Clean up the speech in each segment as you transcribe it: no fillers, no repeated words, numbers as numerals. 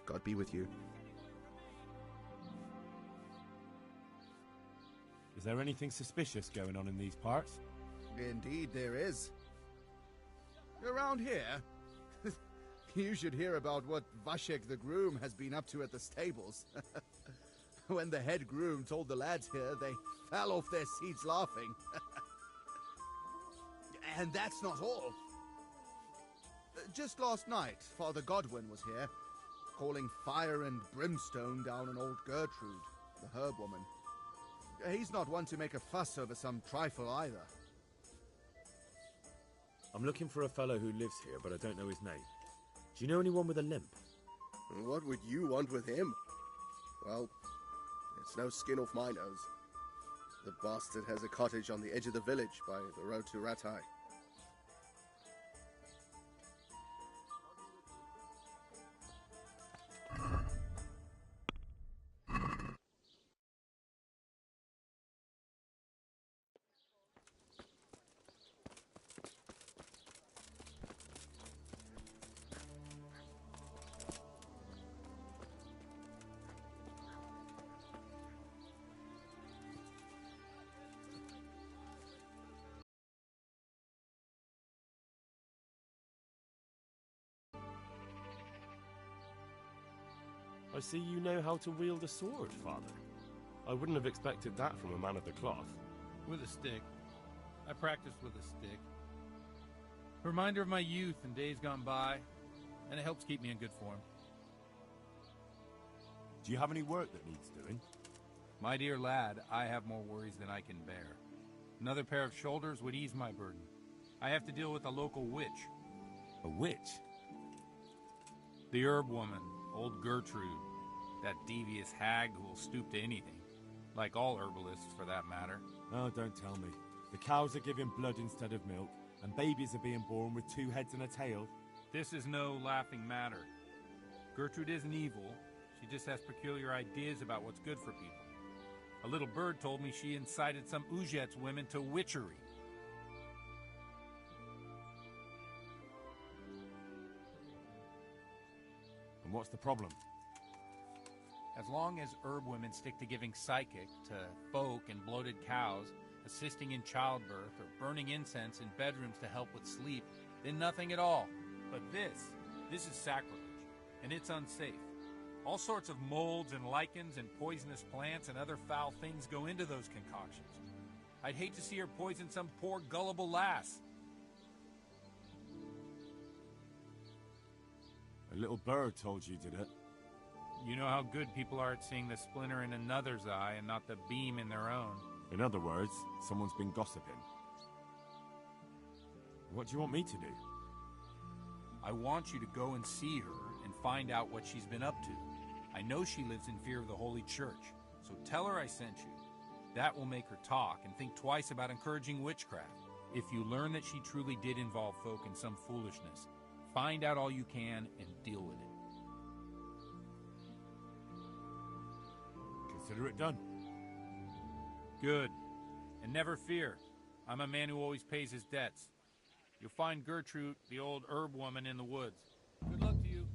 God be with you. Is there anything suspicious going on in these parts? Indeed there is. Around here, you should hear about what Vashek the groom has been up to at the stables. When the head groom told the lads here, they fell off their seats laughing. And that's not all. Just last night, Father Godwin was here, calling fire and brimstone down on old Gertrude, the herb woman. He's not one to make a fuss over some trifle either. I'm looking for a fellow who lives here, but I don't know his name. Do you know anyone with a limp? What would you want with him? Well, it's no skin off my nose. The bastard has a cottage on the edge of the village by the road to Ratai. I see you know how to wield a sword, Father. I wouldn't have expected that from a man of the cloth. With a stick. I practiced with a stick. A reminder of my youth and days gone by, and it helps keep me in good form. Do you have any work that needs doing? My dear lad, I have more worries than I can bear. Another pair of shoulders would ease my burden. I have to deal with a local witch. A witch? The herb woman, old Gertrude. That devious hag who will stoop to anything. Like all herbalists, for that matter. Oh, don't tell me. The cows are giving blood instead of milk, and babies are being born with 2 heads and a tail. this is no laughing matter. Gertrude isn't evil. She just has peculiar ideas about what's good for people. A little bird told me she incited some Ujet's women to witchery. And what's the problem? As long as herb women stick to giving psychic to folk and bloated cows, assisting in childbirth, or burning incense in bedrooms to help with sleep, then nothing at all. But this is sacrilege, and it's unsafe. All sorts of molds and lichens and poisonous plants and other foul things go into those concoctions. I'd hate to see her poison some poor gullible lass. A little bird told you, did it? You know how good people are at seeing the splinter in another's eye and not the beam in their own. In other words, someone's been gossiping. What do you want me to do? I want you to go and see her and find out what she's been up to. I know she lives in fear of the Holy Church, so tell her I sent you. That will make her talk and think twice about encouraging witchcraft. If you learn that she truly did involve folk in some foolishness, find out all you can and deal with it. Consider it done. Good. And never fear. I'm a man who always pays his debts. You'll find Gertrude, the old herb woman, in the woods. Good luck to you.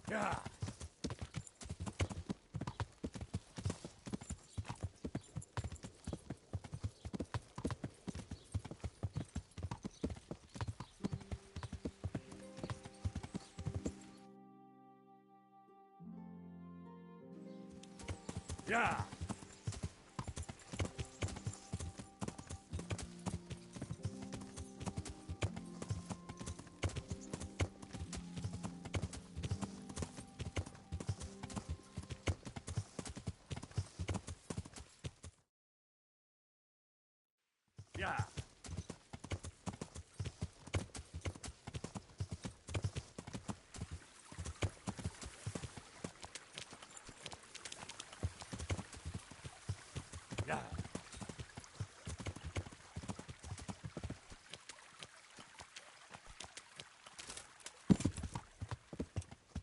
Yeah. Yeah. Yeah. Yeah.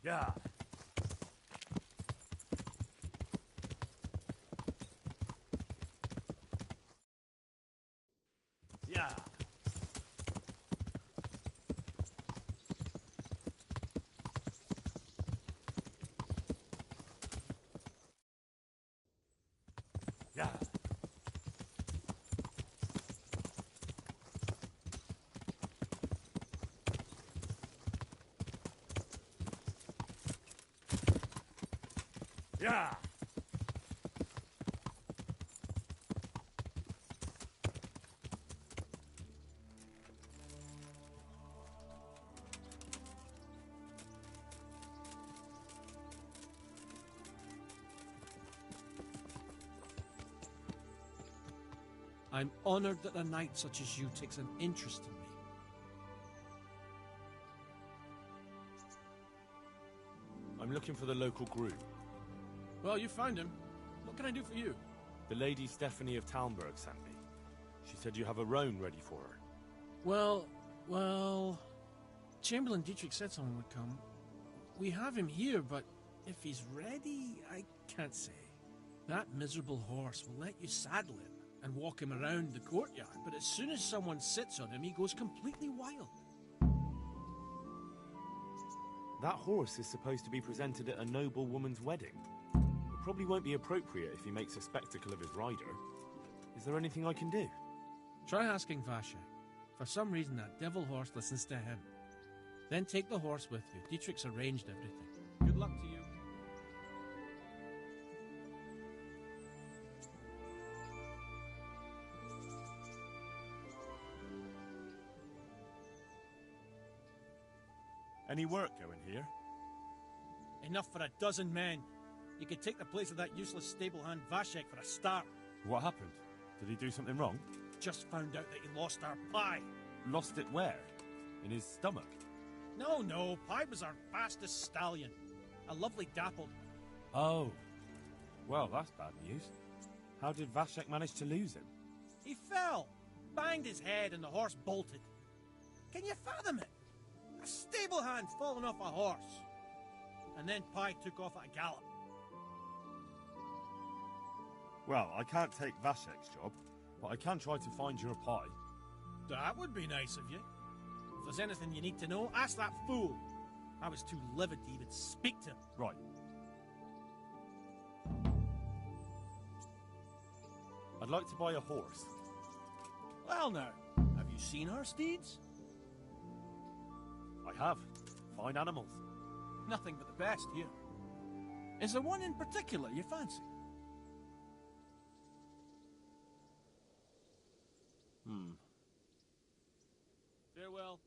Yeah. Yeah. Yeah. Yeah. I'm honored that a knight such as you takes an interest in me. I'm looking for the local group. Well, you found him. What can I do for you? The Lady Stephanie of Talmberg sent me. She said you have a roan ready for her. Well... Chamberlain Dietrich said someone would come. We have him here, but if he's ready, I can't say. That miserable horse will let you saddle him and walk him around the courtyard, but as soon as someone sits on him, he goes completely wild. That horse is supposed to be presented at a noble woman's wedding. It probably won't be appropriate if he makes a spectacle of his rider. Is there anything I can do? Try asking Vashek. For some reason, that devil horse listens to him. Then take the horse with you. Dietrich's arranged everything. Good luck to you. Any work going here? Enough for a dozen men. You could take the place of that useless stable hand Vashek for a start. What happened? Did he do something wrong? Just found out that he lost our pie. Lost it where? In his stomach? No, Pie was our fastest stallion. A lovely dappled. Oh. Well, that's bad news. How did Vashek manage to lose him? He fell, banged his head, and the horse bolted. Can you fathom it? A stable hand falling off a horse. And then Pie took off at a gallop. Well, I can't take Vashek's job, but I can try to find your pie. That would be nice of you. If there's anything you need to know, ask that fool. I was too livid to even speak to him. Right. I'd like to buy a horse. Well now, have you seen our steeds? I have. Fine animals. Nothing but the best here. Is there one in particular you fancy? Farewell.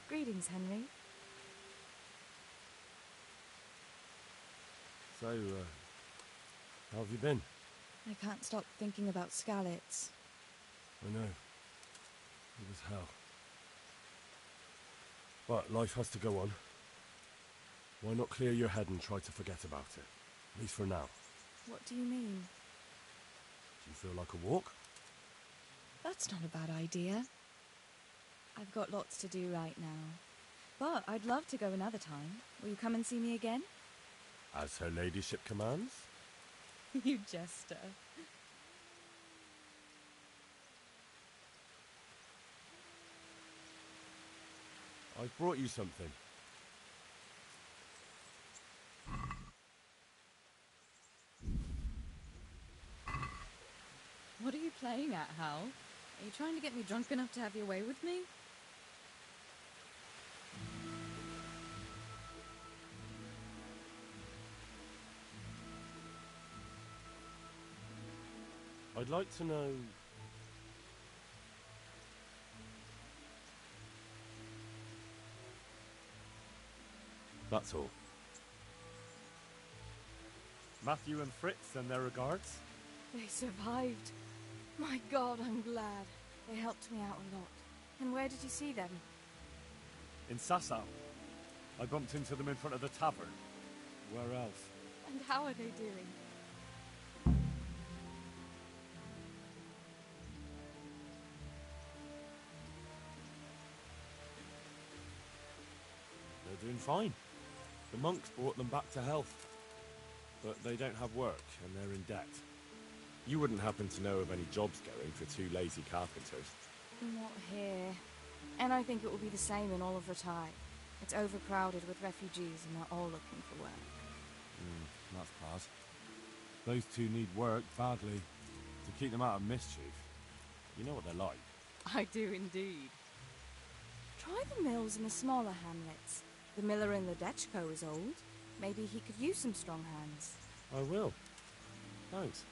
Greetings, Henry. So, how have you been? I can't stop thinking about Skalitz. I know. It was hell. But life has to go on. Why not clear your head and try to forget about it? At least for now. What do you mean? Do you feel like a walk? That's not a bad idea. I've got lots to do right now. But I'd love to go another time. Will you come and see me again? As her ladyship commands? You jester. I've brought you something. What are you playing at, Hal? Are you trying to get me drunk enough to have your way with me? I'd like to know... That's all. Matthew and Fritz send their regards. They survived. My God, I'm glad. They helped me out a lot. And where did you see them? In Sasau. I bumped into them in front of the tavern. Where else? And how are they doing? They're doing fine. The monks brought them back to health. But they don't have work, and they're in debt. You wouldn't happen to know of any jobs going for two lazy carpenters? Not here. And I think it will be the same in all of Ratai. It's overcrowded with refugees, and they're all looking for work. That's bad. Those two need work badly. To keep them out of mischief. You know what they're like. I do indeed. Try the mills in the smaller hamlets. The miller in the Dechko is old. Maybe he could use some strong hands. I will. Thanks.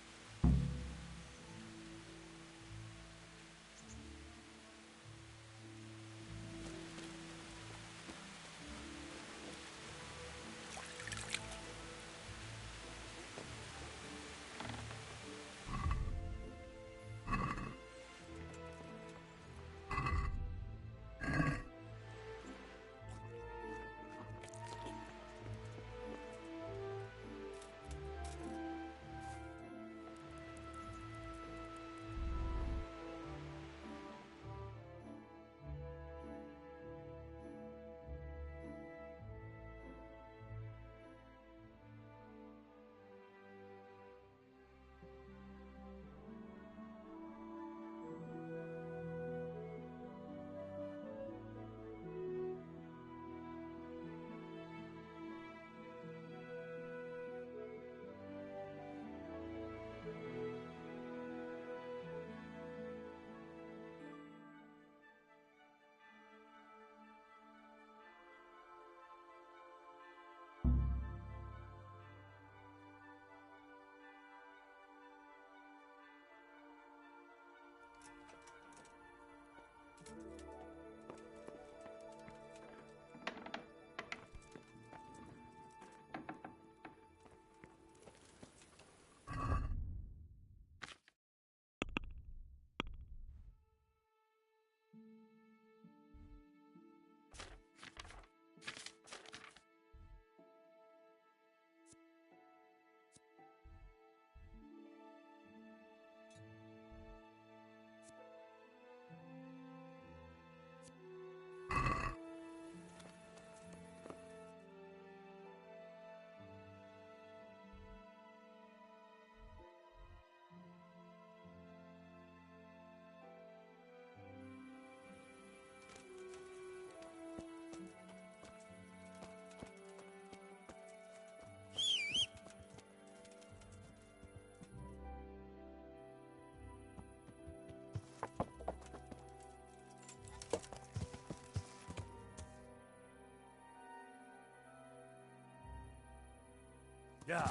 Yeah.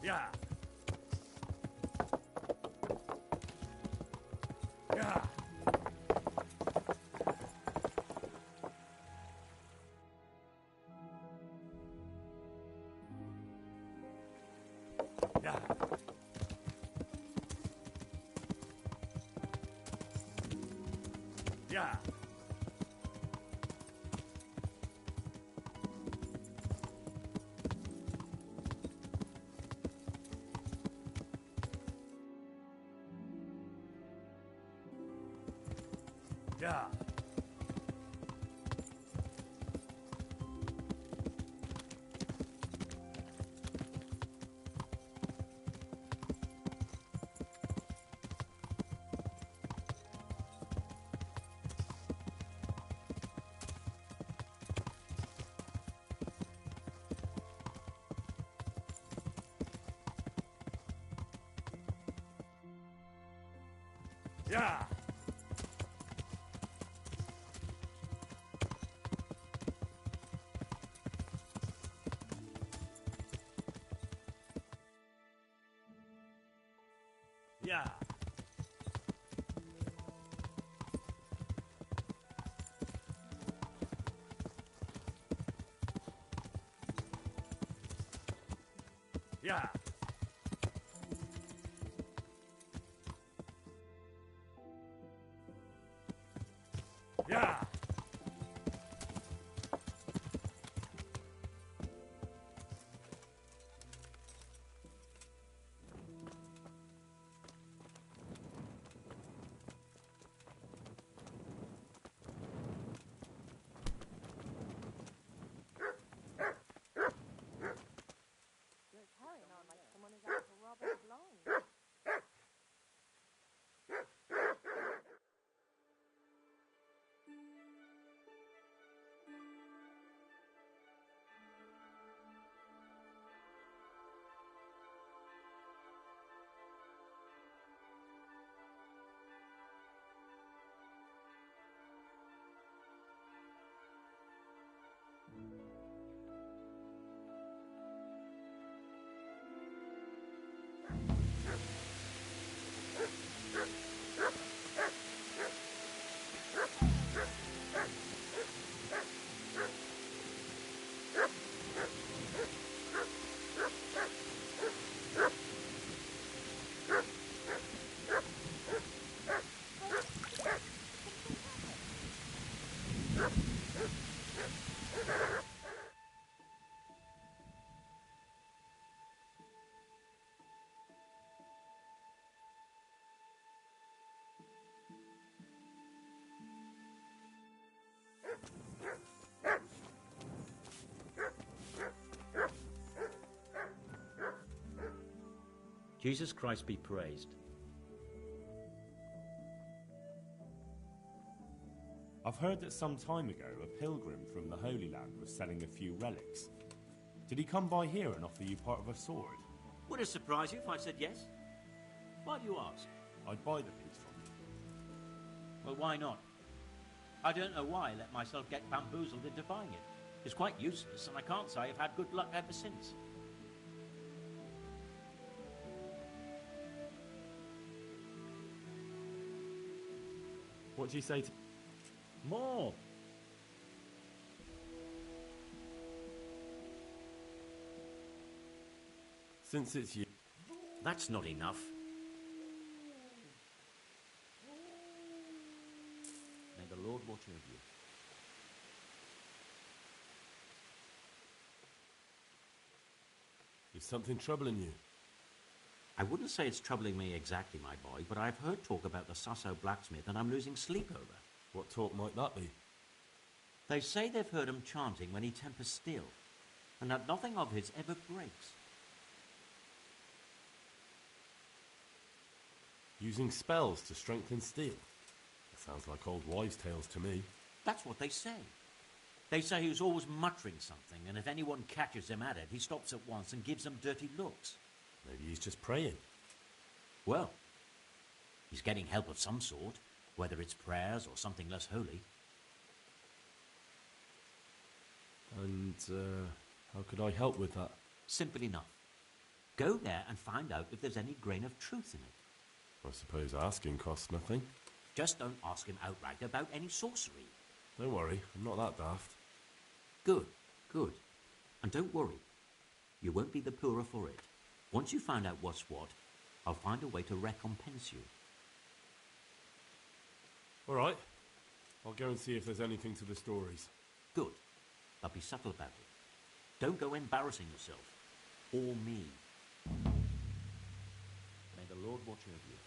Yeah. Yeah. Yeah. Yeah. Yeah. Yeah. Yeah. Yeah. Jesus Christ be praised. I've heard that some time ago a pilgrim from the Holy Land was selling a few relics. Did he come by here and offer you part of a sword? Would it surprise you if I said yes? Why do you ask? I'd buy the piece from you. Well, why not? I don't know why I let myself get bamboozled into buying it. It's quite useless, and I can't say I've had good luck ever since. What do you say to... More! Since it's you... That's not enough. May the Lord watch over you. Is something troubling you? I wouldn't say it's troubling me exactly, my boy, but I've heard talk about the Sasso blacksmith and I'm losing sleep over. What talk might that be? They say they've heard him chanting when he tempers steel, and that nothing of his ever breaks. Using spells to strengthen steel? That sounds like old wives' tales to me. That's what they say. They say he's always muttering something, and if anyone catches him at it, he stops at once and gives them dirty looks. Maybe he's just praying. Well, he's getting help of some sort, whether it's prayers or something less holy. And, how could I help with that? Simple enough. Go there and find out if there's any grain of truth in it. I suppose asking costs nothing. Just don't ask him outright about any sorcery. Don't worry, I'm not that daft. Good, good. And don't worry. You won't be the poorer for it. Once you find out what's what, I'll find a way to recompense you. All right. I'll go and see if there's anything to the stories. Good. But be subtle about it. Don't go embarrassing yourself. Or me. May the Lord watch over you.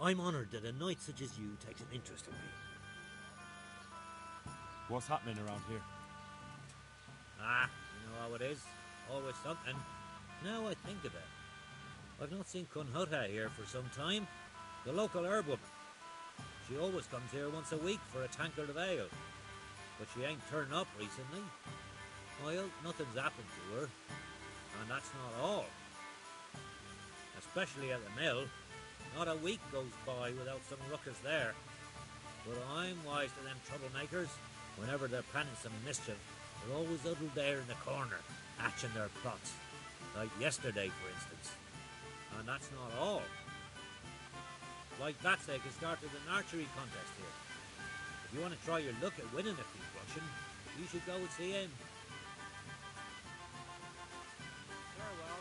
I'm honoured that a knight such as you takes an interest in me. What's happening around here? Ah, you know how it is. Always something. Now I think of it. I've not seen Cunhutta here for some time. The local herb woman. She always comes here once a week for a tankard of ale. But she ain't turned up recently. Well, nothing's happened to her. And that's not all. Especially at the mill. Not a week goes by without some ruckus there. But I'm wise to them troublemakers. Whenever they're planning some mischief, they're always huddled there in the corner, hatching their plots. Like yesterday, for instance. And that's not all. Like Vatsek has started an archery contest here. If you want to try your luck at winning a few Russian, you should go and see him. Farewell.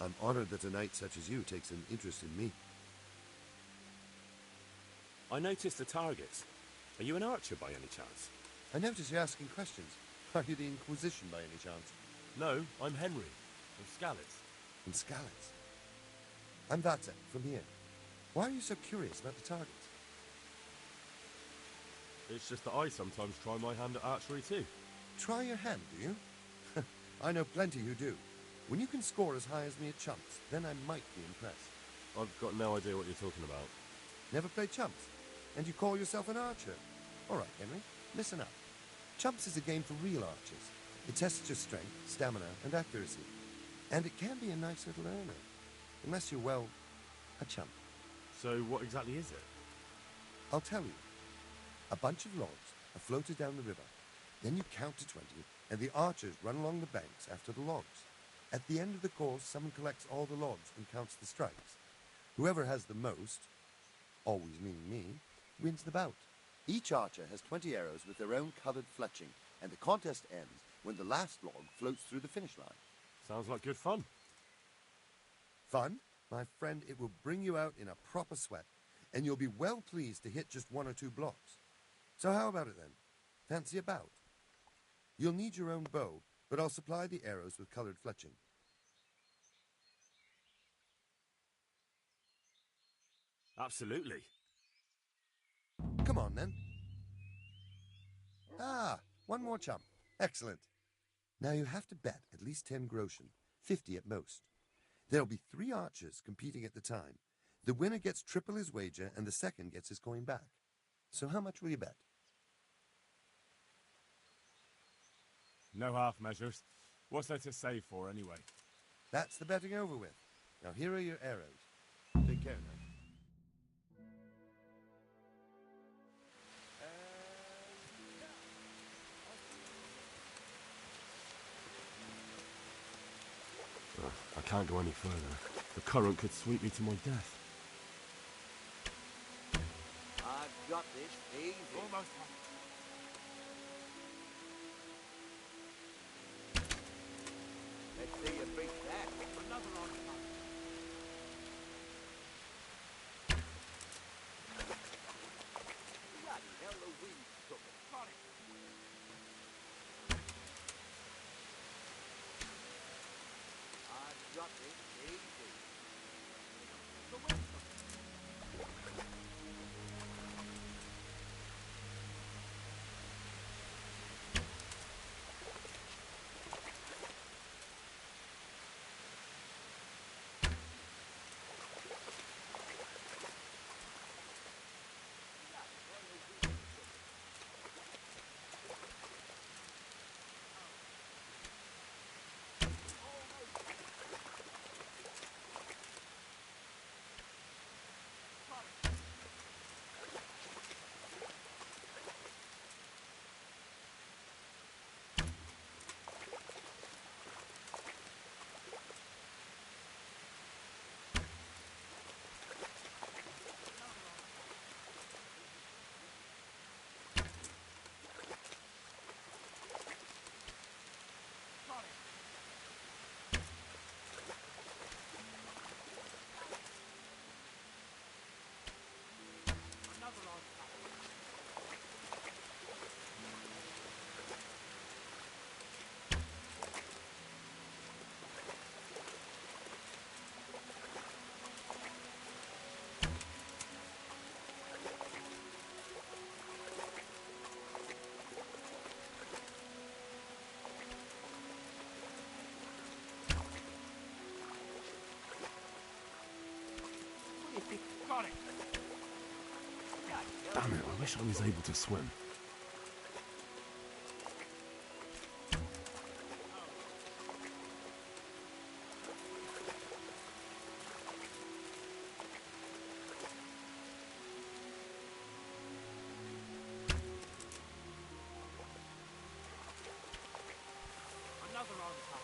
I'm honored that a knight such as you takes an interest in me. I noticed the targets. Are you an archer by any chance? I notice you're asking questions. Are you the Inquisition by any chance? No, I'm Henry, of Scalitz. In Scalitz? I'm Vatsek, from here. Why are you so curious about the targets? It's just that I sometimes try my hand at archery too. Try your hand, do you? I know plenty who do. When you can score as high as me at chumps, then I might be impressed. I've got no idea what you're talking about. Never played chumps? And you call yourself an archer? All right, Henry, listen up. Chumps is a game for real archers. It tests your strength, stamina, and accuracy. And it can be a nice little earner. Unless you're, well, a chump. So what exactly is it? I'll tell you. A bunch of logs are floated down the river. Then you count to 20, and the archers run along the banks after the logs. At the end of the course, someone collects all the logs and counts the strikes. Whoever has the most, always meaning me, wins the bout. Each archer has 20 arrows with their own coloured fletching, and the contest ends when the last log floats through the finish line. Sounds like good fun. Fun? My friend, it will bring you out in a proper sweat, and you'll be well pleased to hit just 1 or 2 blocks. So how about it then? Fancy a bout? You'll need your own bow, but I'll supply the arrows with coloured fletching. Absolutely. Come on, then. Ah, 1 more chump. Excellent. Now you have to bet at least 10 groschen, 50 at most. There'll be 3 archers competing at the time. The winner gets triple his wager, and the second gets his coin back. So how much will you bet? No half measures. What's there to save for, anyway? That's the betting over with. Now here are your arrows. Take care now. I can't go any further. The current could sweep me to my death. I've got this easy. Almost. Let's see you beat that. Another on Bloody hell, the wind took it. Got it. I've got this easy. The wind took it. Got it. Damn it, I wish I was able to swim. Another on top.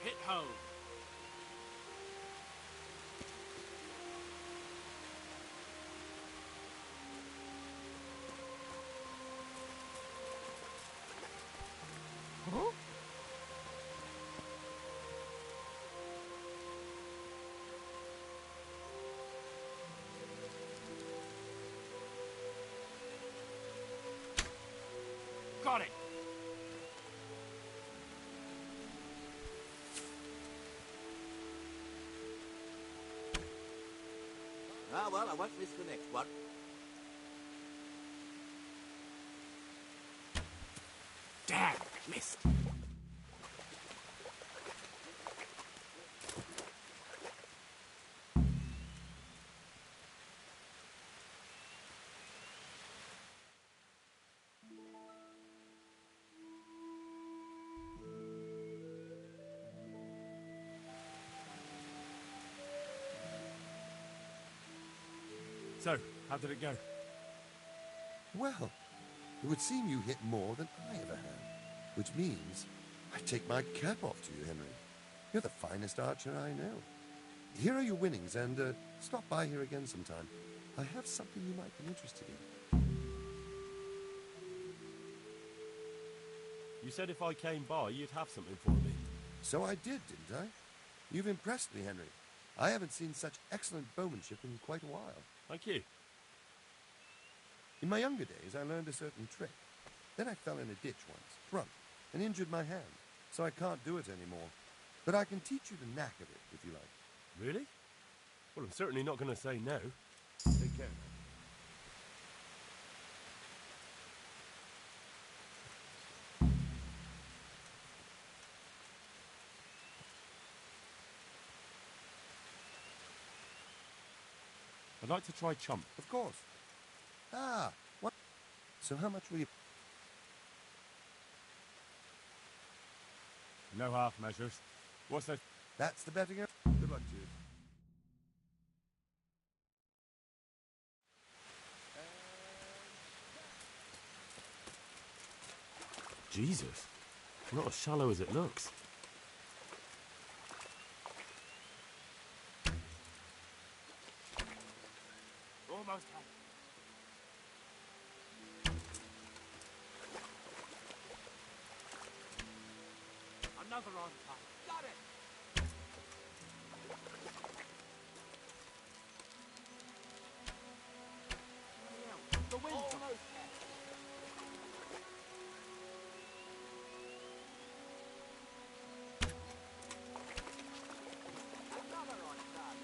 Hit home. Huh? Got it. Ah, well, I won't miss the next one. Damn, missed. So, how did it go? Well, it would seem you hit more than I ever have, which means I take my cap off to you, Henry. You're the finest archer I know. Here are your winnings, and stop by here again sometime. I have something you might be interested in. You said if I came by, you'd have something for me. So I did, didn't I? You've impressed me, Henry. I haven't seen such excellent bowmanship in quite a while. Thank you. In my younger days, I learned a certain trick. Then I fell in a ditch once, drunk, and injured my hand, so I can't do it anymore. But I can teach you the knack of it, if you like. Really? Well, I'm certainly not going to say no. Take care. I'd like to try chump. Of course. Ah, what? So how much will you... No half measures. What's that? That's the betting. Good luck to you. Jesus. Not as shallow as it looks. Almost had it. Another on top. Got it! The wind's almost had it. Another on top.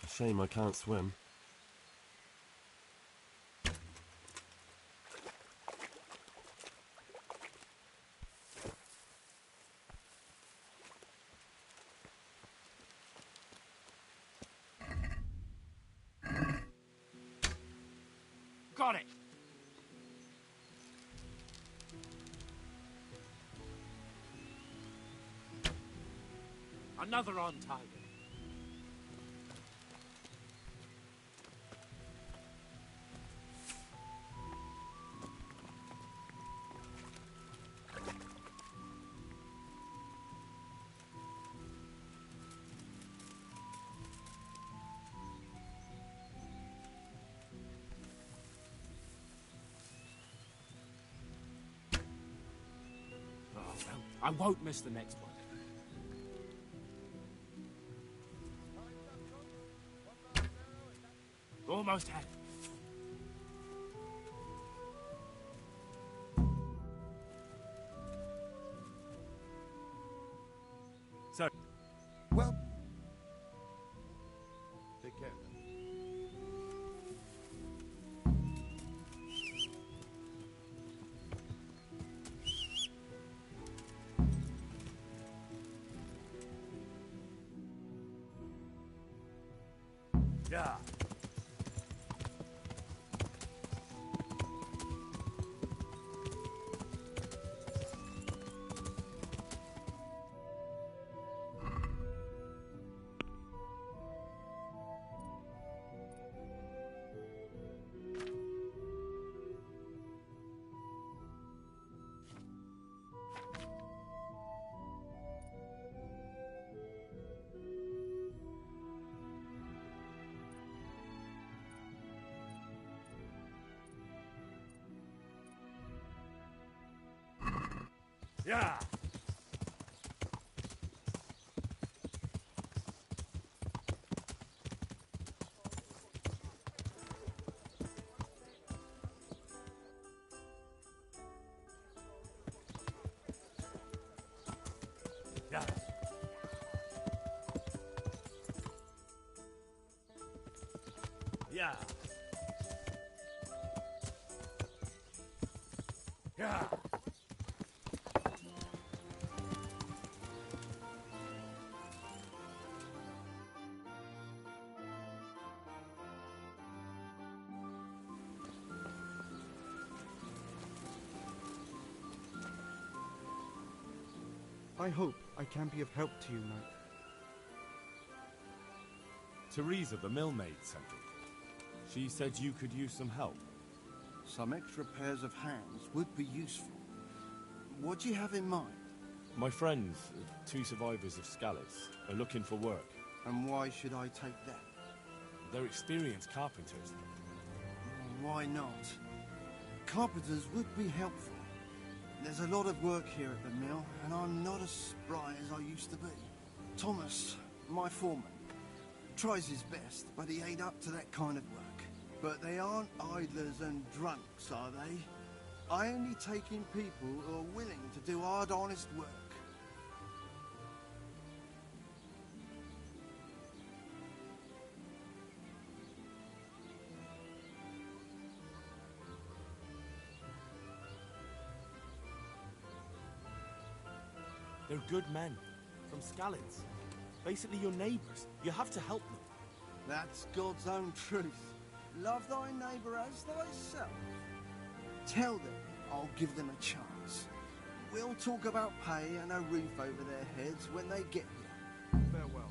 A shame I can't swim. Got it! Another on target. I won't miss the next one. Almost had it. So, Well, Take care. yeah. Yeah. Yeah. Yeah. Yeah. I hope I can be of help to you, Knight. Teresa, the millmaid, sent it. She said you could use some help. Some extra pairs of hands would be useful. What do you have in mind? My friends, two survivors of Scallis, are looking for work. And why should I take them? They're experienced carpenters. Why not? Carpenters would be helpful. There's a lot of work here at the mill, and I'm not as spry as I used to be. Thomas, my foreman, tries his best, but he ain't up to that kind of work. But they aren't idlers and drunks, are they? I only take in people who are willing to do hard, honest work. They're good men, from Scallis. Basically your neighbours. You have to help them. That's God's own truth. Love thy neighbour as thyself. Tell them I'll give them a chance. We'll talk about pay and a roof over their heads when they get here. Farewell.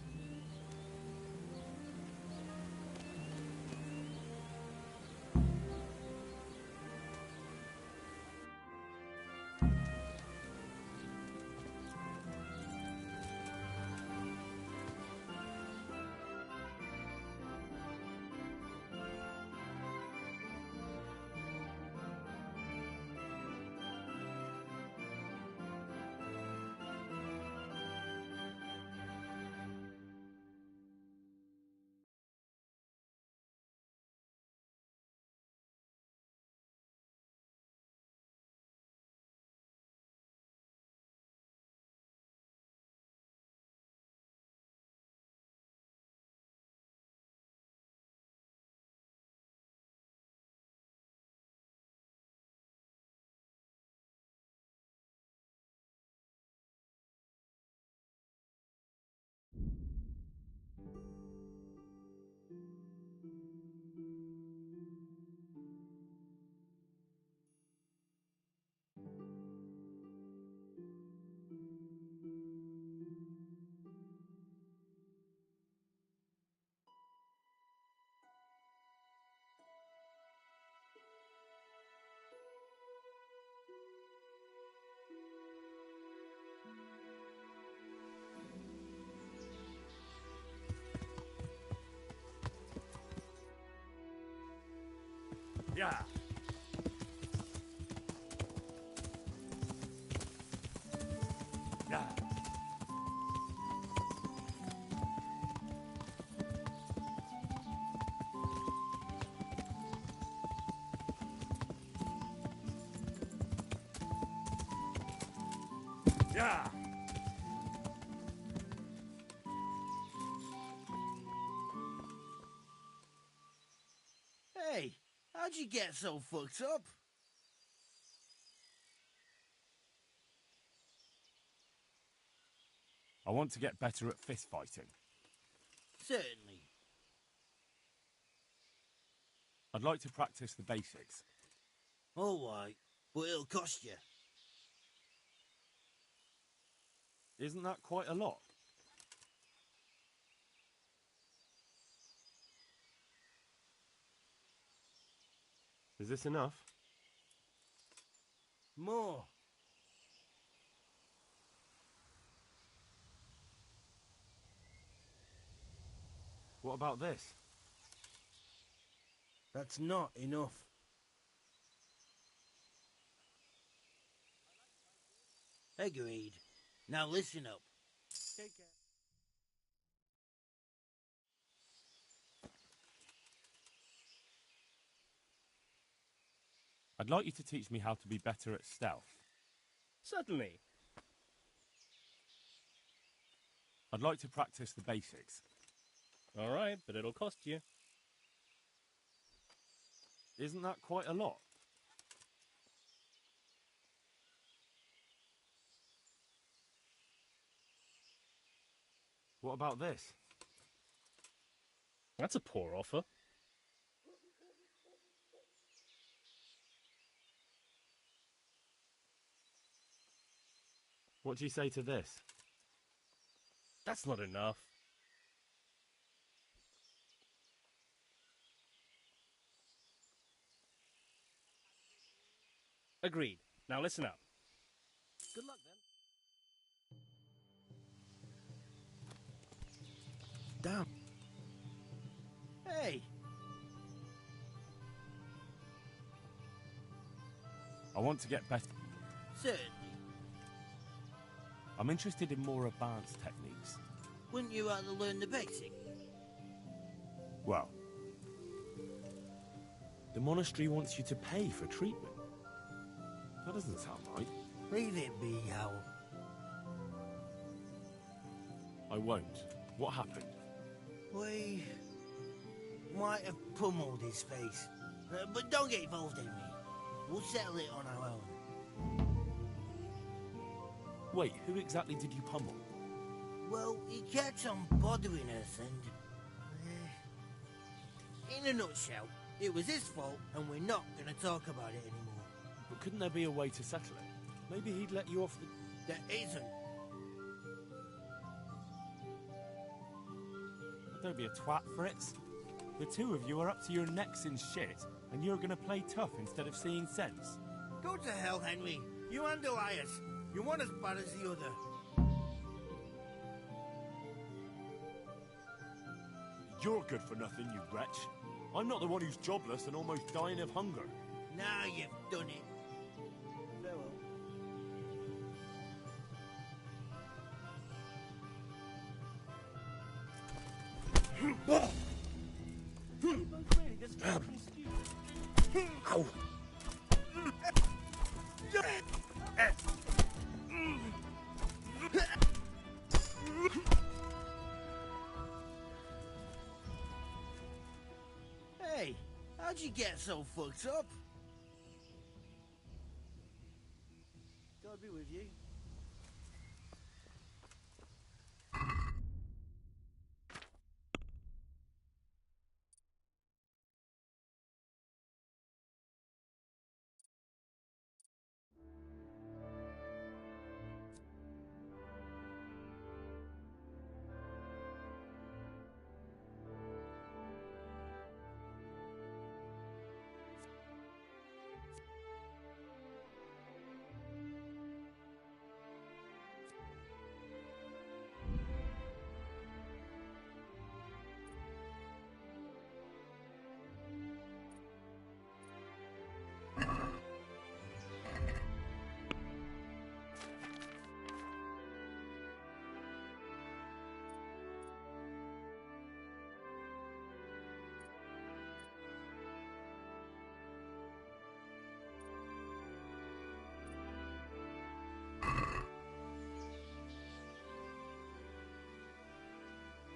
Yeah. Yeah! Hey, how'd you get so fucked up? I want to get better at fist fighting. Certainly. I'd like to practice the basics. All right, but it'll cost you. Isn't that quite a lot? Is this enough? More. What about this? That's not enough. Agreed. Now listen up. Take care. I'd like you to teach me how to be better at stealth. Certainly. I'd like to practice the basics. All right, but it'll cost you. Isn't that quite a lot? What about this? That's a poor offer. What do you say to this? That's not enough. Agreed. Now listen up. Good luck then. Damn. Hey. I want to get better. Certainly. I'm interested in more advanced techniques. Wouldn't you rather learn the basic? Well, the monastery wants you to pay for treatment. That doesn't sound right. Leave it be, Owl. I won't. What happened? We might have pummeled his face. But don't get involved, Henry. We'll settle it on our own. Wait, who exactly did you pummel? Well, he kept on bothering us and... in a nutshell, it was his fault and we're not going to talk about it anymore. But couldn't there be a way to settle it? Maybe he'd let you off the... There isn't. Don't be a twat, Fritz. The two of you are up to your necks in shit, and you're gonna play tough instead of seeing sense. Go to hell, Henry. You and Elias. You're one as bad as the other. You're good for nothing, you wretch. I'm not the one who's jobless and almost dying of hunger. Now you've done it. Farewell. Ow! Hey, how'd you get so fucked up? God be with you.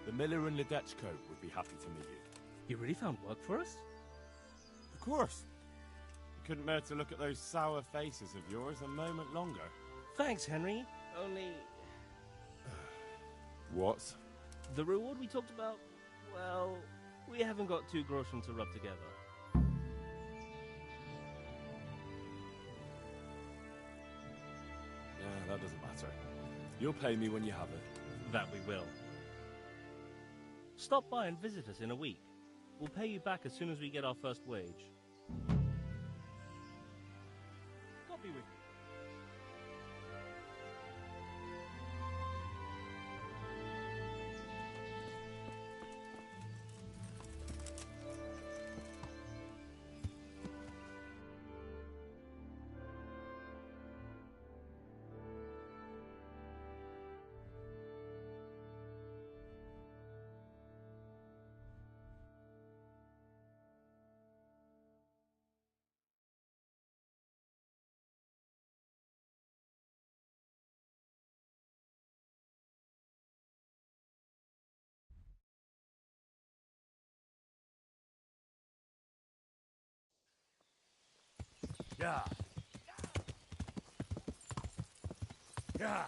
The miller and Ledechko would be happy to meet you. You really found work for us? Of course. I couldn't bear to look at those sour faces of yours a moment longer. Thanks, Henry. Only... What? The reward we talked about, well, we haven't got 2 groschen to rub together. Yeah, that doesn't matter. You'll pay me when you have it. That we will. Stop by and visit us in a week. We'll pay you back as soon as we get our first wage. God be with you. Yeah. Yeah.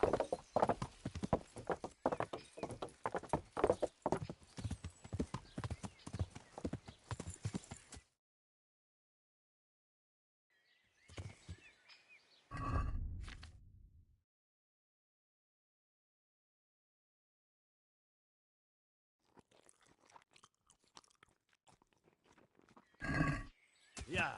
Yeah.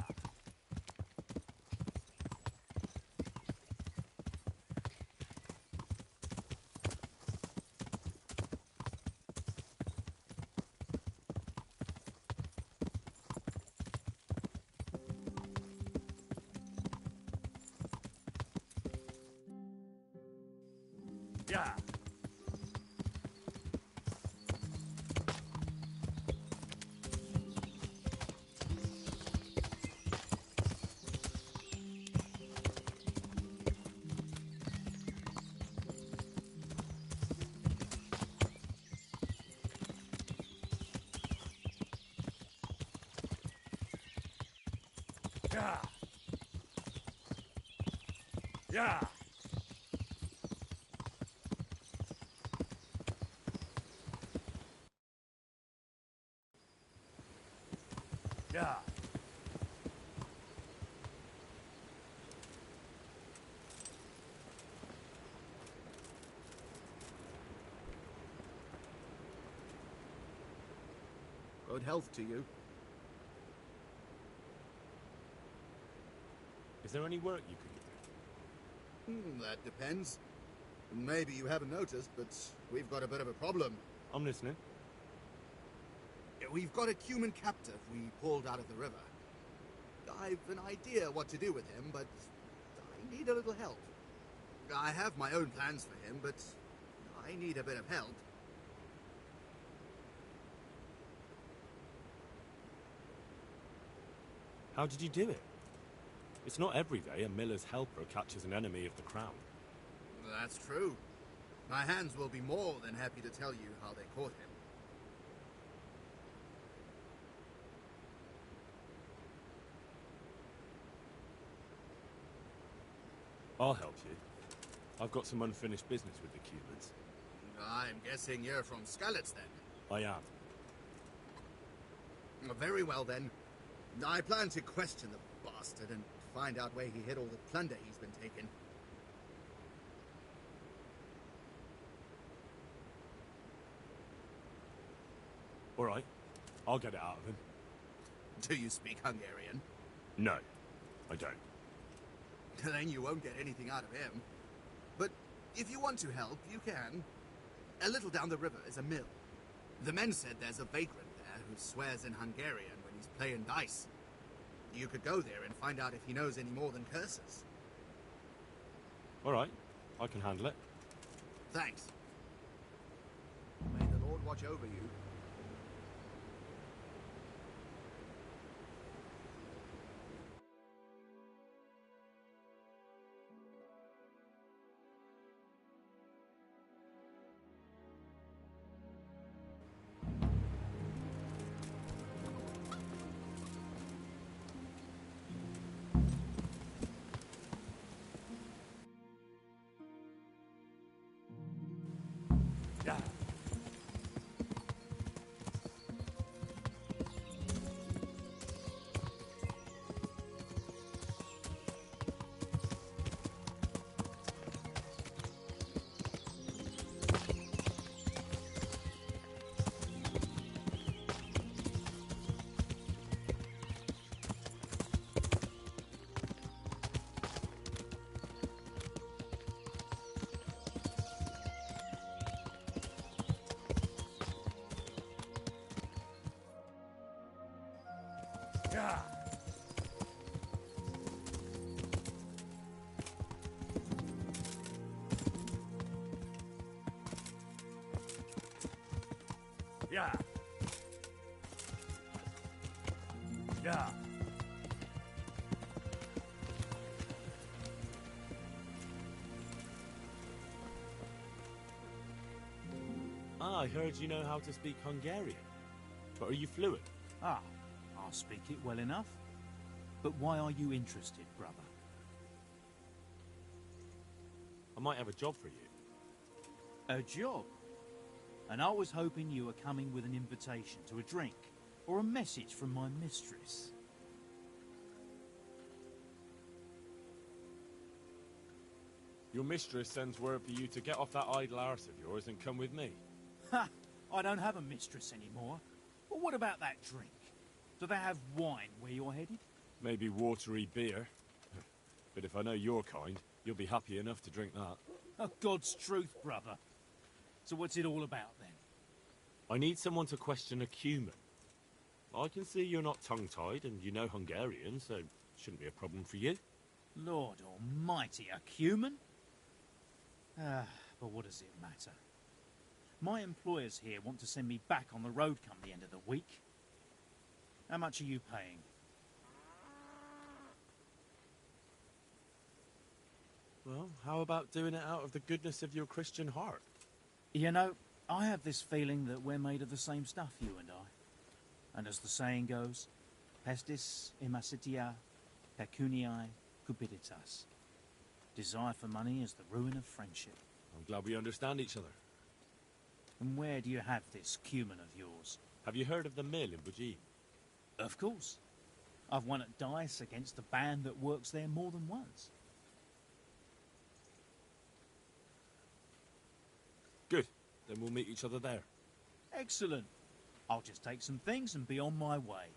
Yeah. Yeah. Yeah. Yeah. Good health to you. Is there any work you could do? That depends. Maybe you haven't noticed, but we've got a bit of a problem. I'm listening. We've got a human captive we pulled out of the river. I've an idea what to do with him, but I need a little help. I have my own plans for him, but I need a bit of help. How did you do it? It's not every day a miller's helper catches an enemy of the crown. That's true. My hands will be more than happy to tell you how they caught him. I'll help you. I've got some unfinished business with the Cumans. I'm guessing you're from Skalitz, then? I am. Very well, then. I plan to question the bastard and find out where he hid all the plunder he's been taking. All right. I'll get it out of him. Do you speak Hungarian? No, I don't. Then you won't get anything out of him. But if you want to help, you can. A little down the river is a mill. The men said there's a vagrant there who swears in Hungarian when he's playing dice. You could go there and find out if he knows any more than curses. All right. I can handle it. Thanks. May the Lord watch over you. I heard you know how to speak Hungarian. But are you fluent? Ah, I'll speak it well enough. But why are you interested, brother? I might have a job for you. A job? And I was hoping you were coming with an invitation to a drink, or a message from my mistress. Your mistress sends word for you to get off that idle arse of yours and come with me. Ha! I don't have a mistress anymore. But what about that drink? Do they have wine where you're headed? Maybe watery beer. But if I know your kind, you'll be happy enough to drink that. Oh, God's truth, brother. So what's it all about, then? I need someone to question a cumin. I can see you're not tongue-tied and you know Hungarian, so it shouldn't be a problem for you. Lord almighty, a cumin? But what does it matter? My employers here want to send me back on the road come the end of the week. How much are you paying? Well, how about doing it out of the goodness of your Christian heart? You know, I have this feeling that we're made of the same stuff, you and I. And as the saying goes, pestis imasitia pecuniae cupiditas. Desire for money is the ruin of friendship. I'm glad we understand each other. And where do you have this cumin of yours? Have you heard of the mill in Bujin? Of course. I've won at dice against a band that works there more than once. Good. Then we'll meet each other there. Excellent. I'll just take some things and be on my way.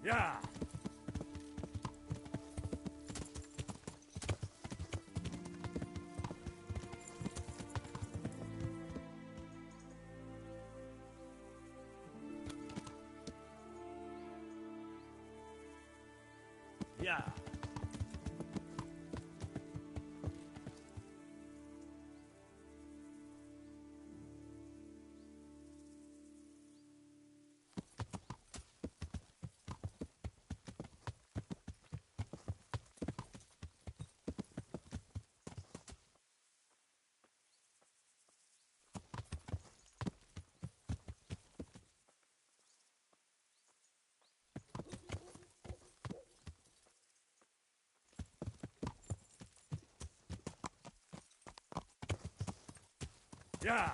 Yeah! Yeah! Yeah!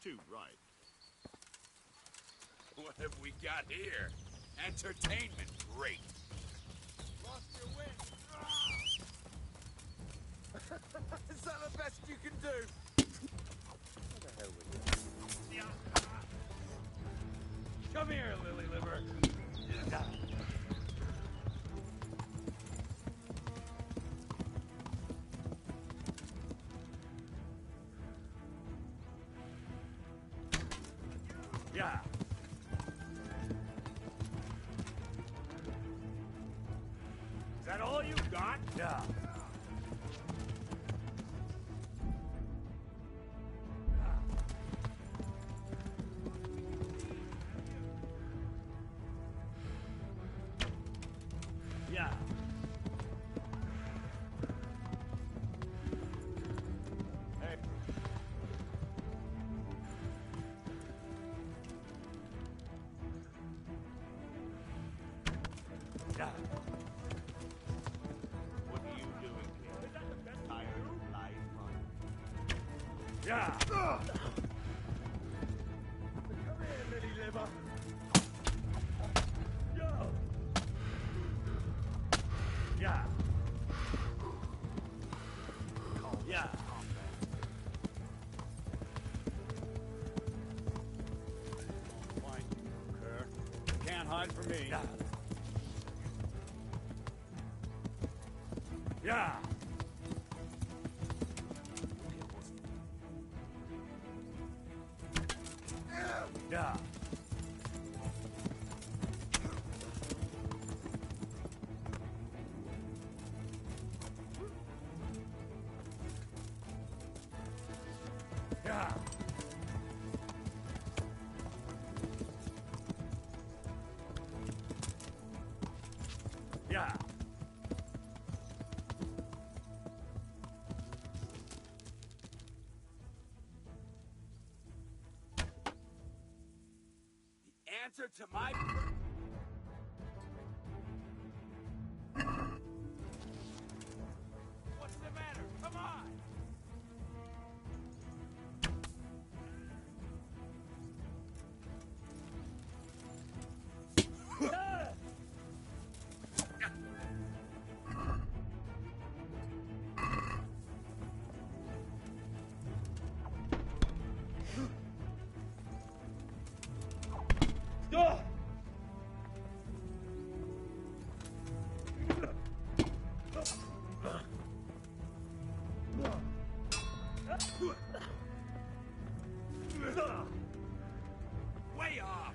too, right? What have we got here? Entertainment, great. Lost your wind. Is that the best you can do? What the hell was it? Come here, lily liver. Yeah. Is that all you got? Yeah. Yeah. Hey. Yeah. What are you doing here? Is that the best tired of life, huh? Yeah. Come here, lily liver. Yo. Yeah. Yeah. Fine, Kerr. Can't hide from me. Yeah. Yeah. Yeah. Yeah. Yeah. The answer to my... What's the matter? Come on! Way off!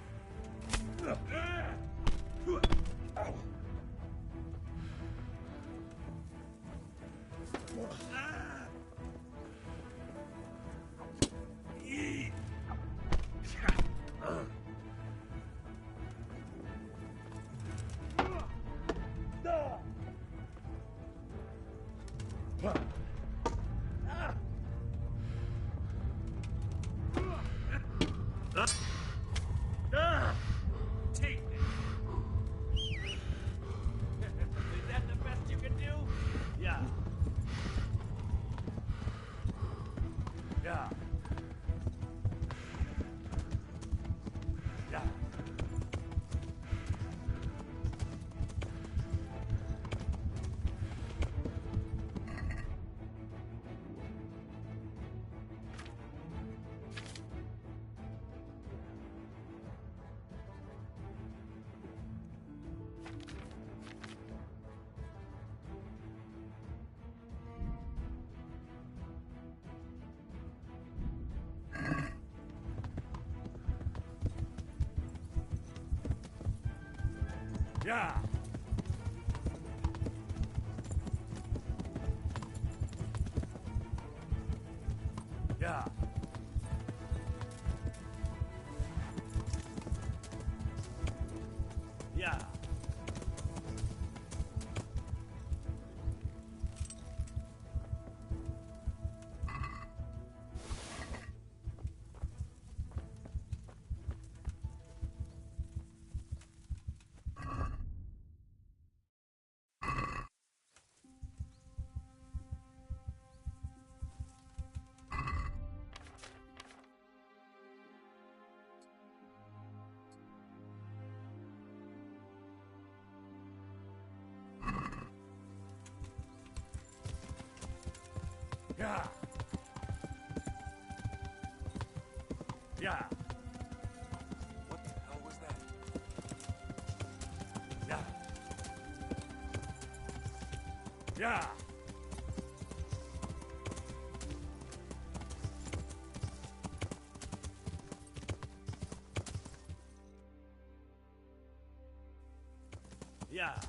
Take it. Is that the best you can do? Yeah. Yeah. Yeah. Yeah. Yeah. Yeah. Yeah. Yeah. What the hell was that? Yeah. Yeah. Yeah.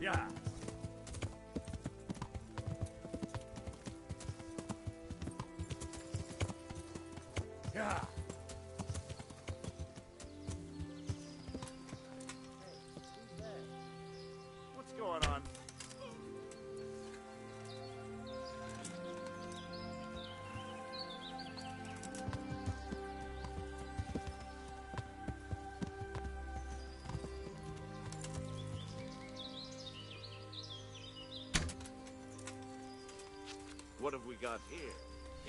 Yeah. Yeah. What's going on? What have we got here?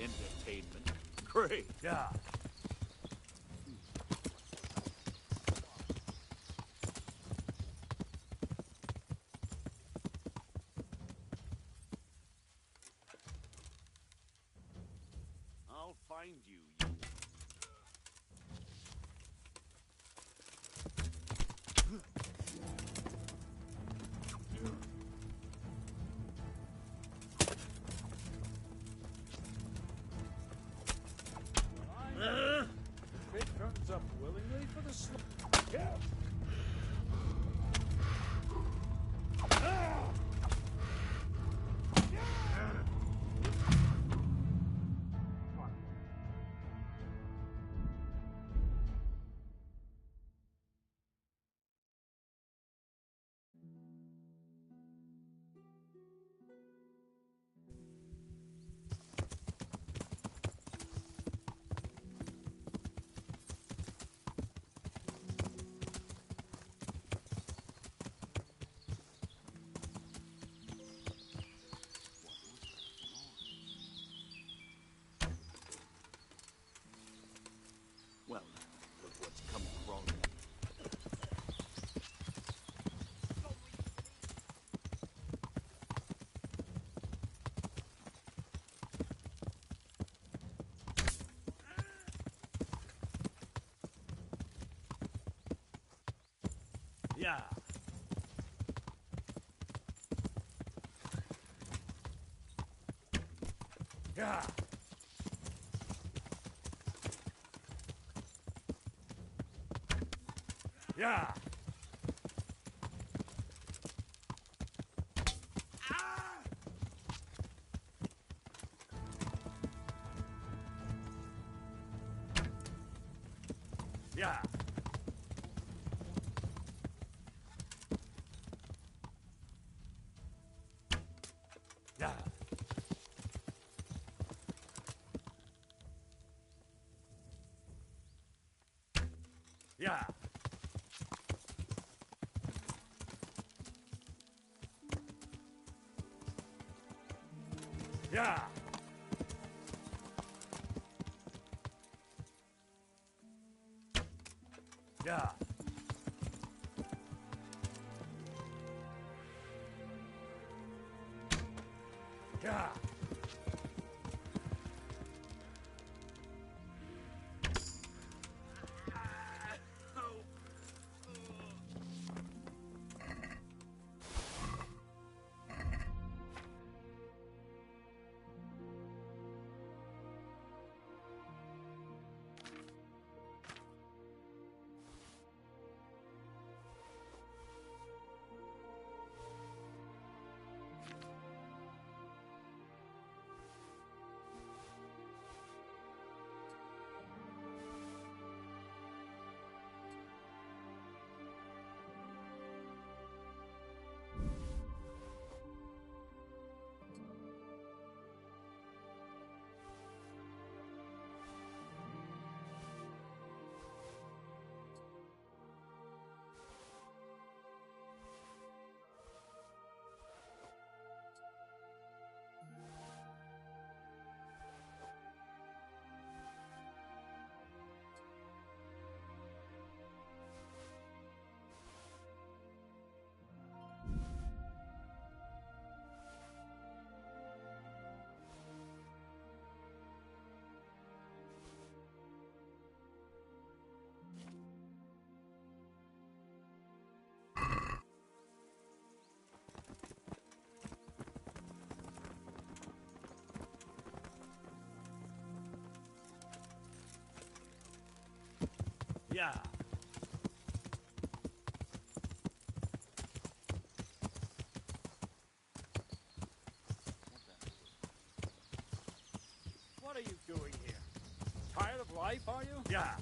Entertainment. Great. Yeah. I'll find you. It turns up willingly for the sl- Yeah. Well, look what's come wrong. Yeah. Yeah. Yeah. Yeah. Yeah. Yeah. Yeah. Yeah. Yeah. Yeah. What are you doing here? Tired of life, are you? Yeah.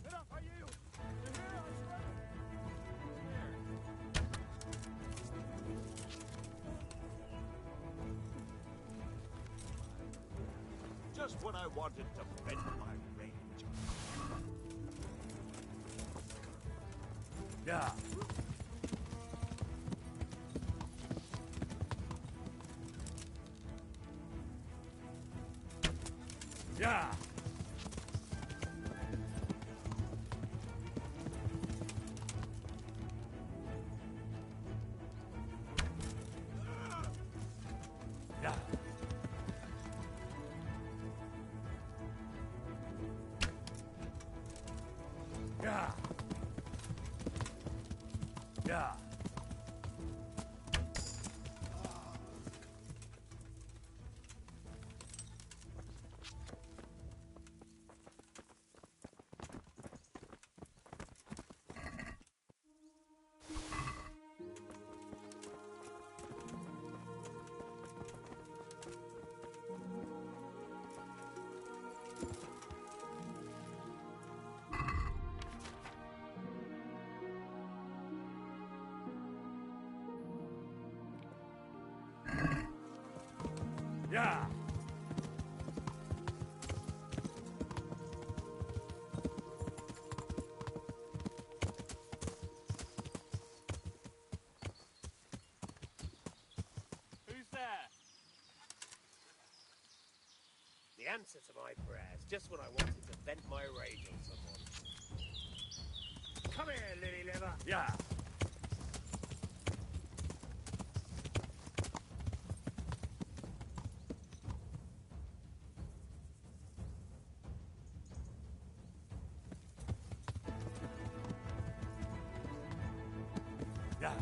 Enough of you! You hear us? Just when I wanted to vent my rage. Yeah. Yeah. Yeah. Yeah. Yeah. Yeah. Who's there? The answer to my prayers, just when I wanted to vent my rage on someone. Come here, lily liver. Yeah. Yeah.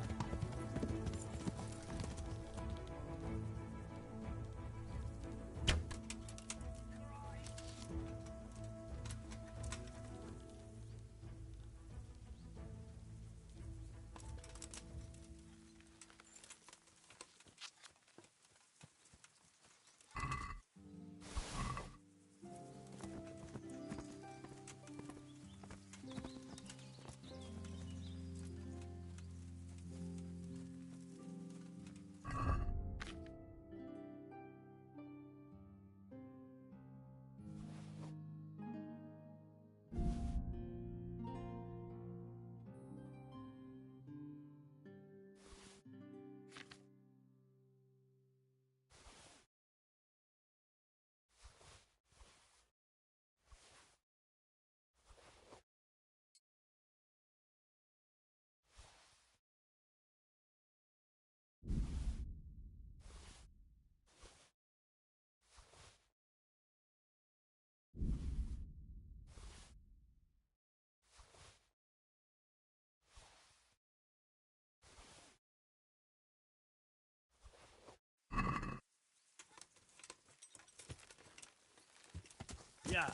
Yeah.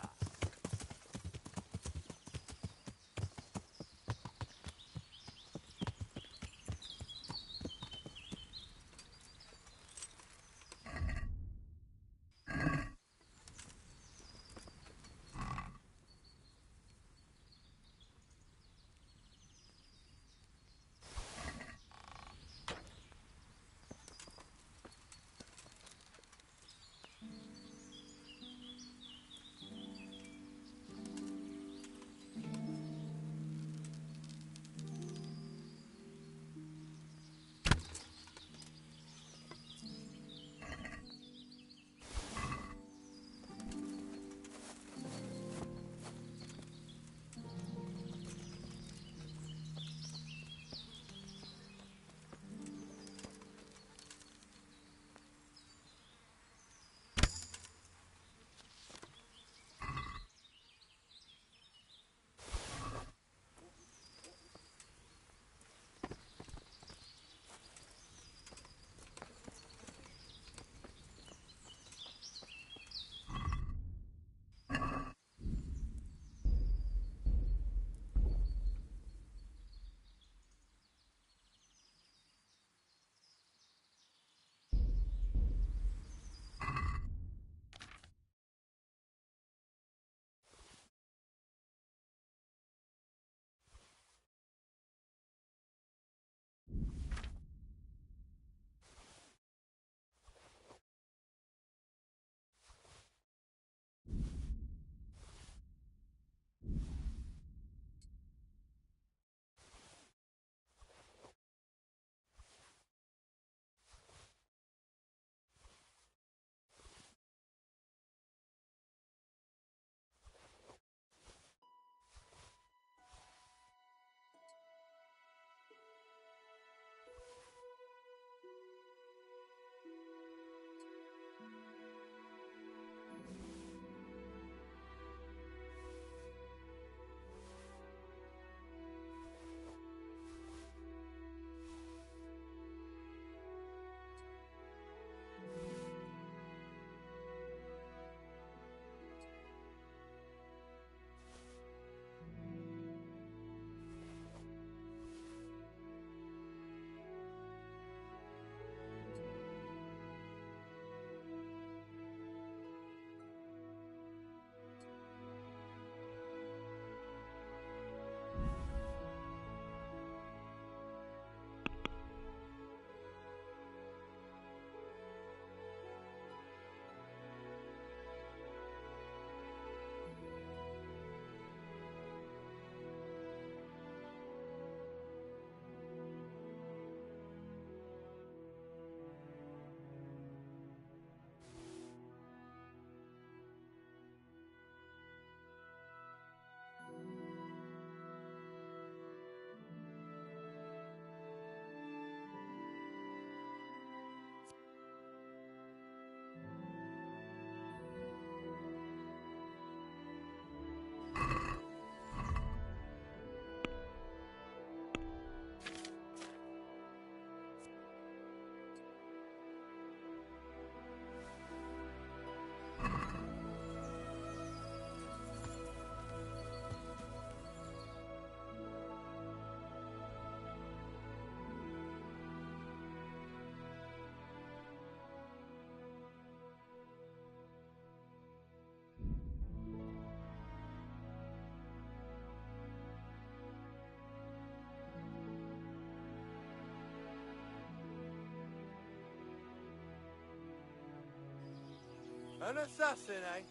An assassin, eh?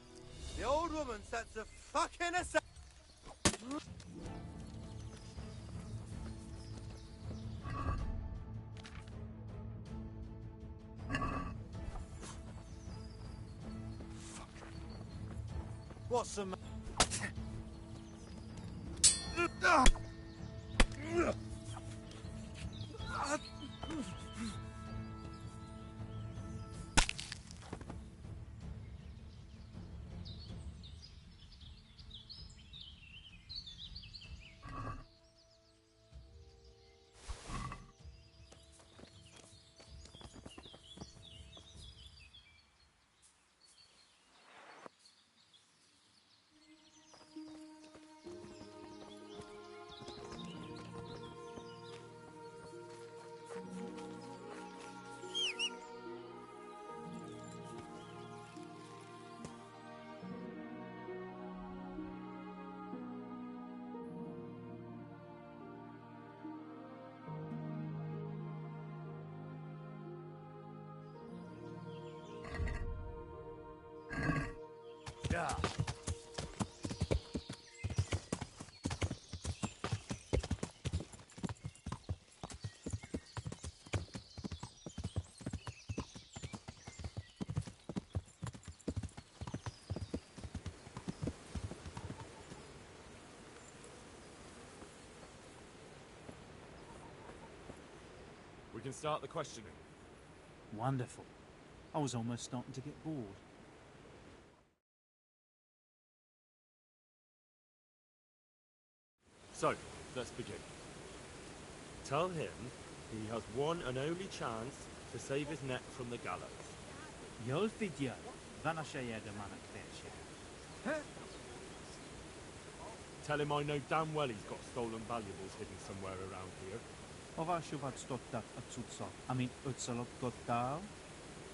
The old woman sets a fucking assassin. What's the matter? Yeah. We can start the questioning. Wonderful. I was almost starting to get bored. So, let's begin. Tell him he has one and only chance to save his neck from the gallows. Jól figyel, van a sejegemanak verse. Tell him I know damn well he's got stolen valuables hidden somewhere around here. Hova sokat stottak a cuccot, amit ötszalogkodtál?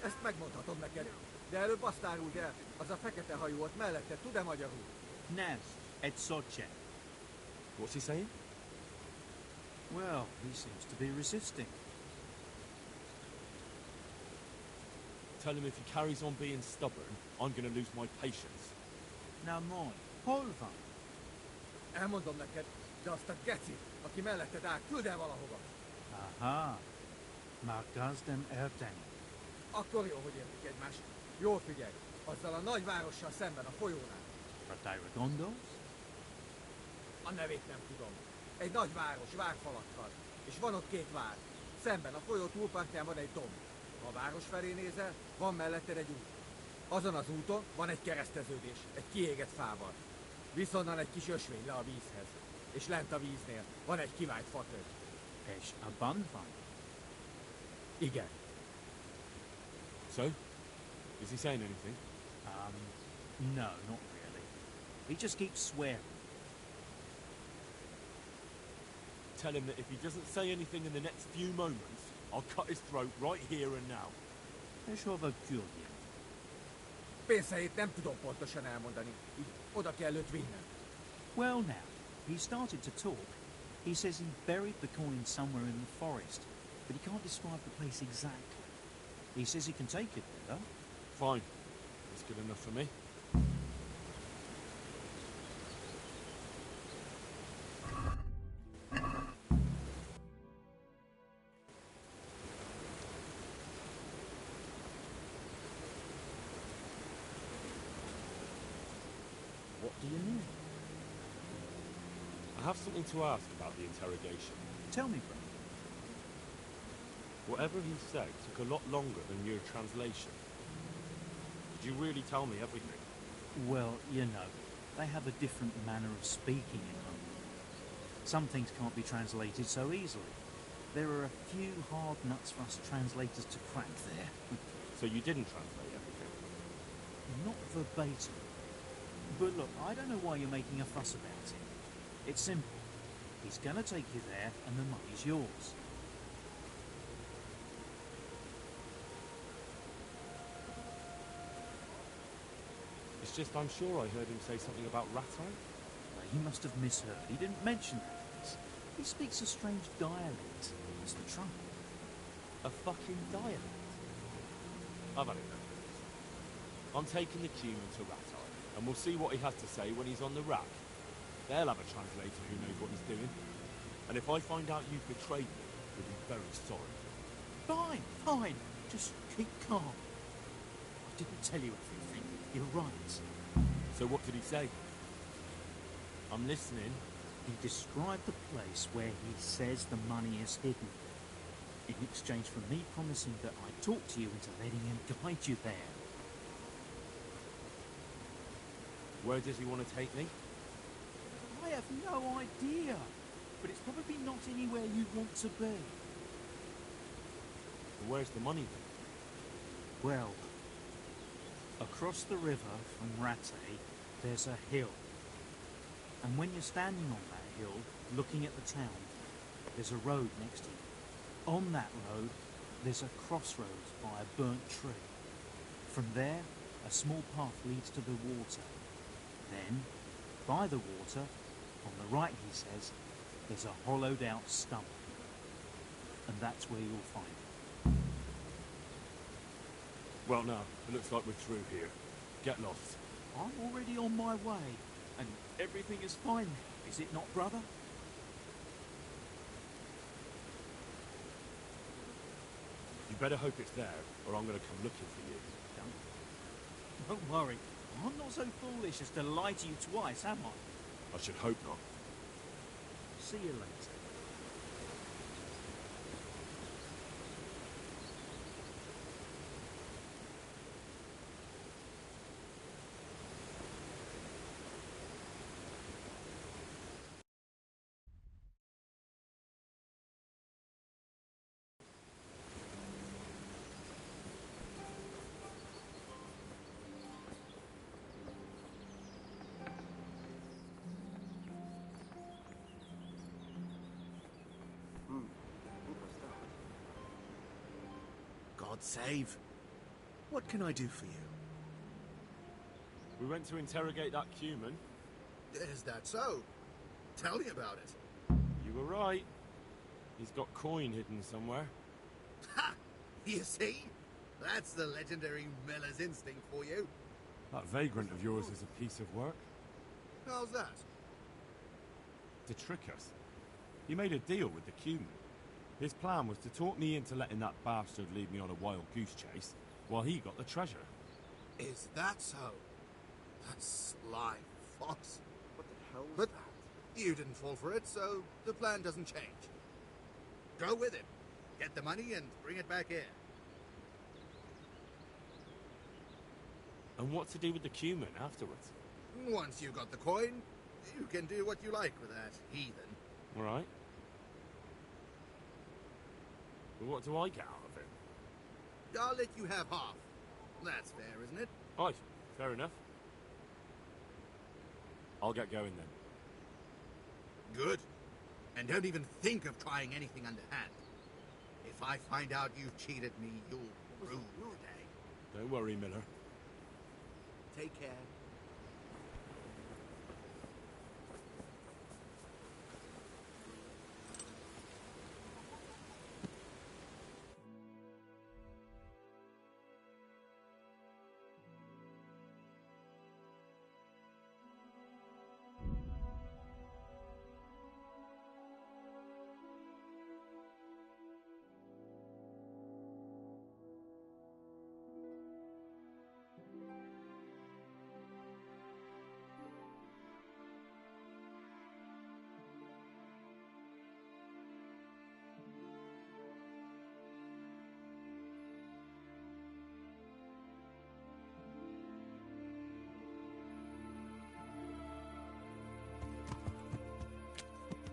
Ezt megmondhatom neked, de előbb azt áruld el, az a fekete hajú ott mellette, tud-e magyarul? Nem, egy szocse. What's he saying? Well, he seems to be resisting. Tell him if he carries on being stubborn, I'm gonna lose my patience. Na moj, hol van? Elmondom neked, de azt a geci, aki melletted áll, küld el valahova. Aha, már kezdem érteni. Akkor jó, hogy értik egymást. Jól figyelj, azzal a nagy várossal szemben a folyónál. Ratályra gondolsz? A nevét nem tudom. Egy nagy város, várfalakkal. És van ott két vár. Szemben a folyó túlpartján van egy domb. Ha a város felé nézel, van melletted egy út. Azon az úton van egy kereszteződés, egy kiégett fával. Viszonnan egy kis ösvény le a vízhez. És lent a víznél van egy kivált fatör. És abban van? Igen. So? Is he saying anything? No, not really. He just keeps swearing. Tell him that if he doesn't say anything in the next few moments, I'll cut his throat right here and now. És hova küldjem? Pénzhelyét nem tudom pontosan elmondani. Így oda kell őt vinnem. Well now, he started to talk. He says he buried the coin somewhere in the forest, but he can't describe the place exactly. He says he can take it there, though. Fine. That's good enough for me. What do you need? I have something to ask about the interrogation. Tell me, brother. Whatever he said took a lot longer than your translation. Did you really tell me everything? Well, you know, they have a different manner of speaking in Hungary. Some things can't be translated so easily. There are a few hard nuts for us translators to crack there. So you didn't translate everything? Not verbatim. But look, I don't know why you're making a fuss about it. It's simple. He's gonna take you there, and the money's yours. It's just I'm sure I heard him say something about Ratite. He must have misheard. He didn't mention that. He speaks a strange dialect. That's the trouble. A fucking dialect? I've had it. I'm taking the Cuman to Rattay, and we'll see what he has to say when he's on the rack. They'll have a translator who knows what he's doing. And if I find out you've betrayed me, you'll be very sorry. Fine, fine. Just keep calm. I didn't tell you everything. You're right. So what did he say? I'm listening. He described the place where he says the money is hidden, in exchange for me promising that I'd talk to you into letting him guide you there. Where does he want to take me? I have no idea, but it's probably not anywhere you want to be. Where's the money then? Well, across the river from Rattay, there's a hill. And when you're standing on that hill, looking at the town, there's a road next to you. On that road, there's a crossroads by a burnt tree. From there, a small path leads to the water. Then, by the water, on the right, he says, there's a hollowed-out stump. And that's where you'll find it. Well, now, it looks like we're through here. Get lost. I'm already on my way, and everything is fine now, is it not, brother? You better hope it's there, or I'm going to come looking for you. Don't worry. I'm not so foolish as to lie to you twice, am I? I should hope not. See you later. God save. What can I do for you? We went to interrogate that Cuman. Is that so? Tell me about it. You were right. He's got coin hidden somewhere. Ha! You see? That's the legendary miller's instinct for you. That vagrant of yours is a piece of work. How's that? To trick us. He made a deal with the Cuman. His plan was to talk me into letting that bastard lead me on a wild goose chase, while he got the treasure. Is that so? That's sly, fox. What the hell was But that? you didn't fall for it, so the plan doesn't change. Go with him. Get the money and bring it back here. And what to do with the Cuman afterwards? Once you've got the coin, you can do what you like with that heathen. All right. But what do I get out of it? I'll let you have half. That's fair, isn't it? Aye, fair enough. I'll get going then. Good. And don't even think of trying anything underhand. If I find out you've cheated me, you'll rue the day. Don't worry, Miller. Take care.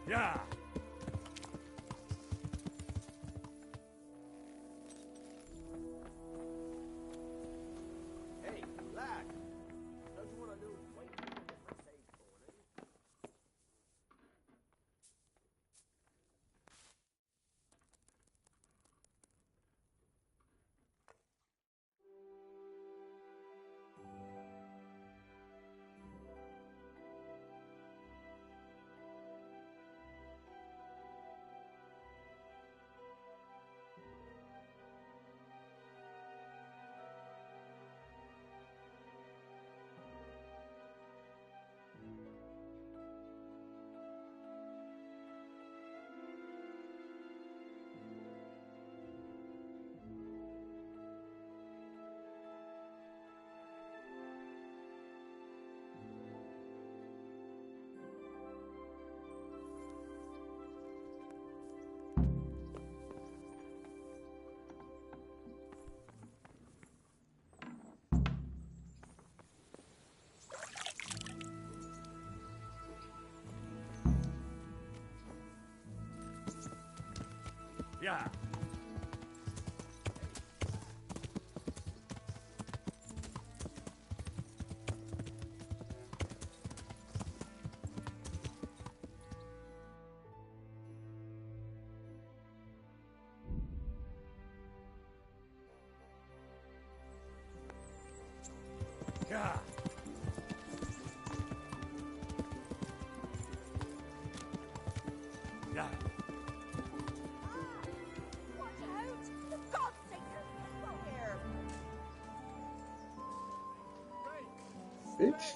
Yeah! Hey, lad. Don't you want to do wait for the first aid corner? Yeah. Yeah. Yeah. Watch out! For God's sake, let's go here! Bitch.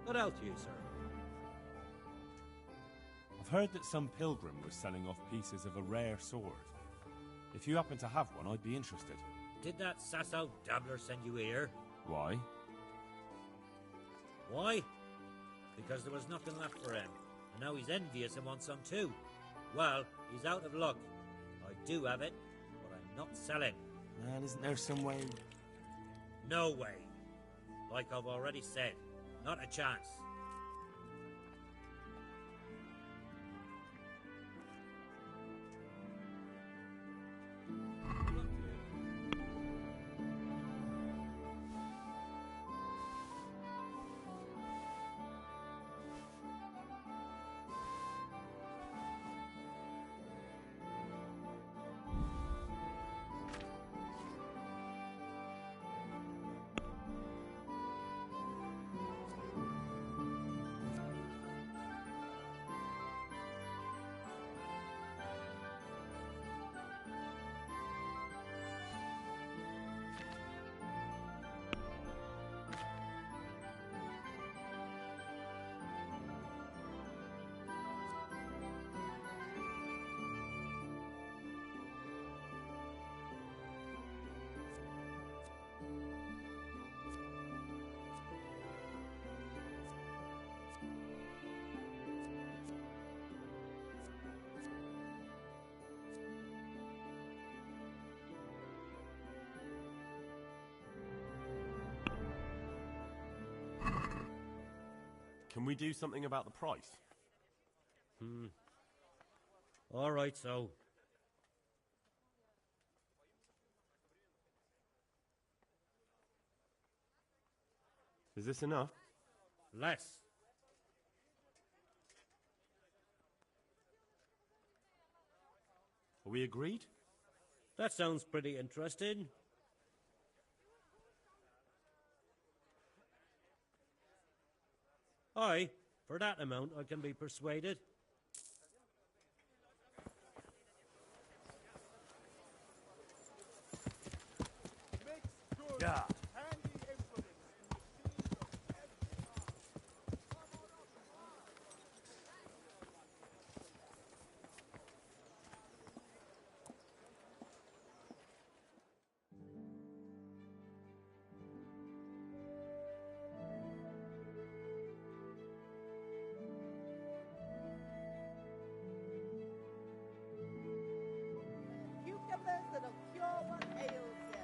What else you, sir? I've heard that some pilgrim was selling off pieces of a rare sword. If you happen to have one, I'd be interested. Did that sasso dabbler send you here? Why? Why? Because there was nothing left for him, and now he's envious and wants some too. Well, he's out of luck. I do have it, but I'm not selling. Man, isn't there some way... No way. Like I've already said, not a chance. Can we do something about the price? All right, so. Is this enough? Less. Are we agreed? That sounds pretty interesting. Aye, for that amount I can be persuaded. Yeah. Cucumbers that'll cure what ails you.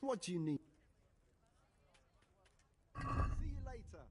What do you need? See you later.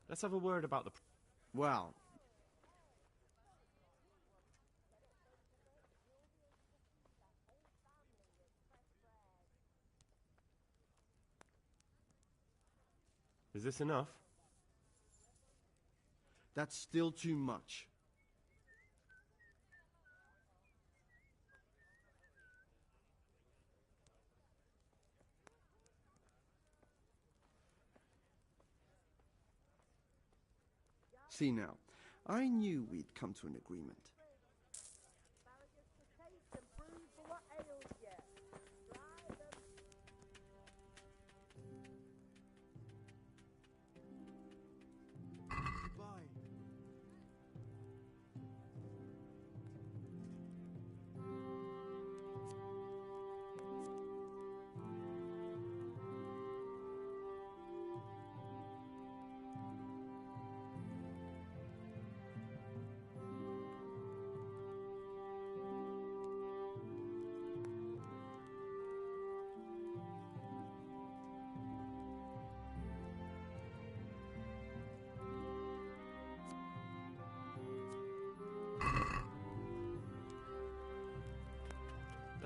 Let's have a word about the... Well, Is this enough? that's still too much. See now, I knew we'd come to an agreement.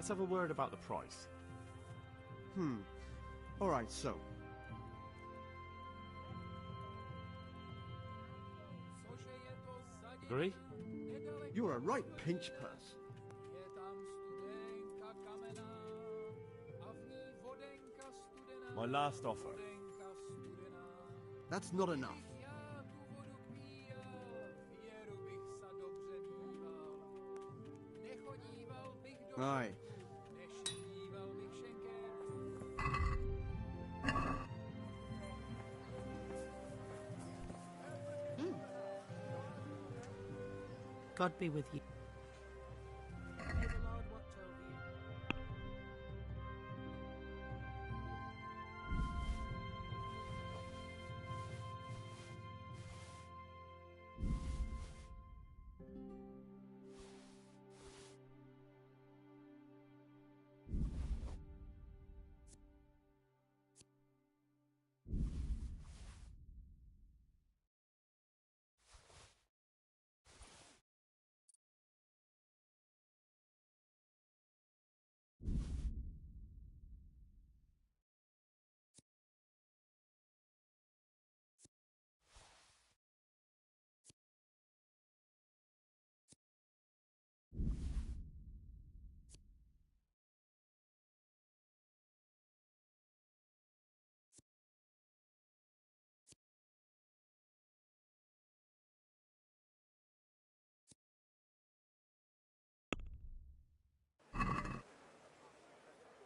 Let's have a word about the price. Alright, so. Agree? You're a right pinch purse. My last offer. That's not enough. Aye. God be with you. May the Lord watch over you.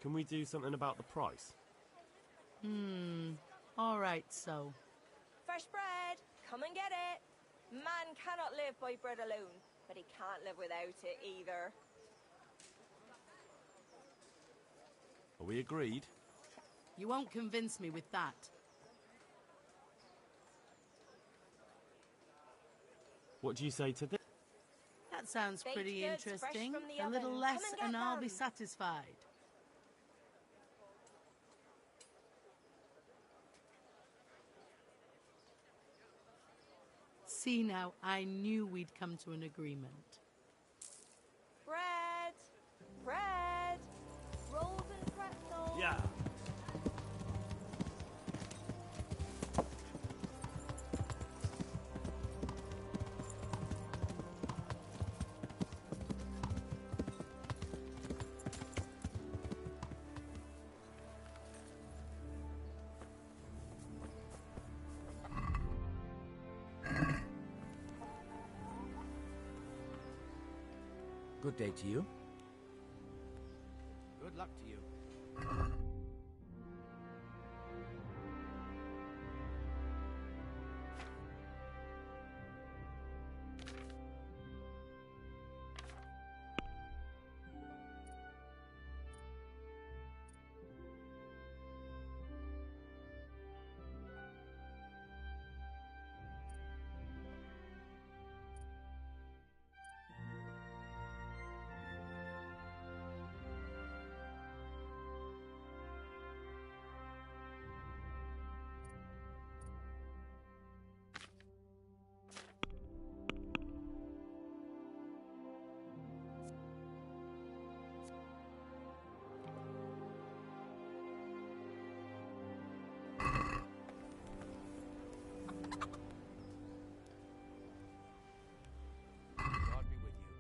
Can we do something about the price? All right, so. Fresh bread! Come and get it! Man cannot live by bread alone, but he can't live without it either. Are we agreed? You won't convince me with that. What do you say to this? That's Sounds Baked pretty goods fresh interesting. from the A little oven. less Come and get and I'll be them. satisfied. See now, I knew we'd come to an agreement. Bread! Bread! Rolls and pretzels! Yeah. Good day to you. Good luck to you. God be with you.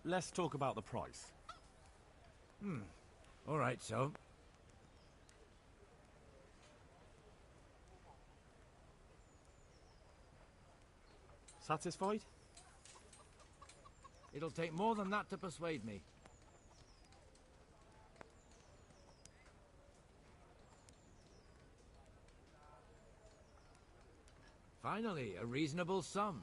Let's talk about the price. All right, so. Satisfied? It'll take more than that to persuade me. Finally, a reasonable sum.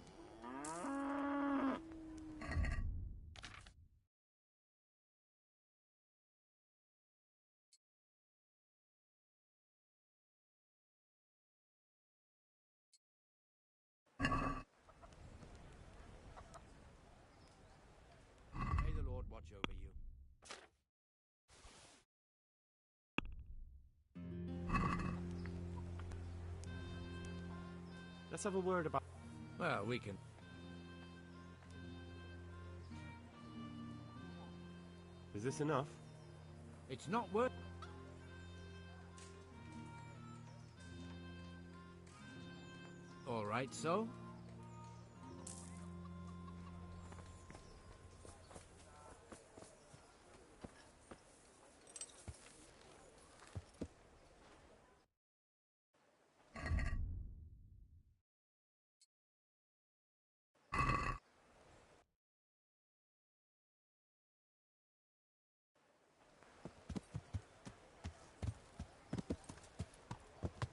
May the Lord watch over you. Let's have a word about... Well, we can... Is this enough? It's not worth... All right, so?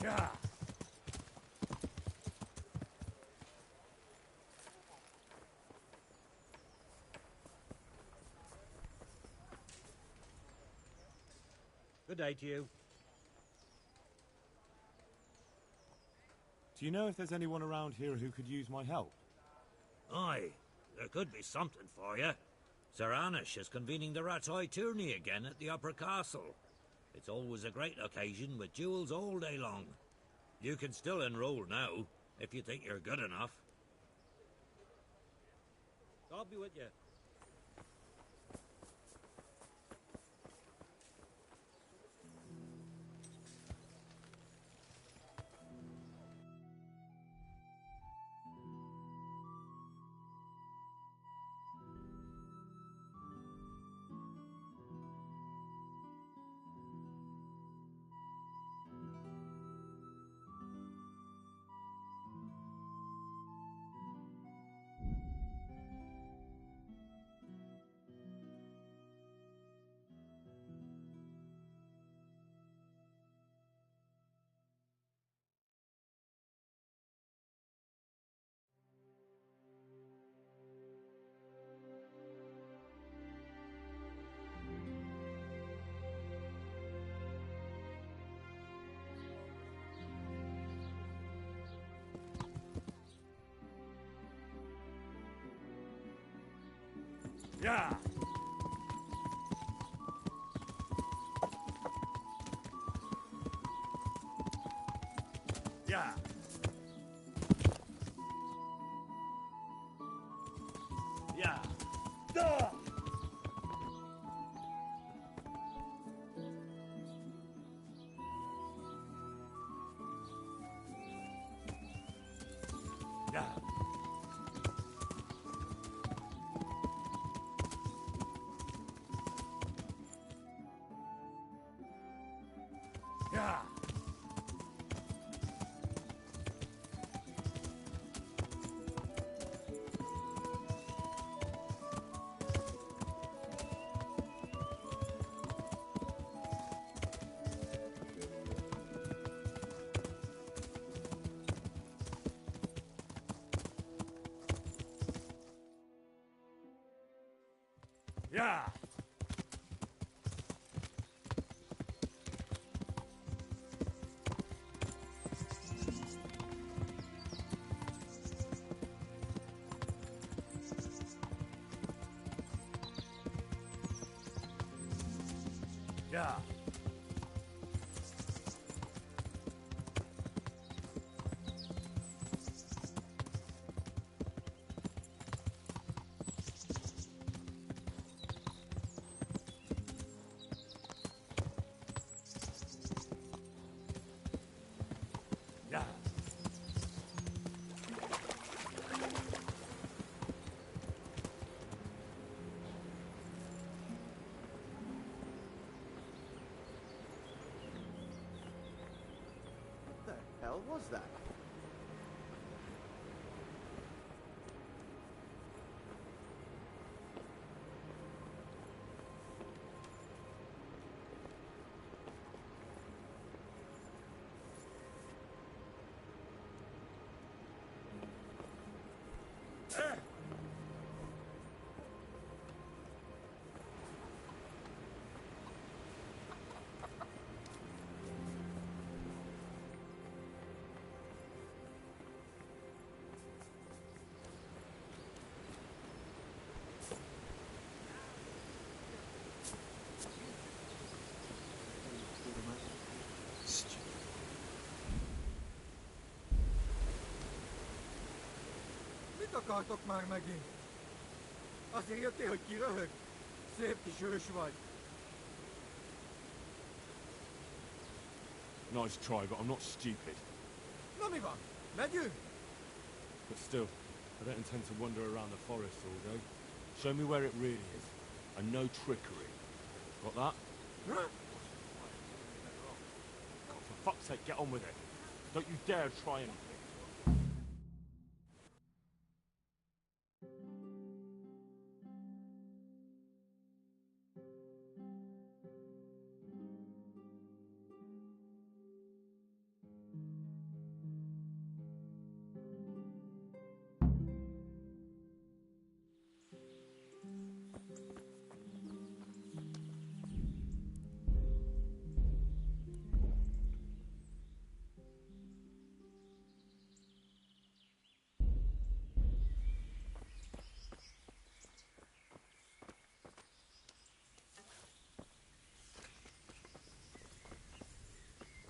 Yeah. Good day to you. Do you know if there's anyone around here who could use my help? Aye, there could be something for you. Sir Anish is convening the Rat's Eye tourney again at the Upper Castle. It's always a great occasion with duels all day long. You can still enroll now, if you think you're good enough. I'll be with you. Yeah. Yeah. Yeah. Duh! Yeah. Yeah. Yeah. Yeah. Yeah. What the hell was that? akartok már megint? Azért jöttél, hogy kiröhög? Szép kis ős vagy. Nice try, but I'm not stupid. Na mi van? Megyünk? But still, I don't intend to wander around the forest all day. Show me where it really is. And no trickery. Got that? Huh? God, for fuck's sake, get on with it. Don't you dare try anything.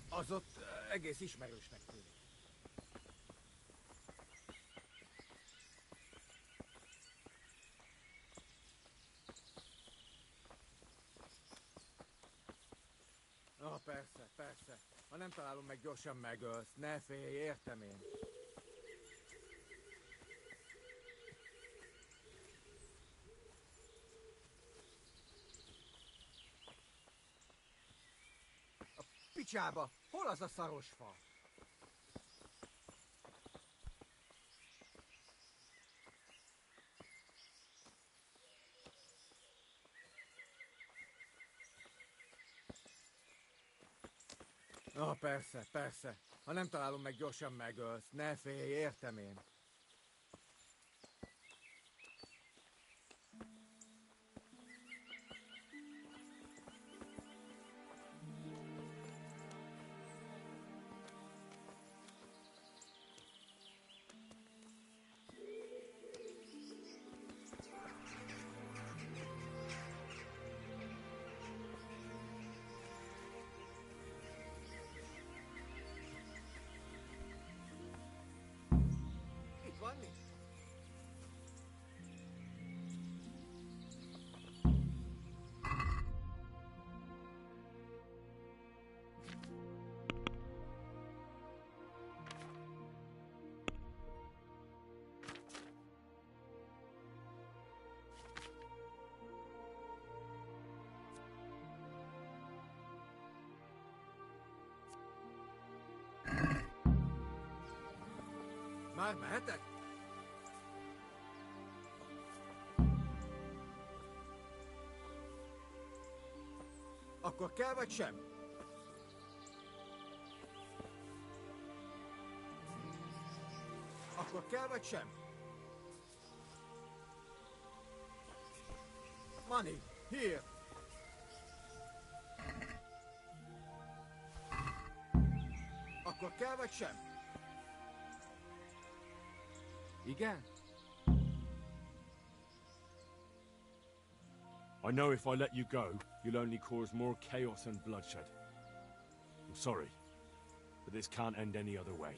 Az ott egész ismerősnek tűnik. Persze, persze. Ha nem találom meg, gyorsan megölsz. Ne félj, értem én. A picsába! Hol az a szaros fa? Persze, persze. Ha nem találom meg, gyorsan megölsz. Ne félj, értem én. Itt van mi? Már mehetek? Akkor kell vagy sem? Akkor kell vagy sem? Money, here! Akkor kell vagy sem? Igen? I know if I let you go, you'll only cause more chaos and bloodshed. I'm sorry, but this can't end any other way.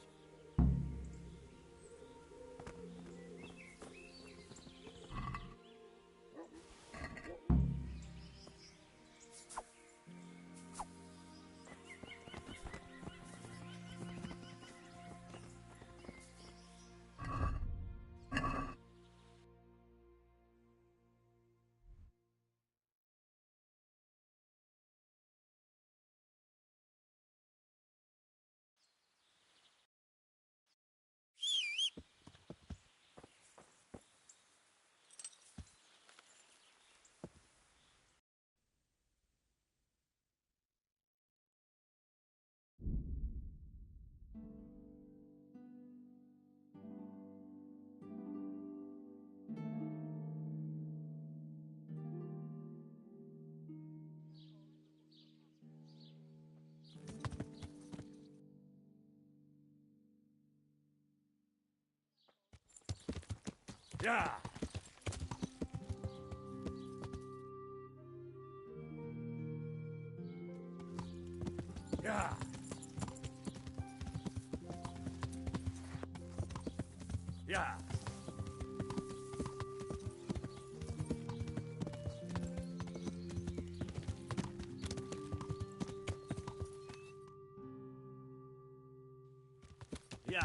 Yeah! Yeah! Yeah! Yeah.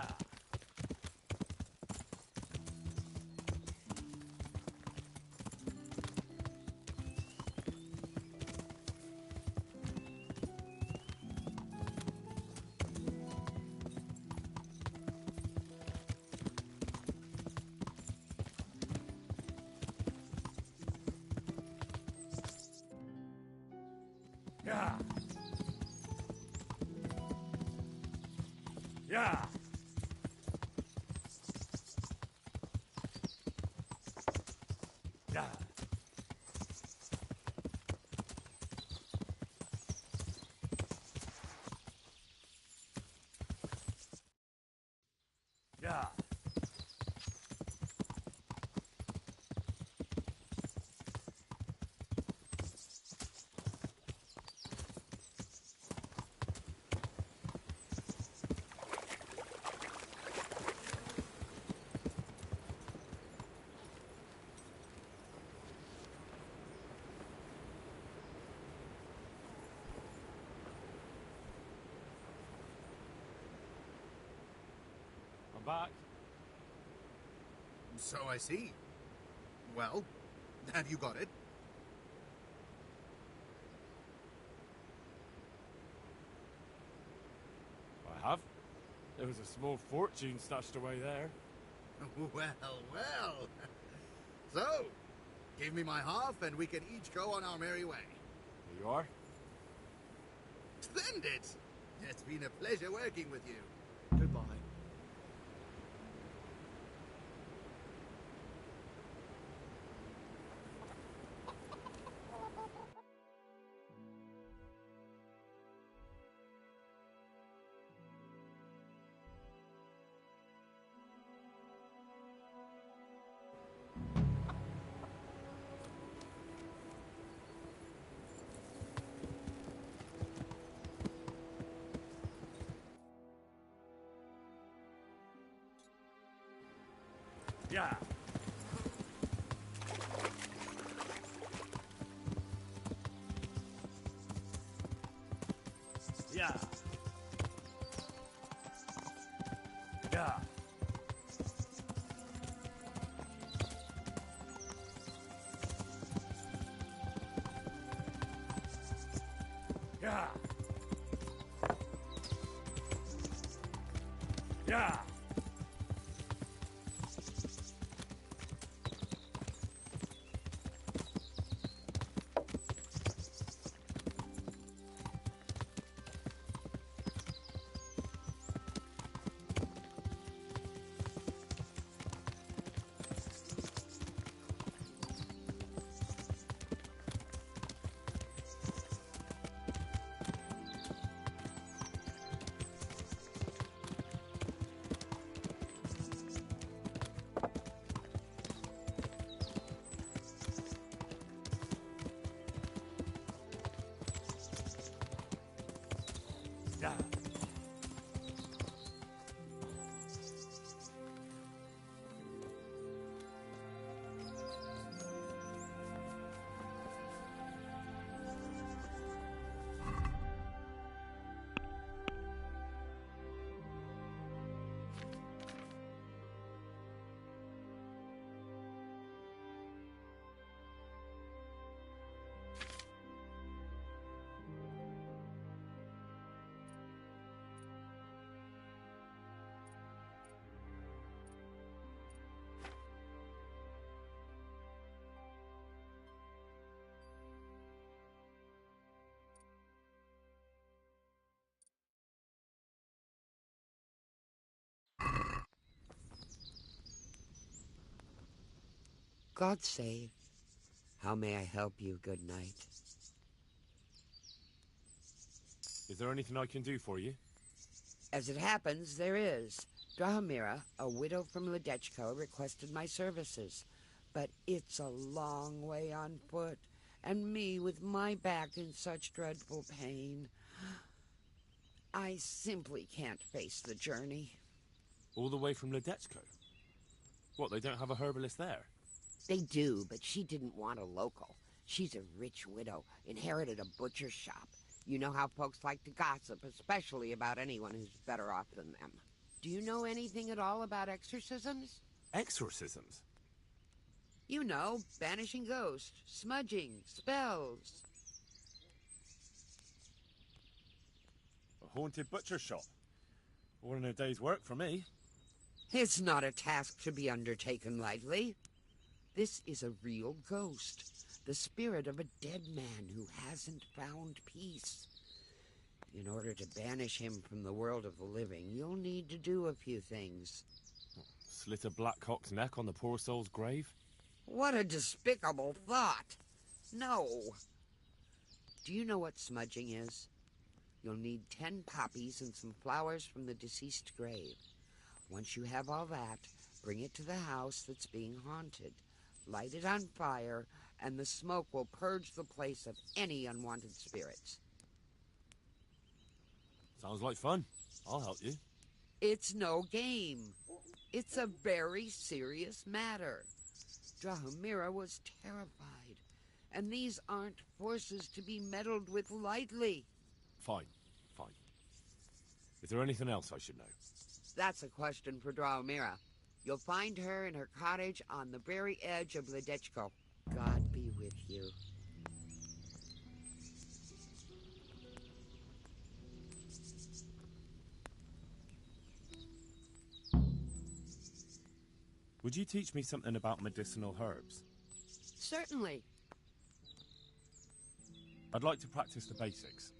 Yeah. Yeah. Yeah. Yeah. I'm back. So I see. Well, have you got it? I have. There was a small fortune stashed away there. Well, well. So, give me my half and we can each go on our merry way. Here you are. Splendid! It's been a pleasure working with you. Goodbye. Yeah. Yeah. Yeah. Yeah. Yeah. Yeah. God save. How may I help you, good knight? Is there anything I can do for you? As it happens, there is. Drahomira, a widow from Ledechko, requested my services. But it's a long way on foot, and me with my back in such dreadful pain. I simply can't face the journey. All the way from Ledechko? What, they don't have a herbalist there? They do, but she didn't want a local. She's a rich widow, inherited a butcher's shop. You know how folks like to gossip, especially about anyone who's better off than them. Do you know anything at all about exorcisms? Exorcisms? You know, banishing ghosts, smudging, spells. A haunted butcher shop. All in a day's work for me. It's not a task to be undertaken lightly. This is a real ghost, the spirit of a dead man who hasn't found peace. In order to banish him from the world of the living, you'll need to do a few things. Slit a black cock's neck on the poor soul's grave? What a despicable thought! No. Do you know what smudging is? You'll need 10 poppies and some flowers from the deceased grave. Once you have all that, bring it to the house that's being haunted. Light it on fire, and the smoke will purge the place of any unwanted spirits. Sounds like fun. I'll help you. It's no game. It's a very serious matter. Drahomira was terrified, and these aren't forces to be meddled with lightly. Fine. Is there anything else I should know? That's a question for Drahomira. You'll find her in her cottage on the very edge of Ledechko. God be with you. Would you teach me something about medicinal herbs? Certainly. I'd like to practice the basics.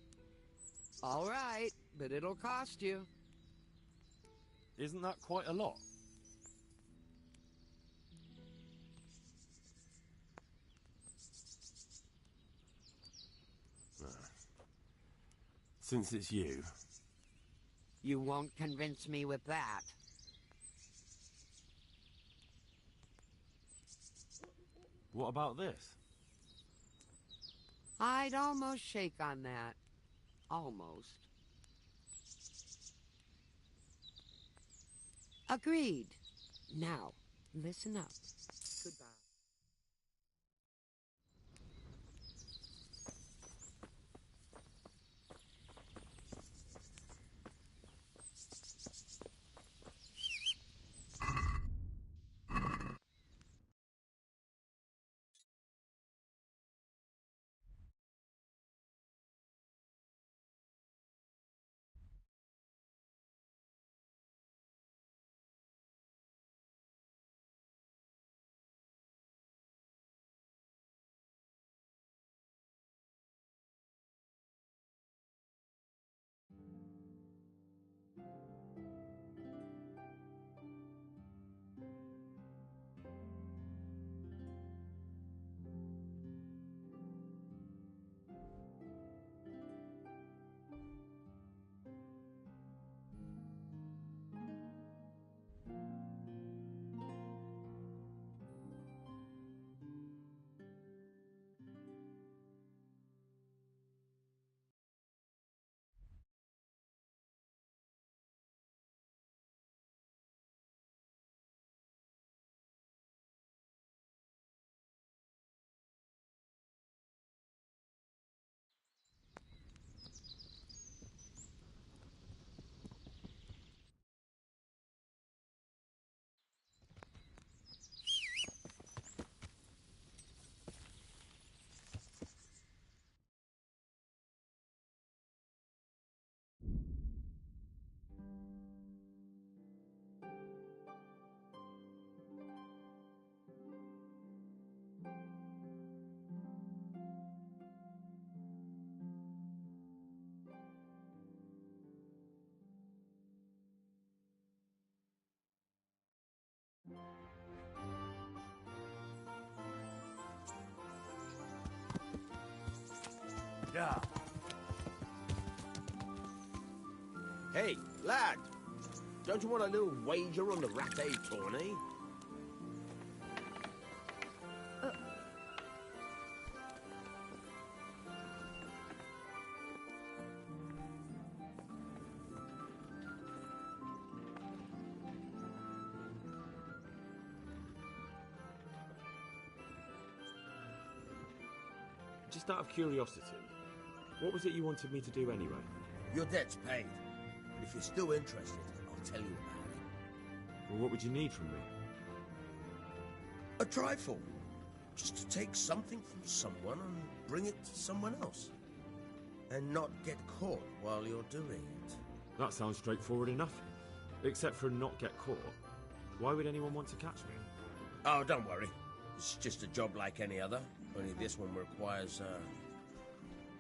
All right, but it'll cost you. Isn't that quite a lot? Since it's you... You won't convince me with that. What about this? I'd almost shake on that. Almost. Agreed. Now, listen up. Goodbye. Yeah. Hey, lad. Don't you want a little wager on the ratte tourney? Just out of curiosity, what was it you wanted me to do anyway? Your debt's paid. But if you're still interested, I'll tell you about it. Well, what would you need from me? A trifle. Just to take something from someone and bring it to someone else. And not get caught while you're doing it. That sounds straightforward enough. Except for not get caught. Why would anyone want to catch me? Oh, don't worry. It's just a job like any other. Only this one requires,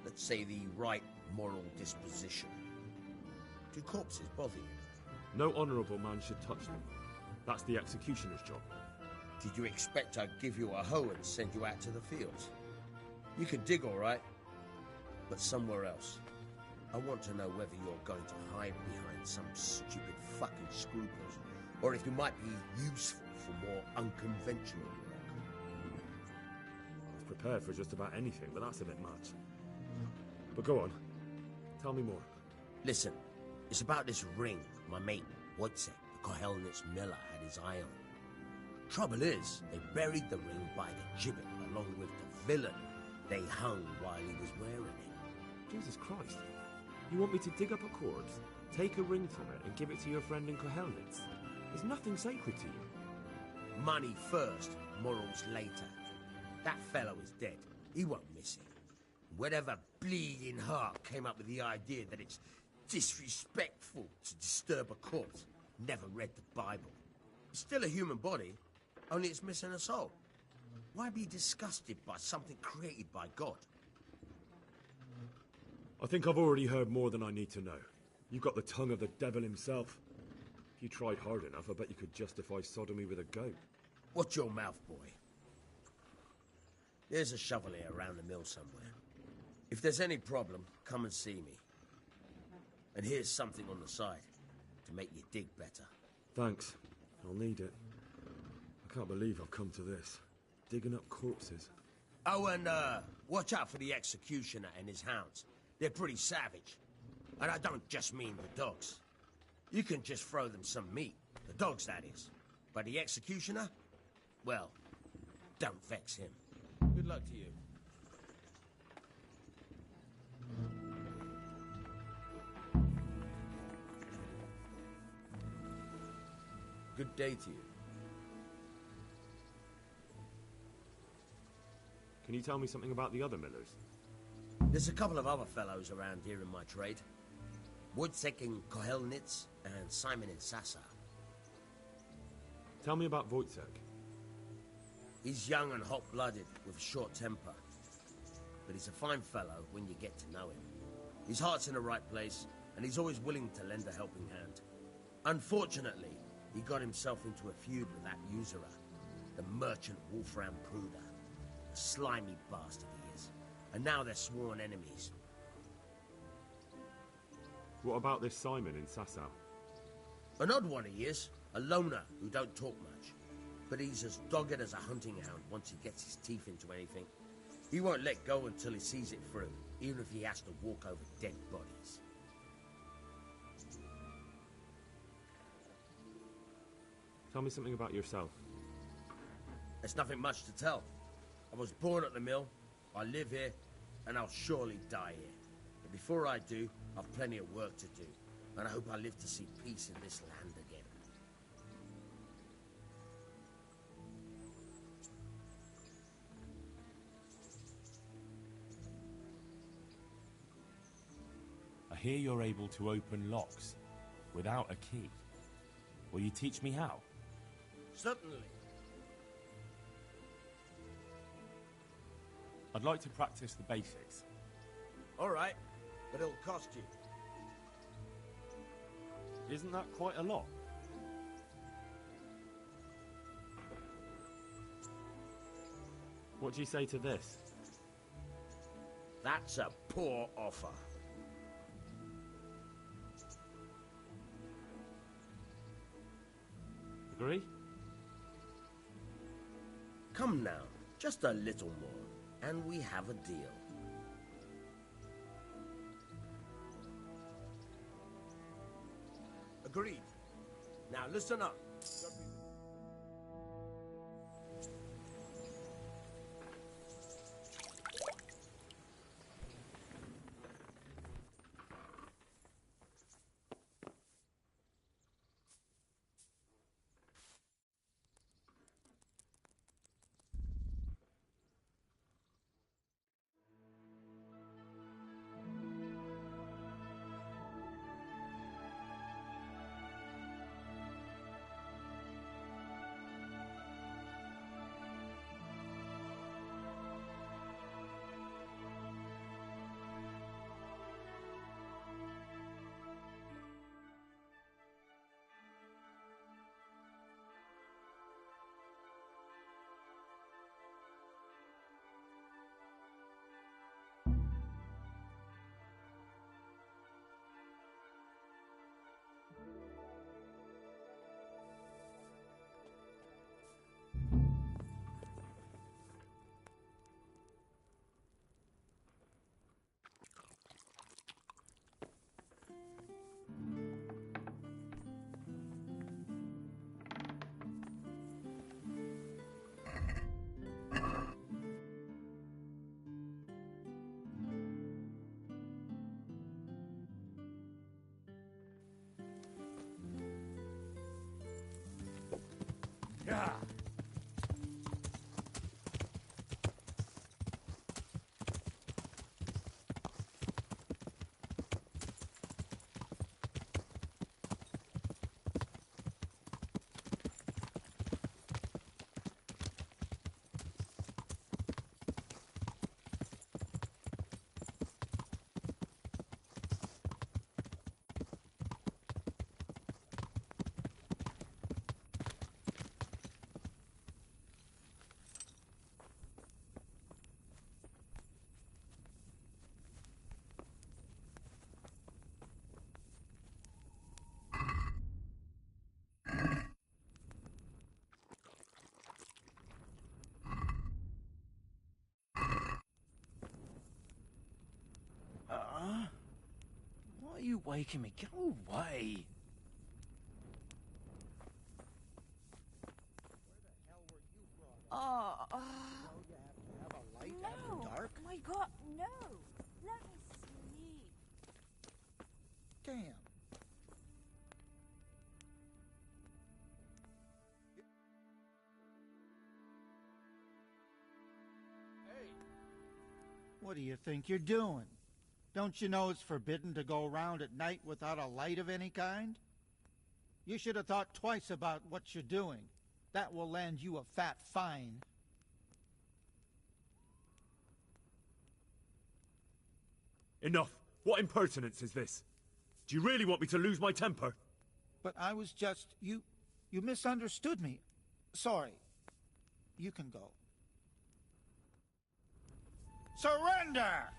let's say, the right moral disposition. Do corpses bother you? No honourable man should touch them. That's the executioner's job. Did you expect I'd give you a hoe and send you out to the fields? You can dig all right, but somewhere else. I want to know whether you're going to hide behind some stupid fucking scruples, or if you might be useful for more unconventional work. I was prepared for just about anything, but that's a bit much. But go on. Tell me more. Listen, it's about this ring my mate, Wojciech, the Kohelnitz miller, had his eye on. Trouble is, they buried the ring by the gibbet along with the villain they hung while he was wearing it. Jesus Christ. You want me to dig up a corpse, take a ring from it, and give it to your friend in Kohelnitz? There's nothing sacred to you. Money first, morals later. That fellow is dead. He won't miss it. Whatever bleeding heart came up with the idea that it's disrespectful to disturb a corpse never read the Bible. It's still a human body, only it's missing a soul. Why be disgusted by something created by God? I think I've already heard more than I need to know. You've got the tongue of the devil himself. If you tried hard enough, I bet you could justify sodomy with a goat. Watch your mouth, boy. There's a shovel here around the mill somewhere. If there's any problem, come and see me. And here's something on the side to make you dig better. Thanks. I'll need it. I can't believe I've come to this. Digging up corpses. Oh, and watch out for the executioner and his hounds. They're pretty savage. And I don't just mean the dogs. You can just throw them some meat. The dogs, that is. But the executioner? Well, don't vex him. Good luck to you. Good day to you. Can you tell me something about the other millers? There's a couple of other fellows around here in my trade. Wojciech in Kohelnitz and Simon in Sasa. Tell me about Wojciech. He's young and hot-blooded, with a short temper. But he's a fine fellow when you get to know him. His heart's in the right place, and he's always willing to lend a helping hand. Unfortunately, he got himself into a feud with that usurer, the merchant Wolfram Pruder. A slimy bastard he is. And now they're sworn enemies. What about this Simon in Sasau? An odd one he is. A loner who don't talk much. But he's as dogged as a hunting hound once he gets his teeth into anything. He won't let go until he sees it through, even if he has to walk over dead bodies. Tell me something about yourself. There's nothing much to tell. I was born at the mill, I live here, and I'll surely die here. But before I do, I've plenty of work to do, and I hope I live to see peace in this land again. I hear you're able to open locks without a key. Will you teach me how? Certainly. I'd like to practice the basics. All right, but it'll cost you. Isn't that quite a lot? What do you say to this? That's a poor offer. Agree? Come now, just a little more, and we have a deal. Agreed. Now listen up. Why are you waking me? Go away. Oh, You have to have a light no. after dark? My God, no. Let me sleep. Damn. What do you think you're doing? Don't you know it's forbidden to go around at night without a light of any kind? You should have thought twice about what you're doing. That will land you a fat fine. Enough! What impertinence is this? Do you really want me to lose my temper? But I was just... You misunderstood me. Sorry. You can go. Surrender!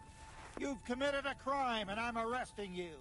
You've committed a crime and I'm arresting you.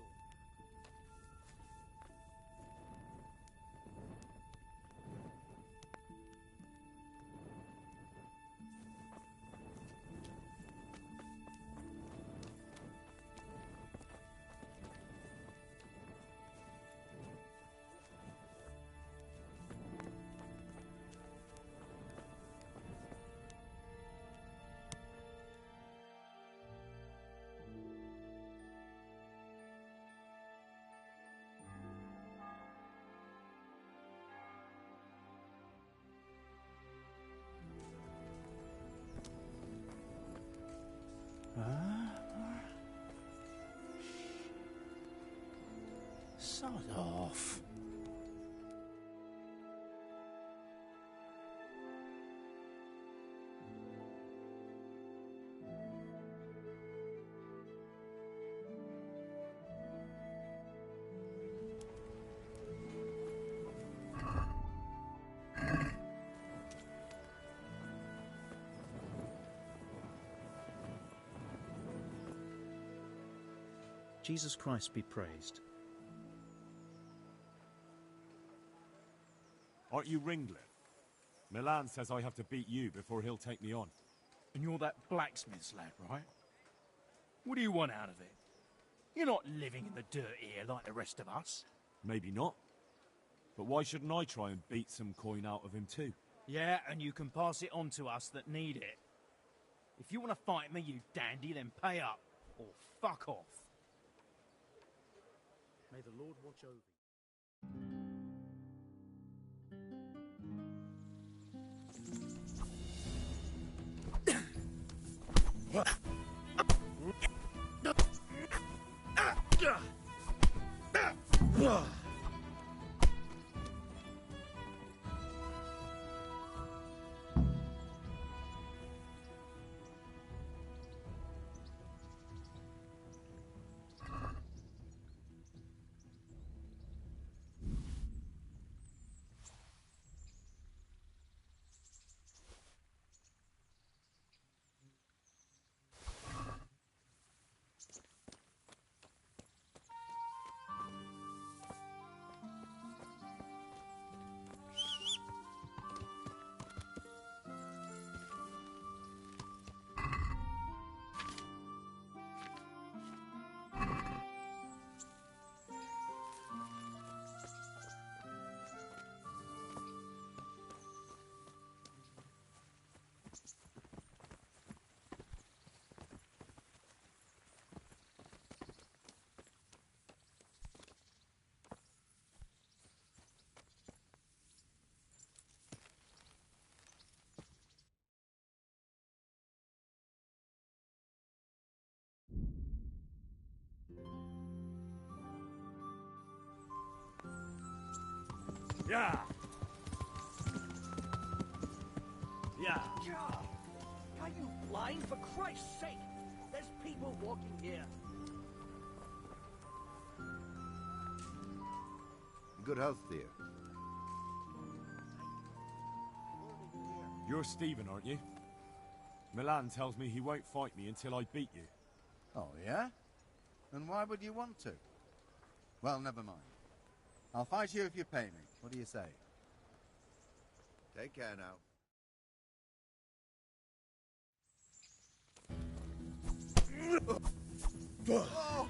Sod off. Jesus Christ be praised. Aren't you Ringlet? Milan says I have to beat you before he'll take me on. And you're that blacksmith's lad, right? What do you want out of it? You're not living in the dirt here like the rest of us. Maybe not. But why shouldn't I try and beat some coin out of him too? Yeah, and you can pass it on to us that need it. If you want to fight me, you dandy, then pay up. Or fuck off. May the Lord watch over you. Yeah. Yeah. Are you blind, for Christ's sake? There's people walking here. Good health, dear. You're Stephen, aren't you? Milan tells me he won't fight me until I beat you. Oh, yeah? And why would you want to? Well, never mind. I'll fight you if you pay me. What do you say? Take care now. Oh!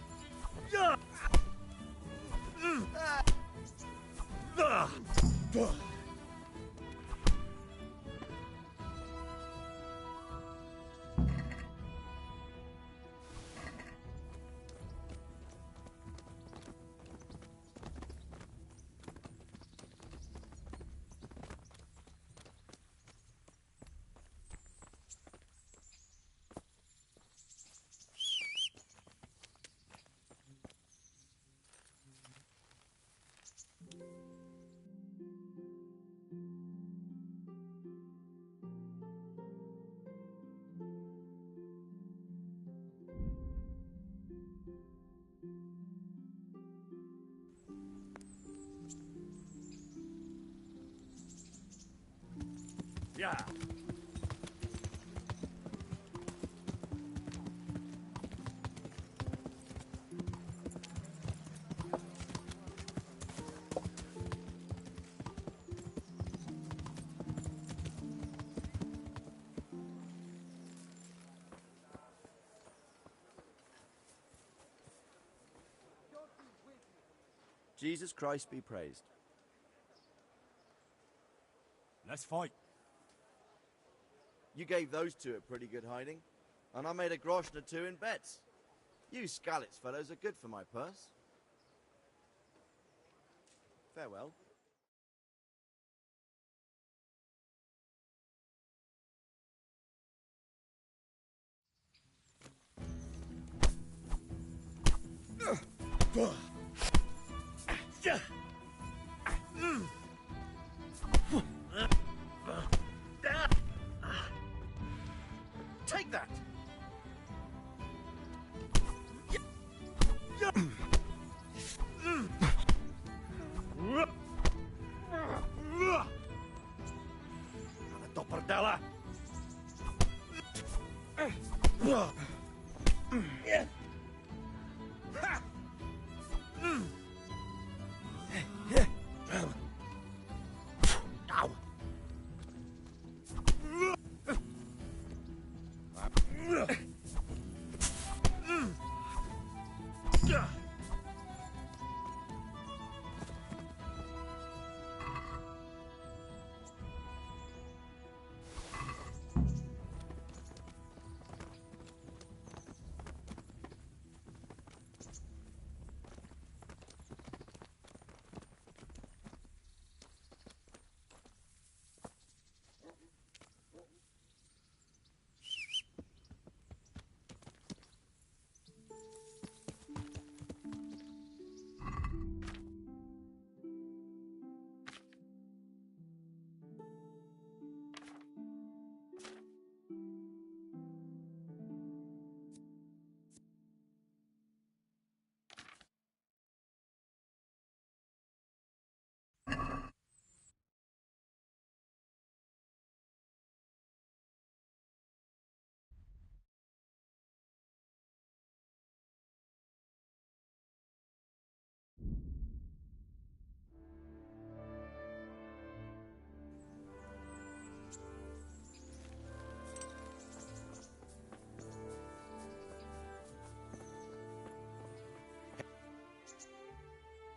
Yeah. Jesus Christ be praised. Let's fight. You gave those two a pretty good hiding, and I made a groschen or two in bets. You Scalitz fellows are good for my purse. Farewell. Take that! Dopperdella!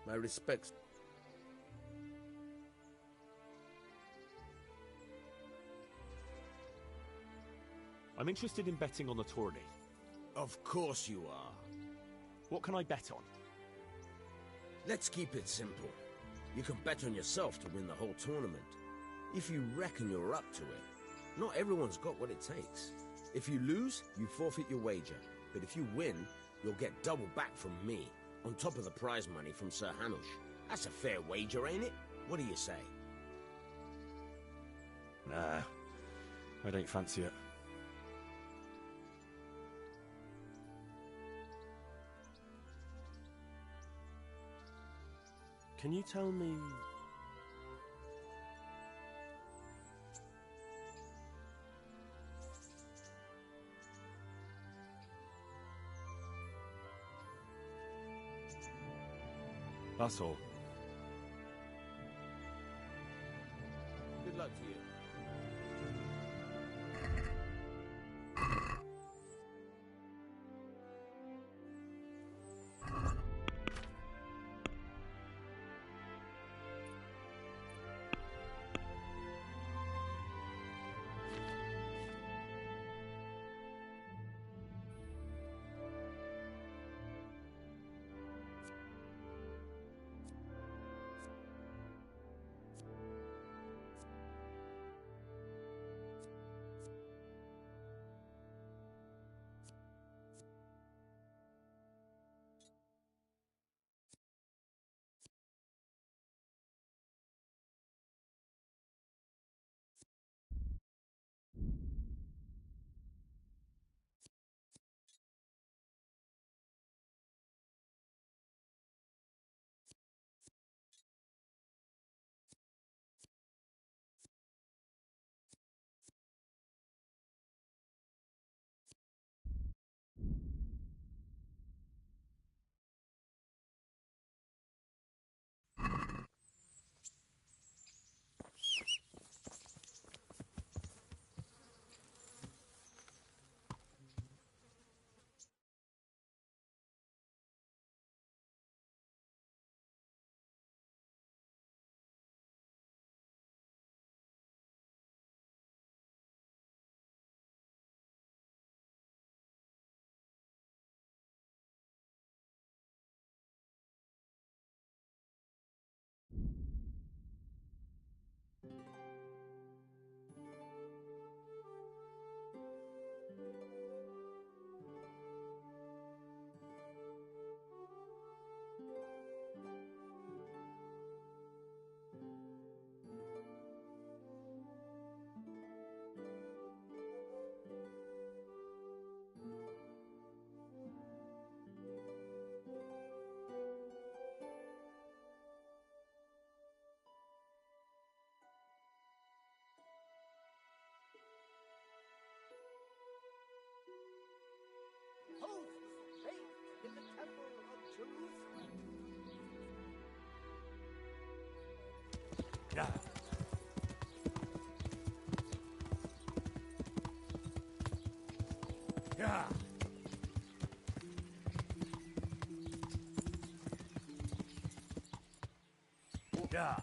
My respects. I'm interested in betting on the tourney. Of course you are. What can I bet on? Let's keep it simple. You can bet on yourself to win the whole tournament. If you reckon you're up to it. Not everyone's got what it takes. If you lose, you forfeit your wager. But if you win, you'll get double back from me, on top of the prize money from Sir Hanush. That's a fair wager, ain't it? What do you say? Nah, I don't fancy it. Can you tell me... That's all. Good luck to you. Hold faith in the temple of Jerusalem. Yeah. Yeah. Yeah.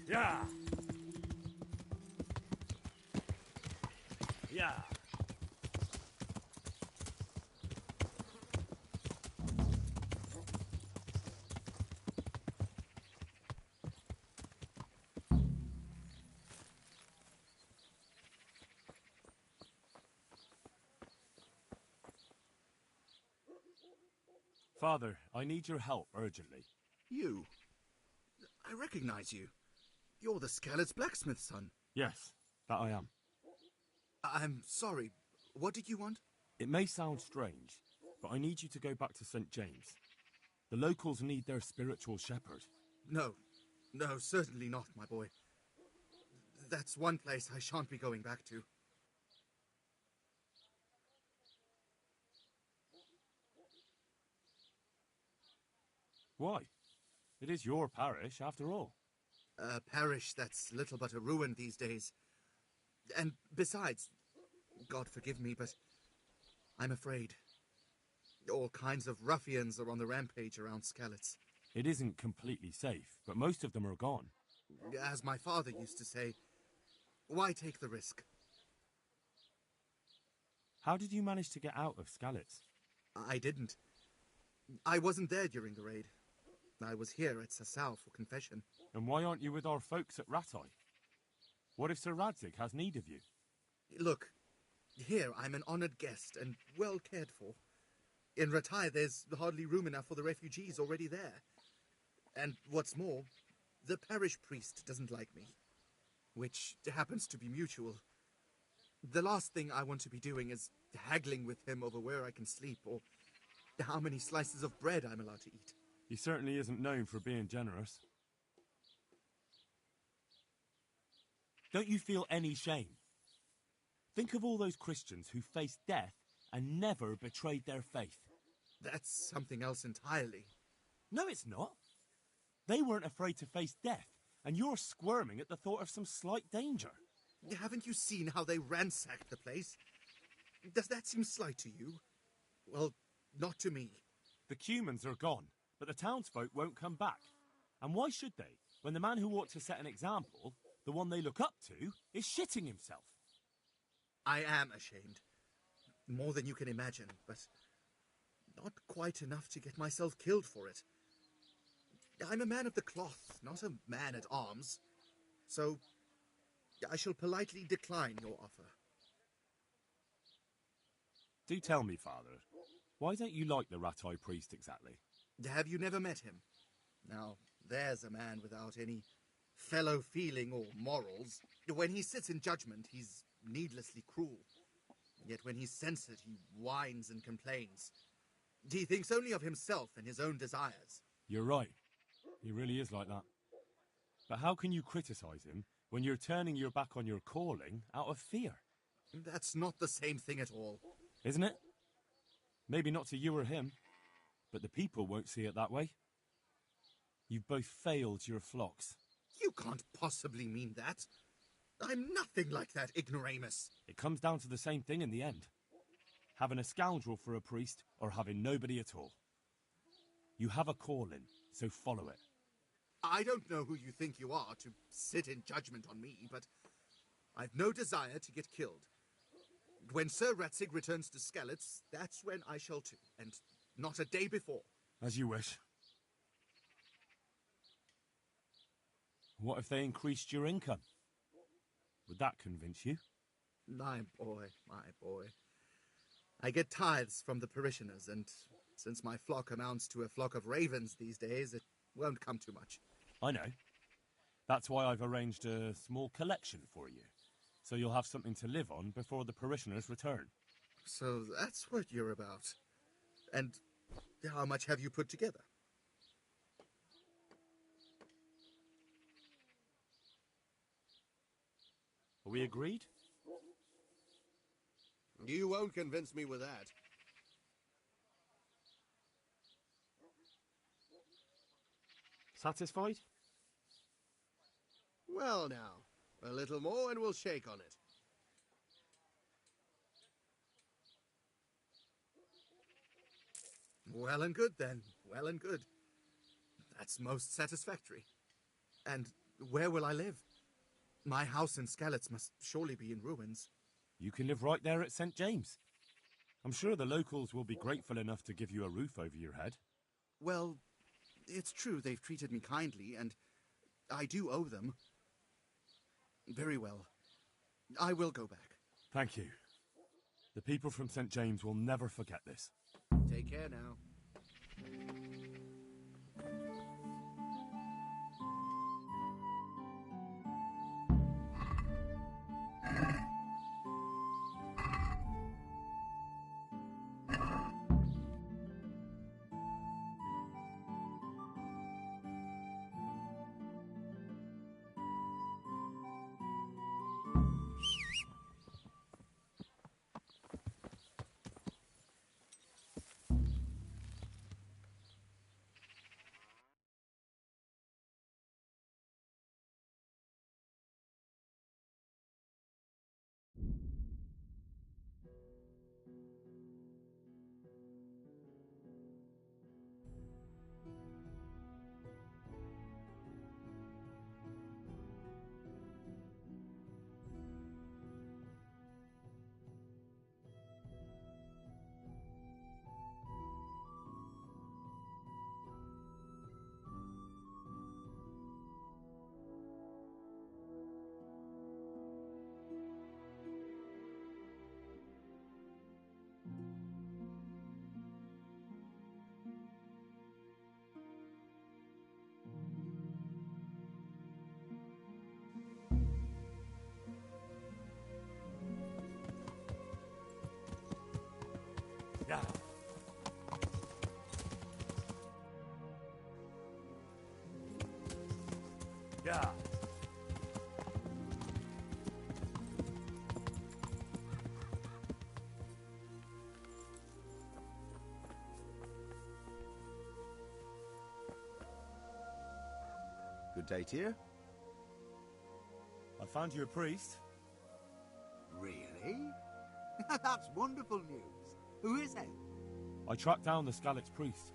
Yeah. Yeah. Father, I need your help urgently. You? I recognize you. You're the Skalitz blacksmith's son. Yes, that I am. I'm sorry. What did you want? It may sound strange, but I need you to go back to St. James. The locals need their spiritual shepherd. No, certainly not, my boy. That's one place I shan't be going back to. Why? It is your parish, after all. A parish that's little but a ruin these days. And besides, God forgive me, but I'm afraid. All kinds of ruffians are on the rampage around Skalitz. It isn't completely safe, but most of them are gone. As my father used to say, why take the risk? How did you manage to get out of Skalitz? I didn't. I wasn't there during the raid. I was here at Sasau for confession. And why aren't you with our folks at Ratai? What if Sir Radzig has need of you? Look, here I'm an honored guest and well cared for. In Ratai there's hardly room enough for the refugees already there. And what's more, the parish priest doesn't like me, which happens to be mutual. The last thing I want to be doing is haggling with him over where I can sleep or how many slices of bread I'm allowed to eat. He certainly isn't known for being generous. Don't you feel any shame? Think of all those Christians who faced death and never betrayed their faith. That's something else entirely. No, it's not. They weren't afraid to face death, and you're squirming at the thought of some slight danger. Haven't you seen how they ransacked the place? Does that seem slight to you? Well, not to me. The Cumans are gone, but the townsfolk won't come back. And why should they, when the man who ought to set an example, the one they look up to, is shitting himself? I am ashamed. More than you can imagine, but not quite enough to get myself killed for it. I'm a man of the cloth, not a man at arms. So I shall politely decline your offer. Do tell me, Father, why don't you like the Rat-Eye priest exactly? Have you never met him? Now, there's a man without any fellow feeling or morals. When he sits in judgment, he's needlessly cruel. Yet when he's censored, he whines and complains. He thinks only of himself and his own desires. You're right. He really is like that. But how can you criticize him when you're turning your back on your calling out of fear? That's not the same thing at all. Isn't it? Maybe not to you or him, but the people won't see it that way. You've both failed your flocks. You can't possibly mean that. I'm nothing like that ignoramus. It comes down to the same thing in the end. Having a scoundrel for a priest or having nobody at all. You have a calling, so follow it. I don't know who you think you are to sit in judgment on me, but I've no desire to get killed. When Sir Ratzig returns to Skalitz, that's when I shall too, and not a day before. As you wish. What if they increased your income? Would that convince you? My boy, my boy. I get tithes from the parishioners, and since my flock amounts to a flock of ravens these days, it won't come too much. I know. That's why I've arranged a small collection for you, so you'll have something to live on before the parishioners return. So that's what you're about. And how much have you put together? Are we agreed? You won't convince me with that. Satisfied? Well now, a little more and we'll shake on it. Well and good, then. Well and good. That's most satisfactory. And where will I live? My house in Skalitz must surely be in ruins. You can live right there at St. James. I'm sure the locals will be grateful enough to give you a roof over your head. Well, it's true they've treated me kindly, and I do owe them. Very well. I will go back. Thank you. The people from St. James will never forget this. Take care now. Yeah. Good day to you. I found you a priest. Really? That's wonderful news. Who is it? I tracked down the Skalitz priest.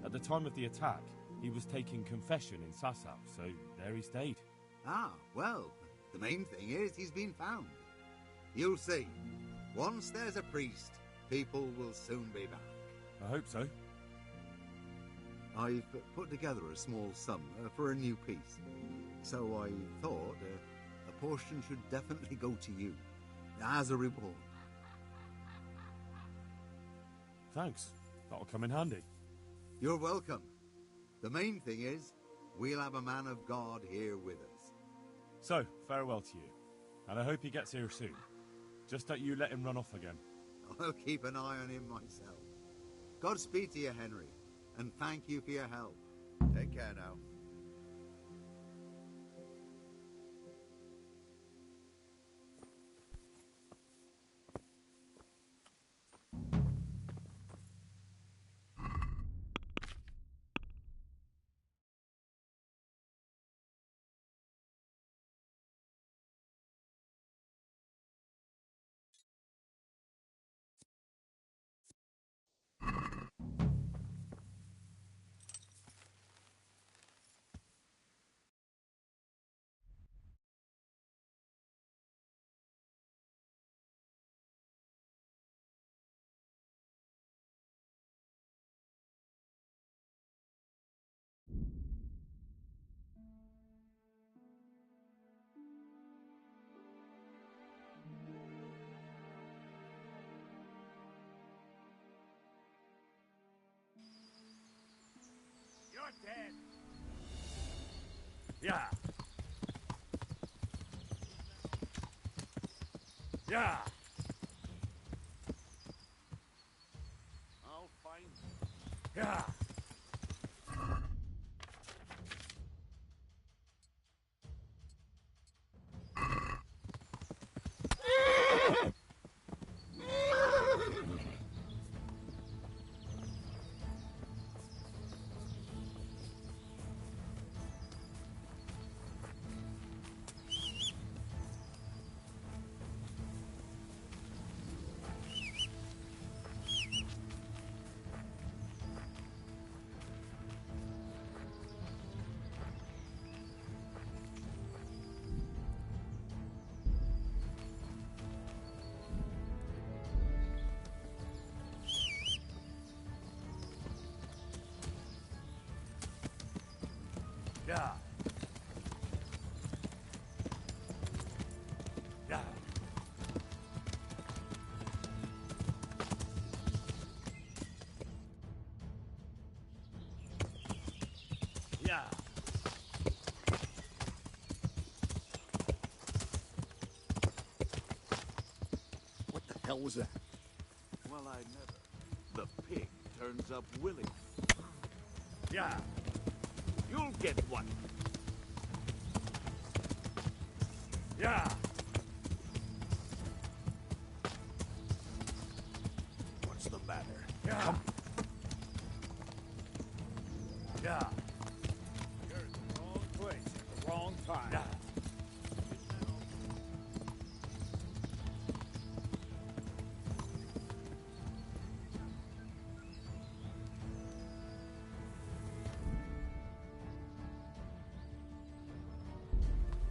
At the time of the attack, he was taking confession in Sasau, so there he stayed. Ah, well, the main thing is he's been found. You'll see. Once there's a priest, people will soon be back. I hope so. I've put together a small sum for a new piece, so I thought a portion should definitely go to you, as a reward. Thanks. That'll come in handy. You're welcome. The main thing is, we'll have a man of God here with us. So, farewell to you. And I hope he gets here soon. Just don't you let him run off again. I'll keep an eye on him myself. Godspeed to you, Henry, and thank you for your help. Take care now. You're dead. Yeah. Yeah. I'll find Yeah. Yeah. Yeah. Yeah. What the hell was that? Well, I never. The pig turns up willing. Yeah. You'll get one. Yeah. What's the matter? Yeah. Come. Yeah. You're in the wrong place at the wrong time. Yeah.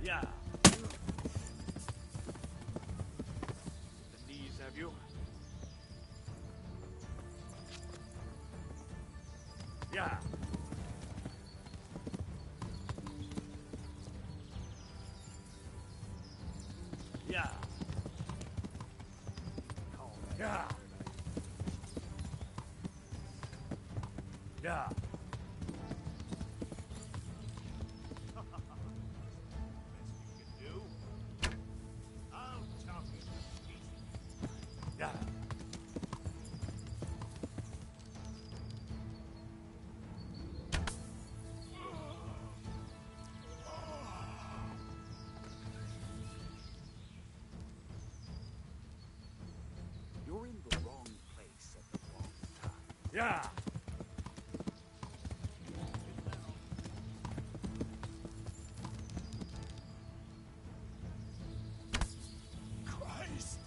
Yeah. The knees have you. Yeah. Yeah. Yeah. Yeah. Yeah. Yeah! Christ!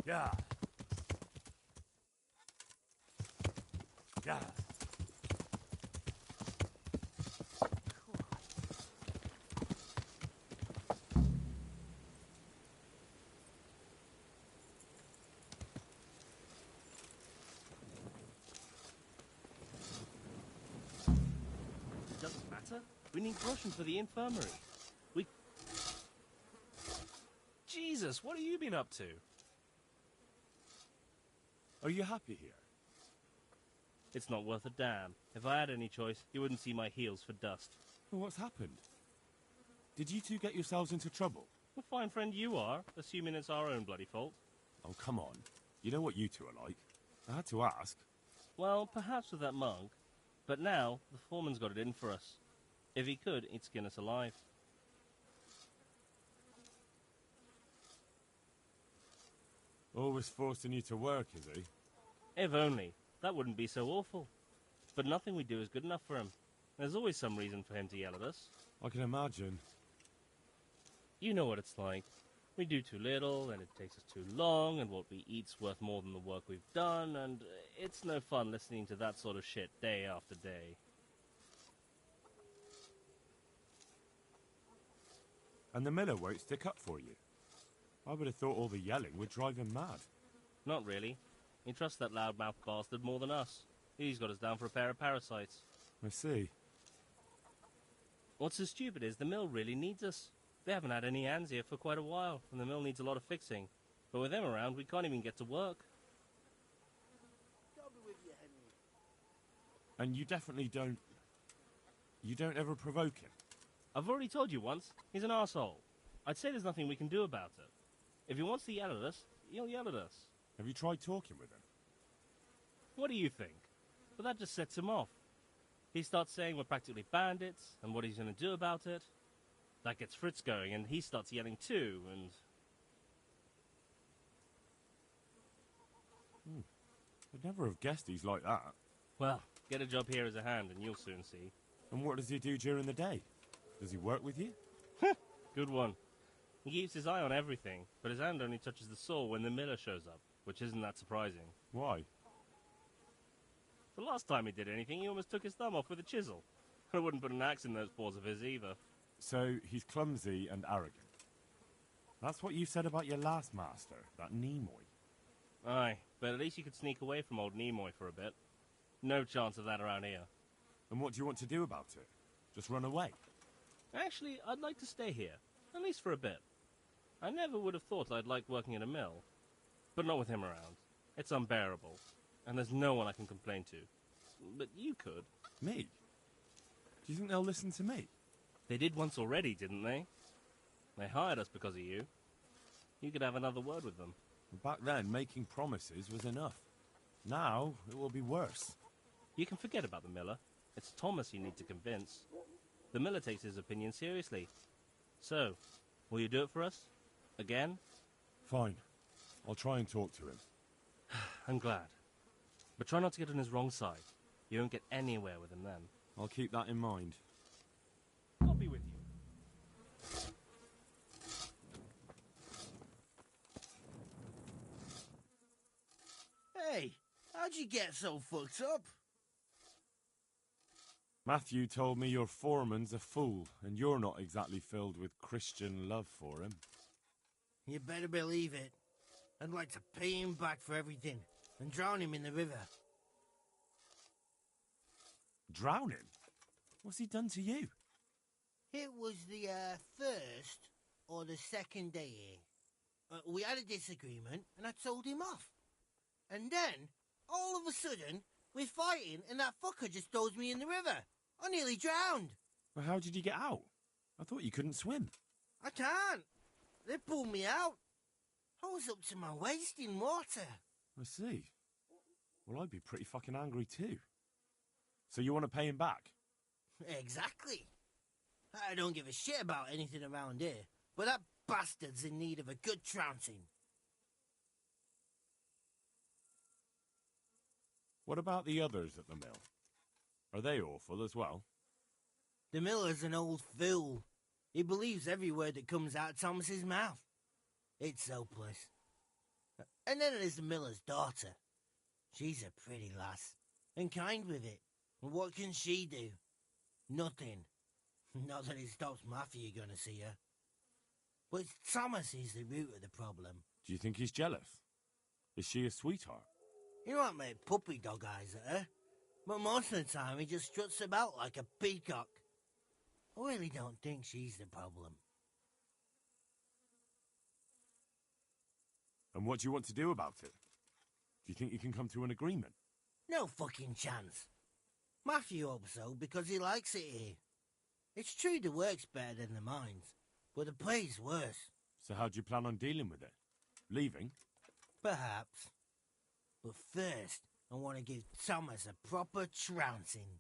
Yeah. Yeah. It doesn't matter. We need groschen for the infirmary. We... Jesus, what have you been up to? Are you happy here? It's not worth a damn. If I had any choice, you wouldn't see my heels for dust. Well, what's happened? Did you two get yourselves into trouble? A fine friend you are, assuming it's our own bloody fault. Oh, come on. You know what you two are like. I had to ask. Well, perhaps with that monk. But now, the foreman's got it in for us. If he could, he'd skin us alive. Always forcing you to work, is he? If only. That wouldn't be so awful. But nothing we do is good enough for him. There's always some reason for him to yell at us. I can imagine. You know what it's like. We do too little, and it takes us too long, and what we eat's worth more than the work we've done, and it's no fun listening to that sort of shit day after day. And the miller won't stick up for you. I would have thought all the yelling would drive him mad. Not really. He trusts that loudmouth bastard more than us. He's got us down for a pair of parasites. I see. What's so stupid is the mill really needs us. They haven't had any hands here for quite a while, and the mill needs a lot of fixing. But with them around, we can't even get to work. And you definitely don't... You don't ever provoke him? I've already told you once, he's an arsehole. I'd say there's nothing we can do about it. If he wants to yell at us, he'll yell at us. Have you tried talking with him? What do you think? But that just sets him off. He starts saying we're practically bandits, and what he's going to do about it. That gets Fritz going, and he starts yelling too, and... I'd never have guessed he's like that. Well, get a job here as a hand, and you'll soon see. And what does he do during the day? Does he work with you? Good one. He keeps his eye on everything, but his hand only touches the saw when the miller shows up, which isn't that surprising. Why? The last time he did anything, he almost took his thumb off with a chisel. I wouldn't put an axe in those paws of his either. So, he's clumsy and arrogant. That's what you said about your last master, that Nimoy. Aye, but at least you could sneak away from old Nimoy for a bit. No chance of that around here. And what do you want to do about it? Just run away? Actually, I'd like to stay here, at least for a bit. I never would have thought I'd like working in a mill. But not with him around. It's unbearable. And there's no one I can complain to. But you could. Me? Do you think they'll listen to me? They did once already, didn't they? They hired us because of you. You could have another word with them. Back then, making promises was enough. Now, it will be worse. You can forget about the miller. It's Thomas you need to convince. The miller takes his opinion seriously. So, will you do it for us? Again? Fine. I'll try and talk to him. I'm glad. But try not to get on his wrong side. You won't get anywhere with him then. I'll keep that in mind. I'll be with you. Hey, how'd you get so fucked up? Matthew told me your foreman's a fool, and you're not exactly filled with Christian love for him. You better believe it. I'd like to pay him back for everything, and drown him in the river. Drown him? What's he done to you? It was the first or the second day here. We had a disagreement, and I told him off. And then, all of a sudden, we're fighting, and that fucker just throws me in the river. I nearly drowned. Well, how did you get out? I thought you couldn't swim. I can't. They pulled me out. I was up to my waist in water. I see. Well, I'd be pretty fucking angry too. So you want to pay him back? Exactly. I don't give a shit about anything around here, but that bastard's in need of a good trouncing. What about the others at the mill? Are they awful as well? The miller's an old fool. He believes every word that comes out of Thomas's mouth. It's hopeless. And then there's the miller's daughter. She's a pretty lass, and kind with it. And what can she do? Nothing. Not that it stops Matthew going to see her. But it's Thomas who's the root of the problem. Do you think he's jealous? Is she a sweetheart? He might make puppy dog eyes at her, but most of the time he just struts about like a peacock. I really don't think she's the problem. And what do you want to do about it? Do you think you can come to an agreement? No fucking chance. Matthew hopes so because he likes it here. It's true the work's better than the mines, but the pay's worse. So how do you plan on dealing with it? Leaving? Perhaps. But first, I want to give Thomas a proper trouncing.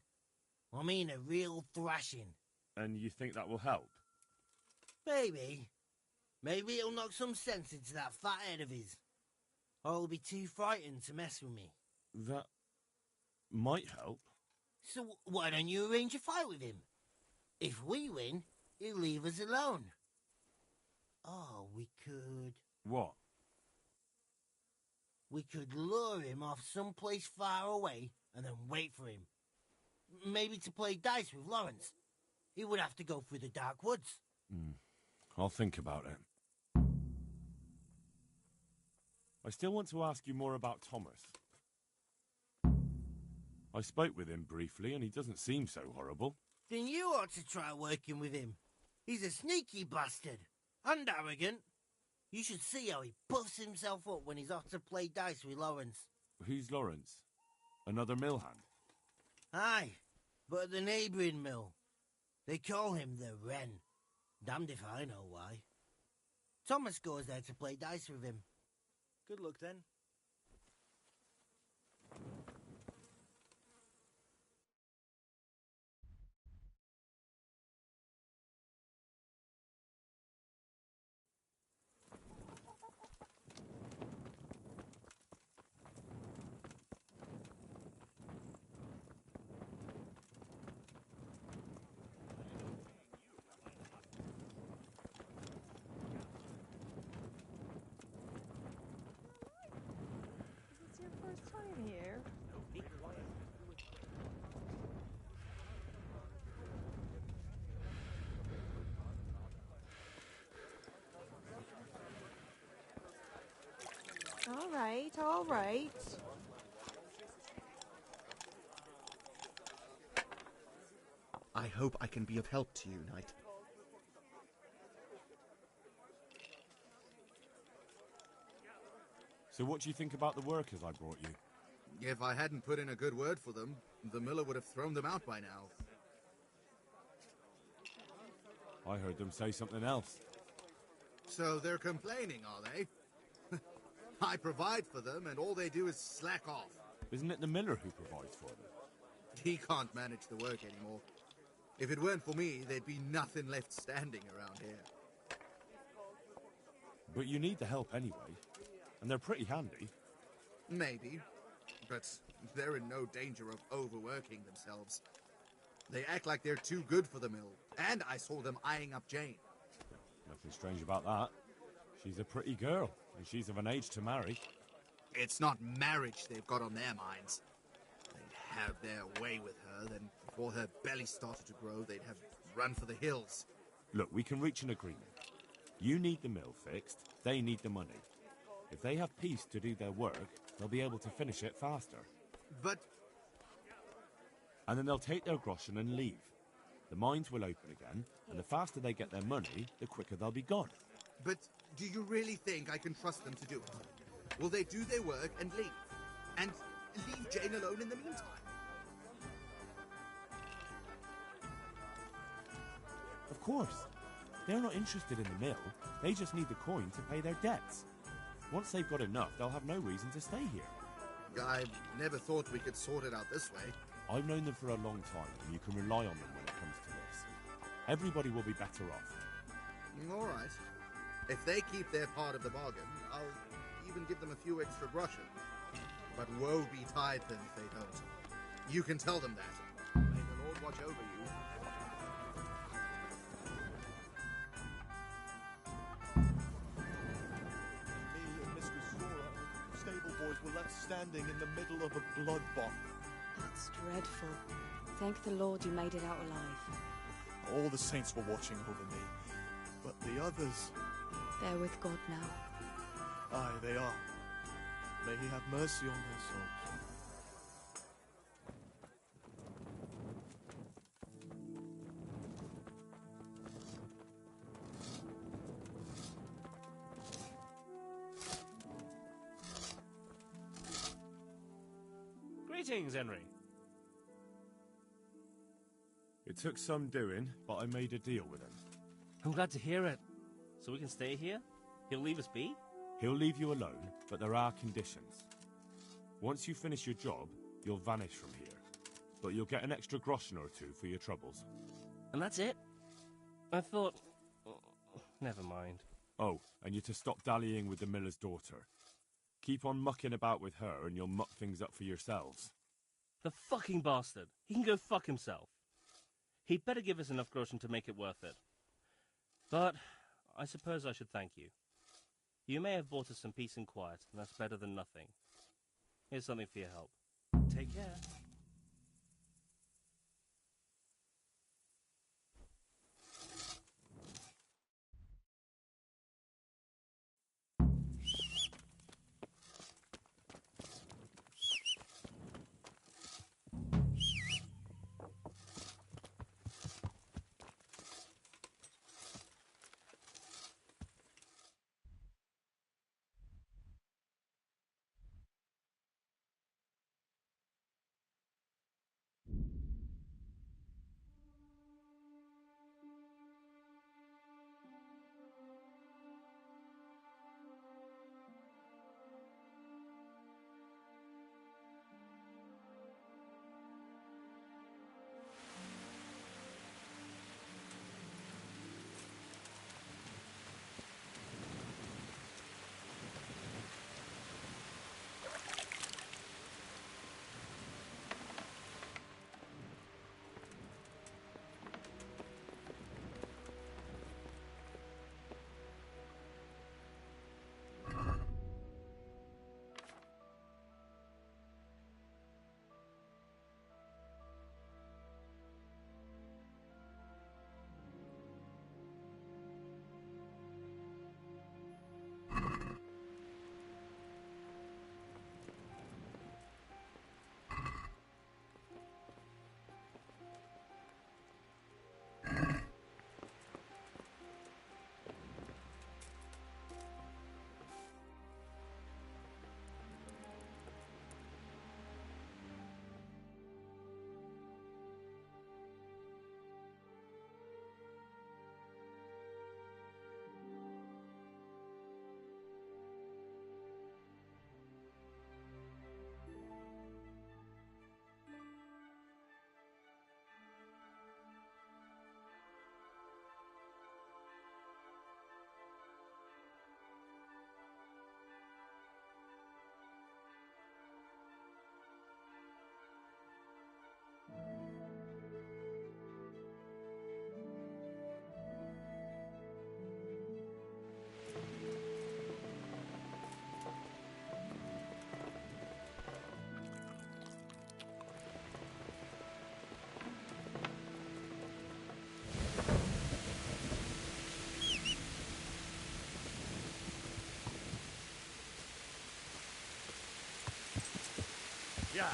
I mean a real thrashing. And you think that will help? Maybe. Maybe it'll knock some sense into that fat head of his. or he'll be too frightened to mess with me. That might help. So why don't you arrange a fight with him? If we win, he'll leave us alone. Oh, we could... What? We could lure him off someplace far away and then wait for him. Maybe to play dice with Lawrence. He would have to go through the dark woods. I'll think about it. I still want to ask you more about Thomas. I spoke with him briefly and he doesn't seem so horrible. Then you ought to try working with him. He's a sneaky bastard. And arrogant. You should see how he puffs himself up when he's off to play dice with Lawrence. Who's Lawrence? Another mill hand? Aye, but at the neighbouring mill. They call him the Wren. Damned if I know why. Thomas goes there to play dice with him. Good luck, then. It's your first time here. All right, all right. I hope I can be of help to you, Knight. So what do you think about the workers I brought you? If I hadn't put in a good word for them, the miller would have thrown them out by now. I heard them say something else. So they're complaining, are they? I provide for them, and all they do is slack off. Isn't it the miller who provides for them? He can't manage the work anymore. If it weren't for me, there'd be nothing left standing around here. But you need the help anyway, and they're pretty handy. Maybe, but they're in no danger of overworking themselves. They act like they're too good for the mill, and I saw them eyeing up Jane. Nothing strange about that. She's a pretty girl, and she's of an age to marry. It's not marriage they've got on their minds. They'd have their way with her, then before her belly started to grow, they'd have run for the hills. Look, we can reach an agreement. You need the mill fixed, they need the money. If they have peace to do their work, they'll be able to finish it faster. But... And then they'll take their groschen and leave. The mines will open again, and the faster they get their money, the quicker they'll be gone. But do you really think I can trust them to do it? Will they do their work and leave? And leave Jane alone in the meantime? Of course. They're not interested in the mill. They just need the coin to pay their debts. Once they've got enough, they'll have no reason to stay here. I never thought we could sort it out this way. I've known them for a long time, and you can rely on them when it comes to this. Everybody will be better off. All right. If they keep their part of the bargain, I'll even give them a few extra groschen. But woe betide them if they don't. You can tell them that. May the Lord watch over you. Me and Mistress Zora, stable boys, were left standing in the middle of a blood bath. That's dreadful. Thank the Lord you made it out alive. All the saints were watching over me, but the others... They're with God now. Aye, they are. May he have mercy on their souls. Greetings, Henry. It took some doing, but I made a deal with him. I'm glad to hear it. So we can stay here? He'll leave us be? He'll leave you alone, but there are conditions. Once you finish your job, you'll vanish from here. But you'll get an extra groschen or two for your troubles. And that's it? I thought... Never mind. Oh, and you're to stop dallying with the miller's daughter. Keep on mucking about with her and you'll muck things up for yourselves. The fucking bastard. He can go fuck himself. He'd better give us enough groschen to make it worth it. But I suppose I should thank you. You may have bought us some peace and quiet, and that's better than nothing. Here's something for your help. Take care. Yeah.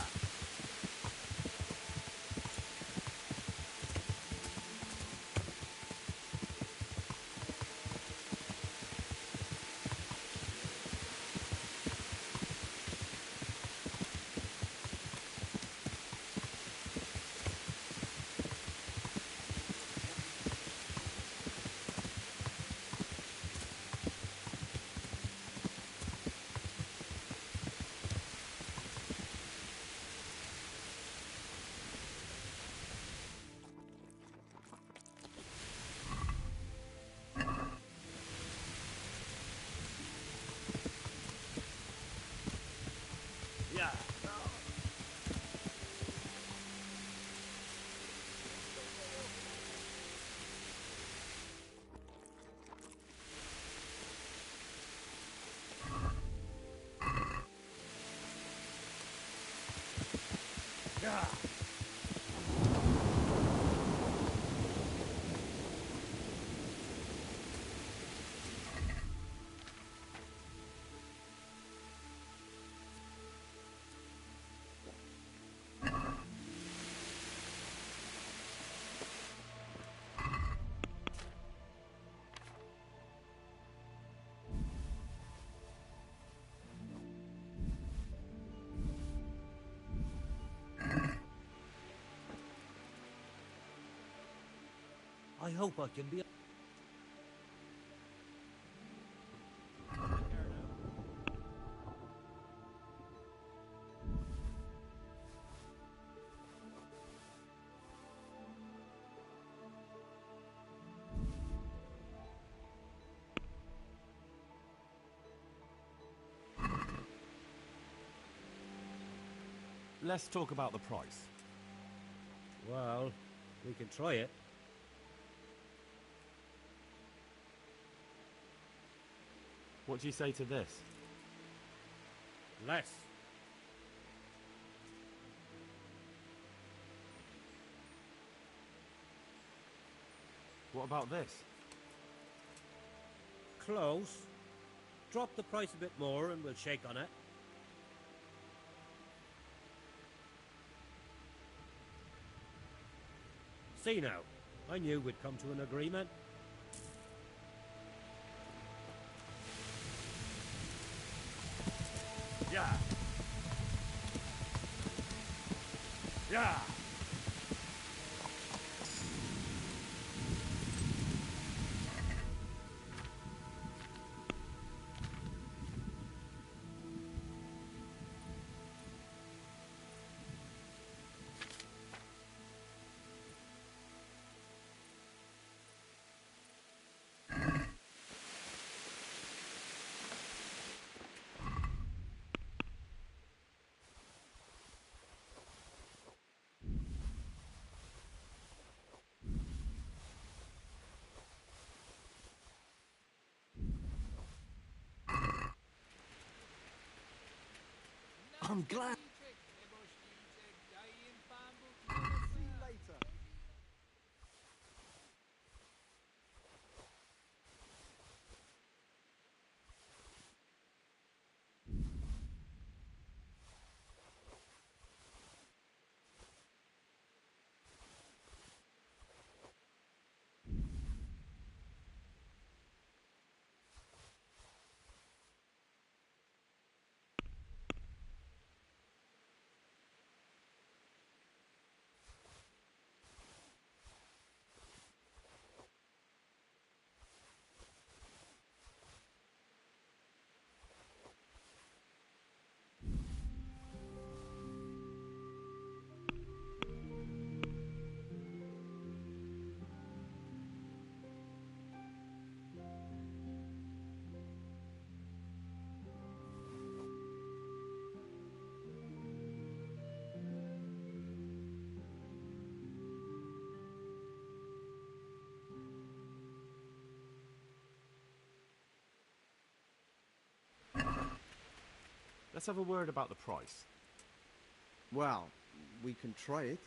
Yeah. Yeah. I hope I can be... let's talk about the price. Well, we can try it. What do you say to this? Less. What about this? Close. Drop the price a bit more and we'll shake on it. See now, I knew we'd come to an agreement. Yeah. Yeah. I'm glad. See you later. Let's have a word about the price. Well, we can try it.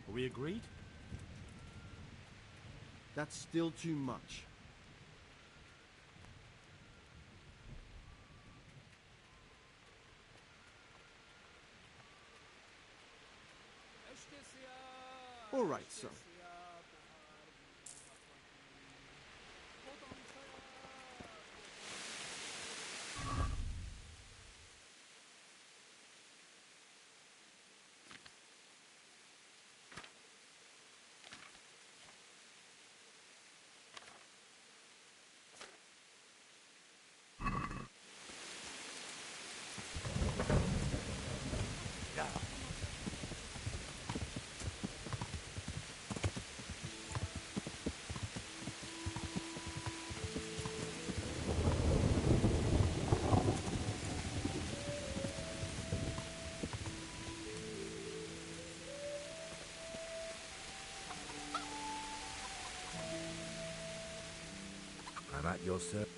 Are we agreed? That's still too much. All right, so. I'm at your service.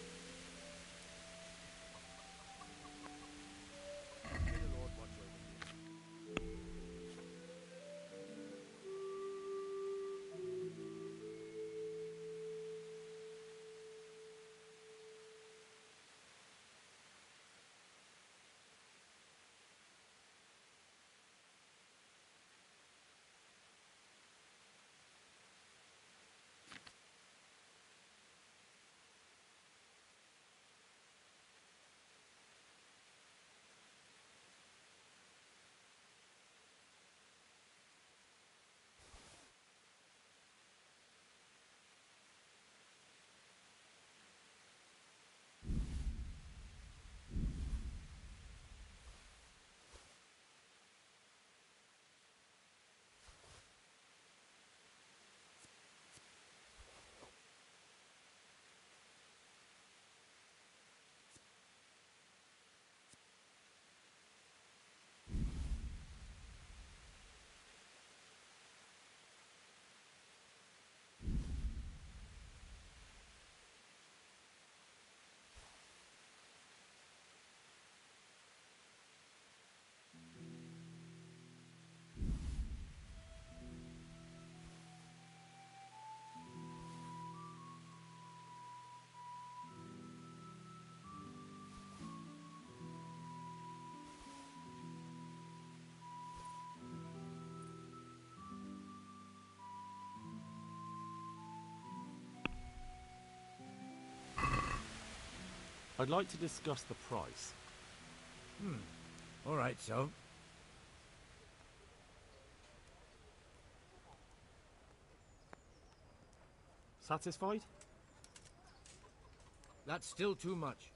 I'd like to discuss the price. All right, so. Satisfied? That's still too much.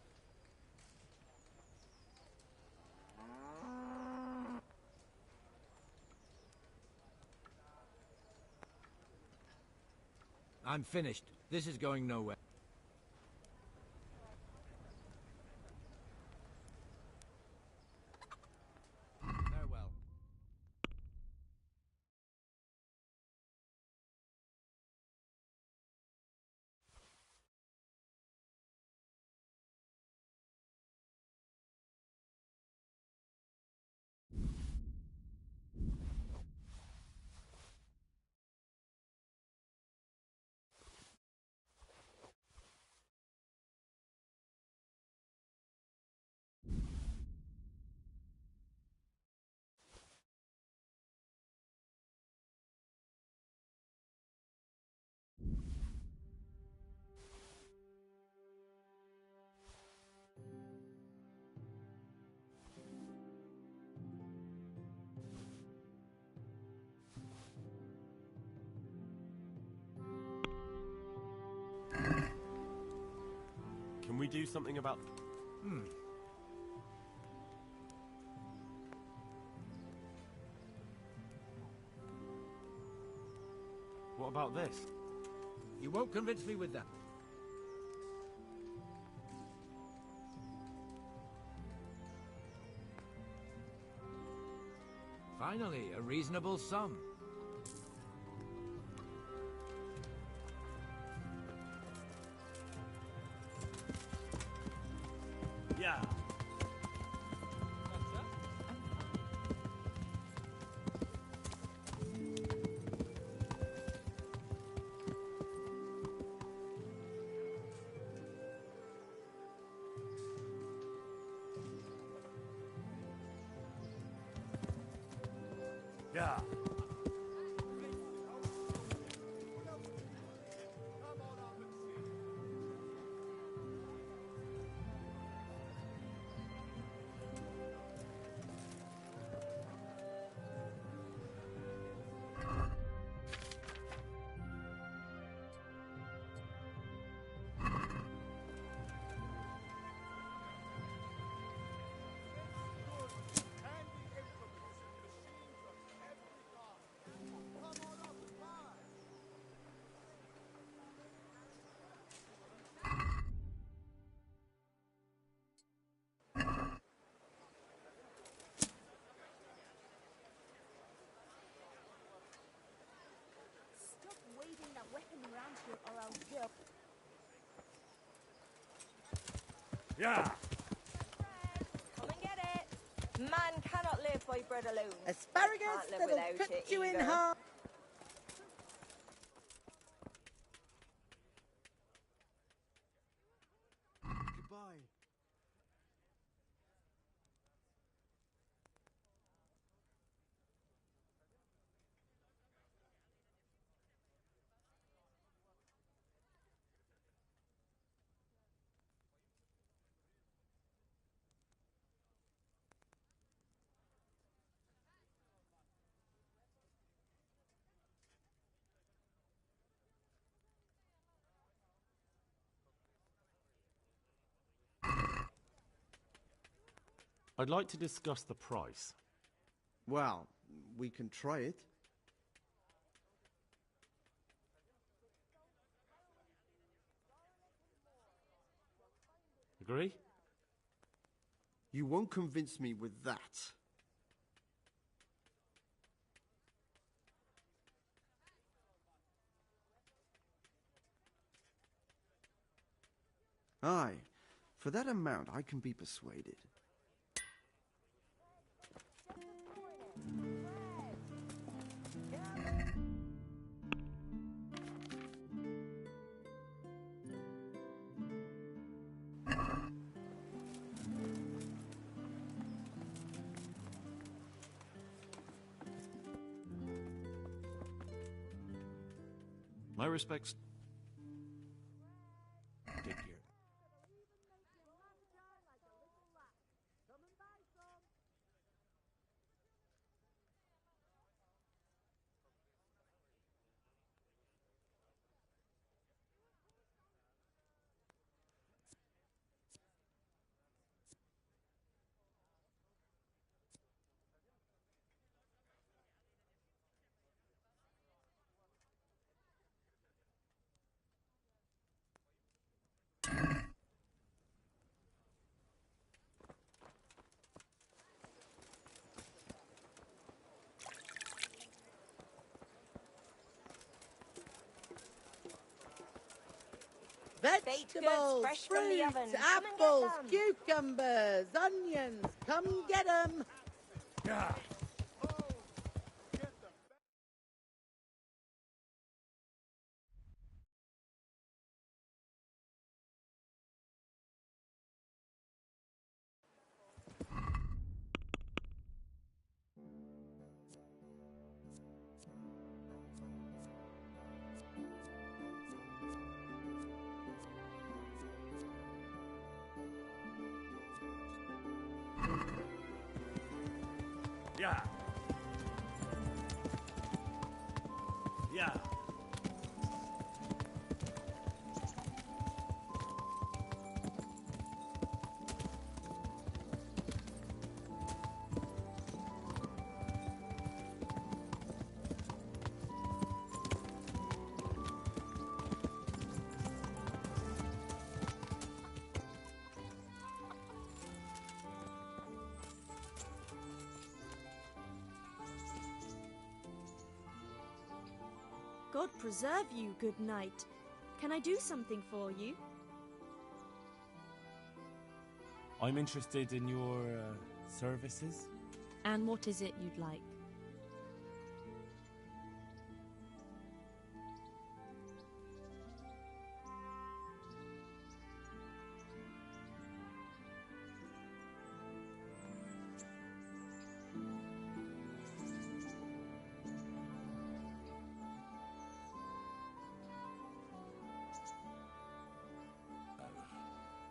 I'm finished. This is going nowhere. Farewell. Can we do something about... What about this? You won't convince me with that. Finally, a reasonable sum. Yeah. Yeah. Stop waving that weapon around here or I'll go. Yeah. Come and get it. Man cannot live by bread alone. Asparagus Can't live that'll without cut it you in either. half. Goodbye. I'd like to discuss the price. Well, we can try it. Agree? You won't convince me with that. Aye, for that amount I can be persuaded. My respects. Take care. Baked goods Vegetables, fresh from the fruits, oven. Come and get apples, them. cucumbers, onions. Come get 'em. Yeah. Yeah. Yeah. God preserve you, good knight. Can I do something for you? I'm interested in your services. And what is it you'd like?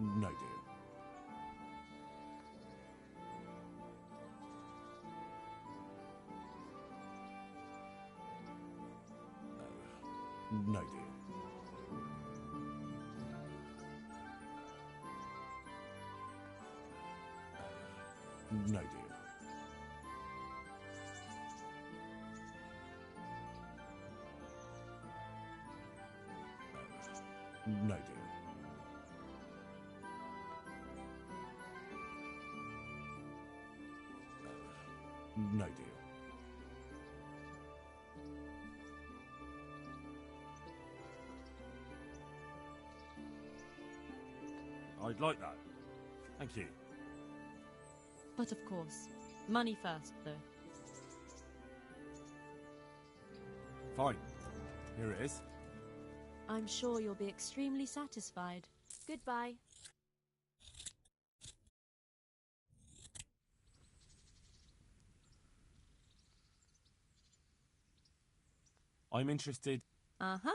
No deal. No deal. No deal. No deal. No deal. I'd like that. Thank you. But of course, money first, though. Fine. Here it is. I'm sure you'll be extremely satisfied. Goodbye. I'm interested. Uh-huh.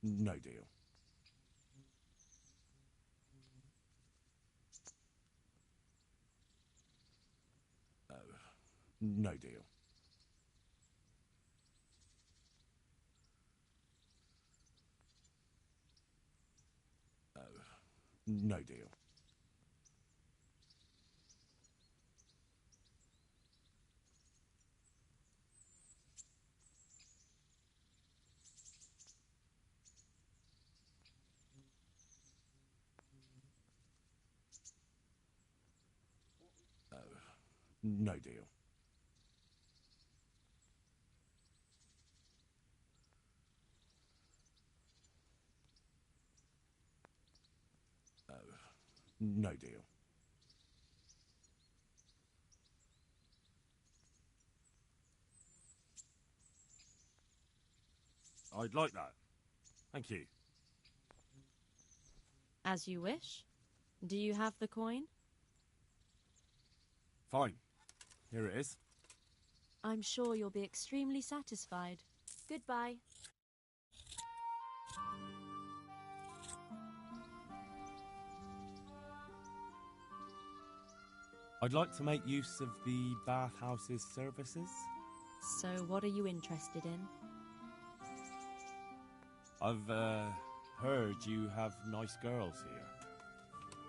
No deal. No deal. No deal. No deal. No deal. I'd like that. Thank you. As you wish. Do you have the coin? Fine. Here it is. I'm sure you'll be extremely satisfied. Goodbye. I'd like to make use of the bathhouse's services. So what are you interested in? I've heard you have nice girls here.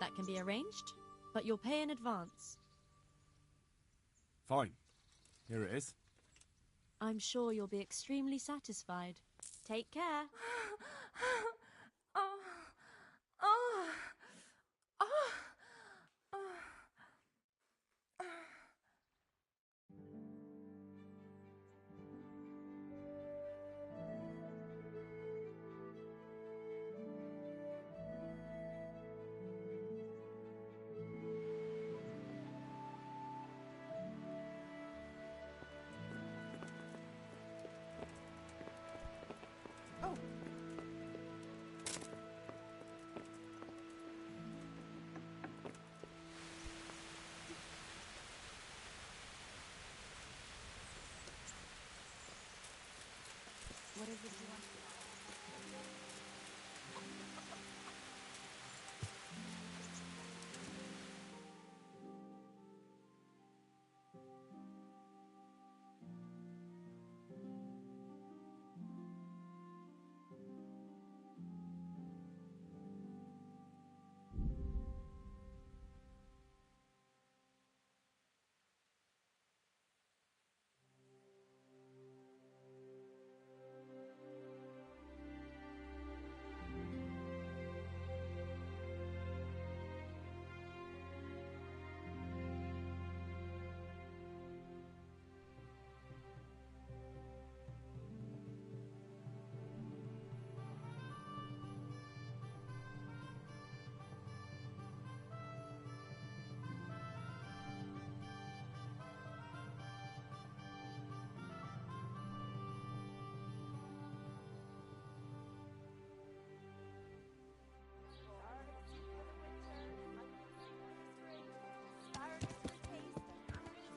That can be arranged, but you'll pay in advance. Fine. Here it is. I'm sure you'll be extremely satisfied. Take care.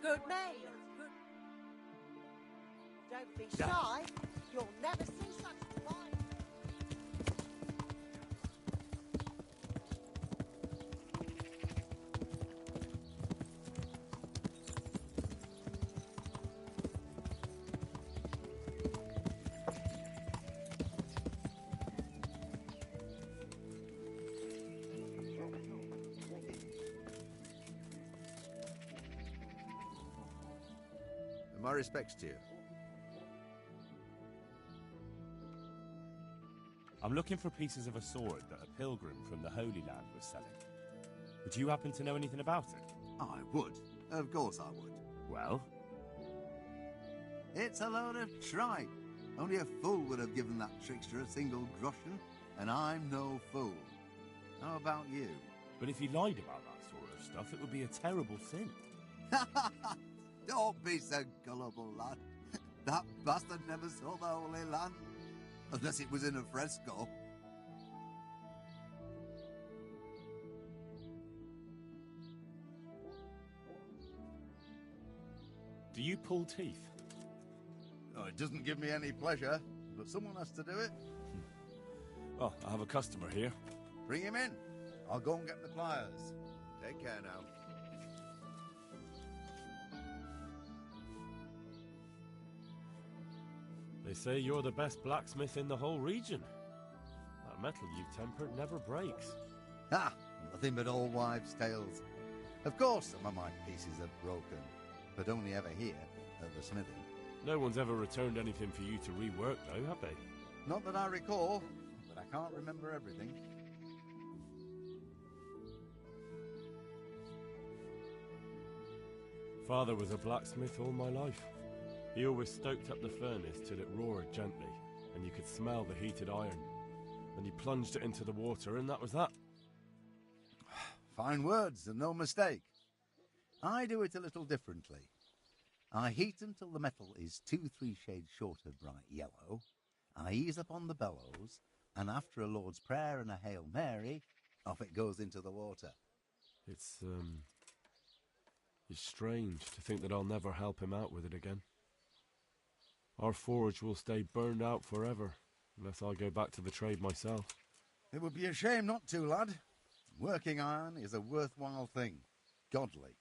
Good men. Don't be shy. You'll never see such wine. My respects to you. I'm looking for pieces of a sword that a pilgrim from the Holy Land was selling. Would you happen to know anything about it? I would. Of course I would. Well? It's a load of tripe. Only a fool would have given that trickster a single groschen, and I'm no fool. How about you? But if he lied about that sort of stuff, it would be a terrible sin. Don't be so gullible, lad. That bastard never saw the Holy Land. Unless it was in a fresco. Do you pull teeth? Oh, it doesn't give me any pleasure, but someone has to do it. Oh, I have a customer here. Bring him in. I'll go and get the pliers. Take care now. They say you're the best blacksmith in the whole region. That metal you've tempered never breaks. Ah, nothing but old wives' tales. Of course some of my pieces are broken, but only ever here, at the smithy. No one's ever returned anything for you to rework, though, have they? Not that I recall, but I can't remember everything. Father was a blacksmith all my life. He always stoked up the furnace till it roared gently, and you could smell the heated iron. Then he plunged it into the water, and that was that. Fine words, and no mistake. I do it a little differently. I heat until the metal is 2-3 shades short of bright yellow. I ease up on the bellows, and after a Lord's Prayer and a Hail Mary, off it goes into the water. It's strange to think that I'll never help him out with it again. Our forge will stay burned out forever, unless I go back to the trade myself. It would be a shame not to, lad. Working iron is a worthwhile thing. Godly.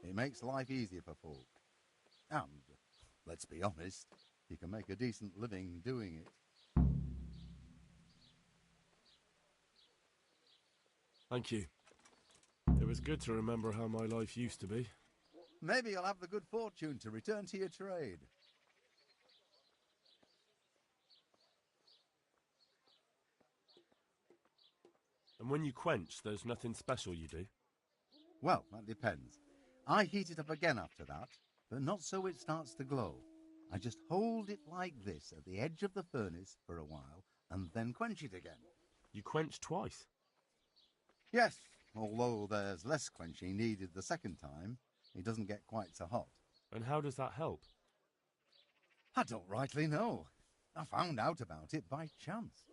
It makes life easier for folk. And, let's be honest, you can make a decent living doing it. Thank you. It was good to remember how my life used to be. Maybe you'll have the good fortune to return to your trade. And when you quench, there's nothing special you do? Well, that depends. I heat it up again after that, but not so it starts to glow. I just hold it like this at the edge of the furnace for a while, and then quench it again. You quench twice? Yes, although there's less quenching needed the second time. It doesn't get quite so hot. And how does that help? I don't rightly know. I found out about it by chance.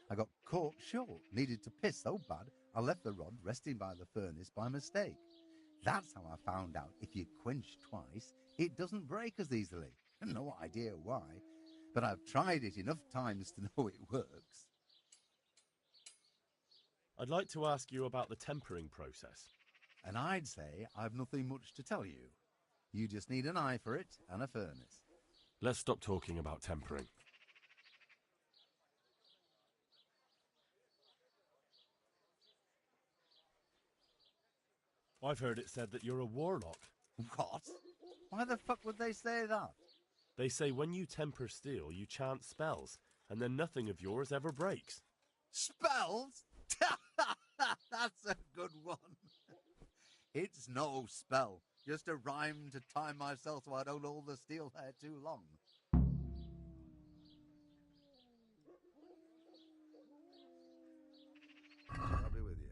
I got caught short, needed to piss so bad, I left the rod resting by the furnace by mistake. That's how I found out if you quench twice, it doesn't break as easily. No idea why, but I've tried it enough times to know it works. I'd like to ask you about the tempering process. And I'd say I've nothing much to tell you. You just need an eye for it and a furnace. Let's stop talking about tempering. I've heard it said that you're a warlock. What? Why the fuck would they say that? They say when you temper steel, you chant spells, and then nothing of yours ever breaks. Spells? That's a good one. It's no spell, just a rhyme to time myself so I don't hold the steel there too long. I'll be with you.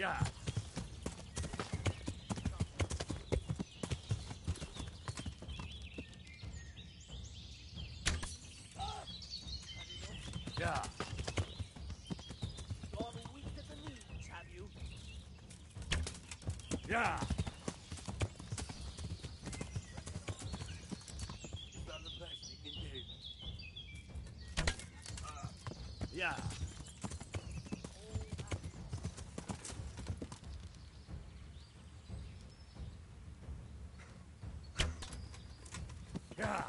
Yeah. Yeah. Gone weak at the knees, have you? Yeah. You've done the best you can do. Yeah. Yeah.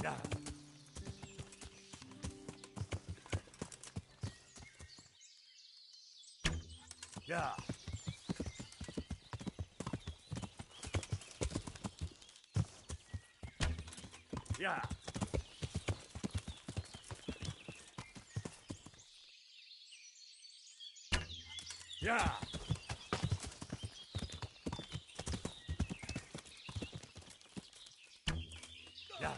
Yeah. Yeah. Yeah. Yeah. Yeah.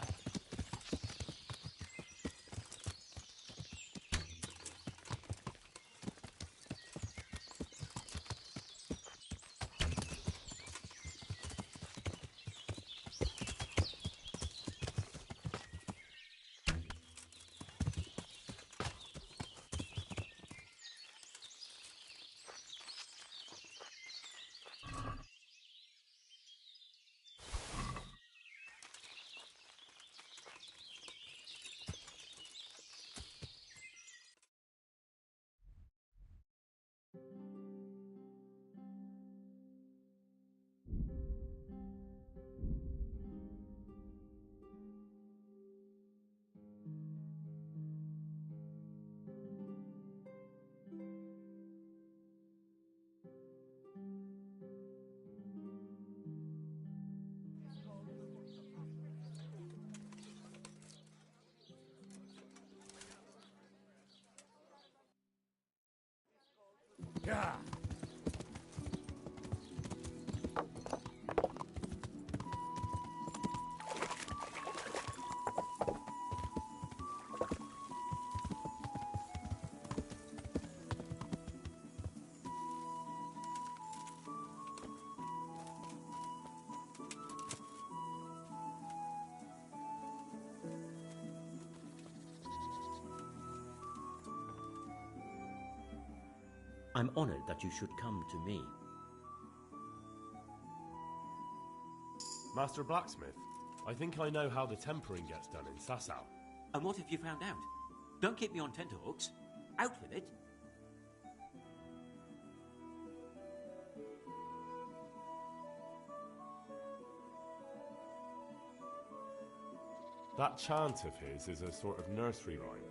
Yeah. I'm honored that you should come to me. Master Blacksmith, I think I know how the tempering gets done in Sasau. And what have you found out? Don't keep me on tenterhooks. Out with it. That chant of his is a sort of nursery rhyme.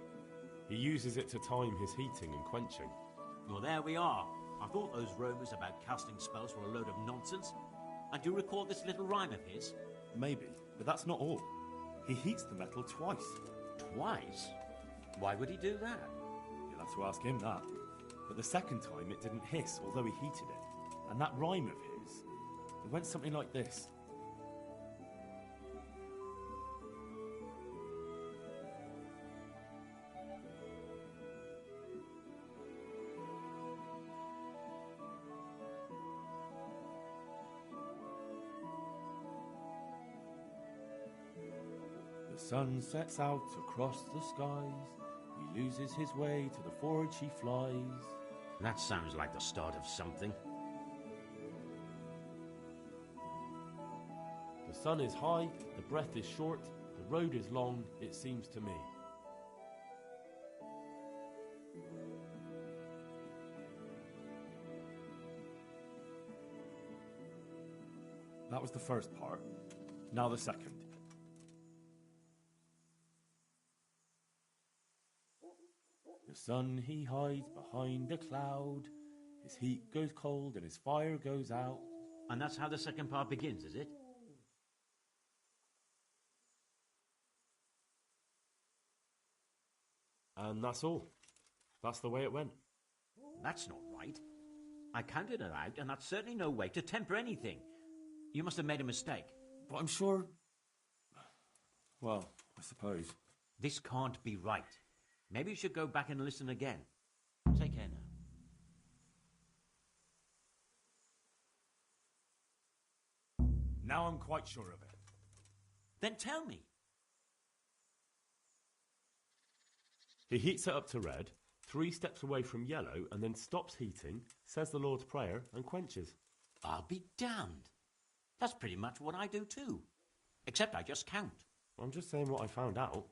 He uses it to time his heating and quenching. Well, there we are. I thought those rumours about casting spells were a load of nonsense. And do you recall this little rhyme of his? Maybe, but that's not all. He heats the metal twice. Twice? Why would he do that? You'll have to ask him that. But the second time it didn't hiss, although he heated it. And that rhyme of his, it went something like this. The sun sets out across the skies. He loses his way, to the forge he flies. That sounds like the start of something. The sun is high, the breath is short, the road is long, it seems to me. That was the first part. Now the second. The sun he hides behind a cloud. His heat goes cold and his fire goes out. And that's how the second part begins, is it? And that's all. That's the way it went. That's not right. I counted it out, and that's certainly no way to temper anything. You must have made a mistake. But I'm sure... Well, I suppose. This can't be right. Maybe you should go back and listen again. Take care now. Now I'm quite sure of it. Then tell me. He heats it up to red, 3 steps away from yellow, and then stops heating, says the Lord's Prayer, and quenches. I'll be damned. That's pretty much what I do too. Except I just count. I'm just saying what I found out.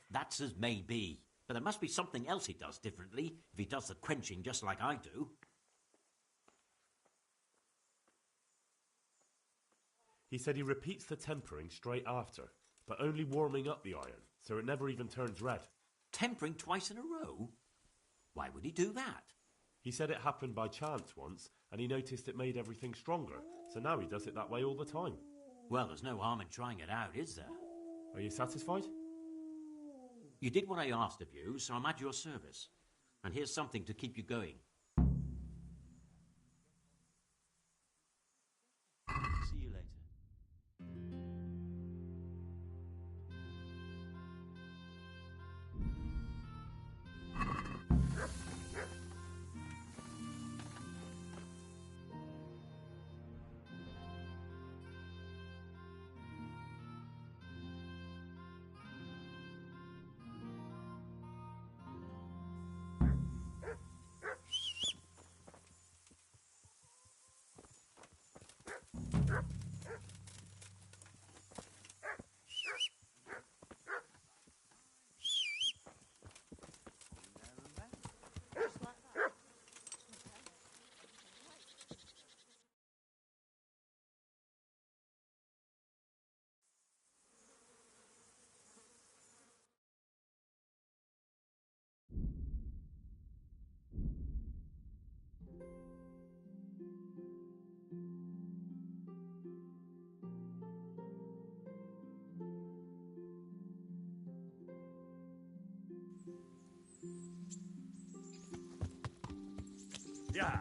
That's as may be. But there must be something else he does differently if he does the quenching just like I do. He said he repeats the tempering straight after, but only warming up the iron, so it never even turns red. Tempering twice in a row? Why would he do that? He said it happened by chance once, and he noticed it made everything stronger, so now he does it that way all the time. Well, there's no harm in trying it out, is there? Are you satisfied? You did what I asked of you, so I'm at your service. And here's something to keep you going. See you later. Yeah.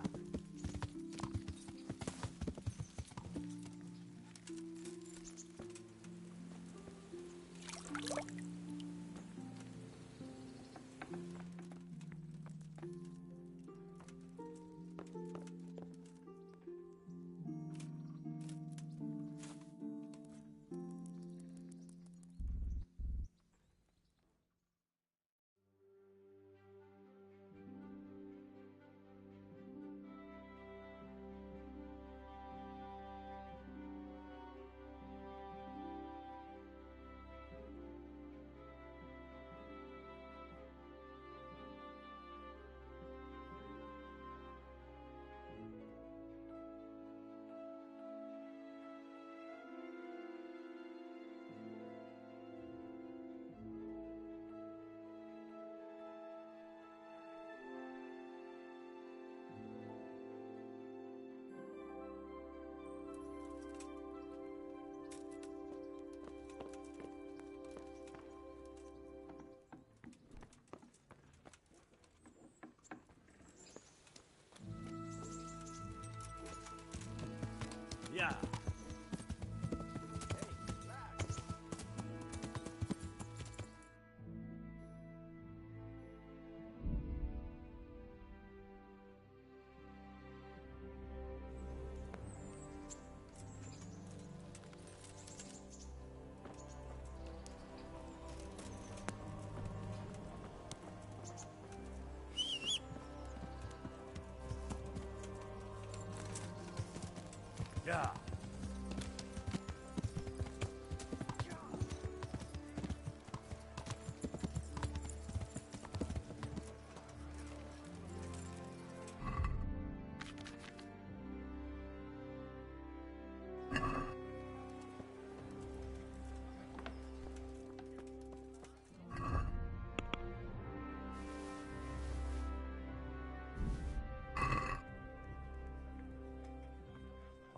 Yeah.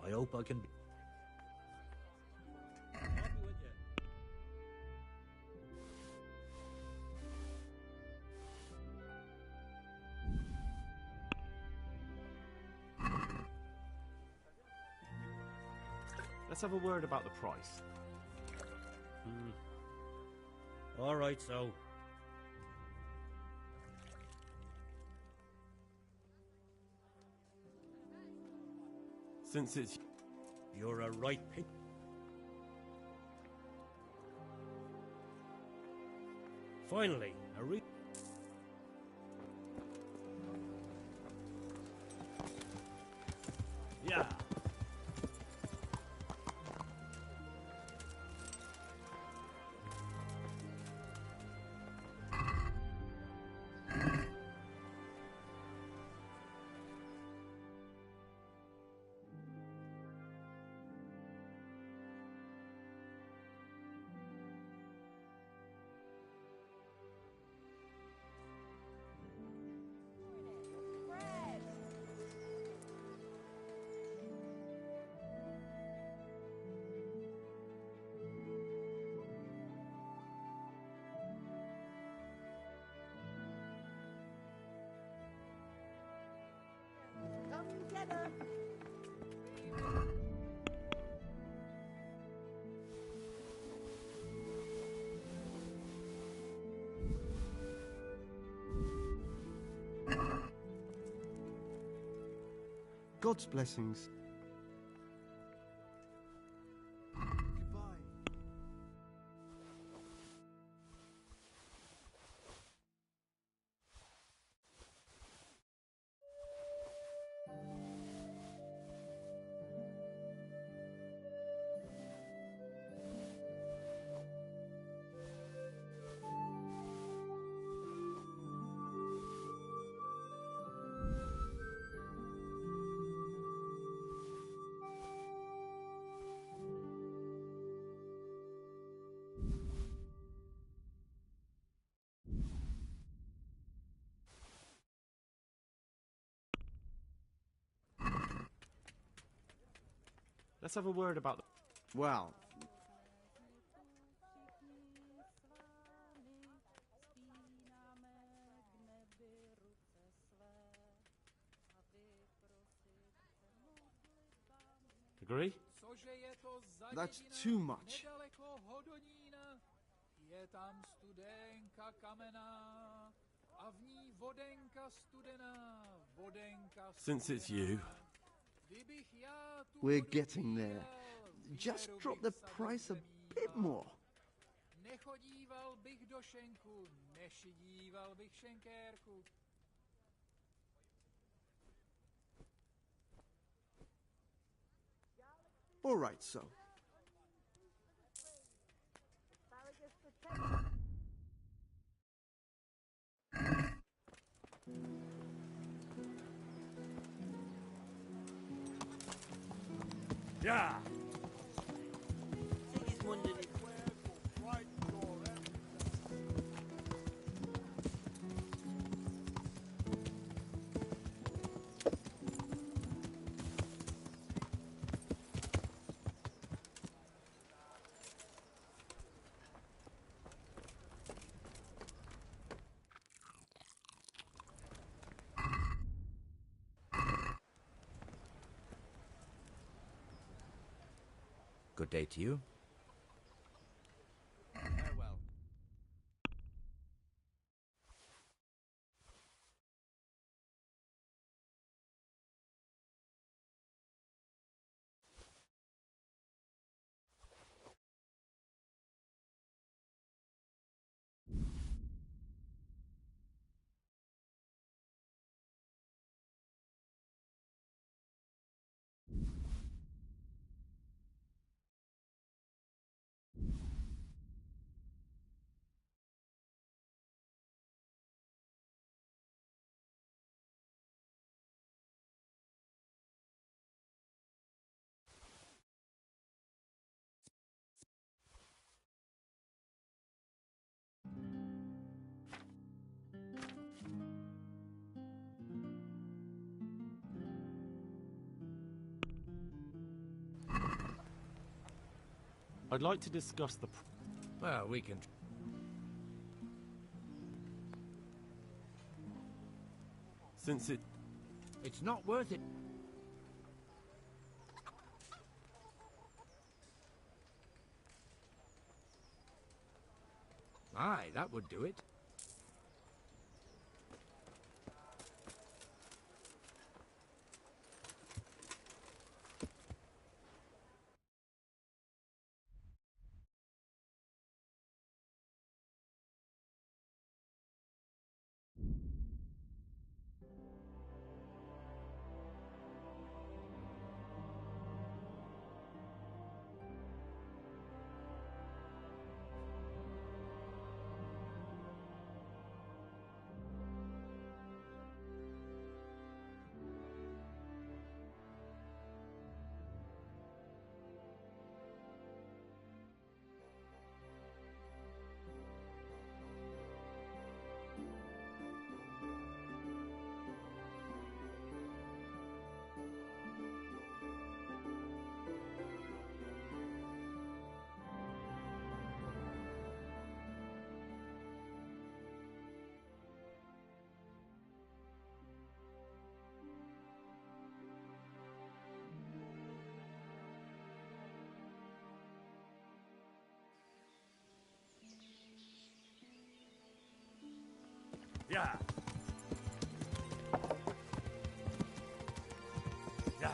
I hope I can be... Let's have a word about the price. All right, so... Since it's... You're a right pig. Finally, a Yeah. Come get 'em. God's blessings. Let's have a word about the... Well, Agree? that's too much. Je tam studenka kamená a v ní vodenka studená, vodenka Since it's you... Kdybych já tu We're vodu getting there. pil, Just věru drop bych the sa price a do bit chlíva. more. Nechodíval bych do šenku, nešidíval bych šenkérku. All right, so. Asparagus for Tedn. Yeah. Sigismund and Good day to you. Farewell. I'd like to discuss the... Well, we can... Since it... It's not worth it. Aye, that would do it. Yeah. Yeah.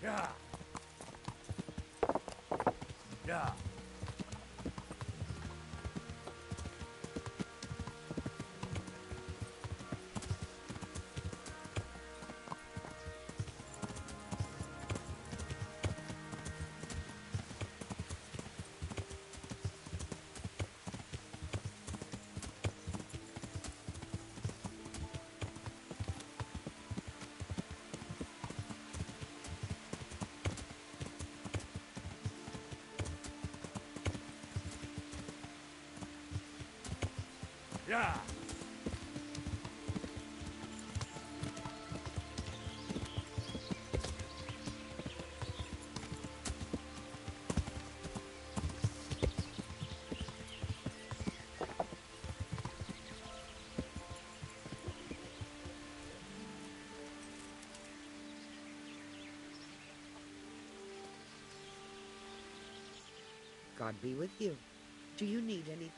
Yeah. Yeah. Yeah. God be with you. Do you need anything?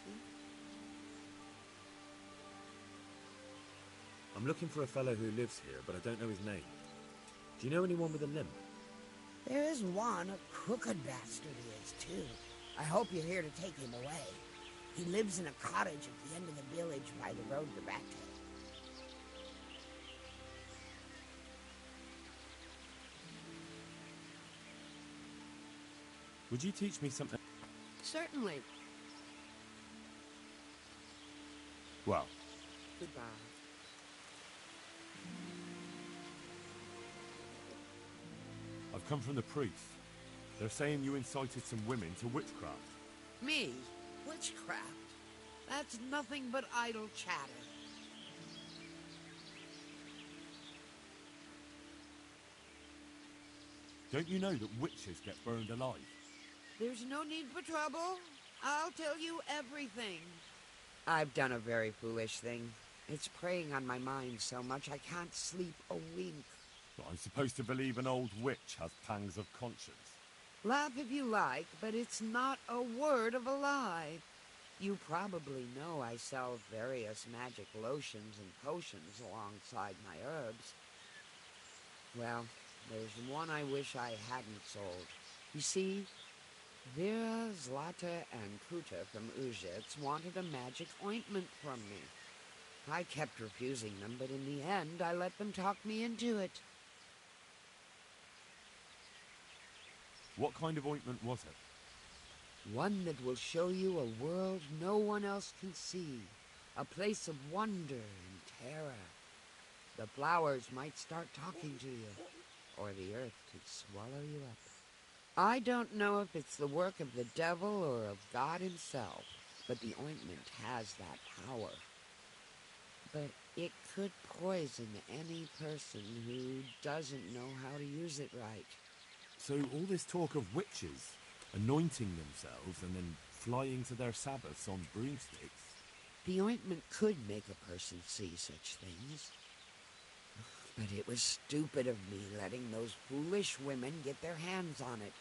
I'm looking for a fellow who lives here, but I don't know his name. Do you know anyone with a limp? There is one, a crooked bastard he is, too. I hope you're here to take him away. He lives in a cottage at the end of the village by the road to Batte. Would you teach me something? Certainly. Well, Goodbye. I've come from the priest. They're saying you incited some women to witchcraft. Me? Witchcraft? That's nothing but idle chatter. Don't you know that witches get burned alive? There's no need for trouble. I'll tell you everything. I've done a very foolish thing. It's preying on my mind so much I can't sleep a wink. But I'm supposed to believe an old witch has pangs of conscience. Laugh if you like, but it's not a word of a lie. You probably know I sell various magic lotions and potions alongside my herbs. Well, there's one I wish I hadn't sold. You see, Vera, Zlata, and Kuta from Uzhitz wanted a magic ointment from me. I kept refusing them, but in the end I let them talk me into it. What kind of ointment was it? One that will show you a world no one else can see. A place of wonder and terror. The flowers might start talking to you, or the earth could swallow you up. I don't know if it's the work of the devil or of God himself, but the ointment has that power. But it could poison any person who doesn't know how to use it right. So all this talk of witches anointing themselves and then flying to their sabbaths on broomsticks. The ointment could make a person see such things. But it was stupid of me letting those foolish women get their hands on it.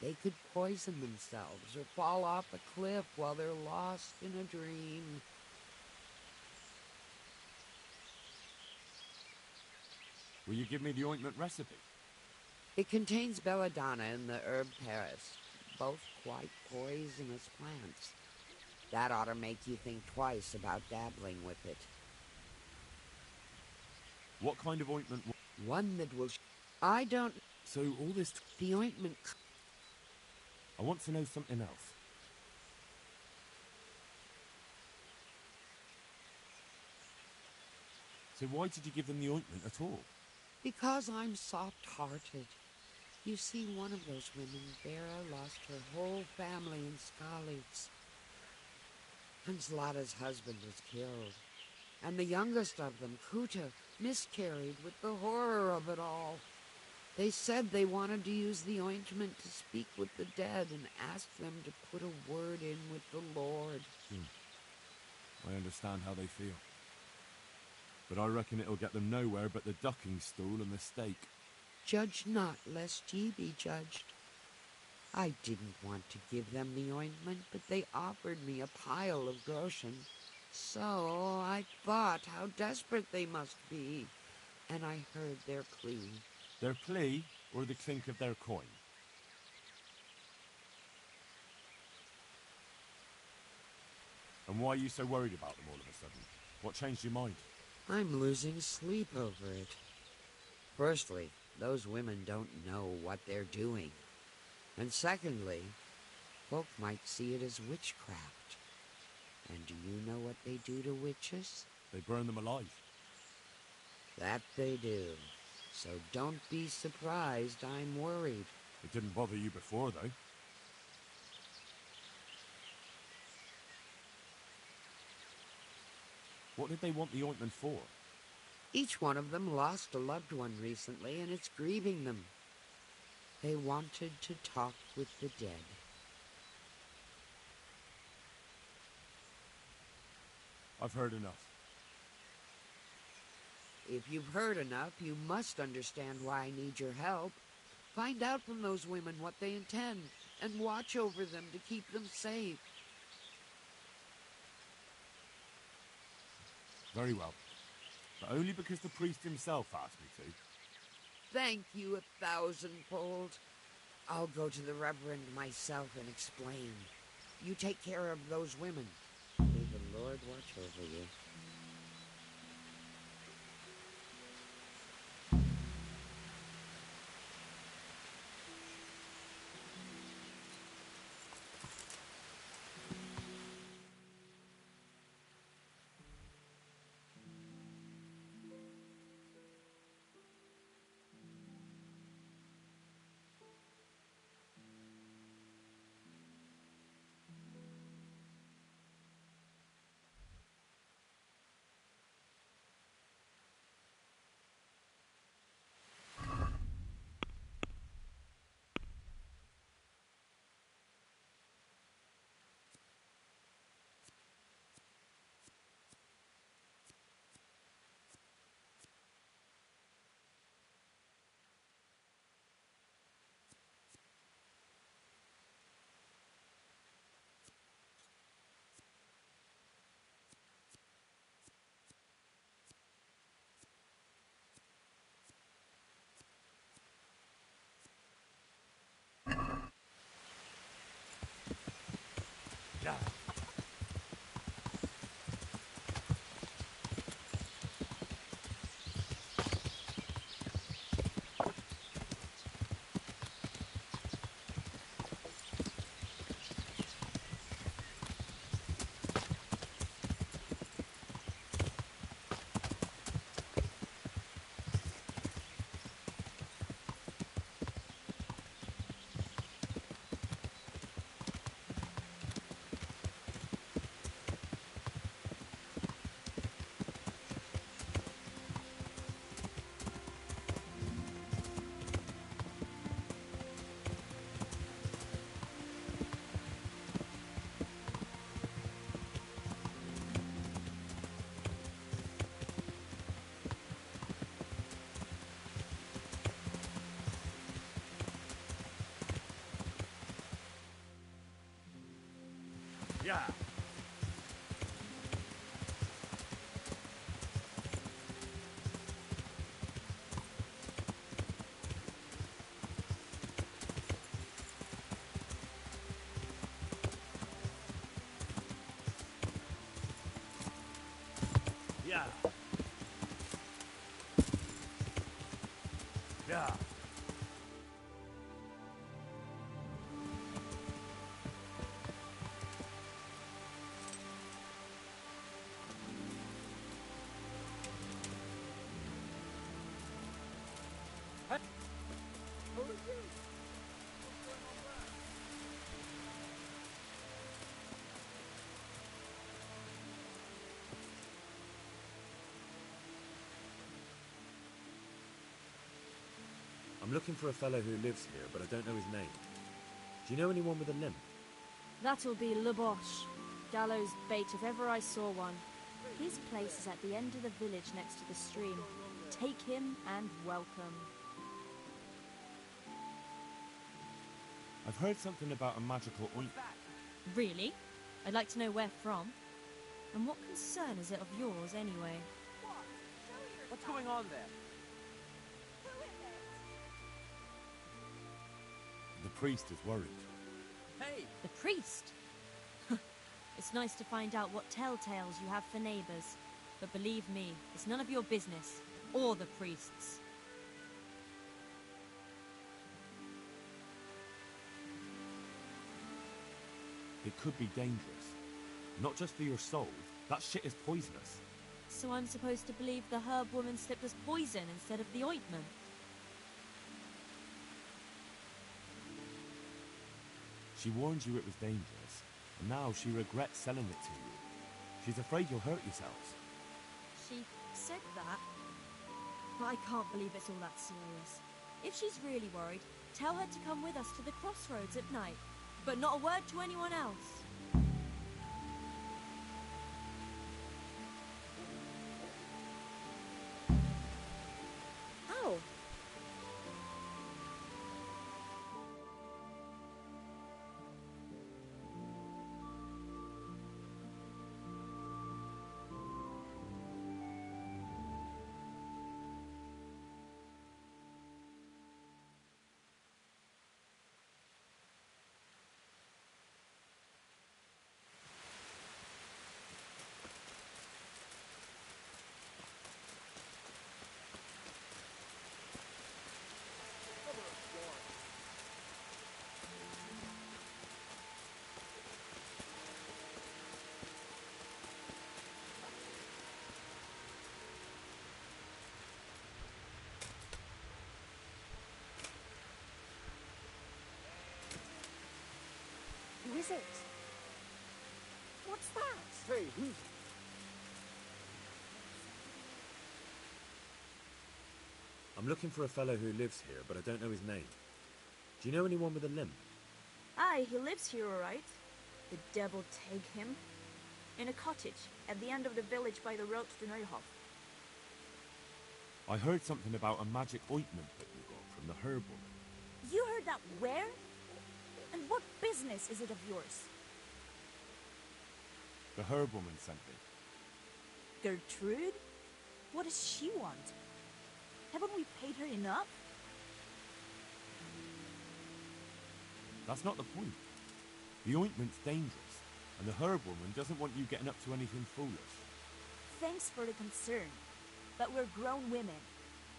They could poison themselves or fall off a cliff while they're lost in a dream. Will you give me the ointment recipe? It contains belladonna and the herb Paris, both quite poisonous plants. That ought to make you think twice about dabbling with it. What kind of ointment? One that will... I don't... So all this... The ointment... I want to know something else. So why did you give them the ointment at all? Because I'm soft-hearted. You see, one of those women, Vera, lost her whole family in Skalitz. And Zlata's husband was killed. And the youngest of them, Kuta, miscarried with the horror of it all. They said they wanted to use the ointment to speak with the dead and ask them to put a word in with the Lord. I understand how they feel. But I reckon it'll get them nowhere but the ducking stool and the stake. Judge not, lest ye be judged. I didn't want to give them the ointment, but they offered me a pile of groschen. So I thought how desperate they must be, and I heard their plea. Their plea, or the clink of their coin? And why are you so worried about them all of a sudden? What changed your mind? I'm losing sleep over it. Firstly, those women don't know what they're doing. And secondly, folk might see it as witchcraft. And do you know what they do to witches? They burn them alive. That they do. So don't be surprised I'm worried. It didn't bother you before, though. What did they want the ointment for? Each one of them lost a loved one recently, and it's grieving them. They wanted to talk with the dead. I've heard enough. If you've heard enough, you must understand why I need your help. Find out from those women what they intend, and watch over them to keep them safe. Very well. But only because the priest himself asked me to. Thank you 1,000-fold. I'll go to the Reverend myself and explain. You take care of those women. May the Lord watch over you. Yeah. Yeah. Yeah. Who are you? What's going on there? I'm looking for a fellow who lives here, but I don't know his name. Do you know anyone with a limp? That'll be Le Boche. Gallows bait if ever I saw one. His place is at the end of the village next to the stream. Take him and welcome. I've heard something about a magical ointment. Really? I'd like to know where from. And what concern is it of yours, anyway? What's going on there? The priest is worried. Hey! The priest? It's nice to find out what telltales you have for neighbours. But believe me, it's none of your business. Or the priest's. It could be dangerous. Not just for your soul. That shit is poisonous. So I'm supposed to believe the herb woman slipped us poison instead of the ointment? She warned you it was dangerous, and now she regrets selling it to you. She's afraid you'll hurt yourselves. She said that? But I can't believe it's all that serious. If she's really worried, tell her to come with us to the crossroads at night. But not a word to anyone else. Oh. Who is it? What's that? Hey, who's... I'm looking for a fellow who lives here, but I don't know his name. Do you know anyone with a limp? Aye, he lives here, all right. The devil take him. In a cottage, at the end of the village by the road to Neuhof. I heard something about a magic ointment that you got from the herb woman. You heard that where? And what business is it of yours? The herb woman sent me. Gertrude? What does she want? Haven't we paid her enough? That's not the point. The ointment's dangerous, and the herb woman doesn't want you getting up to anything foolish. Thanks for the concern. But we're grown women.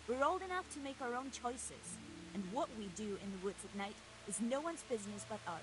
We're old enough to make our own choices. And what we do in the woods at night is no one's business but ours.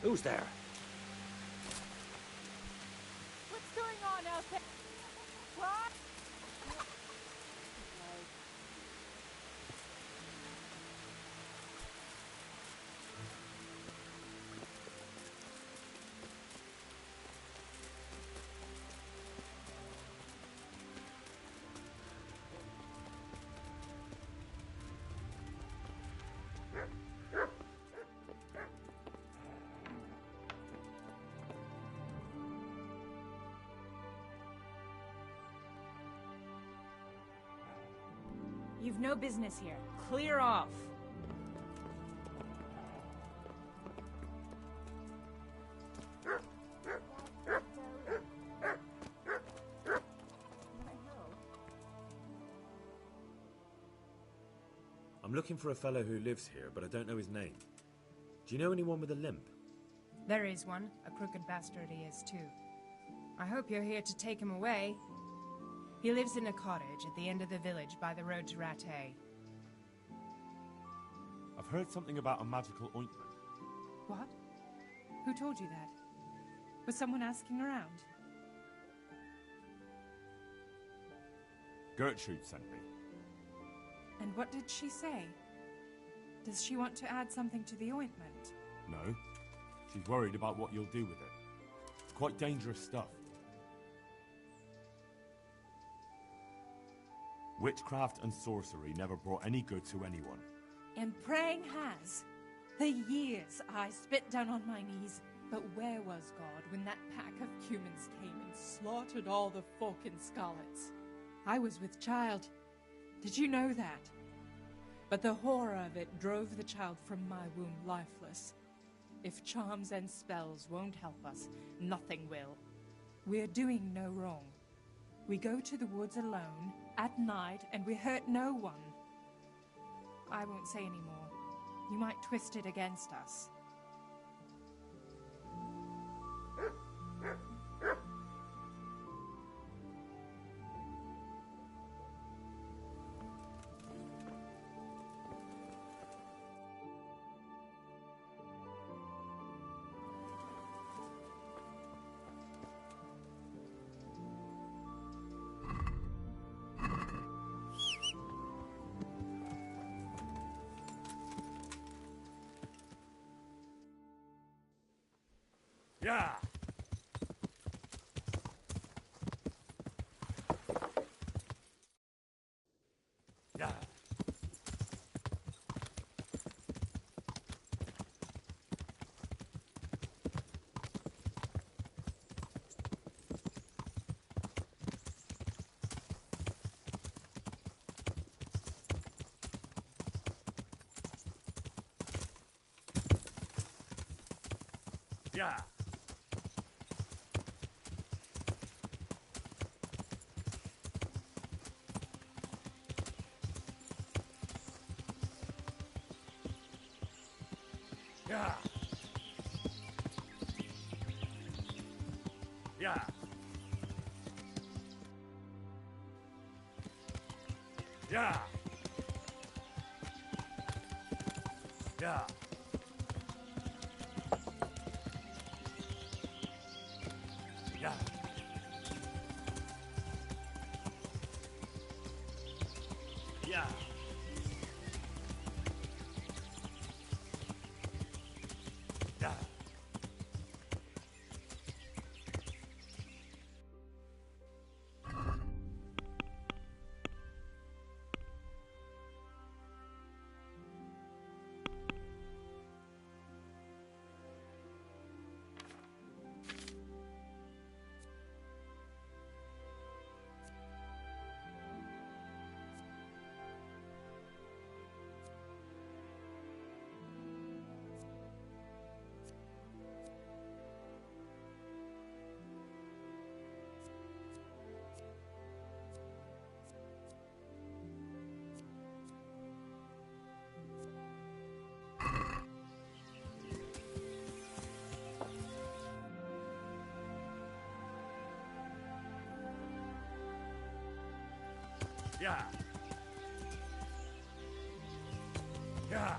Who's there? What's going on out there? What? You've no business here. Clear off. I'm looking for a fellow who lives here, but I don't know his name. Do you know anyone with a limp? There is one. A crooked bastard he is, too. I hope you're here to take him away. He lives in a cottage at the end of the village by the road to Rattay. I've heard something about a magical ointment. What? Who told you that? Was someone asking around? Gertrude sent me. And what did she say? Does she want to add something to the ointment? No. She's worried about what you'll do with it. It's quite dangerous stuff. Witchcraft and sorcery never brought any good to anyone. And praying has. For years I spit down on my knees. But where was God when that pack of humans came and slaughtered all the folk in Scarlets? I was with child. Did you know that? But the horror of it drove the child from my womb lifeless. If charms and spells won't help us, nothing will. We're doing no wrong. We go to the woods alone, at night, and we hurt no one. I won't say any more. You might twist it against us. Yeah! Yeah! Yeah! Yeah! Yeah! Yeah! Yeah! Yeah! Yeah! Yeah! Yeah! Yeah!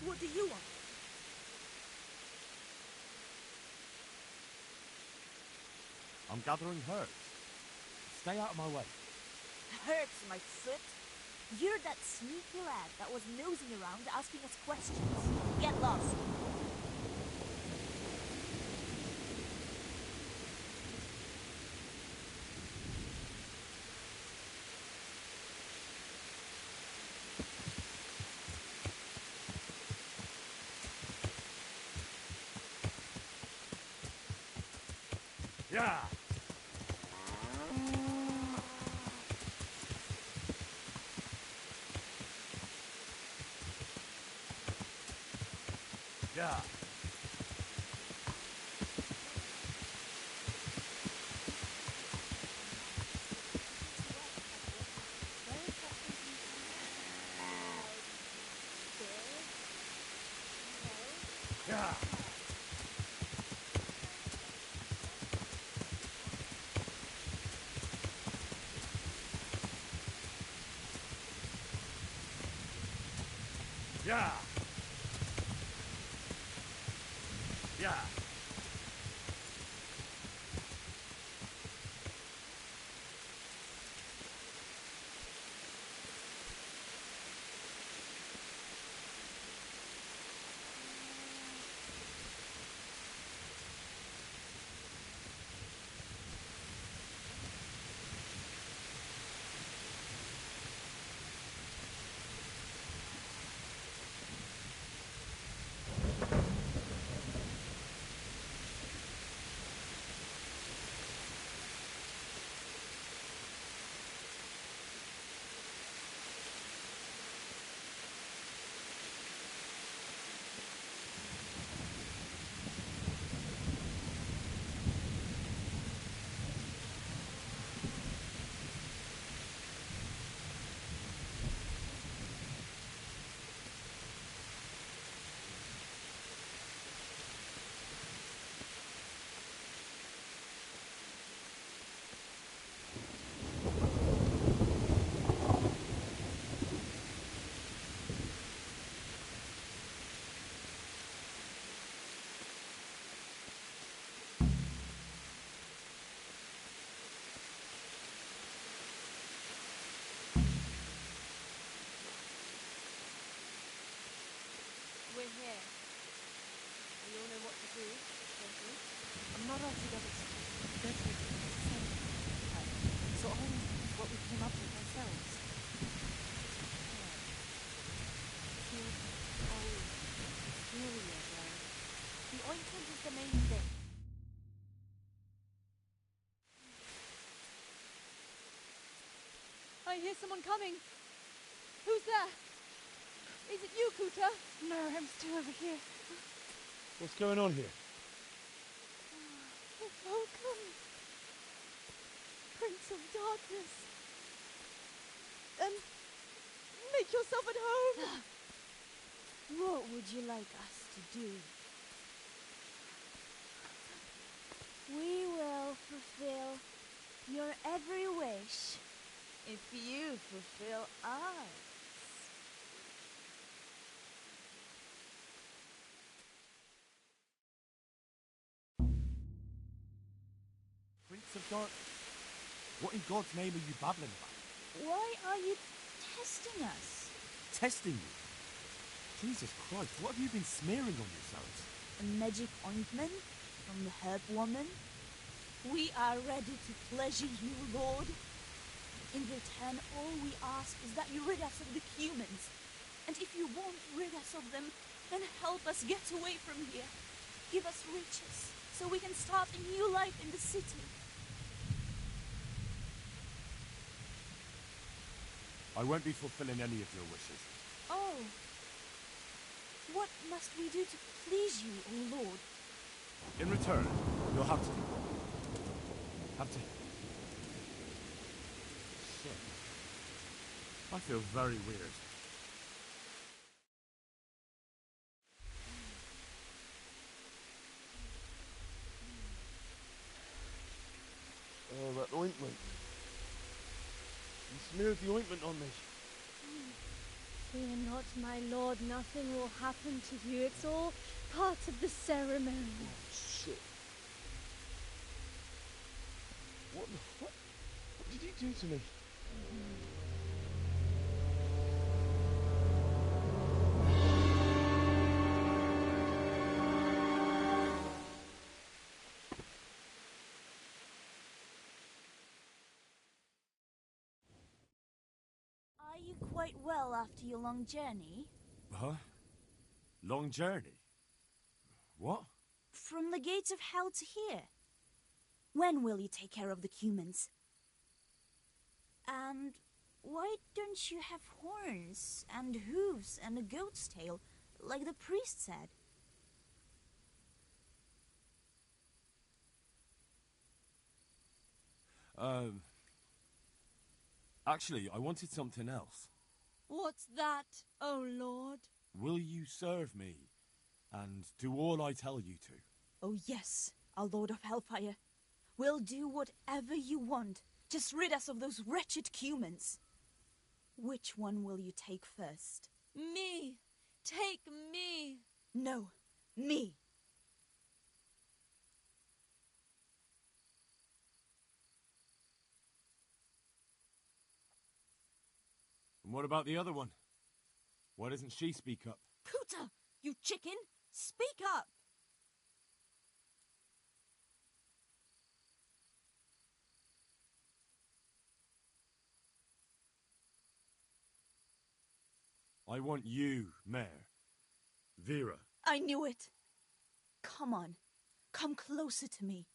What do you want? I'm gathering herbs. Stay out of my way. Hurts my foot. You're that sneaky lad that was nosing around asking us questions. Get lost. Yeah. Yeah. Yeah. Yeah. Yeah. We're here. We all know what to do, don't we? I'm not altogether certain. So all is what we came up with ourselves. Feels old. Familiar, though. The ointment is the main thing. I hear someone coming. Who's there? Is it you, Kuta? No, I'm still over here. What's going on here? Welcome, Prince of Darkness. Make yourself at home. What would you like us to do? We will fulfill your every wish if you fulfill ours. Prince of Dark... What in God's name are you babbling about? Why are you testing us? Testing you? Jesus Christ, what have you been smearing on yourselves? A magic ointment from the herb woman? We are ready to pleasure you, Lord. In return, all we ask is that you rid us of the humans. And if you won't rid us of them, then help us get away from here. Give us riches, so we can start a new life in the city. I won't be fulfilling any of your wishes. Oh. What must we do to please you, O Lord? In return, you'll have to do one. Have to... Shit. I feel very weird. Oh, that ointment. You smeared the ointment on me. Fear not, my lord. Nothing will happen to you. It's all part of the ceremony. Oh, shit. What did you do to me? Are you quite well after your long journey? Huh? Long journey? What? From the gates of hell to here. When will you take care of the humans? And why don't you have horns and hooves and a goat's tail, like the priest said? Actually, I wanted something else. What's that, oh Lord? Will you serve me and do all I tell you to? Oh yes, our Lord of Hellfire. We'll do whatever you want. Just rid us of those wretched humans. Which one will you take first? Me! Take me! No, me! And what about the other one? Why doesn't she speak up? Cooter! You chicken! Speak up! I want you, Mare. Vera. I knew it! Come on, come closer to me.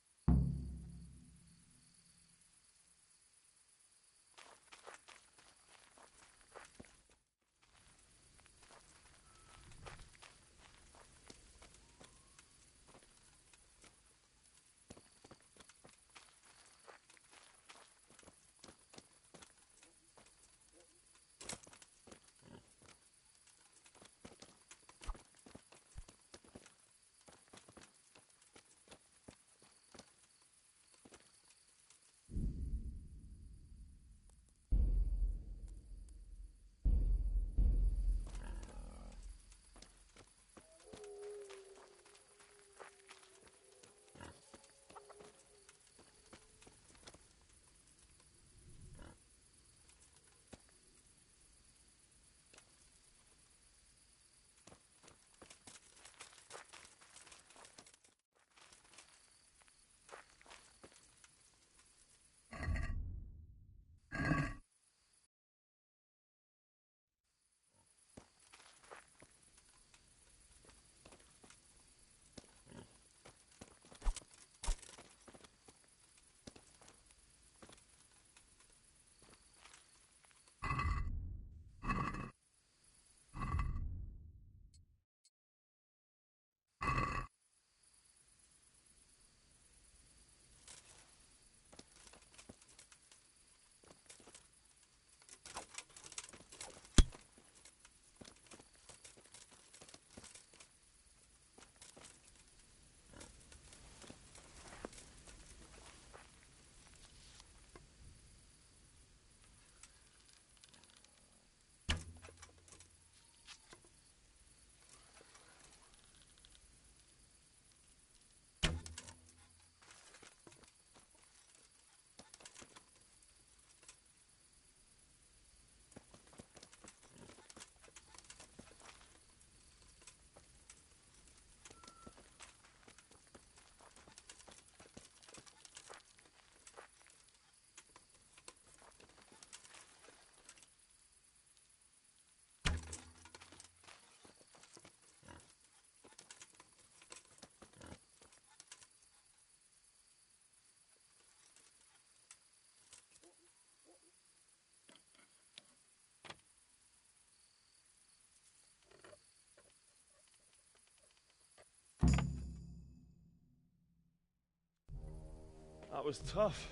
That was tough.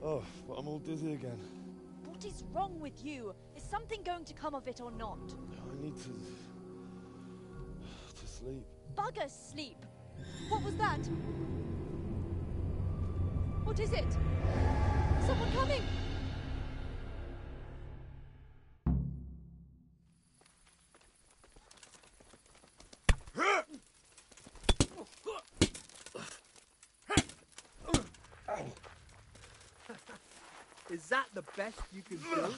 Oh, but I'm all dizzy again. What is wrong with you? Is something going to come of it or not? I need to sleep. Bugger sleep! What was that? What is it? Someone coming! Is that the best you can do?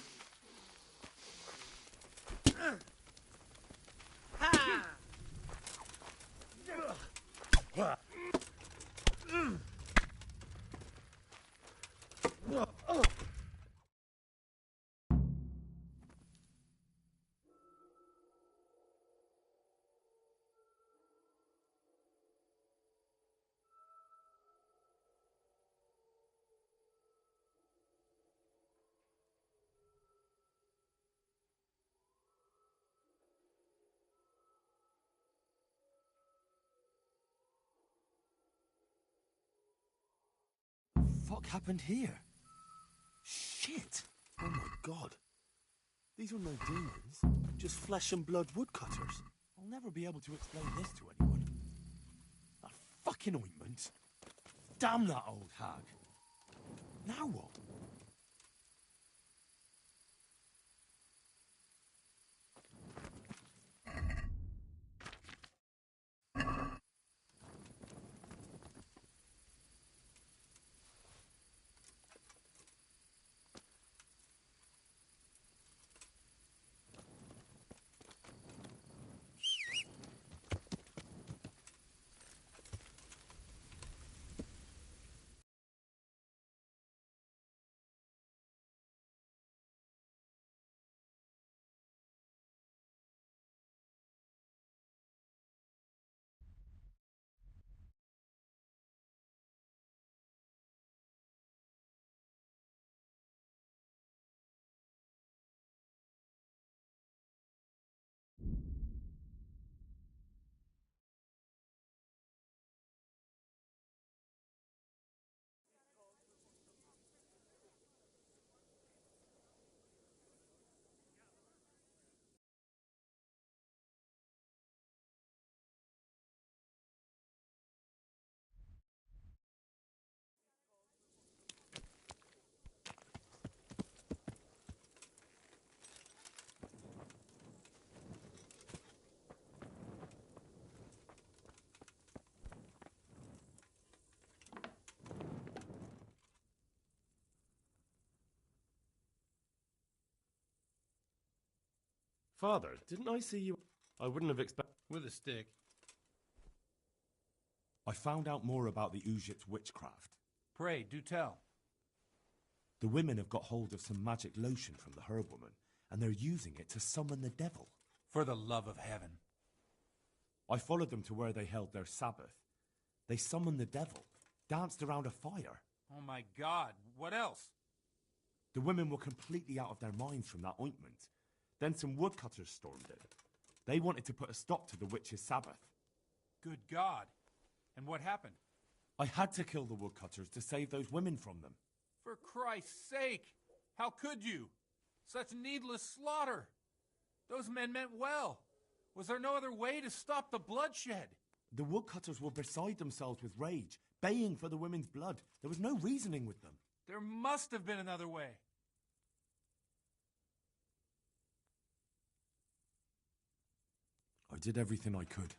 fuck happened here? Shit! Oh my god. These are no demons, just flesh and blood woodcutters. I'll never be able to explain this to anyone. That fucking ointment. Damn that old hag. Now what? Father, didn't I see you? I wouldn't have expected... With a stick. I found out more about the Ujit's witchcraft. Pray, do tell. The women have got hold of some magic lotion from the herb woman, and they're using it to summon the devil. For the love of heaven. I followed them to where they held their Sabbath. They summoned the devil, danced around a fire. Oh my God, what else? The women were completely out of their minds from that ointment. Then some woodcutters stormed in. They wanted to put a stop to the witch's Sabbath. Good God. And what happened? I had to kill the woodcutters to save those women from them. For Christ's sake! How could you? Such needless slaughter! Those men meant well. Was there no other way to stop the bloodshed? The woodcutters were beside themselves with rage, baying for the women's blood. There was no reasoning with them. There must have been another way. I did everything I could.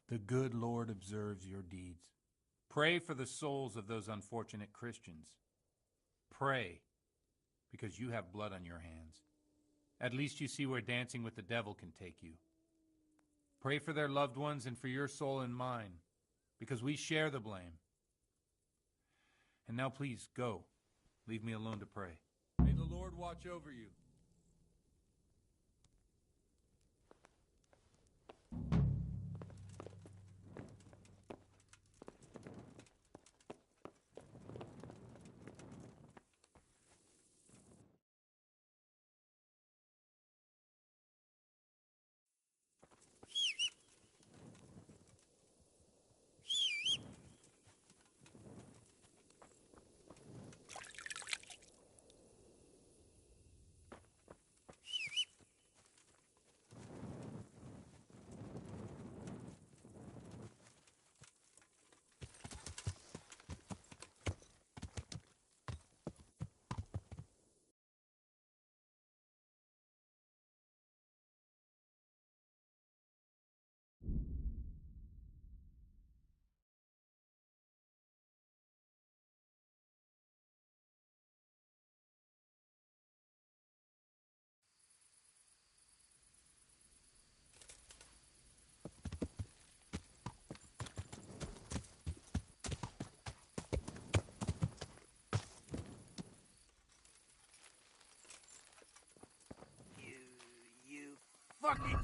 The good Lord observes your deeds. Pray for the souls of those unfortunate Christians. Pray, because you have blood on your hands. At least you see where dancing with the devil can take you. Pray for their loved ones and for your soul and mine, because we share the blame. And now please, go. Leave me alone to pray. May the Lord watch over you. Fucking...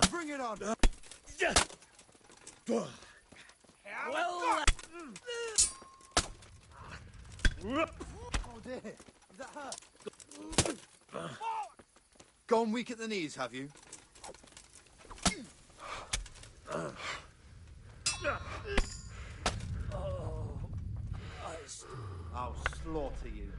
Bring it on! Well... Oh dear, is that her? Gone weak at the knees, have you? Oh, Christ. I'll slaughter you.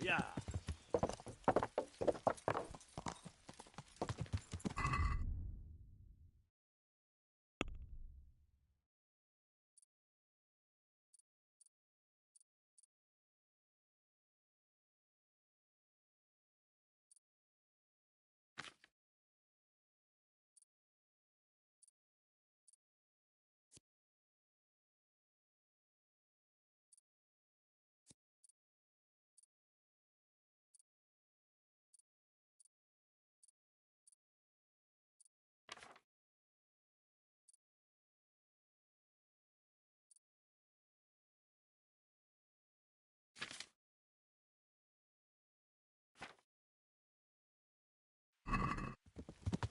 Yeah.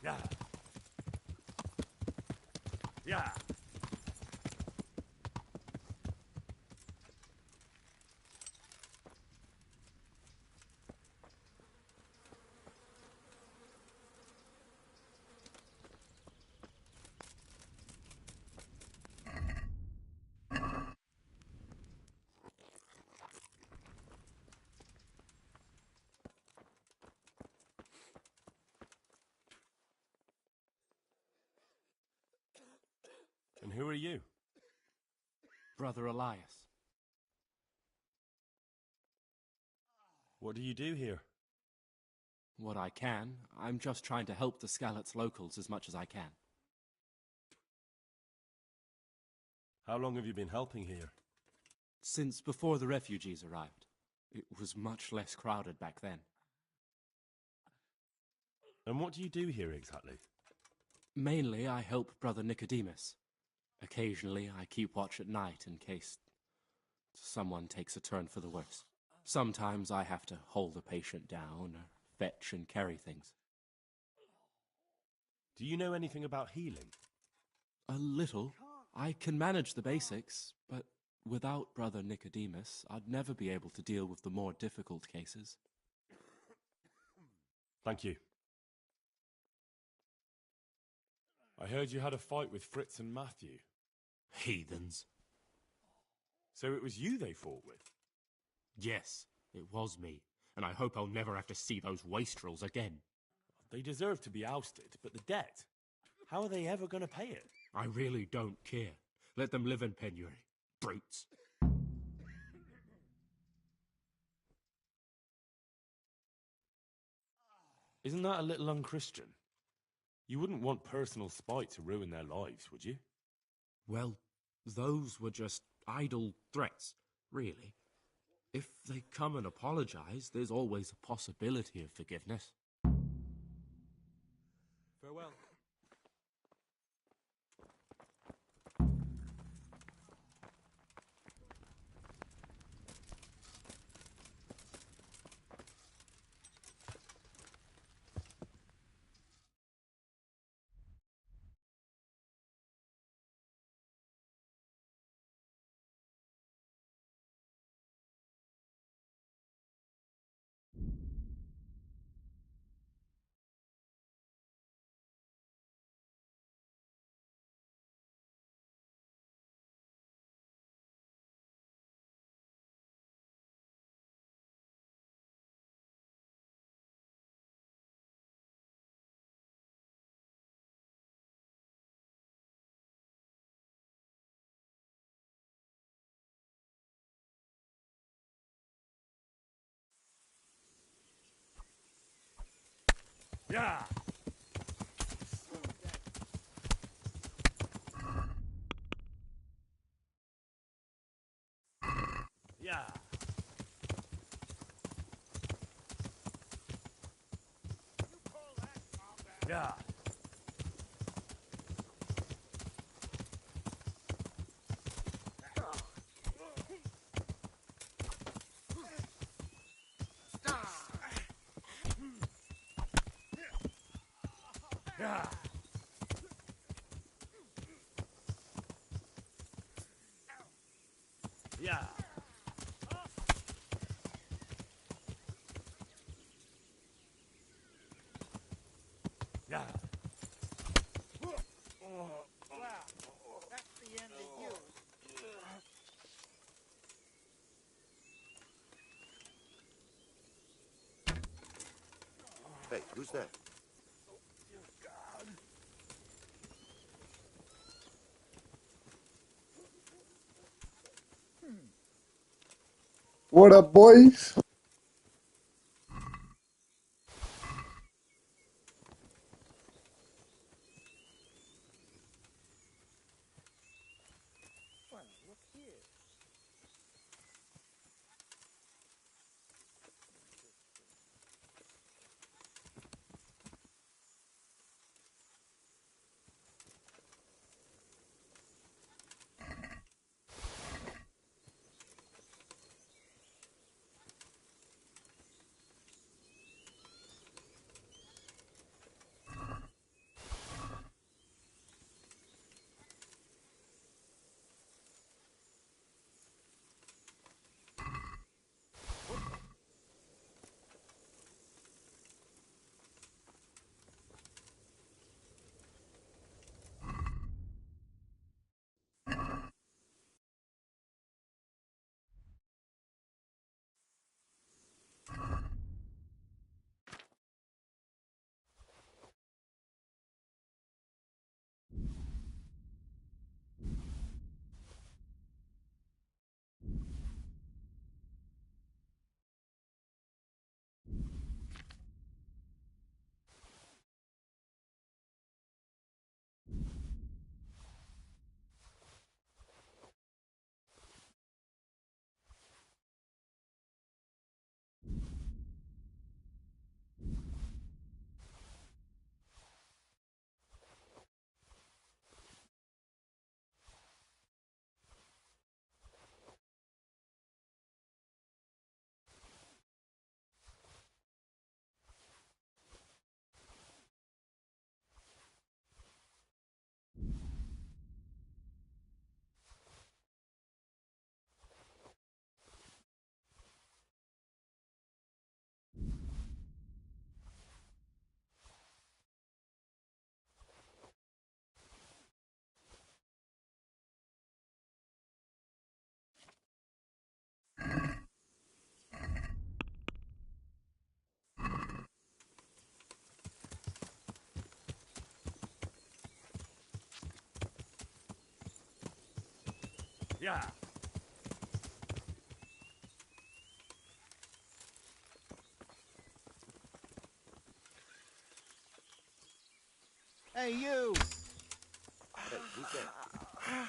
Yeah. Yeah. And who are you? Brother Elias. What do you do here? What I can. I'm just trying to help the Skalitz locals as much as I can. How long have you been helping here? Since before the refugees arrived. It was much less crowded back then. And what do you do here exactly? Mainly, I help Brother Nicodemus. Occasionally, I keep watch at night in case someone takes a turn for the worse. Sometimes I have to hold a patient down or fetch and carry things. Do you know anything about healing? A little. I can manage the basics, but without Brother Nicodemus, I'd never be able to deal with the more difficult cases. Thank you. I heard you had a fight with Fritz and Matthew. Heathens. So it was you they fought with? Yes, it was me, and I hope I'll never have to see those wastrels again. They deserve to be ousted, but the debt? How are they ever going to pay it? I really don't care. Let them live in penury. Brutes. Isn't that a little unchristian? You wouldn't want personal spite to ruin their lives, would you? Well, those were just idle threats, really. If they come and apologize, there's always a possibility of forgiveness. Farewell. Yeah! Yeah! Yeah! Yeah! Yeah! Yeah! Well, that's the end of you. Hey, who's that? What up, boys? Well, look here. Yeah. Hey, you! Hey, who's that?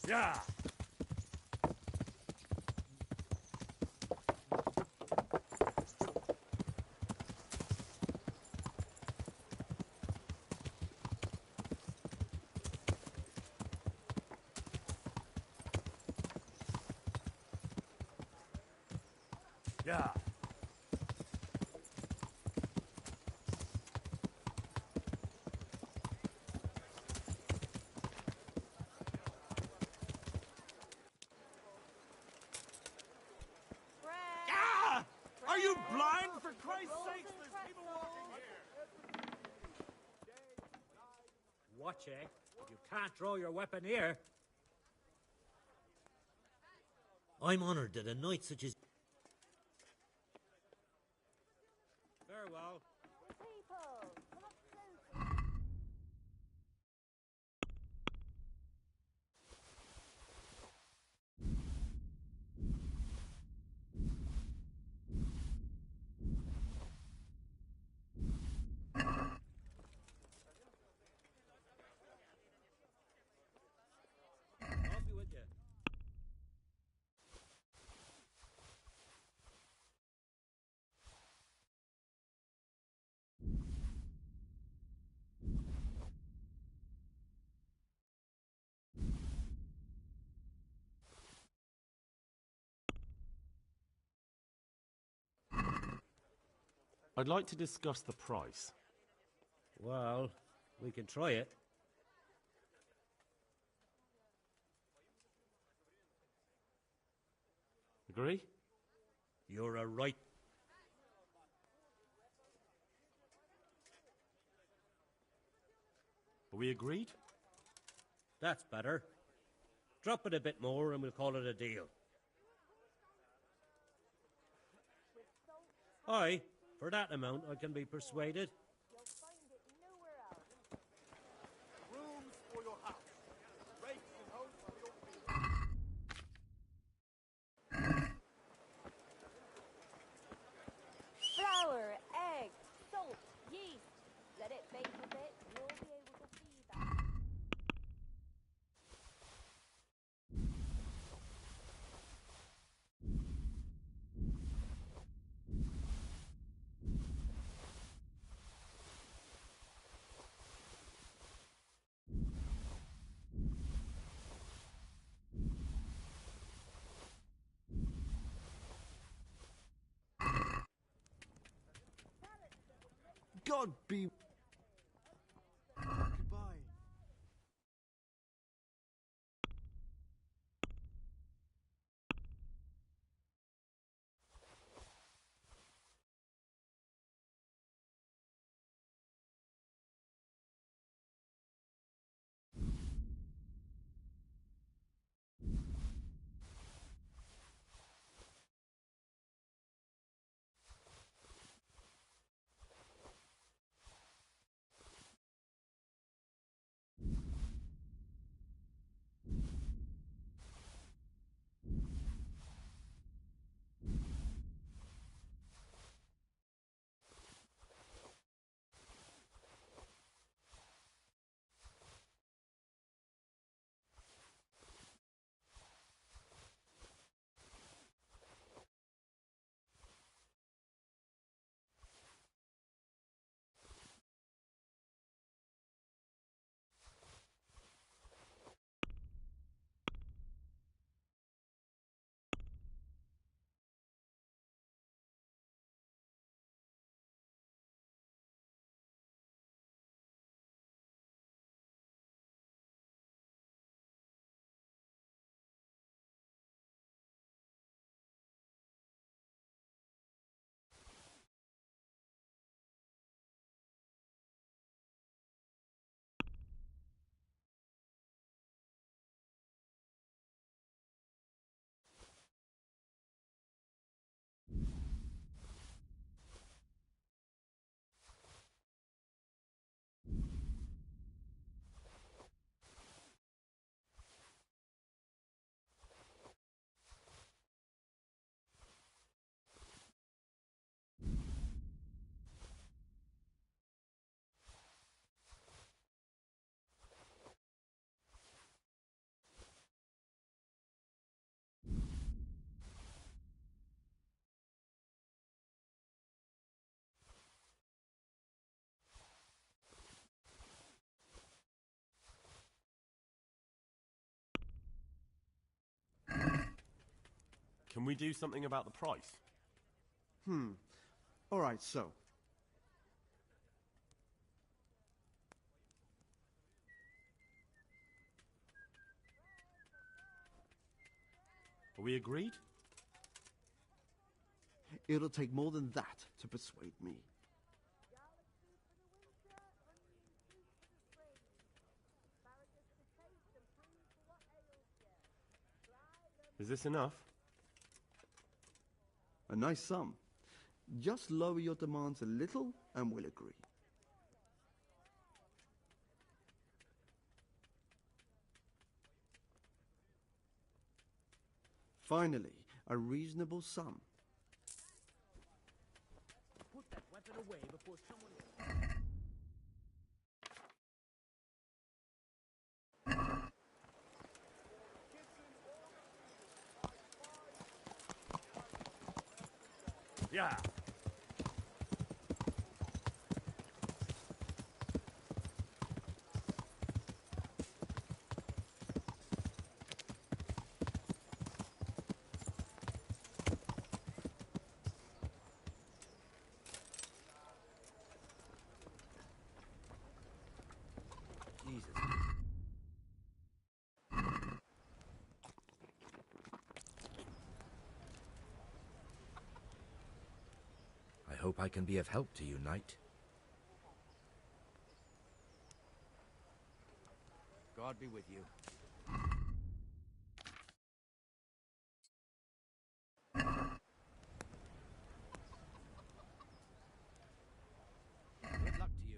Yeah. Yeah. Ah! Are you blind? For Christ's sake, there's people walking here. Watch, eh? You can't draw your weapon here. I'm honored that a knight such as... Farewell. I'll be with you. I'd like to discuss the price. Well, we can try it. Agree? You're a right... We agreed? That's better. Drop it a bit more and we'll call it a deal. Aye, for that amount I can be persuaded. Rooms for your house. Rakes and hoes for your field. Flour, egg, salt, yeast. Let it bake a bit, you'll be able to feed that. God be... Goodbye. Can we do something about the price? Alright, so. Are we agreed? It'll take more than that to persuade me. Is this enough? A nice sum. Just lower your demands a little and we'll agree. Finally, a reasonable sum. Put that weapon away before someone... Yeah. Jesus. I hope I can be of help to you, Knight. God be with you. Good luck to you.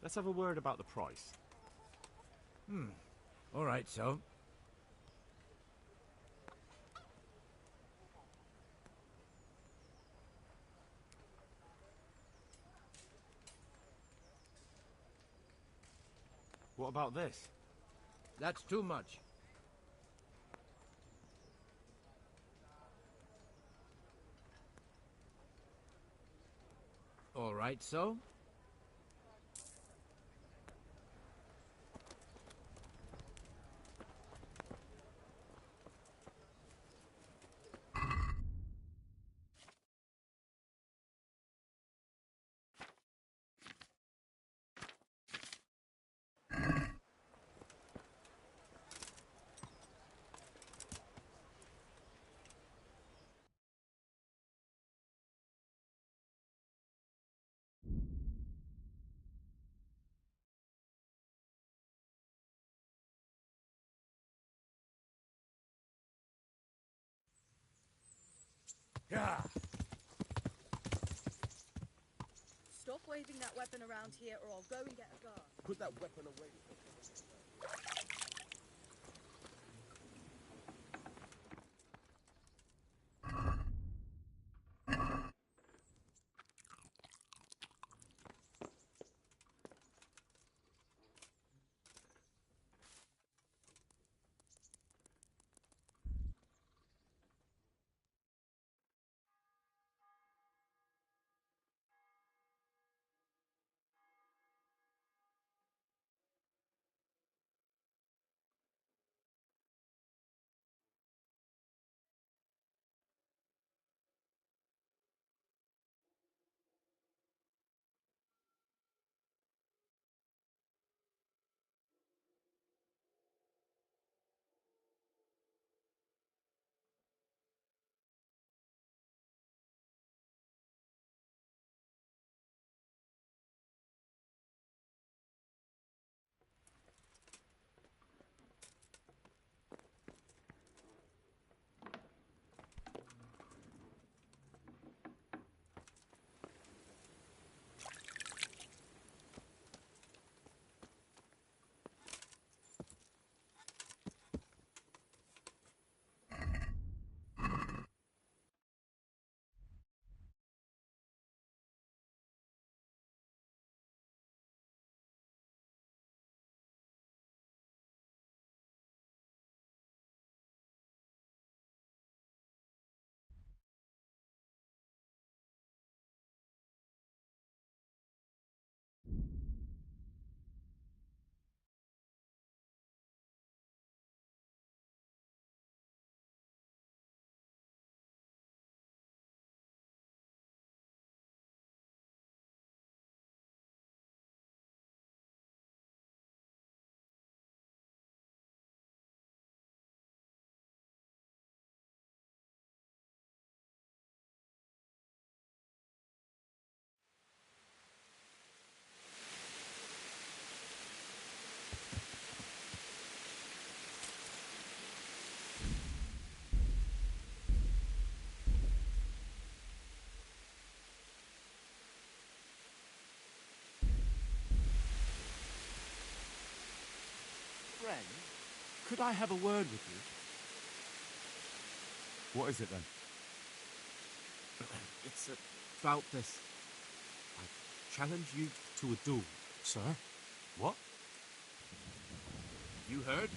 Let's have a word about the price. All right, so. What about this? That's too much. All right, so. Yeah. Stop waving that weapon around here or I'll go and get a gun. Put that weapon away. Could I have a word with you? What is it then? It's about this. I challenge you to a duel, sir. What? You heard?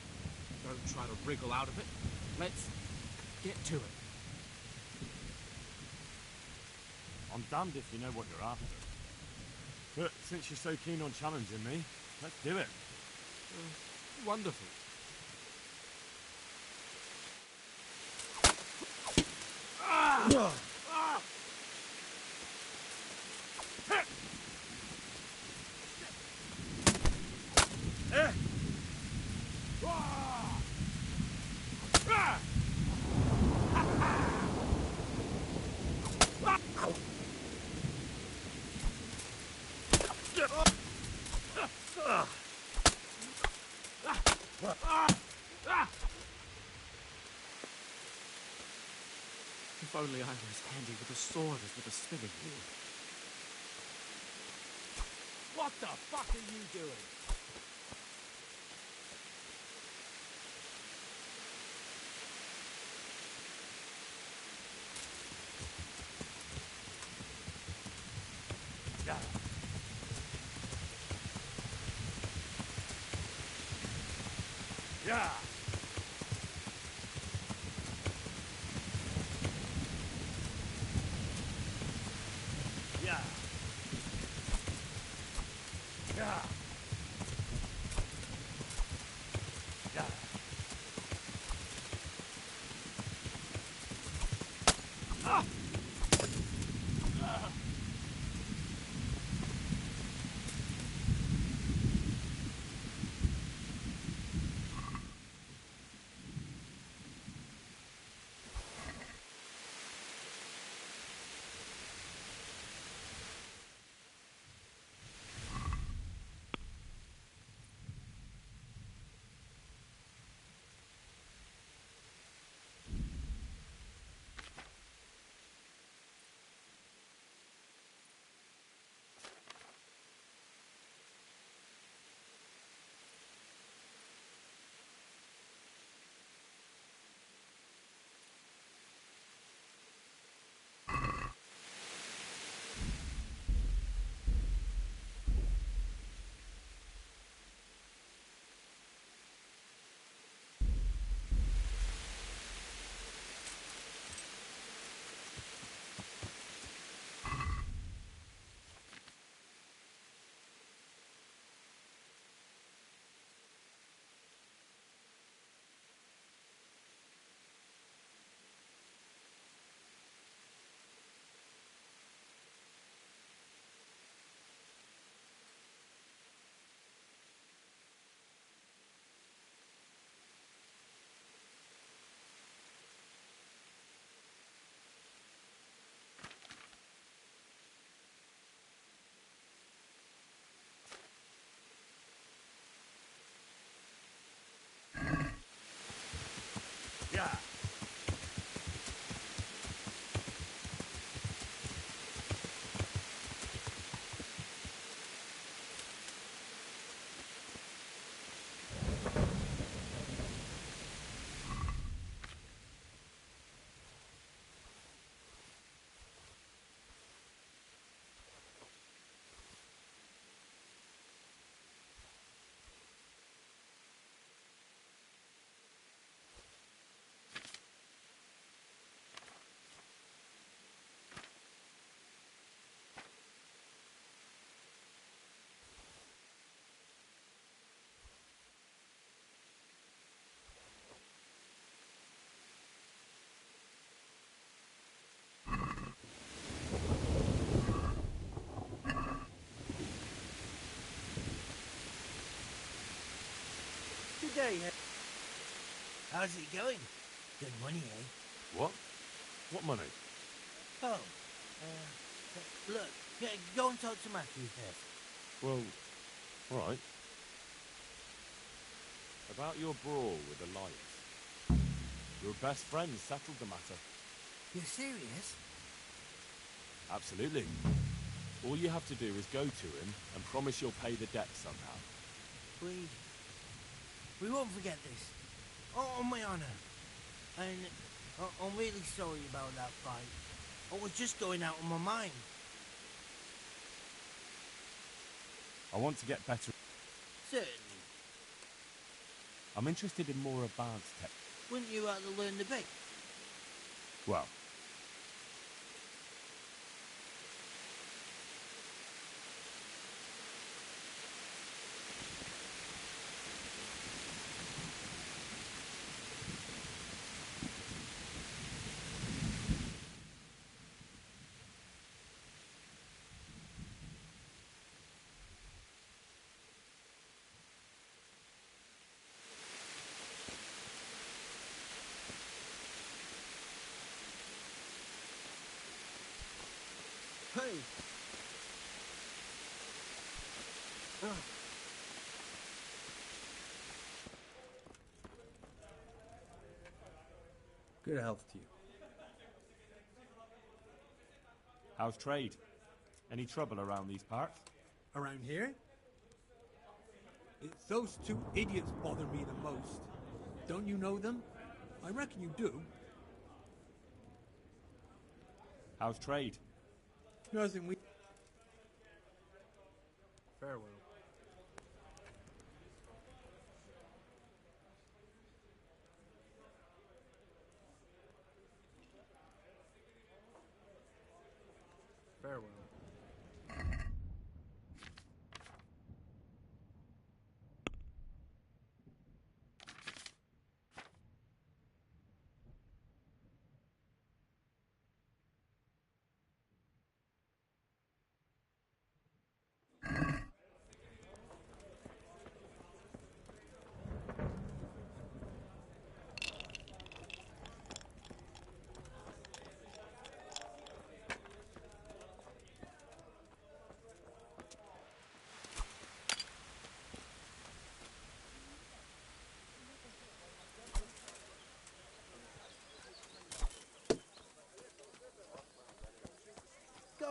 Don't try to wriggle out of it. Let's get to it. I'm damned if you know what you're after. But since you're so keen on challenging me, let's do it. Wonderful. If only I were as handy with a sword as with a spinning wheel. What the fuck are you doing? Yeah. Yeah. Yeah. Yeah. Yeah. Ah! Yeah. Good day, how's it going? Good money, eh? What? What money? Oh, look, yeah, go and talk to Matthew first. Well, all right. About your brawl with Elias. Your best friend settled the matter. You're serious? Absolutely. All you have to do is go to him and promise you'll pay the debt somehow. We won't forget this. On my honour. And I'm really sorry about that fight. I was just going out of my mind. I want to get better. Certainly. I'm interested in more advanced tech. Wouldn't you like to learn the bait? Well, Hey! Good health to you. how's trade? Any trouble around these parts? Around here? It's those two idiots bother me the most. Don't you know them? I reckon you do. How's trade? Nothing we... Farewell. Farewell.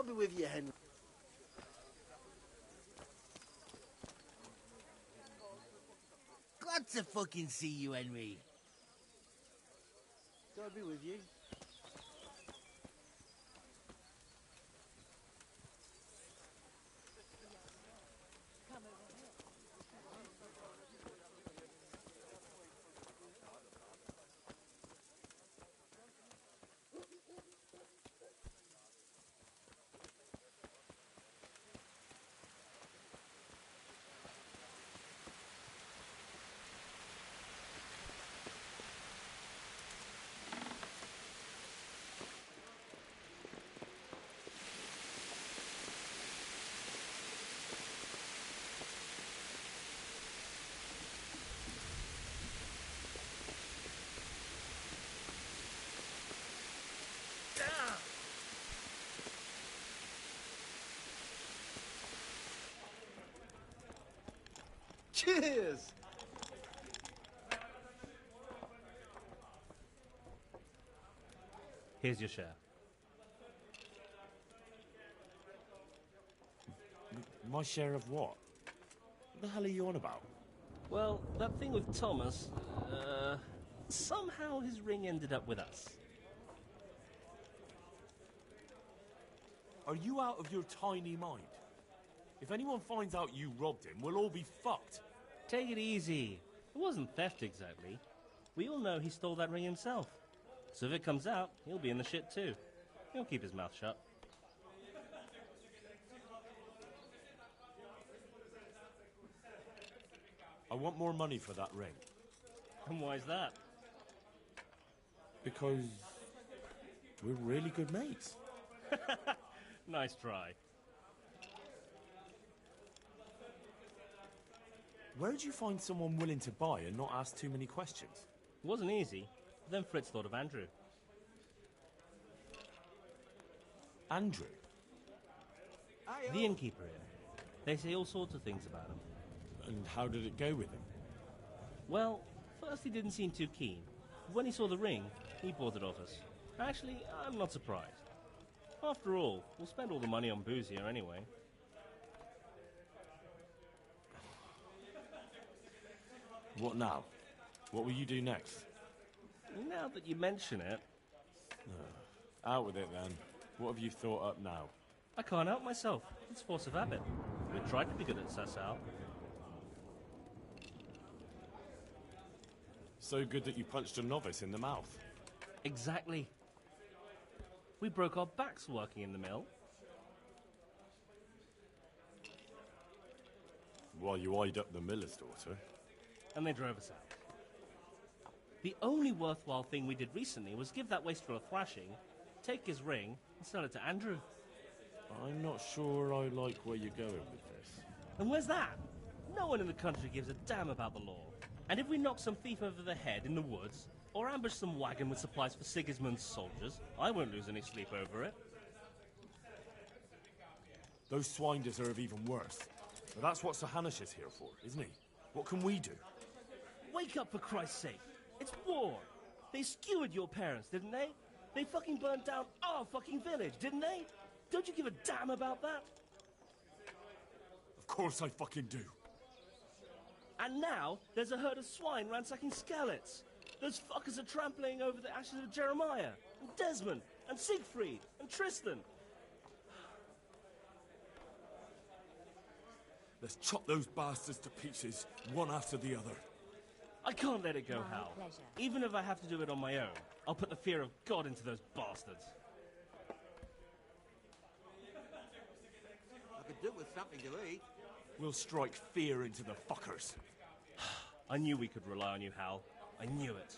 God be with you, Henry. Glad to fucking see you, Henry. God be with you. Cheers! Here's your share. My share of what? What the hell are you on about? Well, that thing with Thomas, somehow his ring ended up with us. Are you out of your tiny mind? If anyone finds out you robbed him, we'll all be fucked. Take it easy. It wasn't theft exactly. We all know he stole that ring himself. So if it comes out, he'll be in the shit too. He'll keep his mouth shut. I want more money for that ring. And why's that? Because we're really good mates. Nice try. Where'd you find someone willing to buy and not ask too many questions? It wasn't easy. Then Fritz thought of Andrew. Andrew? The innkeeper here. They say all sorts of things about him. And how did it go with him? Well, first he didn't seem too keen. When he saw the ring, he bought it off us. Actually, I'm not surprised. After all, we'll spend all the money on booze here anyway. What now? What will you do next? Now that you mention it, Out with it then. What have you thought up now? I can't help myself. It's force of habit. We tried to be good at Sasau. So good that you punched a novice in the mouth. Exactly. We broke our backs working in the mill. While you eyed up the miller's daughter. And they drove us out. The only worthwhile thing we did recently was give that wastrel a thrashing, take his ring, and sell it to Andrew. I'm not sure I like where you're going with this. And where's that? No one in the country gives a damn about the law. And if we knock some thief over the head in the woods, or ambush some wagon with supplies for Sigismund's soldiers, I won't lose any sleep over it. Those swine deserve even worse. But that's what Sir Hanush is here for, isn't he? What can we do? Wake up, for Christ's sake. It's war. They skewered your parents, didn't they? They fucking burnt down our fucking village, didn't they? Don't you give a damn about that? Of course I fucking do. And now, there's a herd of swine ransacking Skalitz. Those fuckers are trampling over the ashes of Jeremiah, and Desmond, and Siegfried, and Tristan. Let's chop those bastards to pieces, one after the other. I can't let it go, My Hal. pleasure. Even if I have to do it on my own, I'll put the fear of God into those bastards. I could do with something to eat. We'll strike fear into the fuckers. I knew we could rely on you, Hal. I knew it.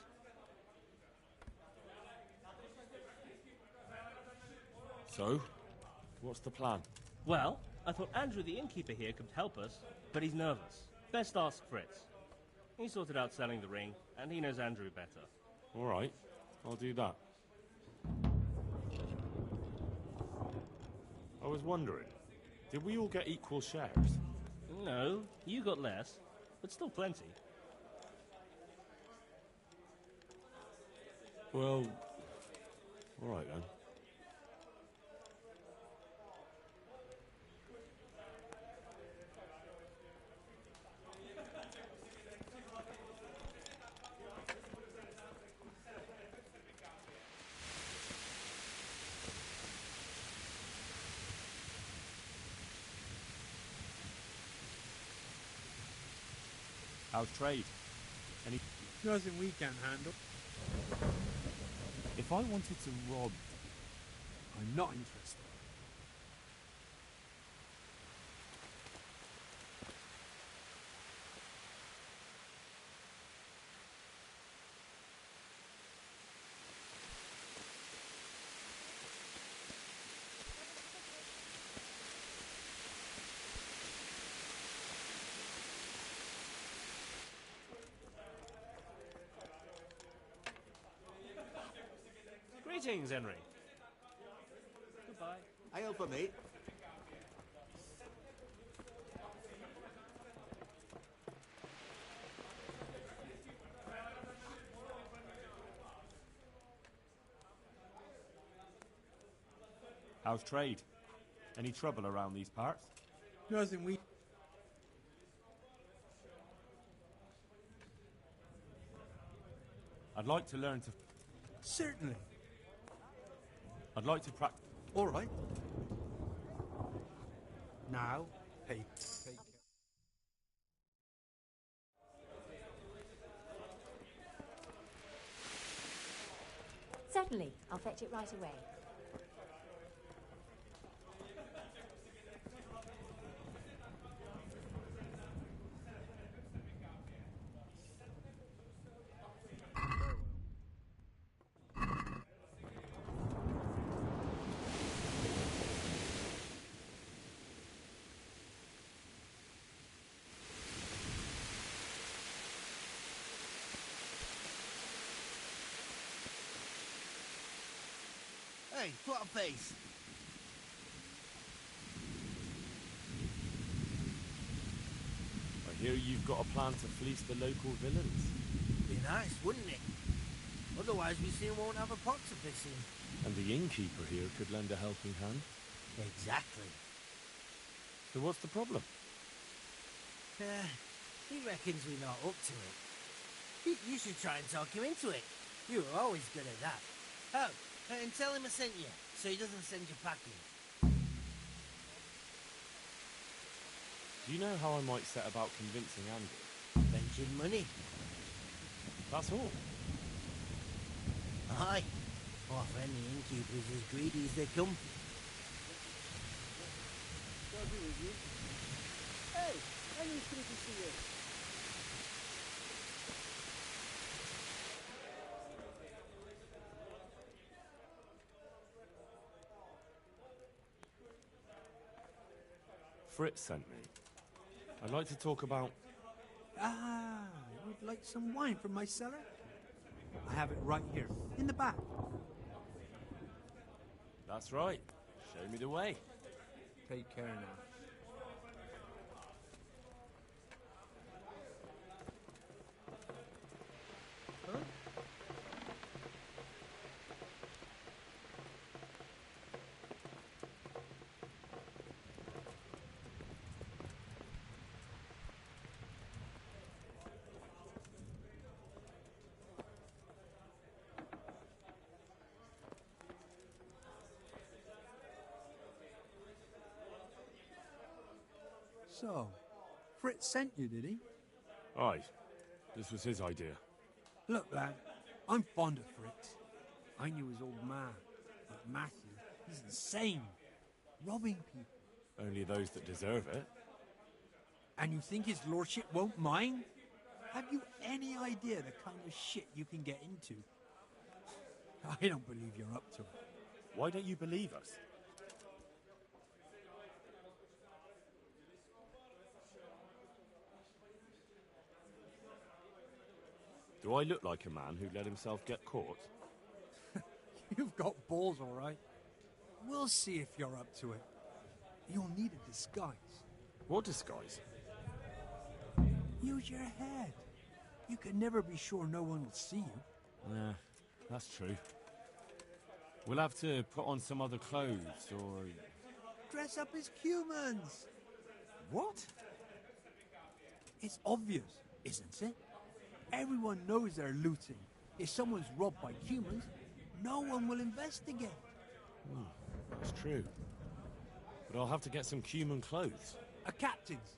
So, what's the plan? Well, I thought Andrew the innkeeper here could help us, but he's nervous. Best ask Fritz. He sorted out selling the ring, and he knows Andrew better. All right, I'll do that. I was wondering, did we all get equal shares? No, you got less, but still plenty. Well, all right then. How's trade? Any... Nothing we can handle. If I wanted to rob... I'm not interested. Greetings, Henry. Goodbye. Ale for me. How's trade? Any trouble around these parts? Nothing we... I'd like to learn to... Certainly. I'd like to practice... All right. Now, hey. Certainly. I'll fetch it right away. Hey, put a face. I hear you've got a plan to fleece the local villains. Be nice, wouldn't it? Otherwise we soon won't have a pot to piss in. And the innkeeper here could lend a helping hand. Exactly. So what's the problem? He reckons we're not up to it. You should try and talk him into it. You were always good at that. Oh, and tell him I sent you, so he doesn't send you packing. Do you know how I might set about convincing Andy? Mention money. That's all. Aye. Off any innkeepers as greedy as they come. God be with you. Hey, Henry's good to see you. Fritz sent me. I'd like to talk about... Ah, you'd like some wine from my cellar? I have it right here, in the back. That's right. Show me the way. Take care now. Huh? So, Fritz sent you, did he? Aye. This was his idea. Look, lad, I'm fond of Fritz. I knew his old man, but Matthew, he's insane. Robbing people. Only those that deserve it. And you think his lordship won't mind? Have you any idea the kind of shit you can get into? I don't believe you're up to it. Why don't you believe us? Do I look like a man who let himself get caught? You've got balls, all right. We'll see if you're up to it. You'll need a disguise. What disguise? Use your head. You can never be sure no one will see you. Yeah, that's true. We'll have to put on some other clothes, or... Dress up as humans. What? It's obvious, isn't it? Everyone knows they're looting. If someone's robbed by humans, no one will investigate. That's true. But I'll have to get some human clothes. A captain's.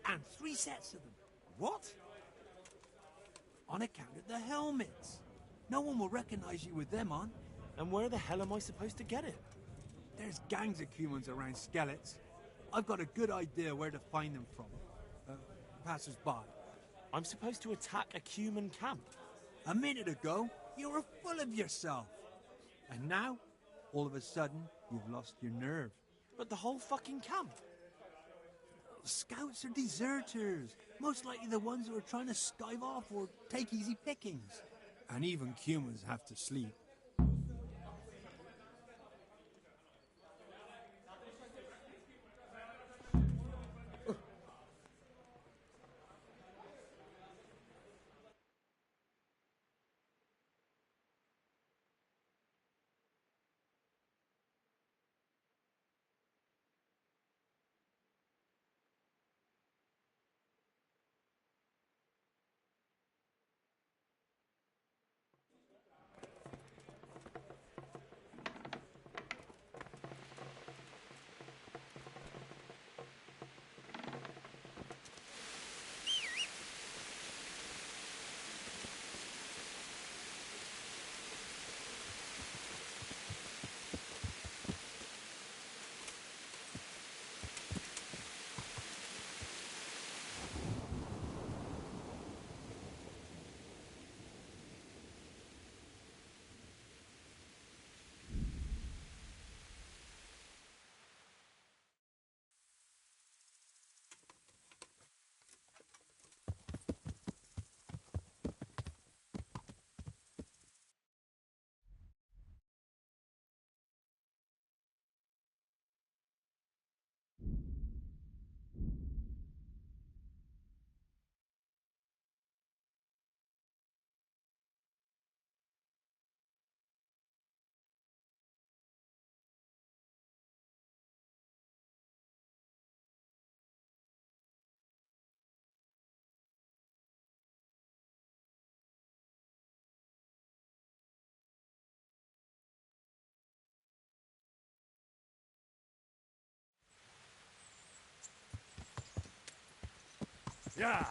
And 3 sets of them. What? On account of the helmets. No one will recognize you with them on. And where the hell am I supposed to get it? There's gangs of humans around Skellets. I've got a good idea where to find them from. Passers by. I'm supposed to attack a human camp. A minute ago, you were full of yourself. And now, all of a sudden, you've lost your nerve. But the whole fucking camp. Scouts are deserters. Most likely the ones who are trying to skive off or take easy pickings. And even humans have to sleep. Yeah.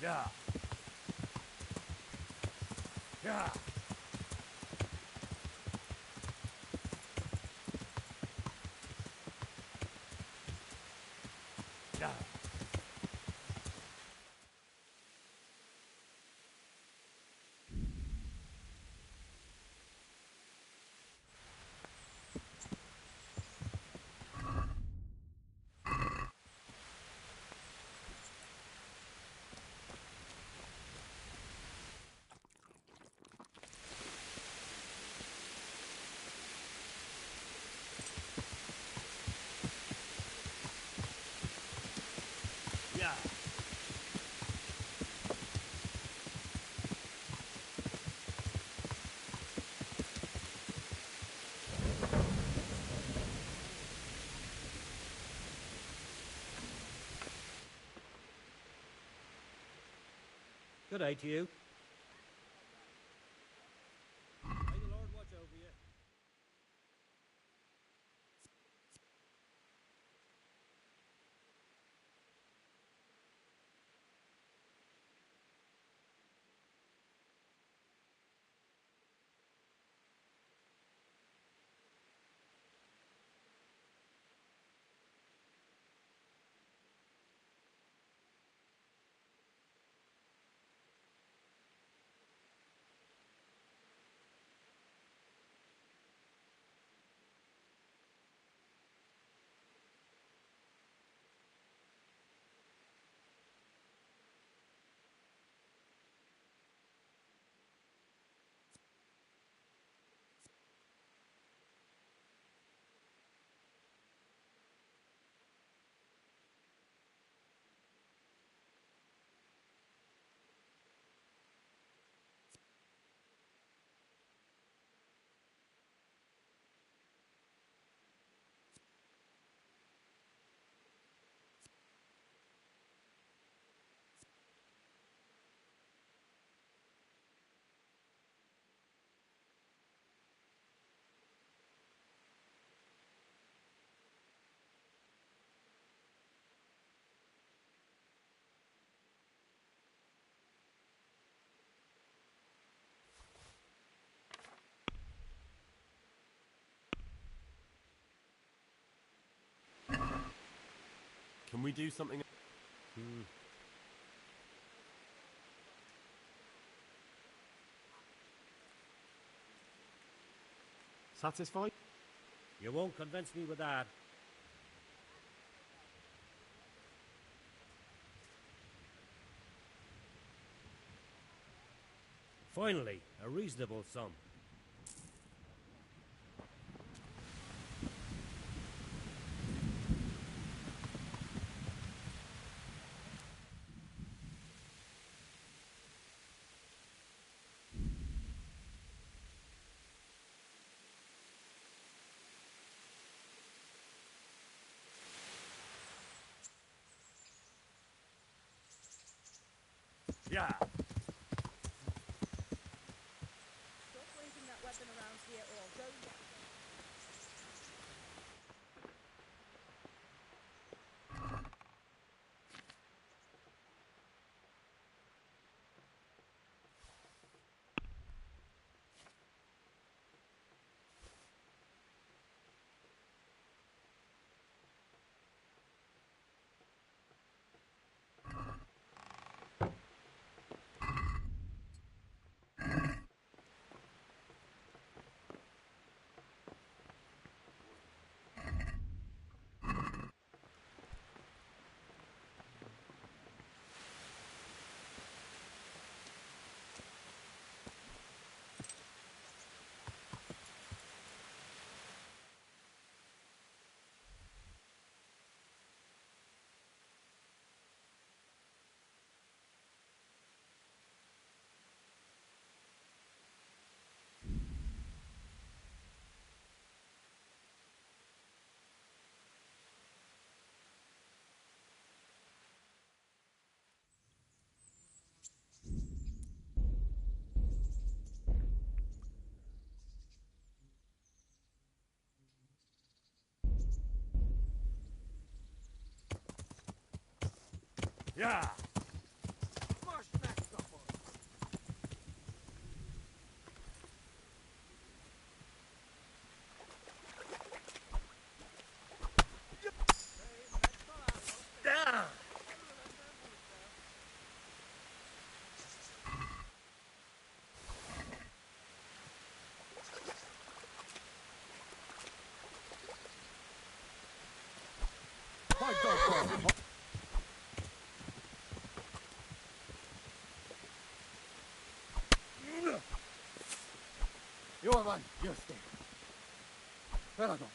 Yeah. Yeah. Yeah. Yeah. Good day to you. May the Lord watch over you. Can we do something? Satisfied? You won't convince me with that. Finally, a reasonable sum. Yeah. Stop waving that weapon around here or I'll go and get Yeah. Jovan, just det. Pardon.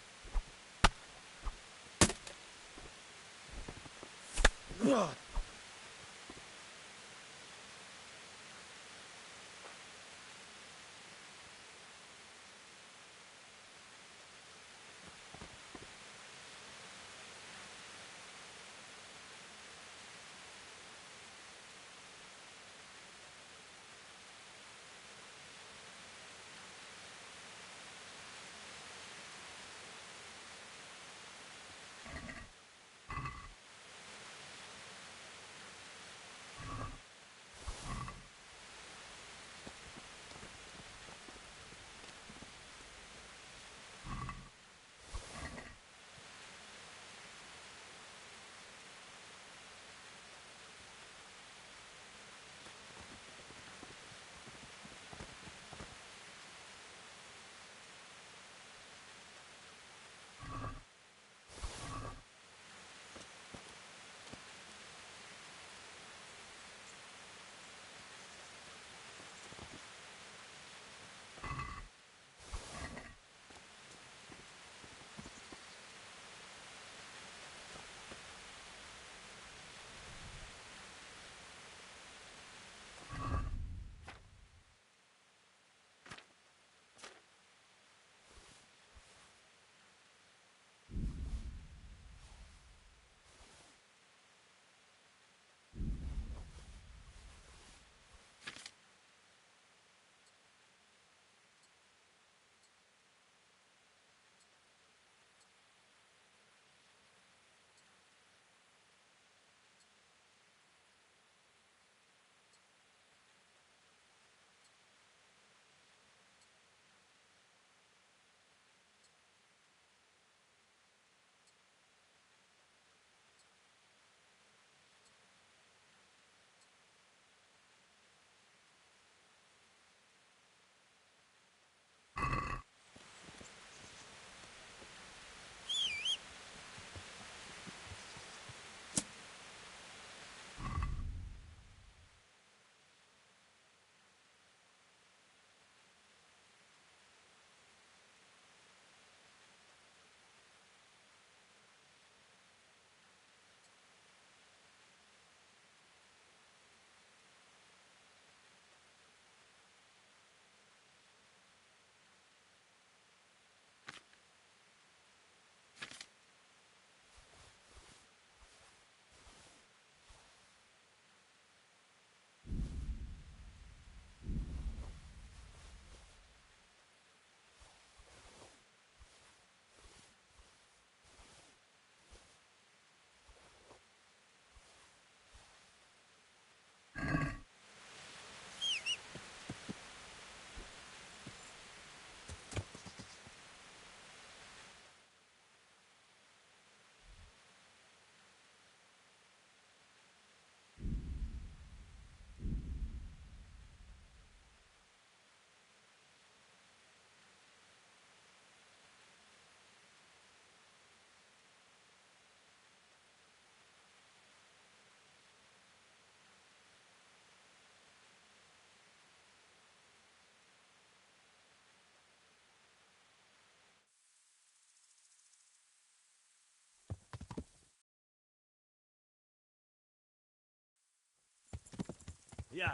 Yeah.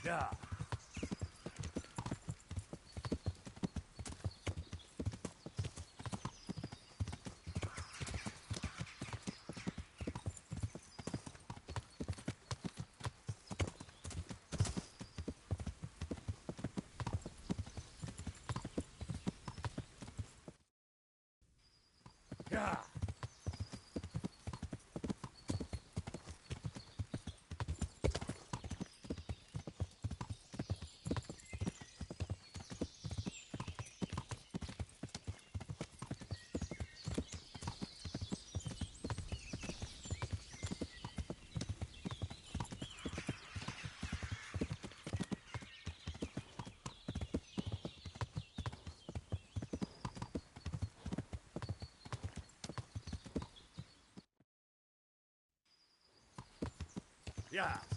Yeah. Yeah.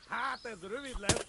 Hát ez rövid lesz.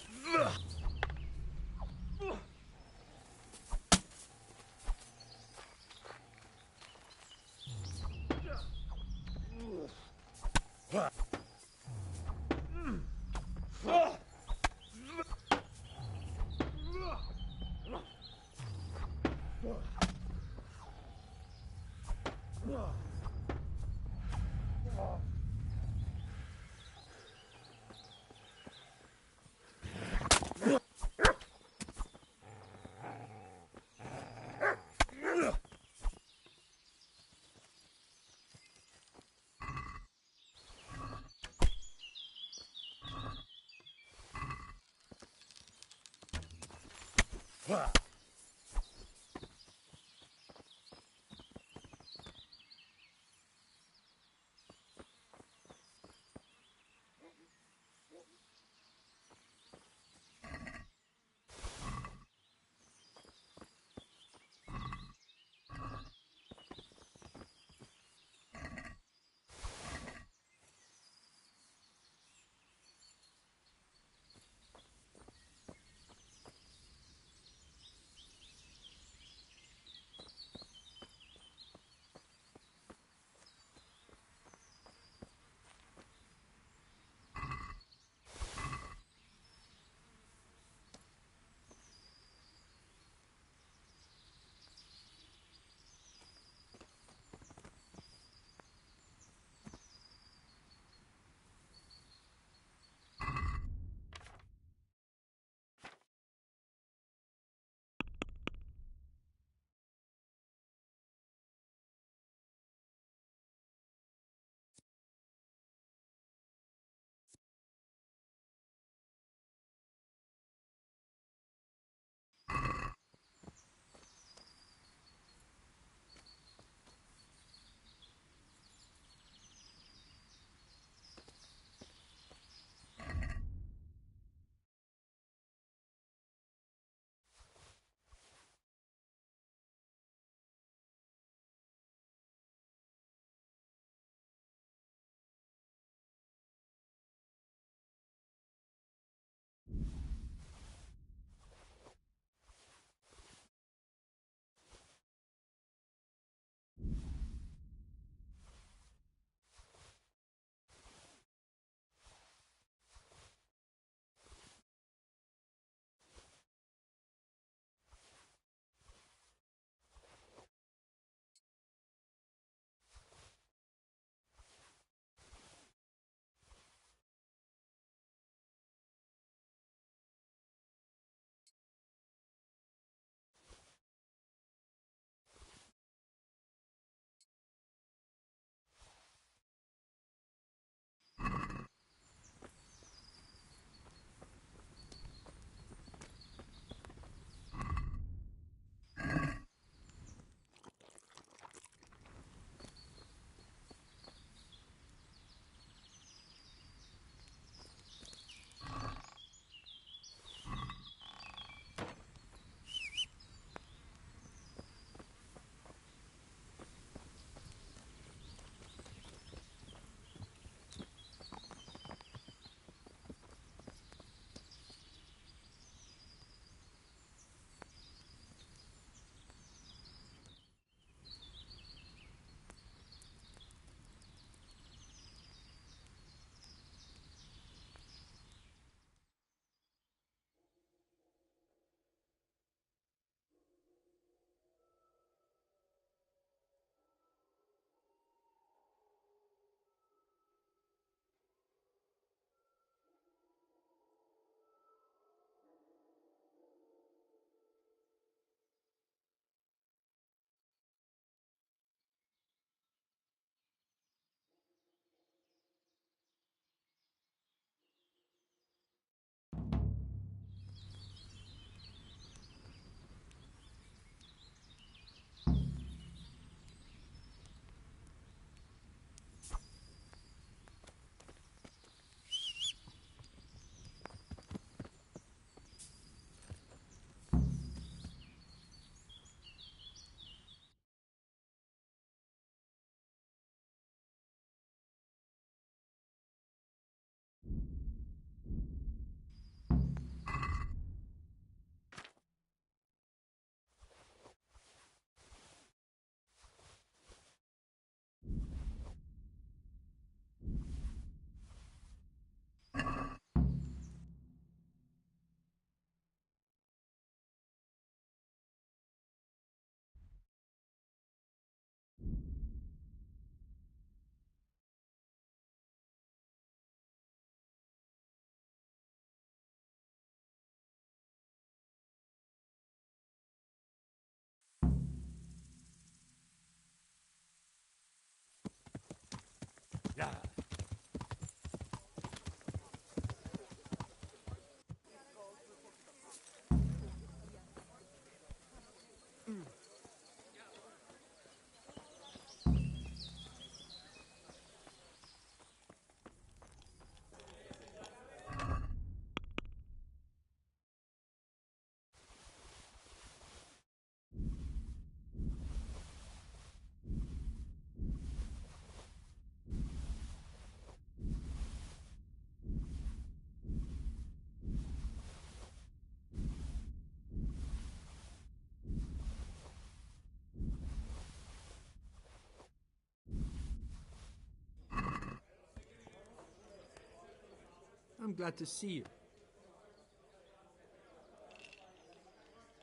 I'm glad to see you.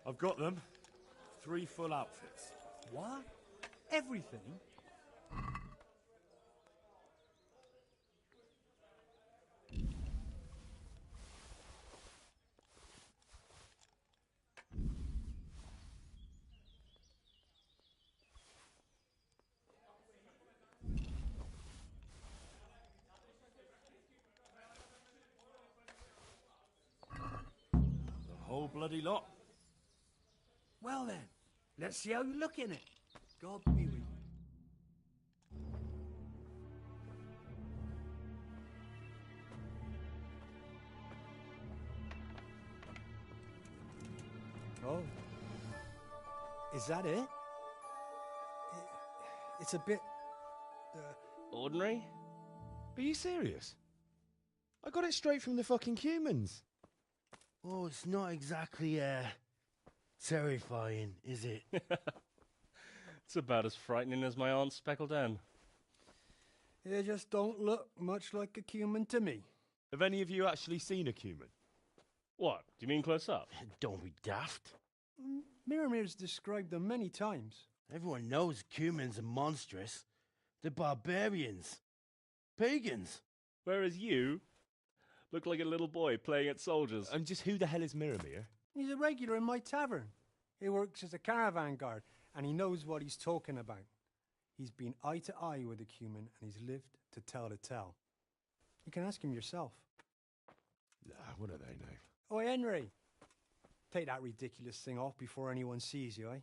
I've got them. 3 full outfits. What? Everything? The whole bloody lot. Well then, let's see how you look in it. God be with you. Oh. Is that it? It's a bit... Ordinary? Are you serious? I got it straight from the fucking humans. Oh, it's not exactly, terrifying, is it? It's about as frightening as my aunt's speckled hen. They just don't look much like a cumin to me. Have any of you actually seen a cumin? What? Do you mean close up? Don't be daft. Miramir's described them many times. Everyone knows cumins are monstrous. They're barbarians. Pagans. Whereas you look like a little boy playing at soldiers. And just who the hell is Miramir? He's a regular in my tavern. He works as a caravan guard, and he knows what he's talking about. He's been eye to eye with a cumin, and he's lived to tell the tale. You can ask him yourself. Nah, what do they know? Oi, Henry. Take that ridiculous thing off before anyone sees you, eh?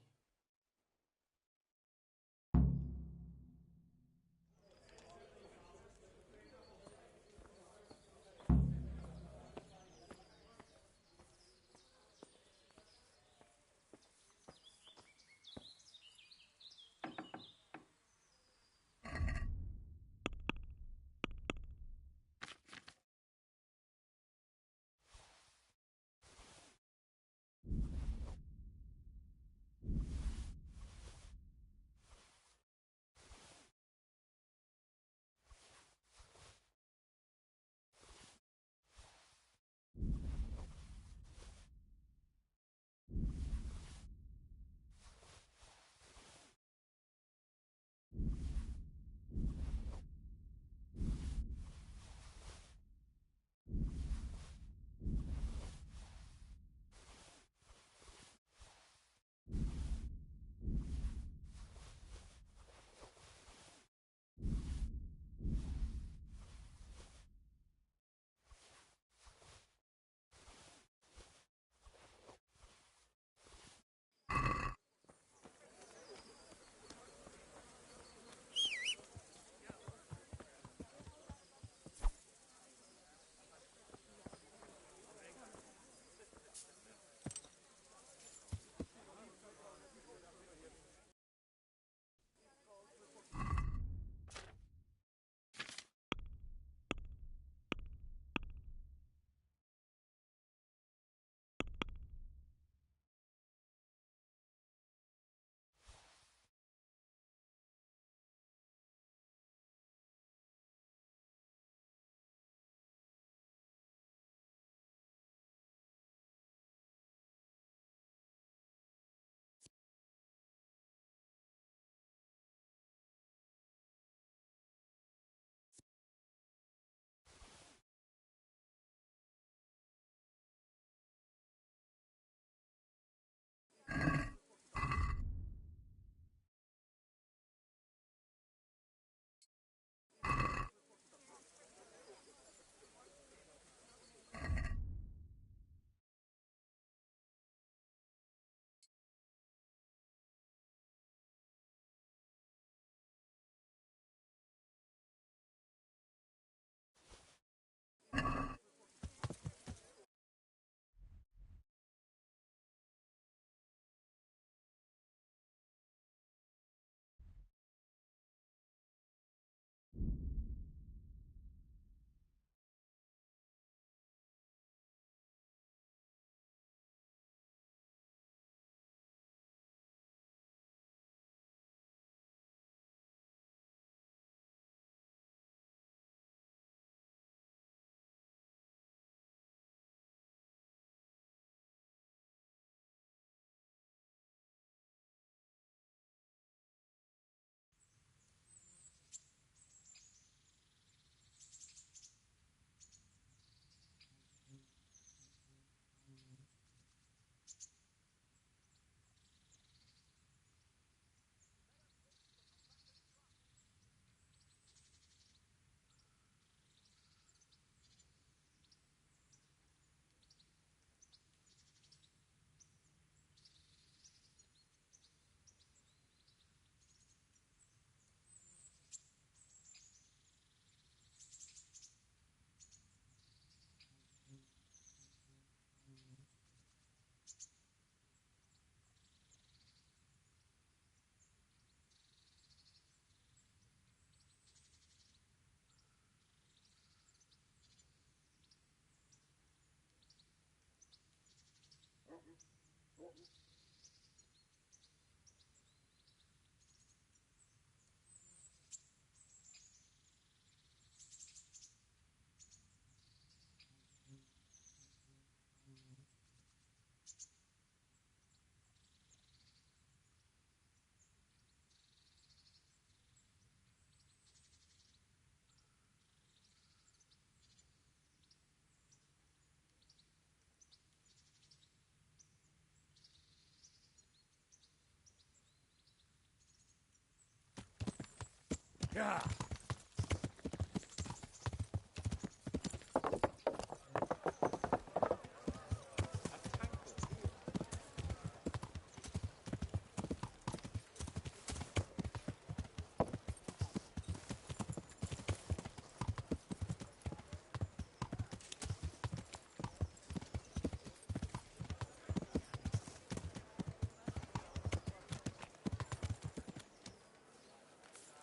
Yeah.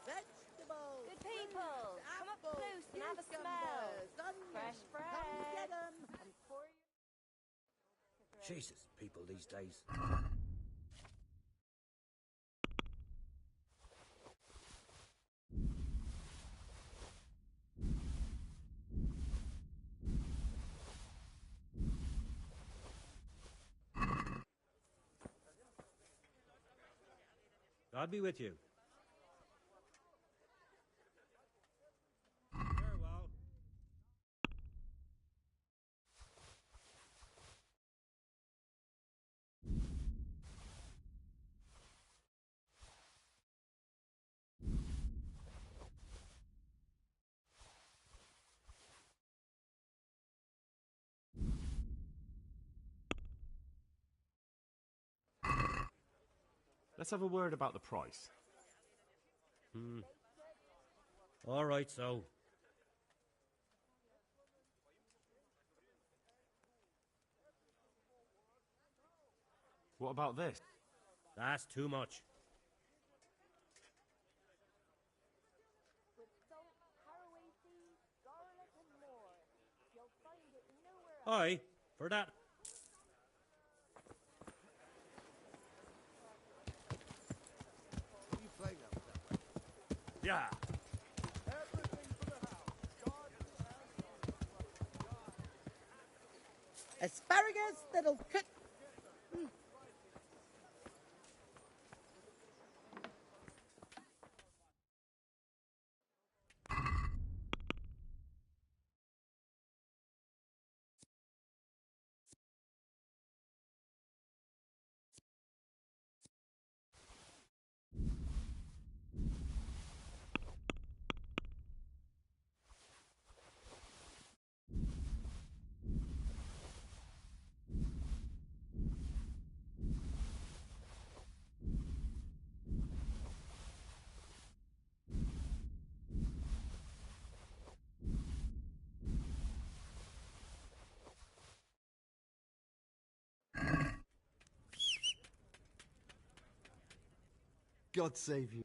Vegetables, Good people, come up close and have a smell. Fresh bread. Come get 'em. And pour Jesus, people these days. God be with you. Farewell. Let's have a word about the price. All right, so. What about this? That's too much. with salt, caraway seeds, garlic, and more. You'll find it nowhere else. Aye, for that. You playing up that way? Yeah. Everything for the house. Asparagus that'll cook. God save you.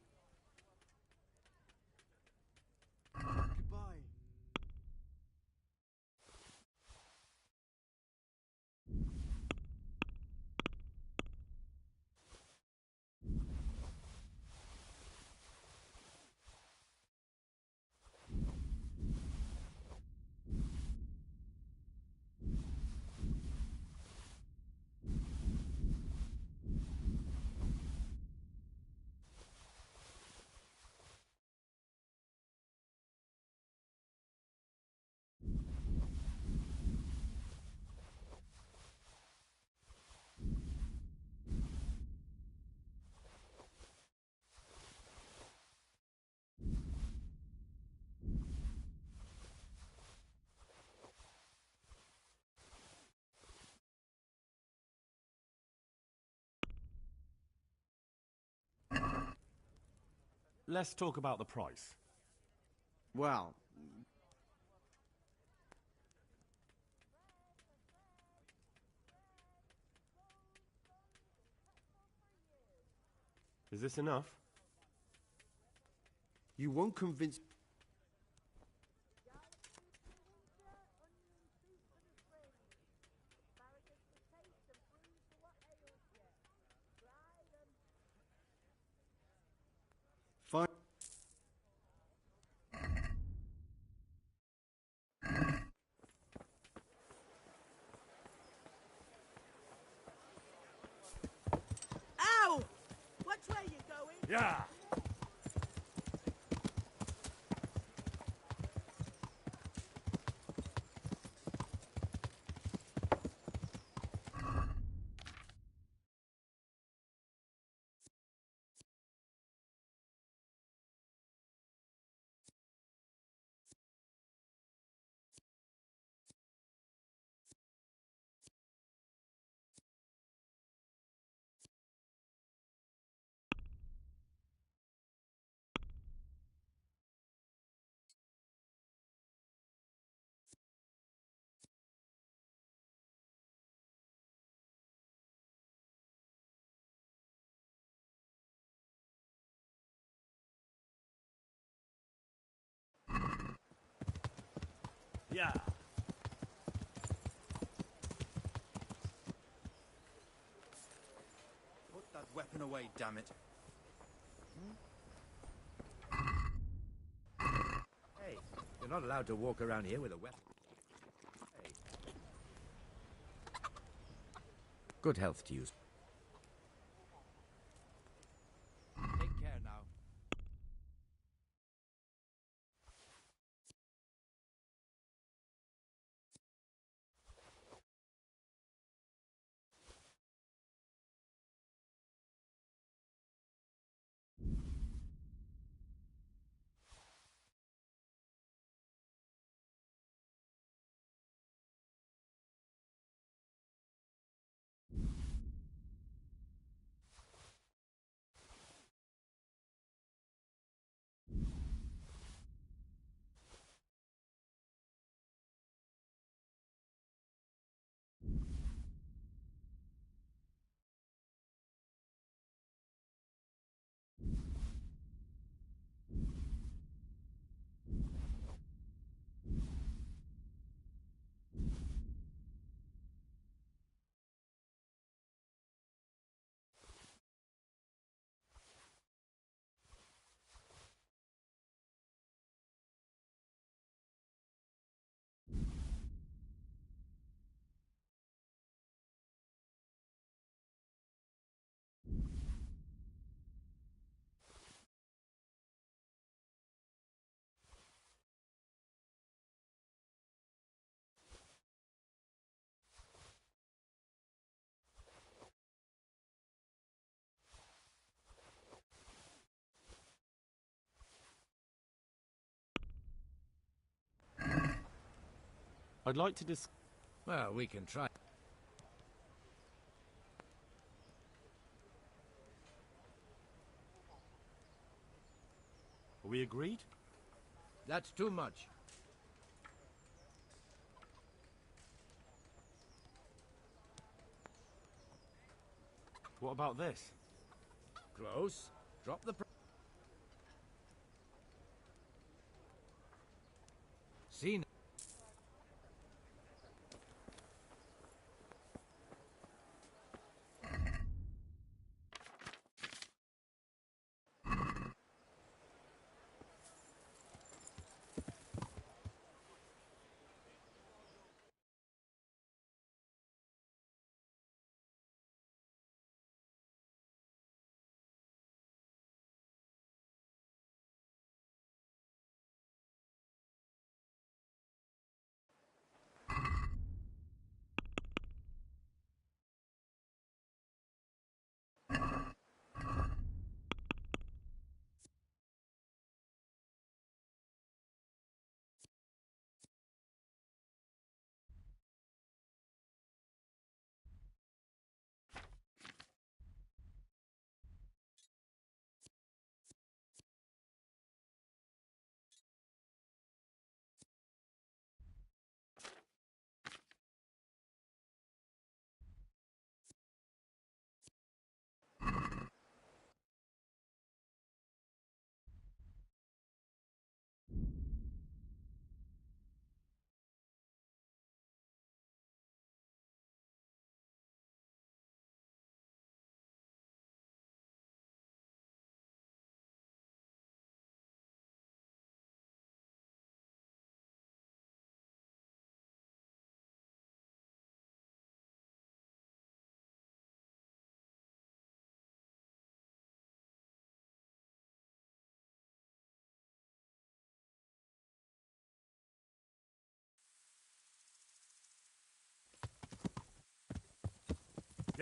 Goodbye. Let's talk about the price. Well, Is this enough? you won't convince. Yeah. Yeah. Put that weapon away, damn it. Hey, you're not allowed to walk around here with a weapon. Hey. Good health to you. Take care now. I'd like to Well, we can try. Are we agreed? That's too much. What about this? Close. Drop the... See now.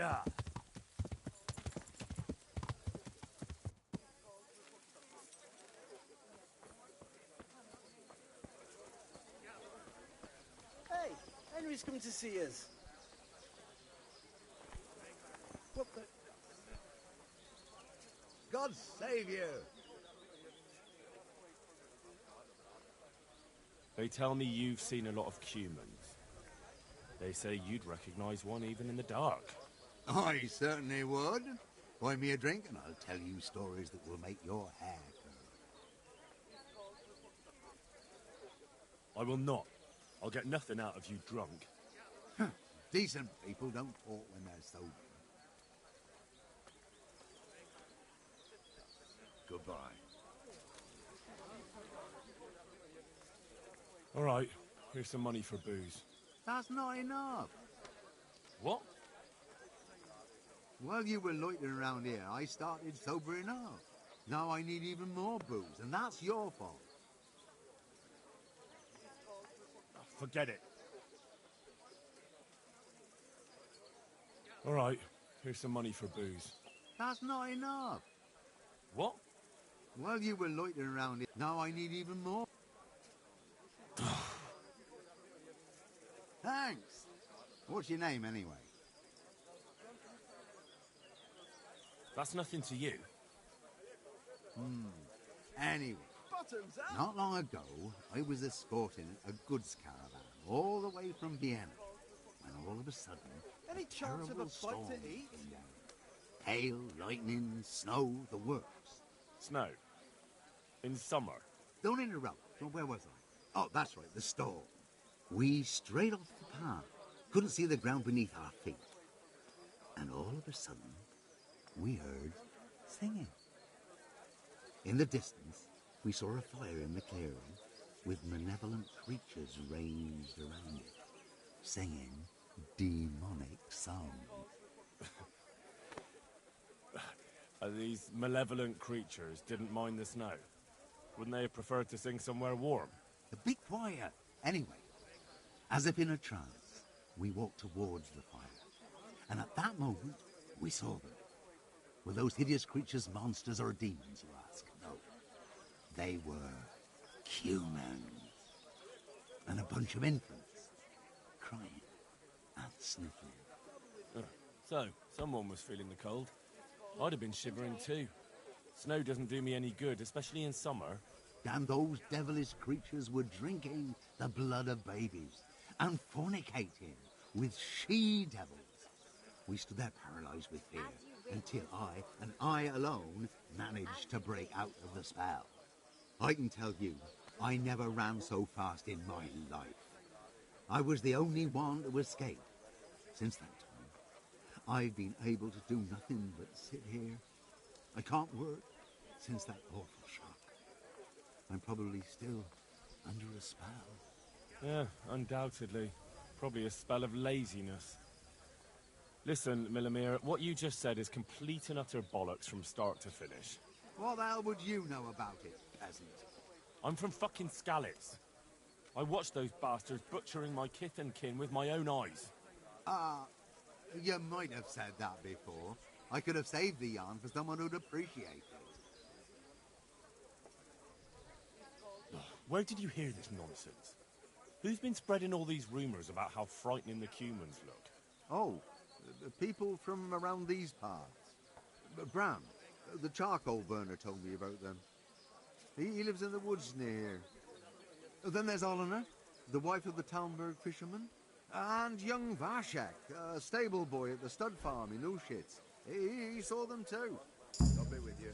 Yeah. Hey, Henry's come to see us. What the? God save you! They tell me you've seen a lot of humans. They say you'd recognize one even in the dark. I certainly would. Buy me a drink and I'll tell you stories that will make your hair curl. I will not. I'll get nothing out of you drunk. Decent people don't talk when they're sober. Goodbye. All right, here's some money for booze. That's not enough. What? While you were loitering around here, I started sobering up. Now I need even more booze, and that's your fault. Forget it. All right, here's some money for booze. That's not enough. What? While you were loitering around here, now I need even more. Thanks. What's your name, anyway? That's nothing to you. Anyway, Bottoms up! not long ago, I was escorting a goods caravan all the way from Vienna, when all of a sudden, Any chance of a terrible bite storm to eat? came down. Hail, lightning, snow, the works. Snow. In summer. Don't interrupt. So where was I? Oh, that's right, the storm. We strayed off the path. Couldn't see the ground beneath our feet. And all of a sudden, we heard singing. In the distance, we saw a fire in the clearing with malevolent creatures ranged around it, singing demonic songs. These malevolent creatures didn't mind the snow. Wouldn't they have preferred to sing somewhere warm? Be quiet. Anyway, as if in a trance, we walked towards the fire. And at that moment, we saw them. Were those hideous creatures monsters or demons, you ask? No. They were humans. And a bunch of infants, crying and sniffling. So, someone was feeling the cold. I'd have been shivering too. Snow doesn't do me any good, especially in summer. And those devilish creatures were drinking the blood of babies and fornicating with she-devils. We stood there paralyzed with fear until I, and I alone, managed to break out of the spell. I can tell you, I never ran so fast in my life. I was the only one to escape. Since that time, I've been able to do nothing but sit here. I can't work since that awful shock. I'm probably still under a spell. Yeah, undoubtedly. Probably a spell of laziness. Listen, Millimere, what you just said is complete and utter bollocks from start to finish. What the hell would you know about it, peasant? I'm from fucking Skalitz. I watched those bastards butchering my kith and kin with my own eyes. You might have said that before. I could have saved the yarn for someone who'd appreciate it. Where did you hear this nonsense? Who's been spreading all these rumours about how frightening the humans look? Oh, people from around these parts. Bram, the charcoal burner, told me about them. He lives in the woods near here. Then there's Olener, the wife of the Talmberg fisherman. And young Vashek, a stable boy at the stud farm in Ushitz. He saw them too. I'll be with you.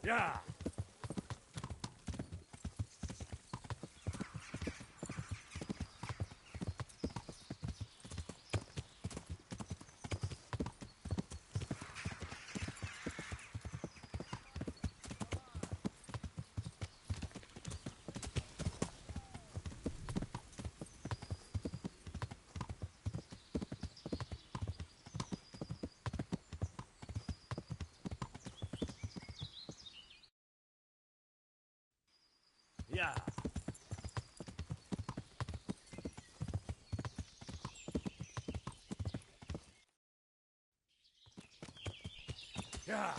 Yeah! Yeah. Yeah.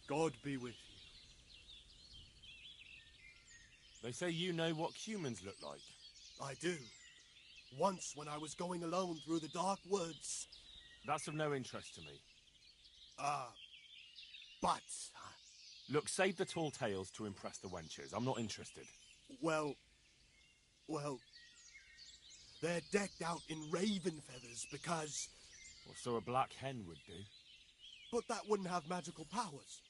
God be with you. They say you know what humans look like. I do. Once when I was going alone through the dark woods. That's of no interest to me. But... Look, save the tall tales to impress the wenches. I'm not interested. Well... They're decked out in raven feathers because... Well, so a black hen would do. But that wouldn't have magical powers.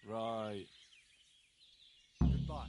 Right. Goodbye.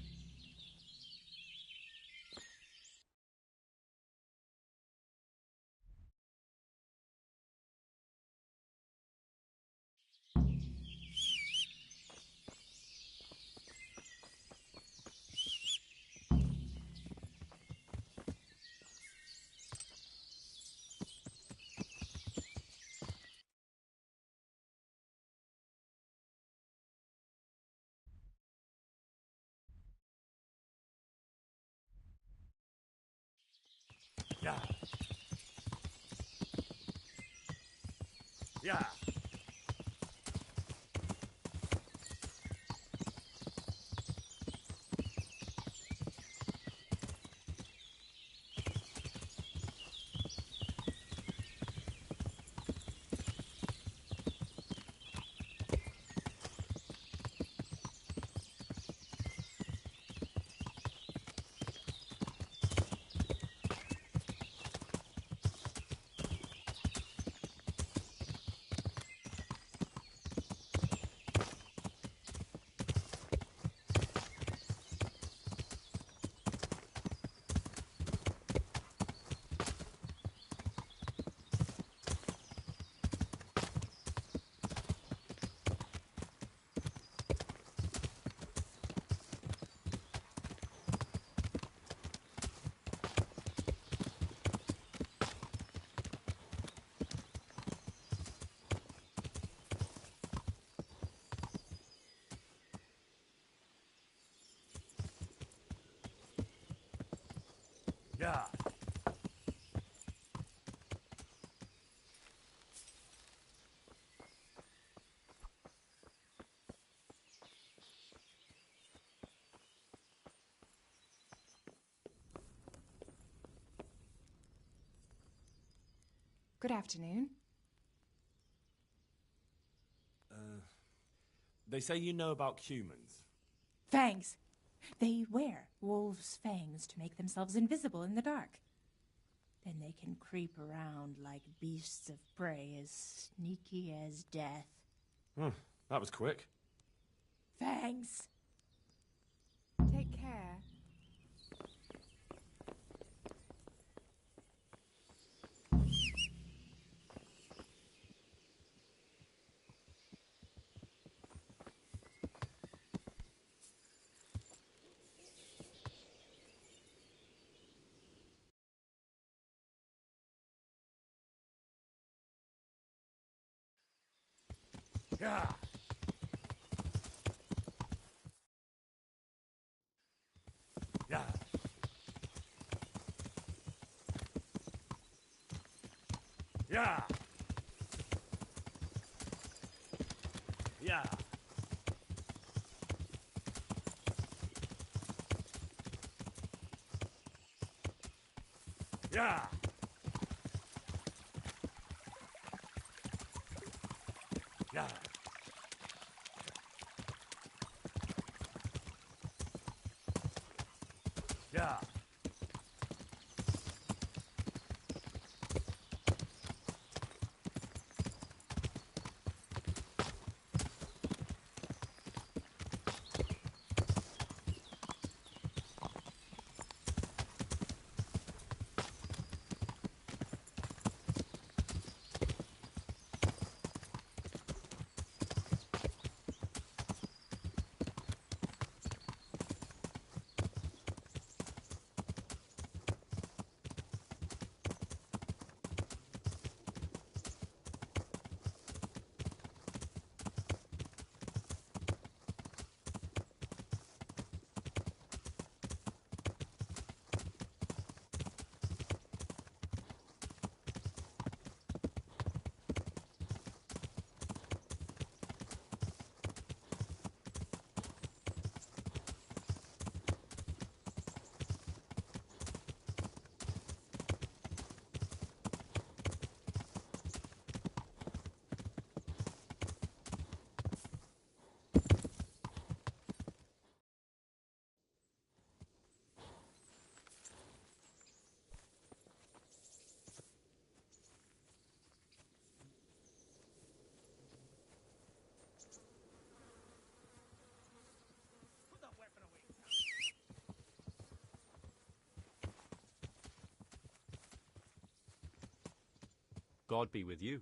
Yeah. Yeah. Yeah. Good afternoon. They say you know about humans. Fangs. They wear wolves' fangs to make themselves invisible in the dark. Then they can creep around like beasts of prey as sneaky as death. That was quick. Fangs. Take care. Yeah. Yeah. Yeah. Yeah. Yeah. Yeah. Yeah. God be with you.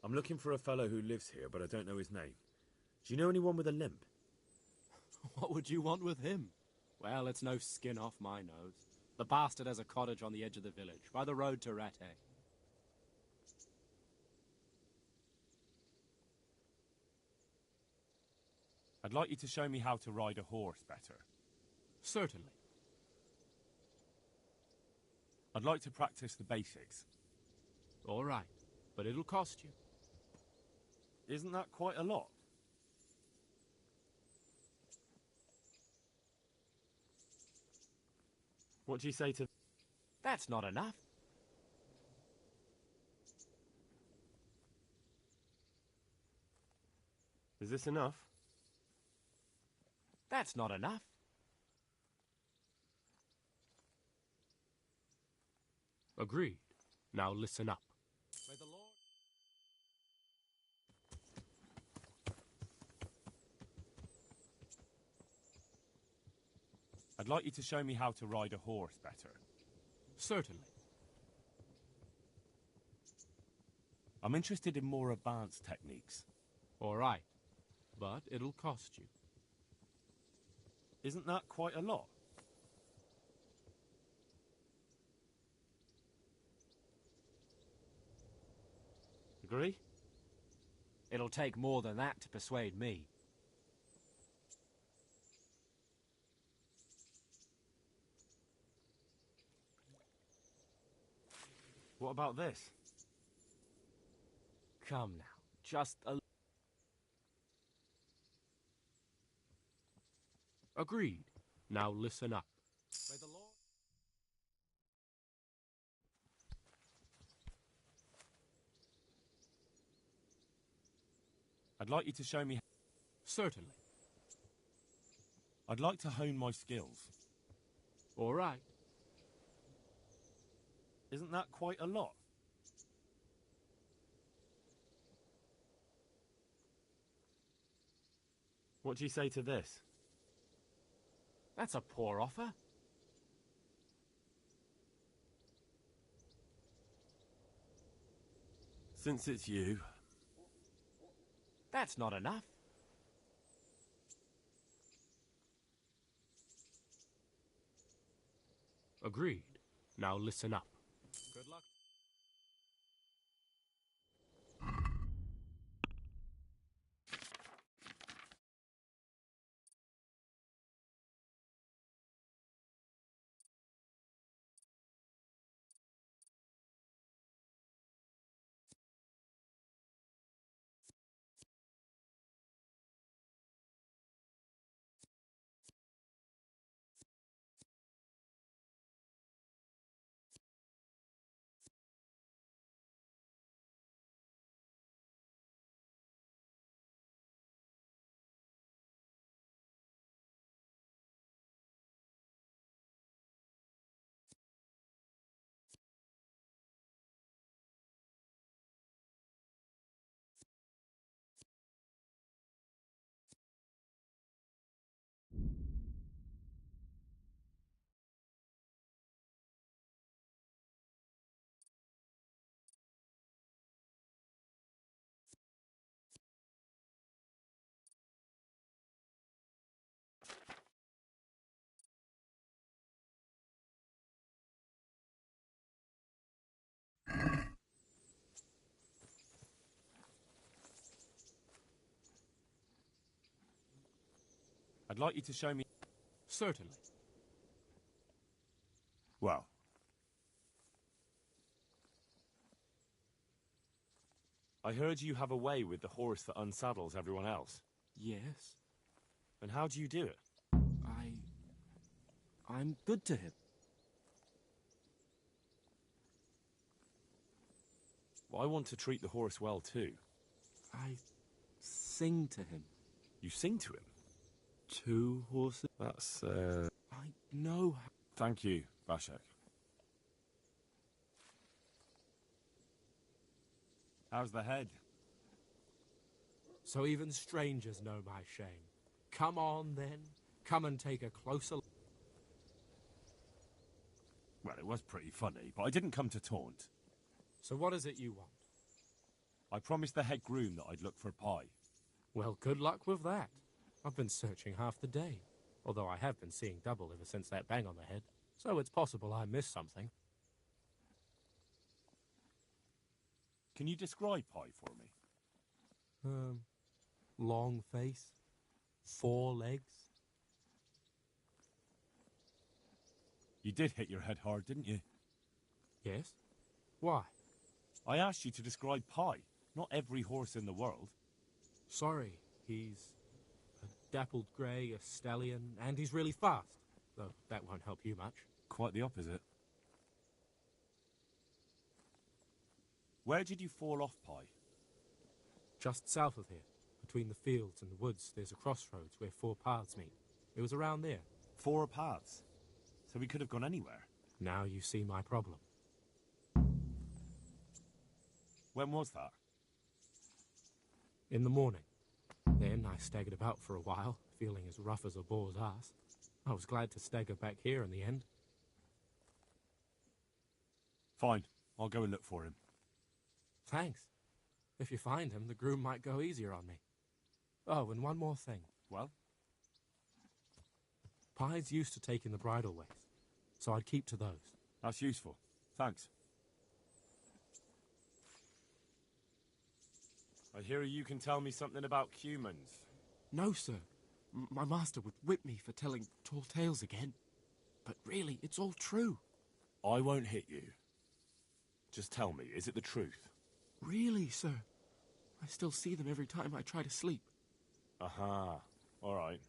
I'm looking for a fellow who lives here, but I don't know his name. Do you know anyone with a limp? What would you want with him? Well, it's no skin off my nose. The bastard has a cottage on the edge of the village, by the road to Rattay. I'd like you to show me how to ride a horse better. Certainly. I'd like to practice the basics. All right, but it'll cost you. Isn't that quite a lot? What do you say to... That's not enough. Is this enough? That's not enough. Agreed. Now listen up. May the Lord... I'd like you to show me how to ride a horse better. Certainly. I'm interested in more advanced techniques. All right, but it'll cost you. Isn't that quite a lot? Agree? It'll take more than that to persuade me. What about this? Come now, just a... Agreed. Now listen up. May the Lord... I'd like you to show me... Certainly. I'd like to hone my skills. All right. Isn't that quite a lot? What do you say to this? That's a poor offer. Since it's you... That's not enough. Agreed. Now listen up. Good luck. I'd like you to show me... Certainly. Well... I heard you have a way with the horse that unsaddles everyone else. Yes. And how do you do it? I'm good to him. Well, I want to treat the horse well too. I sing to him. You sing to him? 2 horses? That's, I know. Thank you, Vashek. How's the head? So even strangers know my shame. Come on, then. Come and take a closer look. Well, it was pretty funny, but I didn't come to taunt. So what is it you want? I promised the head groom that I'd look for pie. Well, good luck with that. I've been searching half the day, although I have been seeing double ever since that bang on the head, so it's possible I missed something. Can you describe pie for me? Long face, 4 legs. You did hit your head hard, didn't you? Yes. Why? I asked you to describe pie, not every horse in the world. Sorry, he's a dappled grey, a stallion, and he's really fast, though that won't help you much. Quite the opposite. Where did you fall off, Pie? Just south of here, between the fields and the woods, there's a crossroads where 4 paths meet. It was around there. 4 paths? So we could have gone anywhere. Now you see my problem. When was that? In the morning. Then I staggered about for a while, feeling as rough as a boar's ass. I was glad to stagger back here in the end. Fine. I'll go and look for him. Thanks. If you find him, the groom might go easier on me. Oh, and one more thing. Well? Pies used to take in the bridle waist, so I'd keep to those. That's useful. Thanks. I hear you can tell me something about humans. No, sir. My master would whip me for telling tall tales again. But really, it's all true. I won't hit you. Just tell me, is it the truth? Really, sir. I still see them every time I try to sleep. Aha. All right.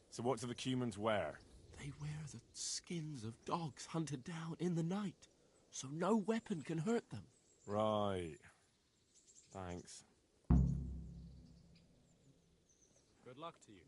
So what do the humans wear? They wear the skins of dogs hunted down in the night, so no weapon can hurt them. Right. Thanks. Good luck to you.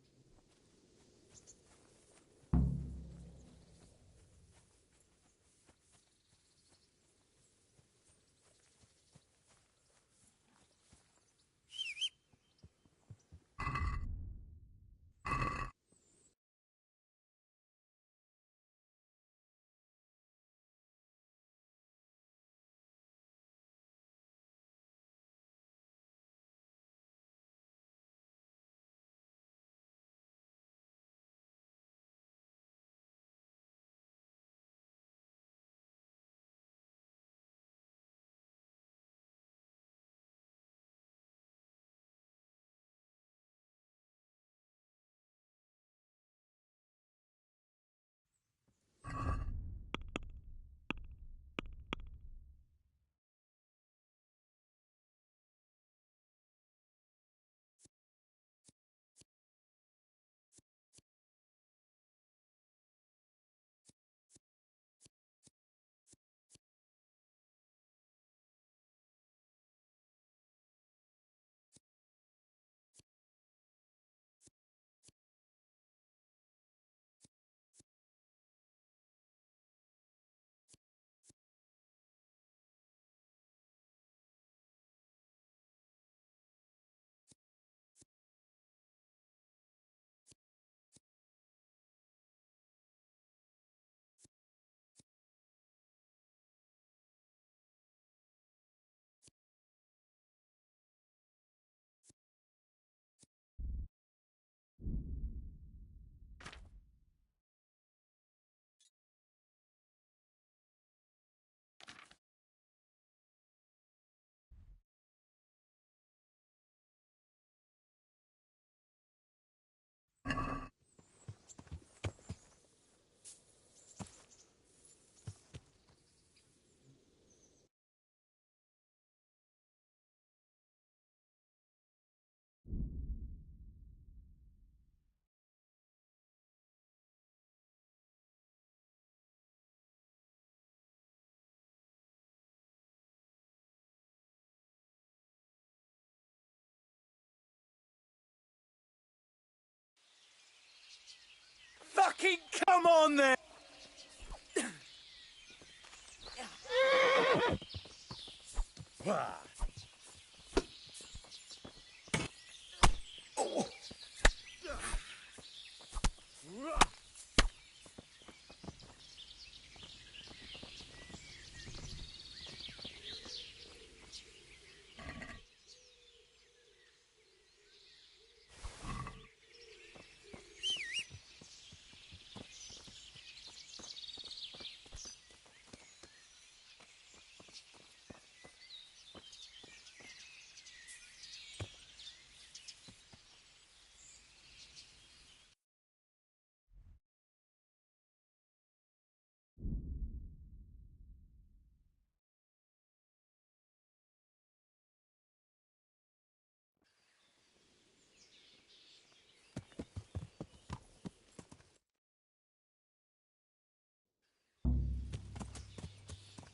Fucking come on then!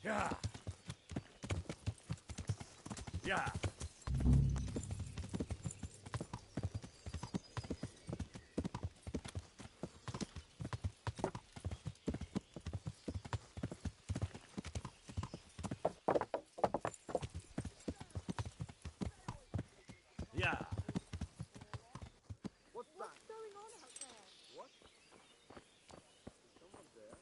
Yeah. Yeah. Yeah. What's that? going on out there? What? Is someone there?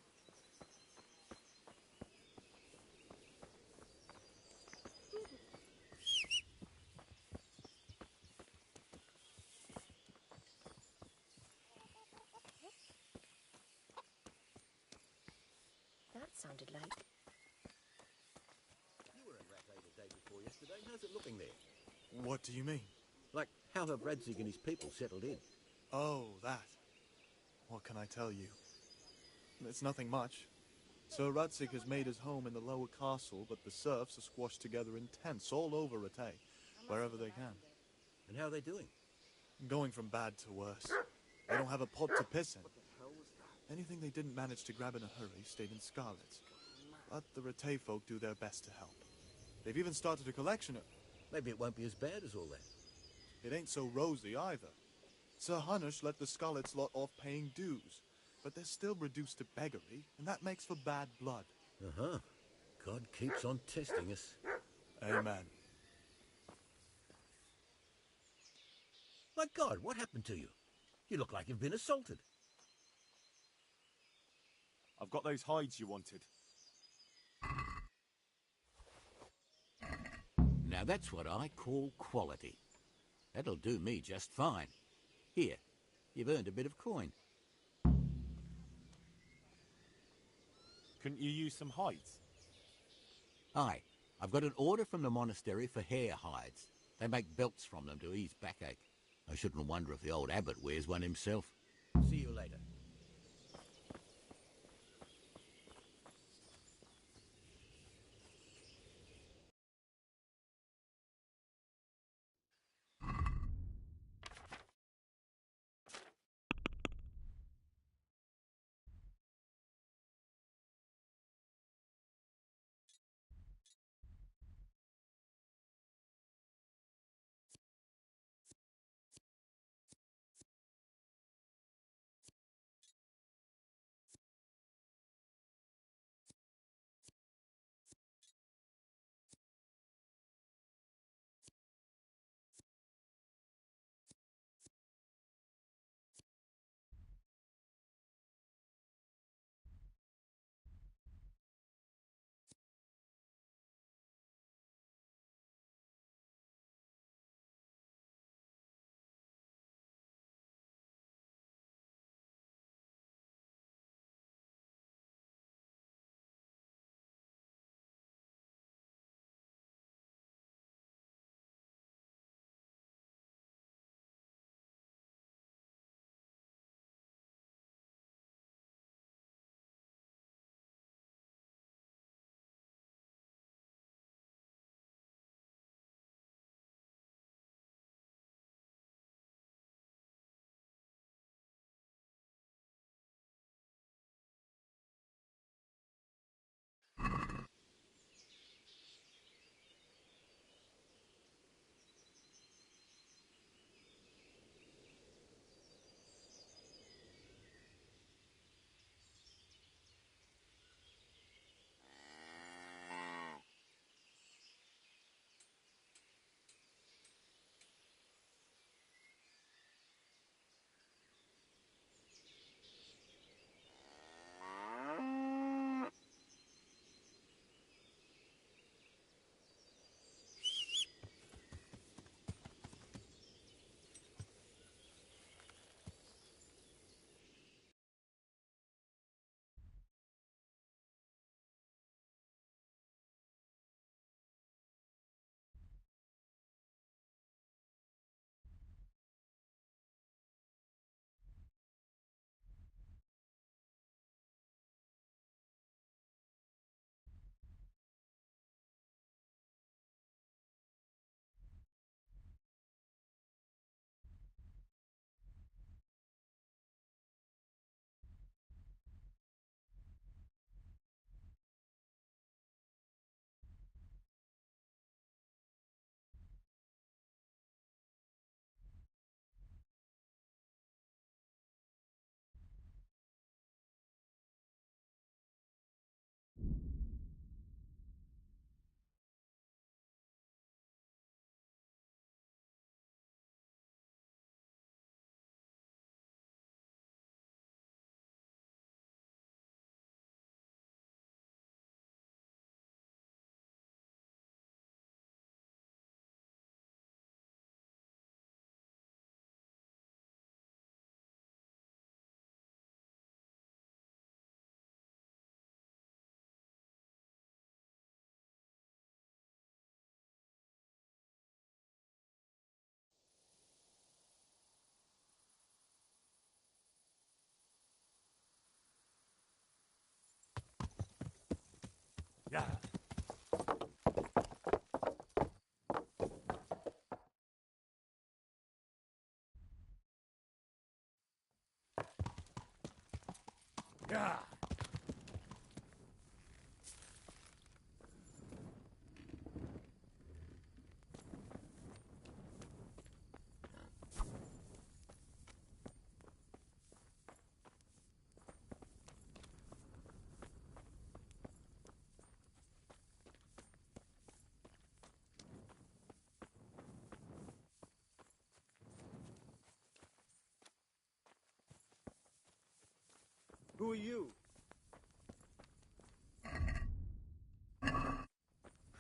That sounded like... You were in Rattay the day before yesterday. How's it looking there? What do you mean? Like, how have Radzig and his people settled in? Oh, that. What can I tell you? It's nothing much. Sir Radzig has made his home in the lower castle, but the serfs are squashed together in tents all over Rattay, wherever they can. And how are they doing? Going from bad to worse. They don't have a pot to piss in. Anything they didn't manage to grab in a hurry stayed in Scarlet's. But the Rattay folk do their best to help. They've even started a collection of... Maybe it won't be as bad as all that. It ain't so rosy either. Sir Hanush let the Scarlets lot off paying dues, but they're still reduced to beggary, and that makes for bad blood. Uh-huh. God keeps on testing us. Amen. My God, what happened to you? You look like you've been assaulted. I've got those hides you wanted. Now that's what I call quality. That'll do me just fine. Here, you've earned a bit of coin. Couldn't you use some hides? Aye, I've got an order from the monastery for hare hides. They make belts from them to ease backache. I shouldn't wonder if the old abbot wears one himself. See you later. Yeah. Yeah. Who are you?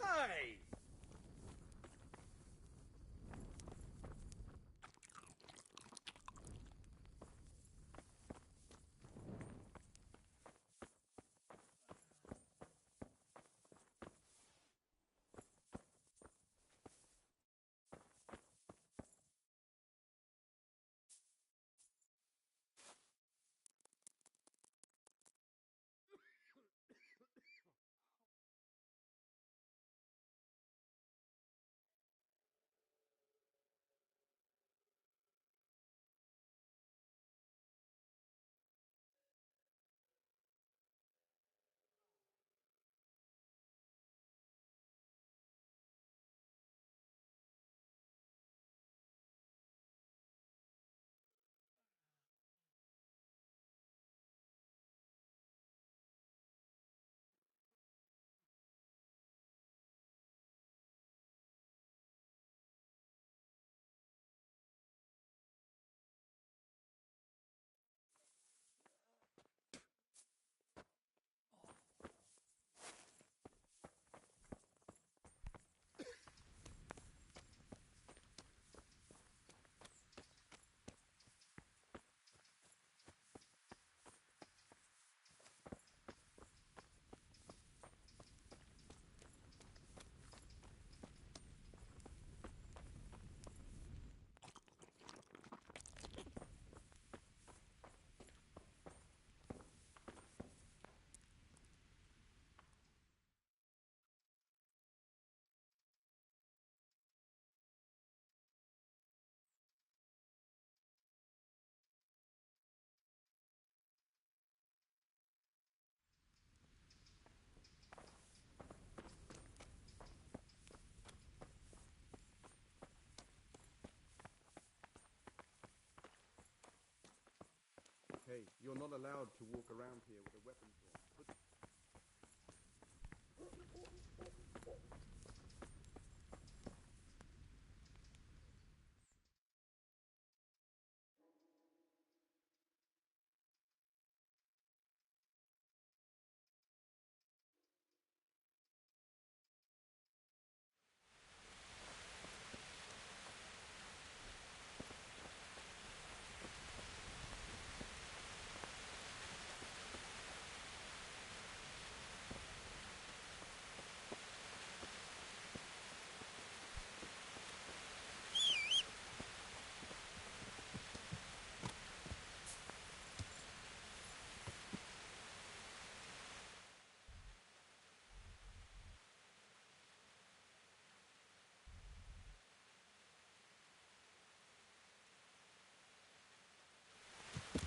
Hi! Hey, you're not allowed to walk around here with a weapon drawn.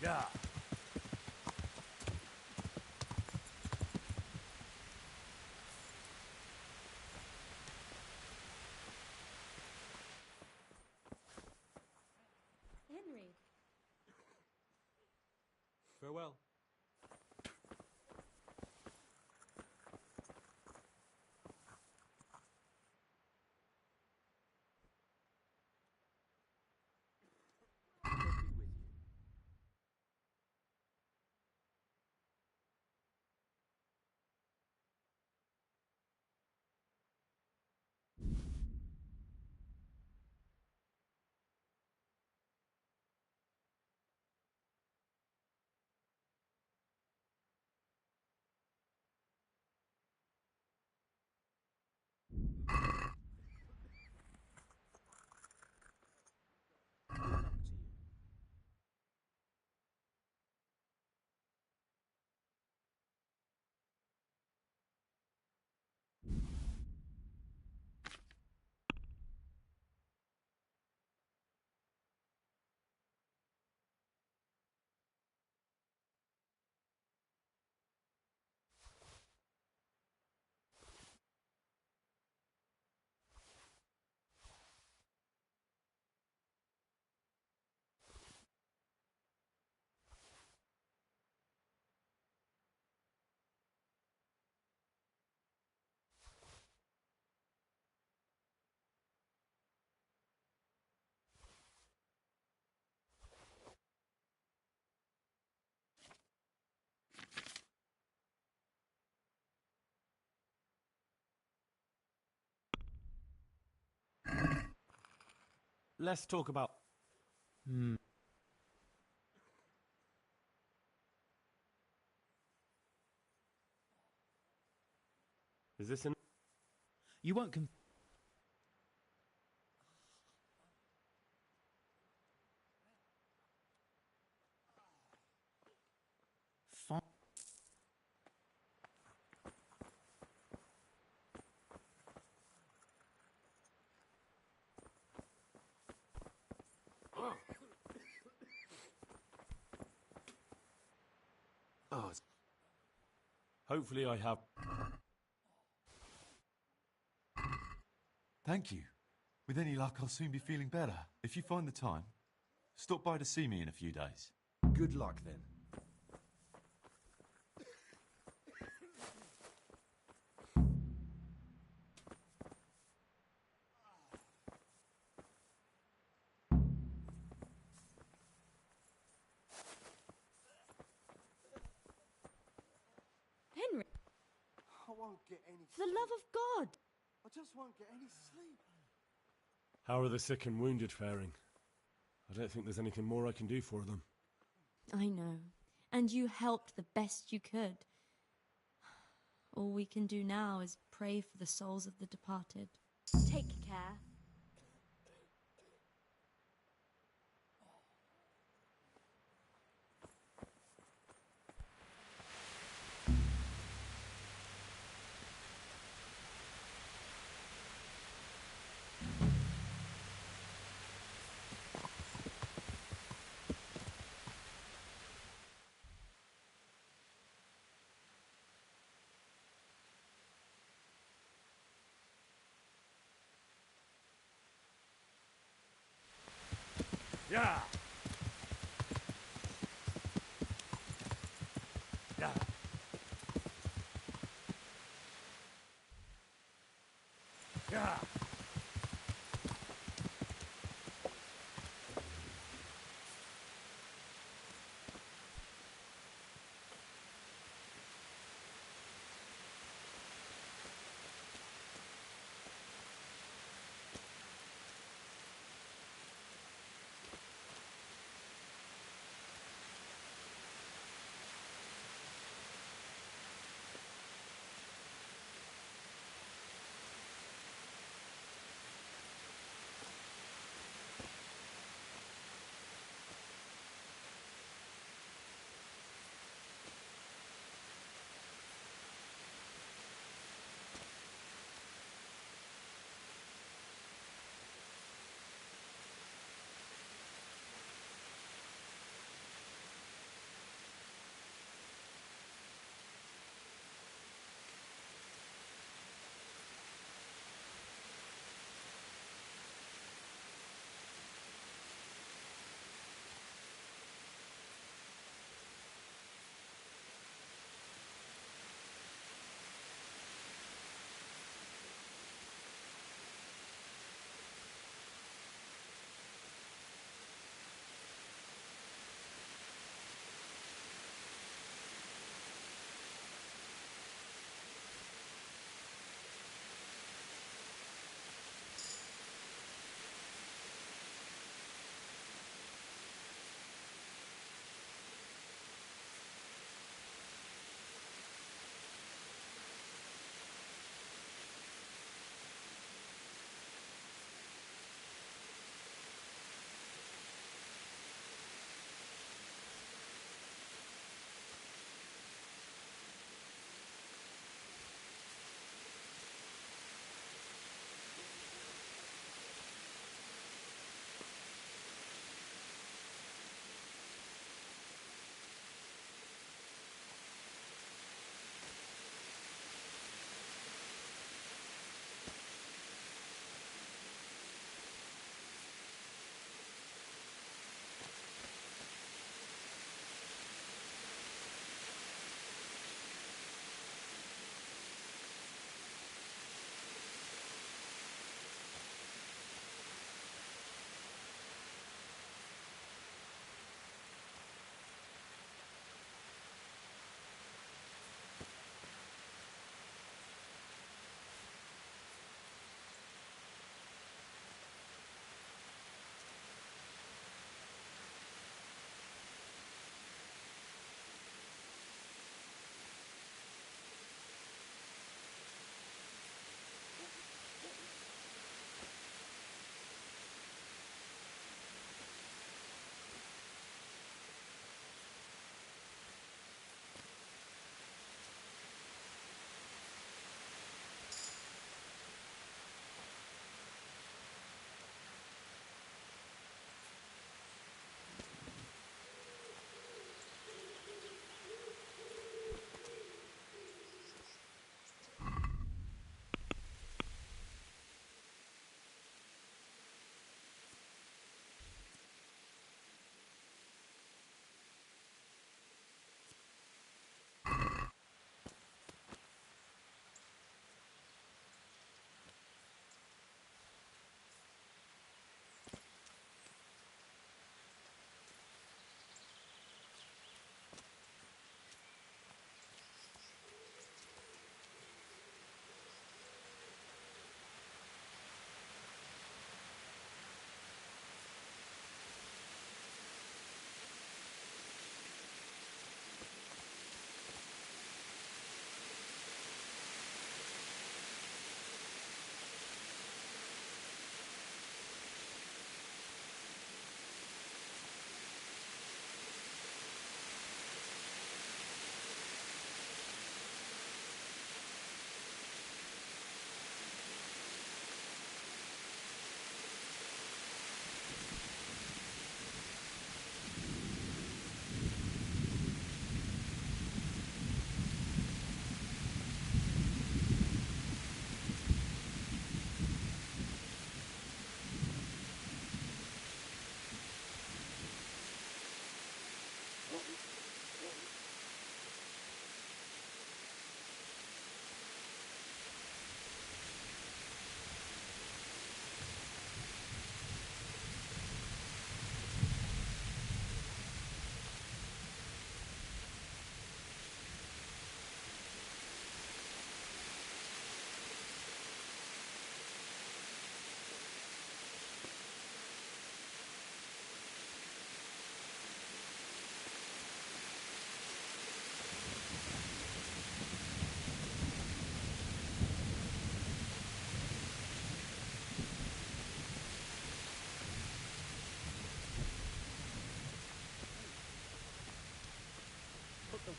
Yeah. Henry. Farewell. let's talk about... Is this an... You won't Fine. Oh, hopefully I have... Thank you. With any luck, I'll soon be feeling better. If you find the time, stop by to see me in a few days. Good luck, then. Henry, I won't get any for the love of God! I just won't get any sleep. How are the sick and wounded faring? I don't think there's anything more I can do for them. I know. And you helped the best you could. All we can do now is pray for the souls of the departed. Take care. Yeah! Yeah! Yeah!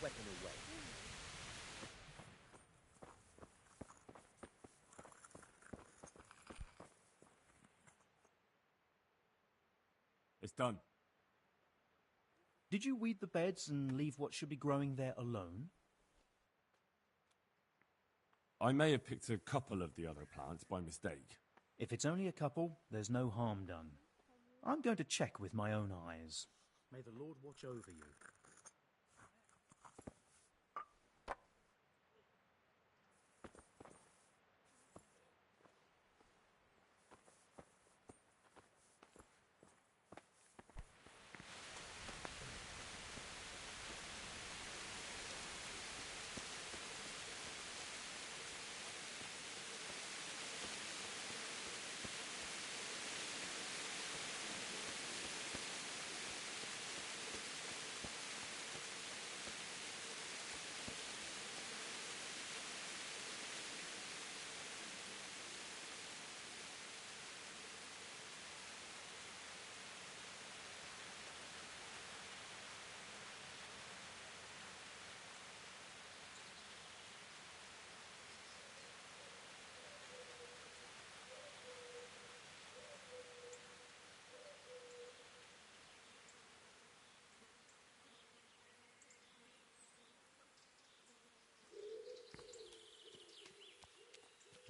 weapon away. It's done. Did you weed the beds and leave what should be growing there alone? I may have picked a couple of the other plants by mistake. If it's only a couple, there's no harm done. I'm going to check with my own eyes. May the Lord watch over you.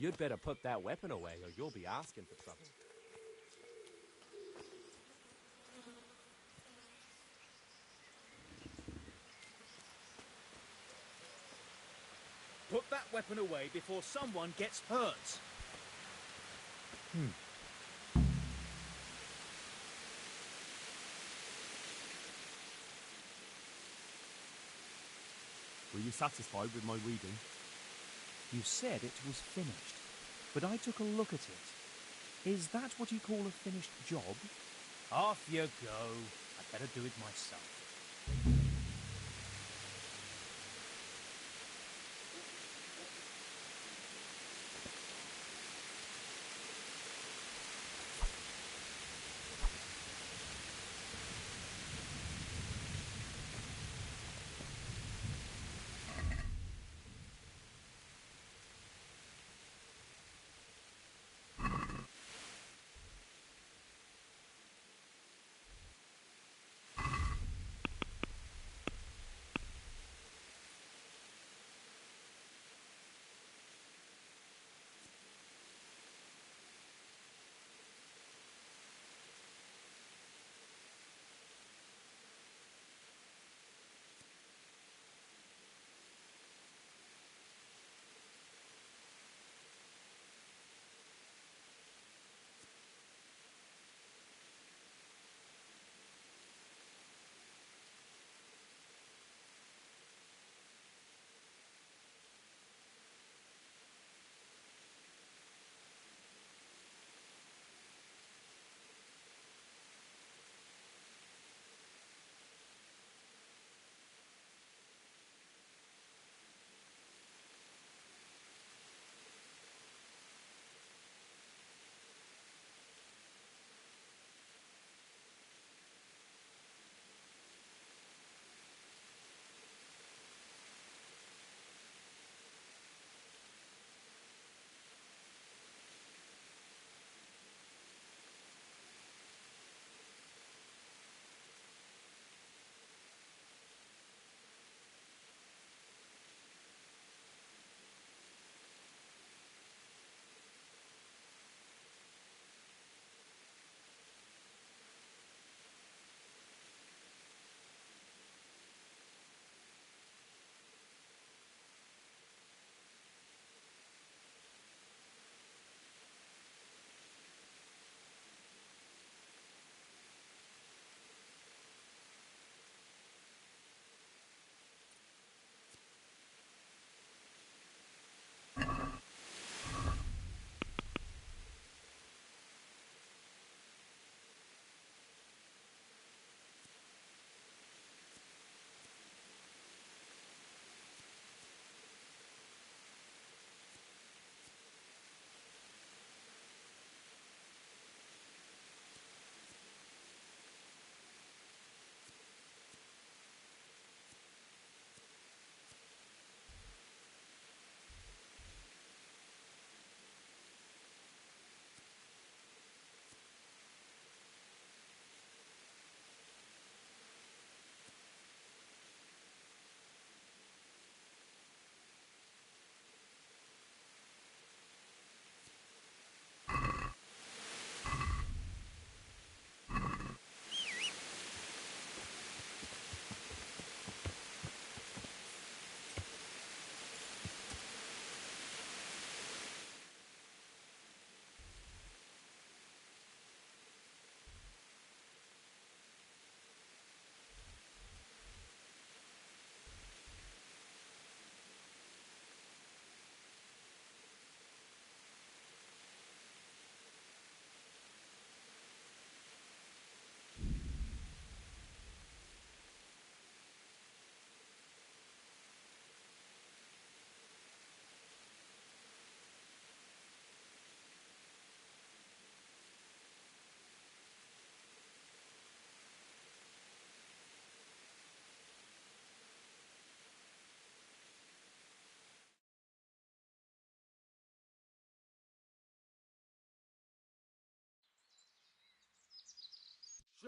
You'd better put that weapon away or you'll be asking for trouble. Put that weapon away before someone gets hurt. Were you satisfied with my weeding? You said it was finished, but I took a look at it. Is that what you call a finished job? Off you go. I'd better do it myself.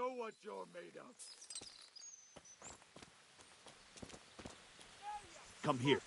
Show what you're made of. Come here.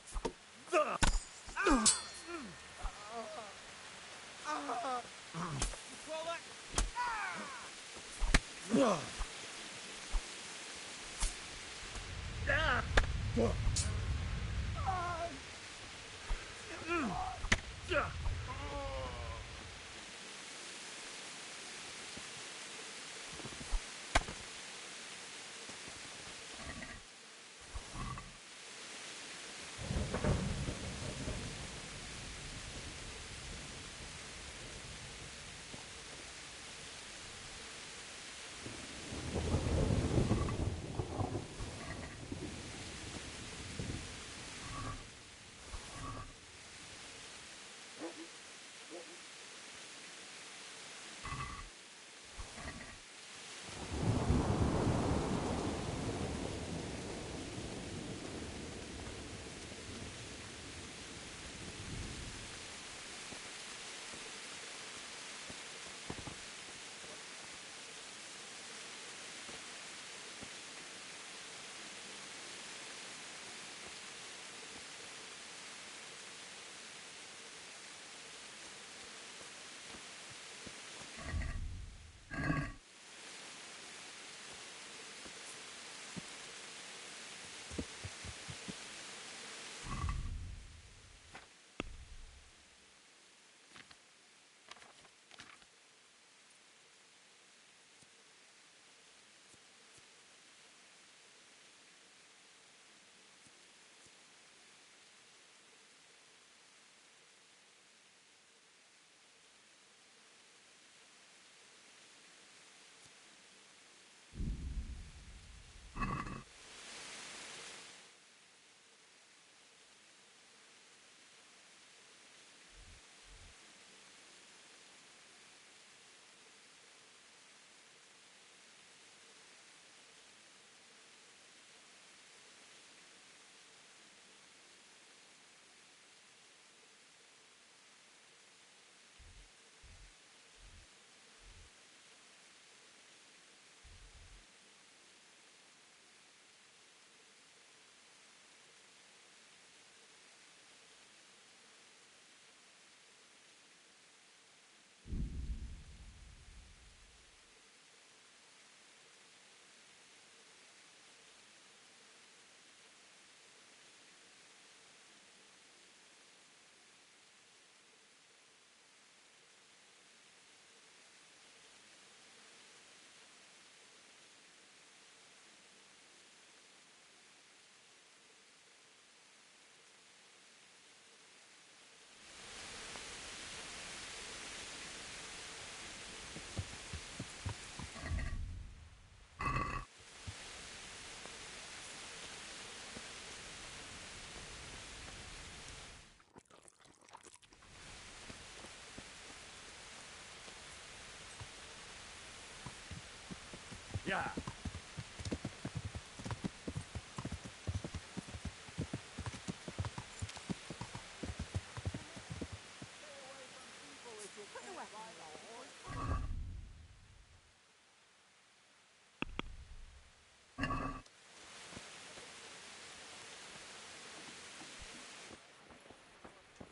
Yeah.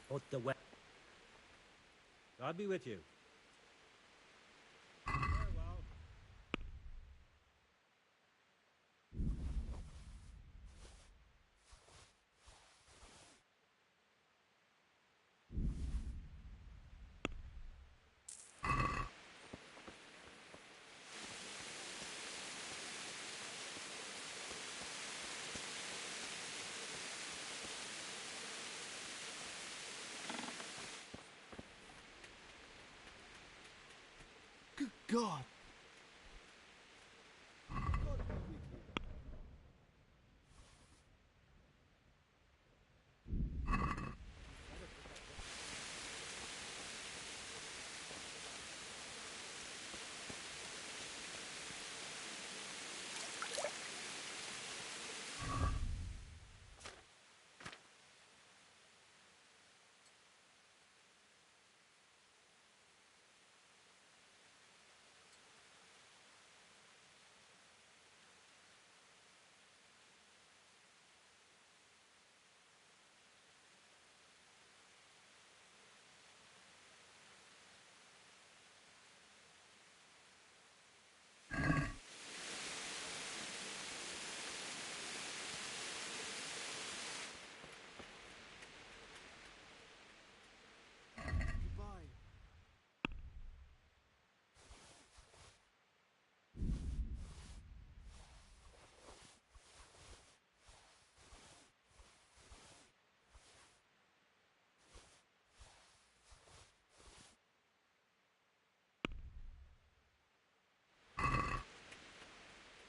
Put the weapon. God be with you. Good God!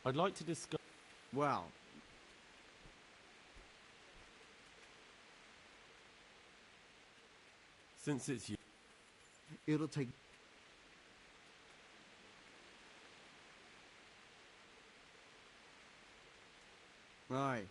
I'd like to discuss... Well, since it's you... it'll take... Aye.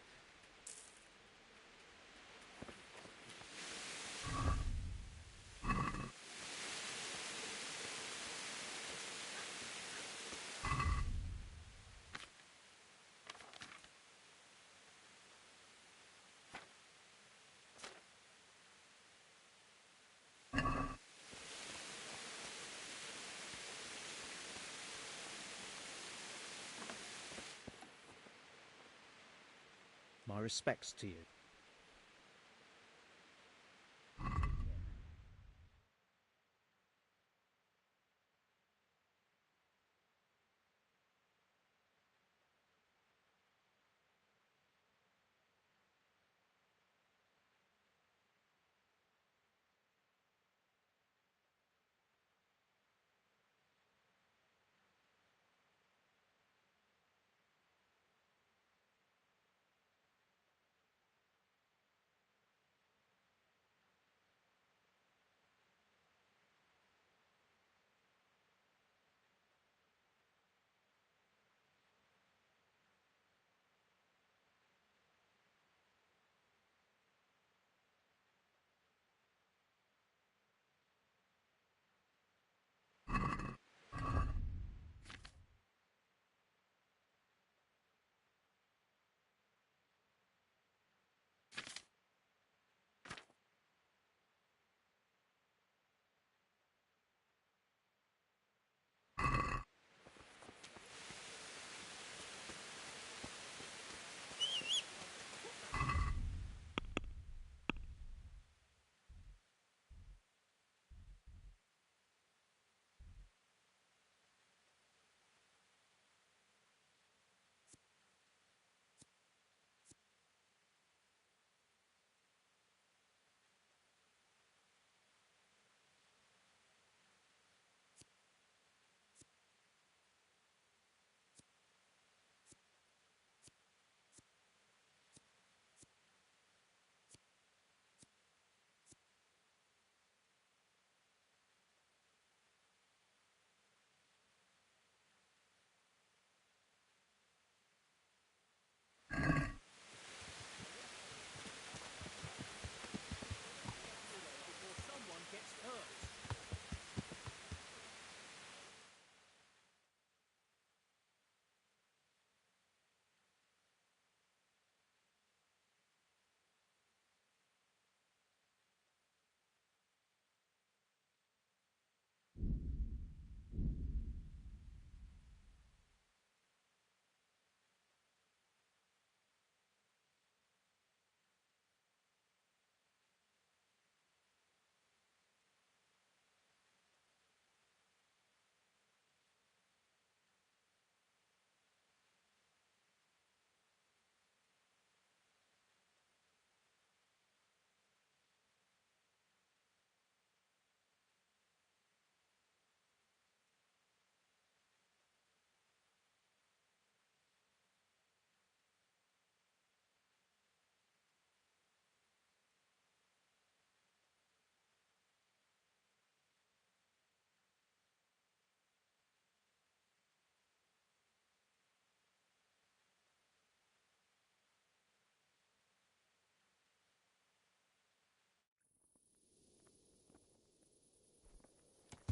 My respects to you.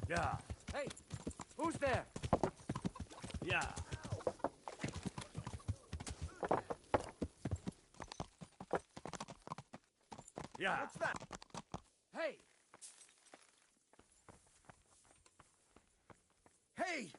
Yeah. Hey, who's there? Yeah. Yeah. What's that? Hey! Hey!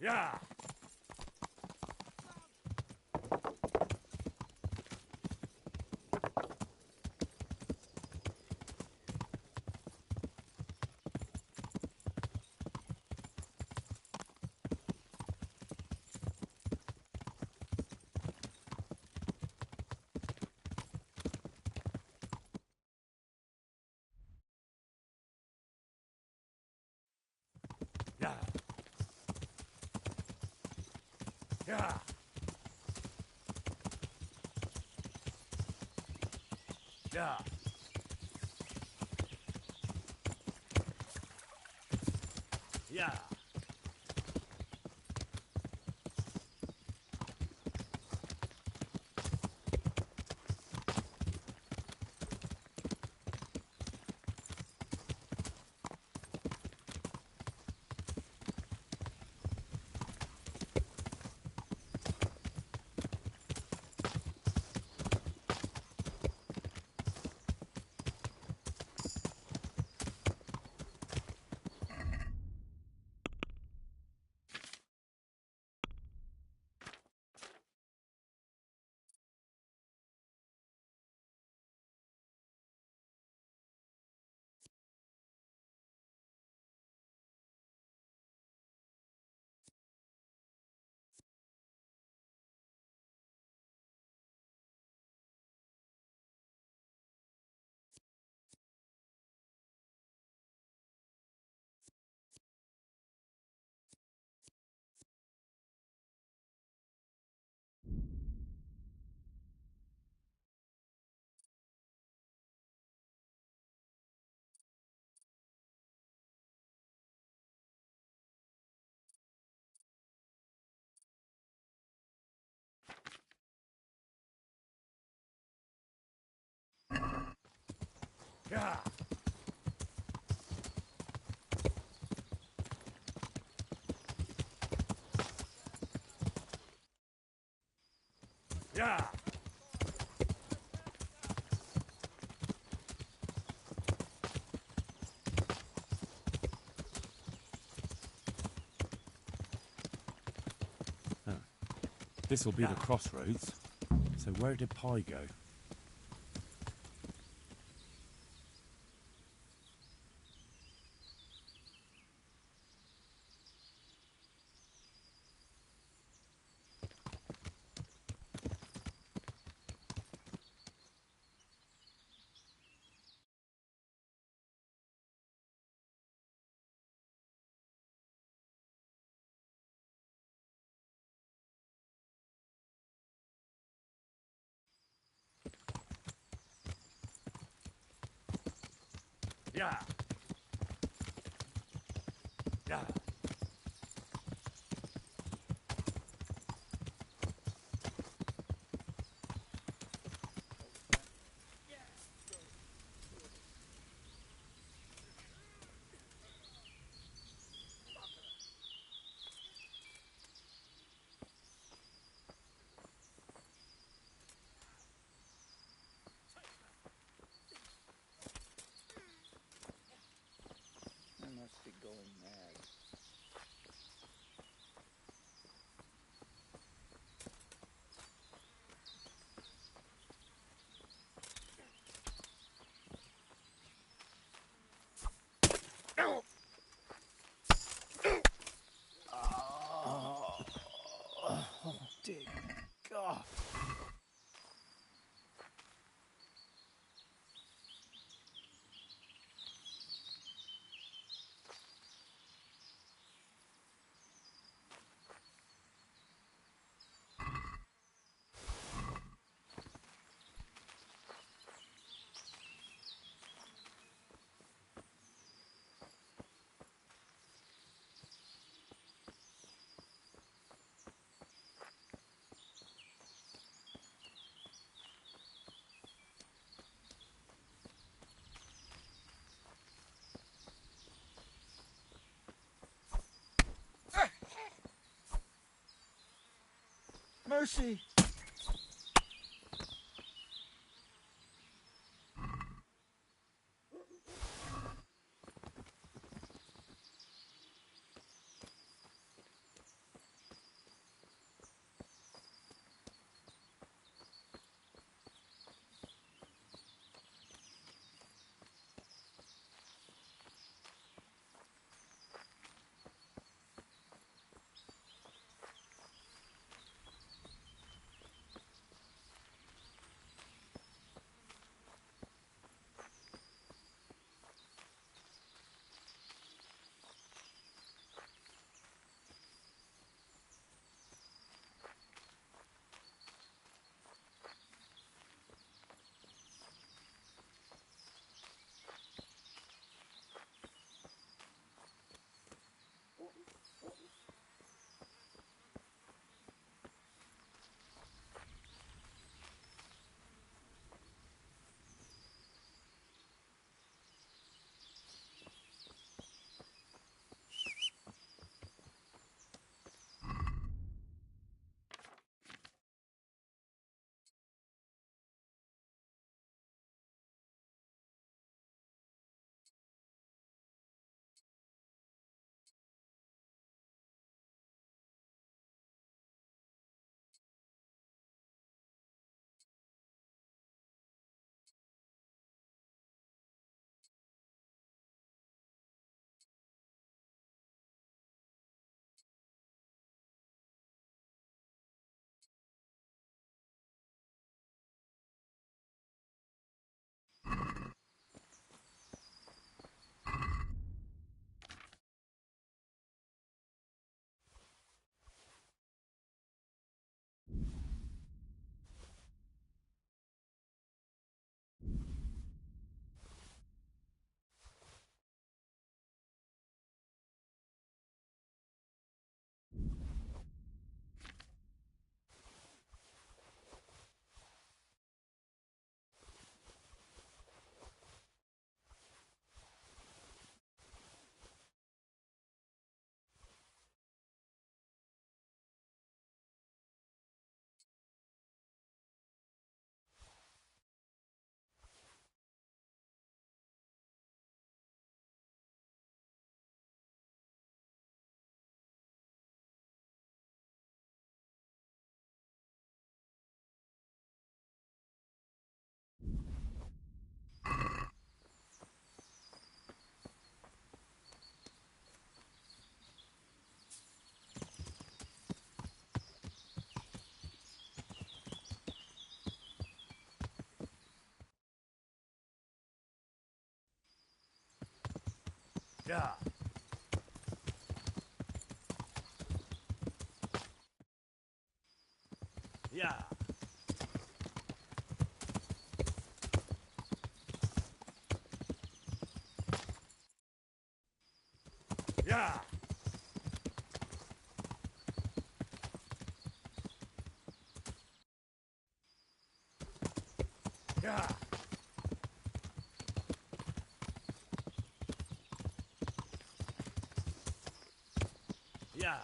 Yeah. Yeah. Yeah. Yeah. Yeah. Yeah. Yeah. This'll be the crossroads. So where did Pi go? Yeah. Yeah. I must be going mad. Oh, dear God. Mercy! Yeah. Yeah. Yeah. Yeah. Yeah.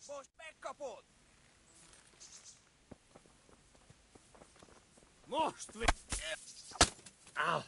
Boss, back kapot! Mostly. Ow.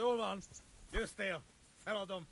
Hold on. You still. Follow them.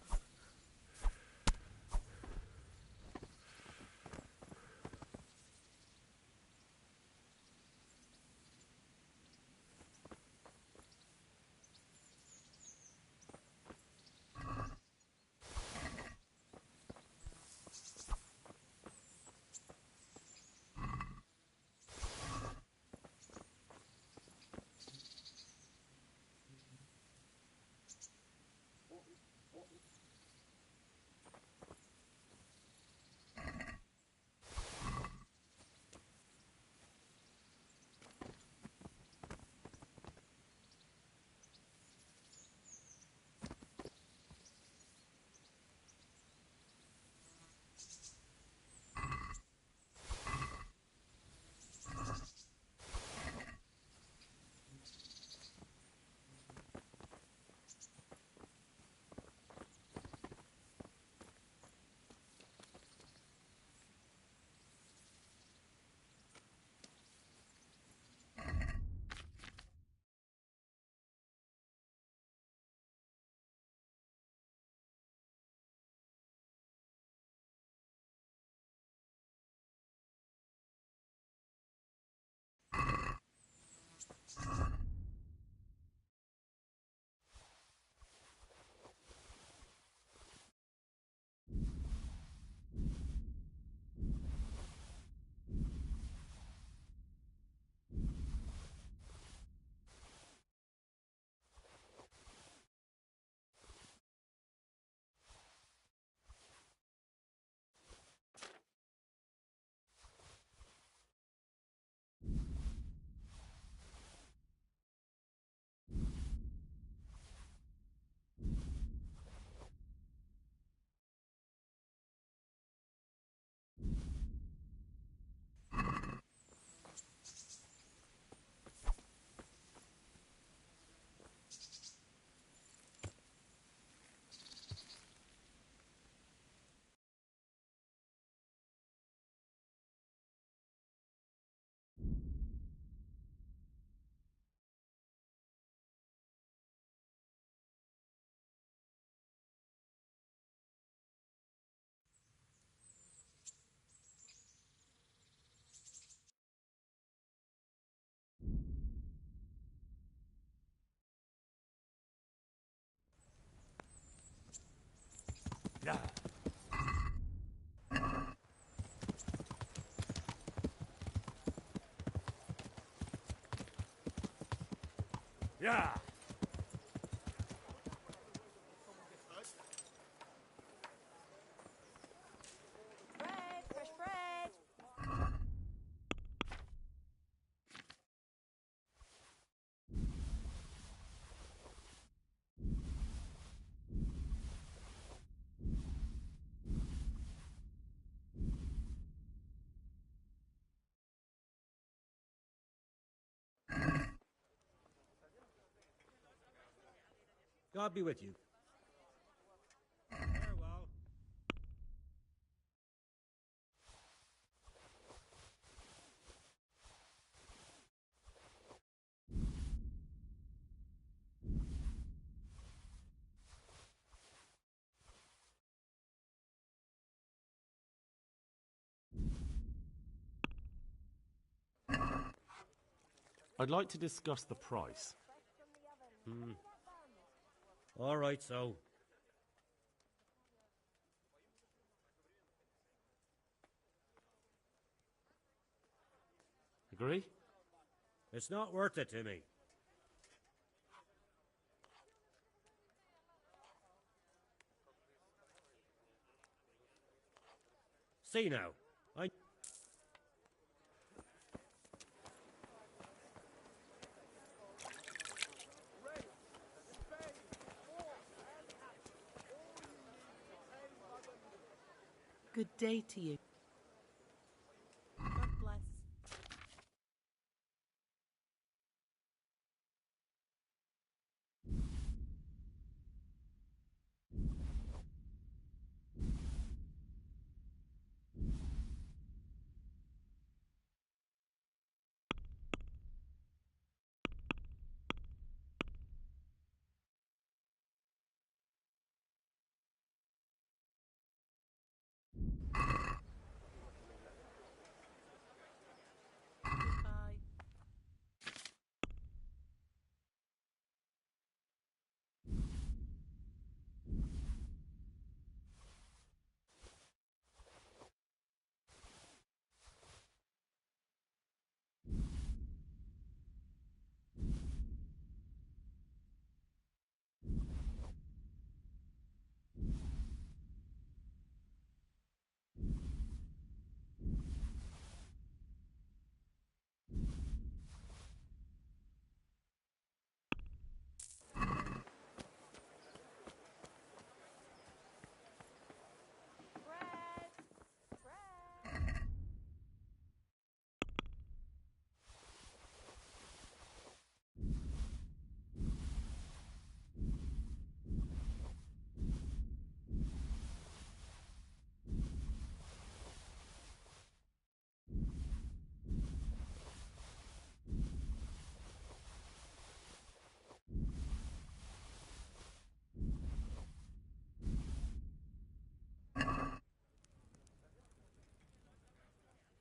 Yeah. Yeah. Bread, fresh bread. God be with you. Farewell. I'd like to discuss the price. All right, so. Agree? It's not worth it to me. See now, I... Good day to you. God bless. Goodbye.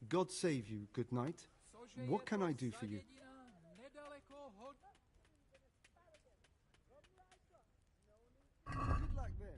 God save you, good night. What can I do for you? Good luck then.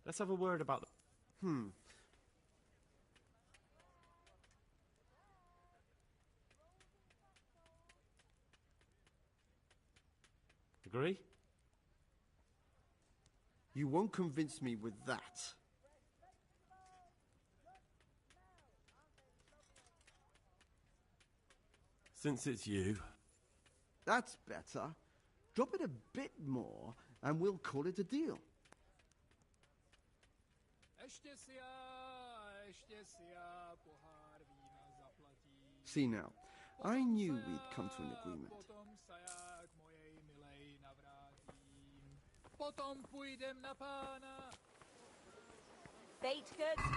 Let's have a word about the... Agree? You won't convince me with that. Since it's you... That's better. Drop it a bit more, and we'll call it a deal. See now, I knew we'd come to an agreement. Baked goods.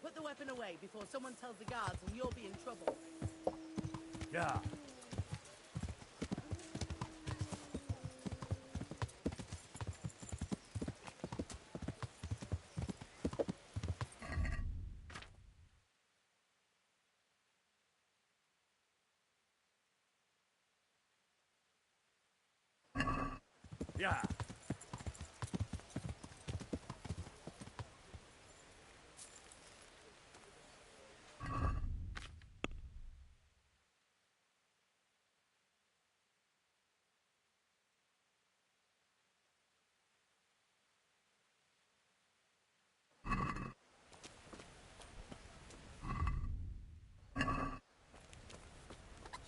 Put the weapon away before someone tells the guards and you'll be in trouble. Yeah. Yeah.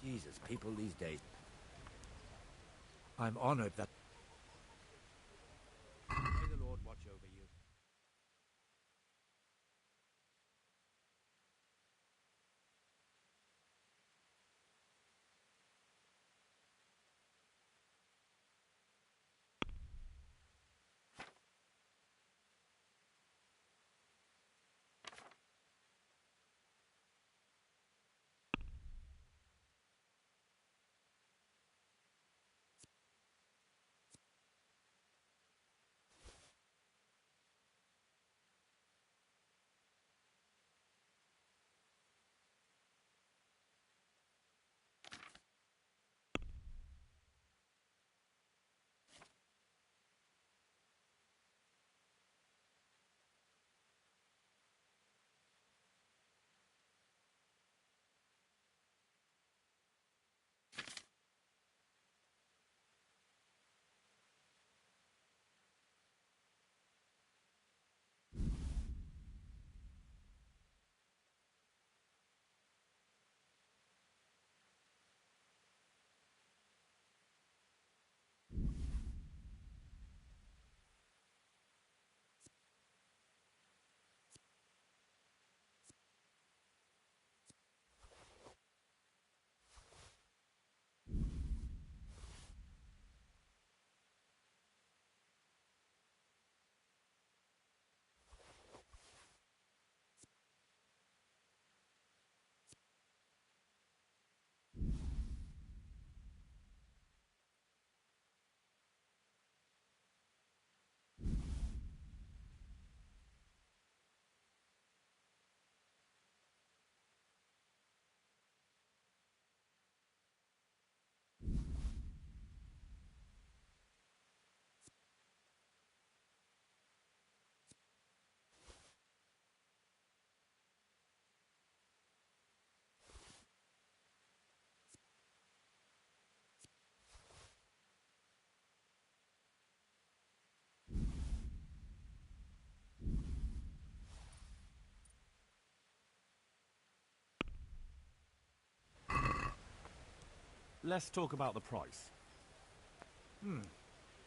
Jesus, people these days. I'm honored that... May the Lord watch over you. let's talk about the price.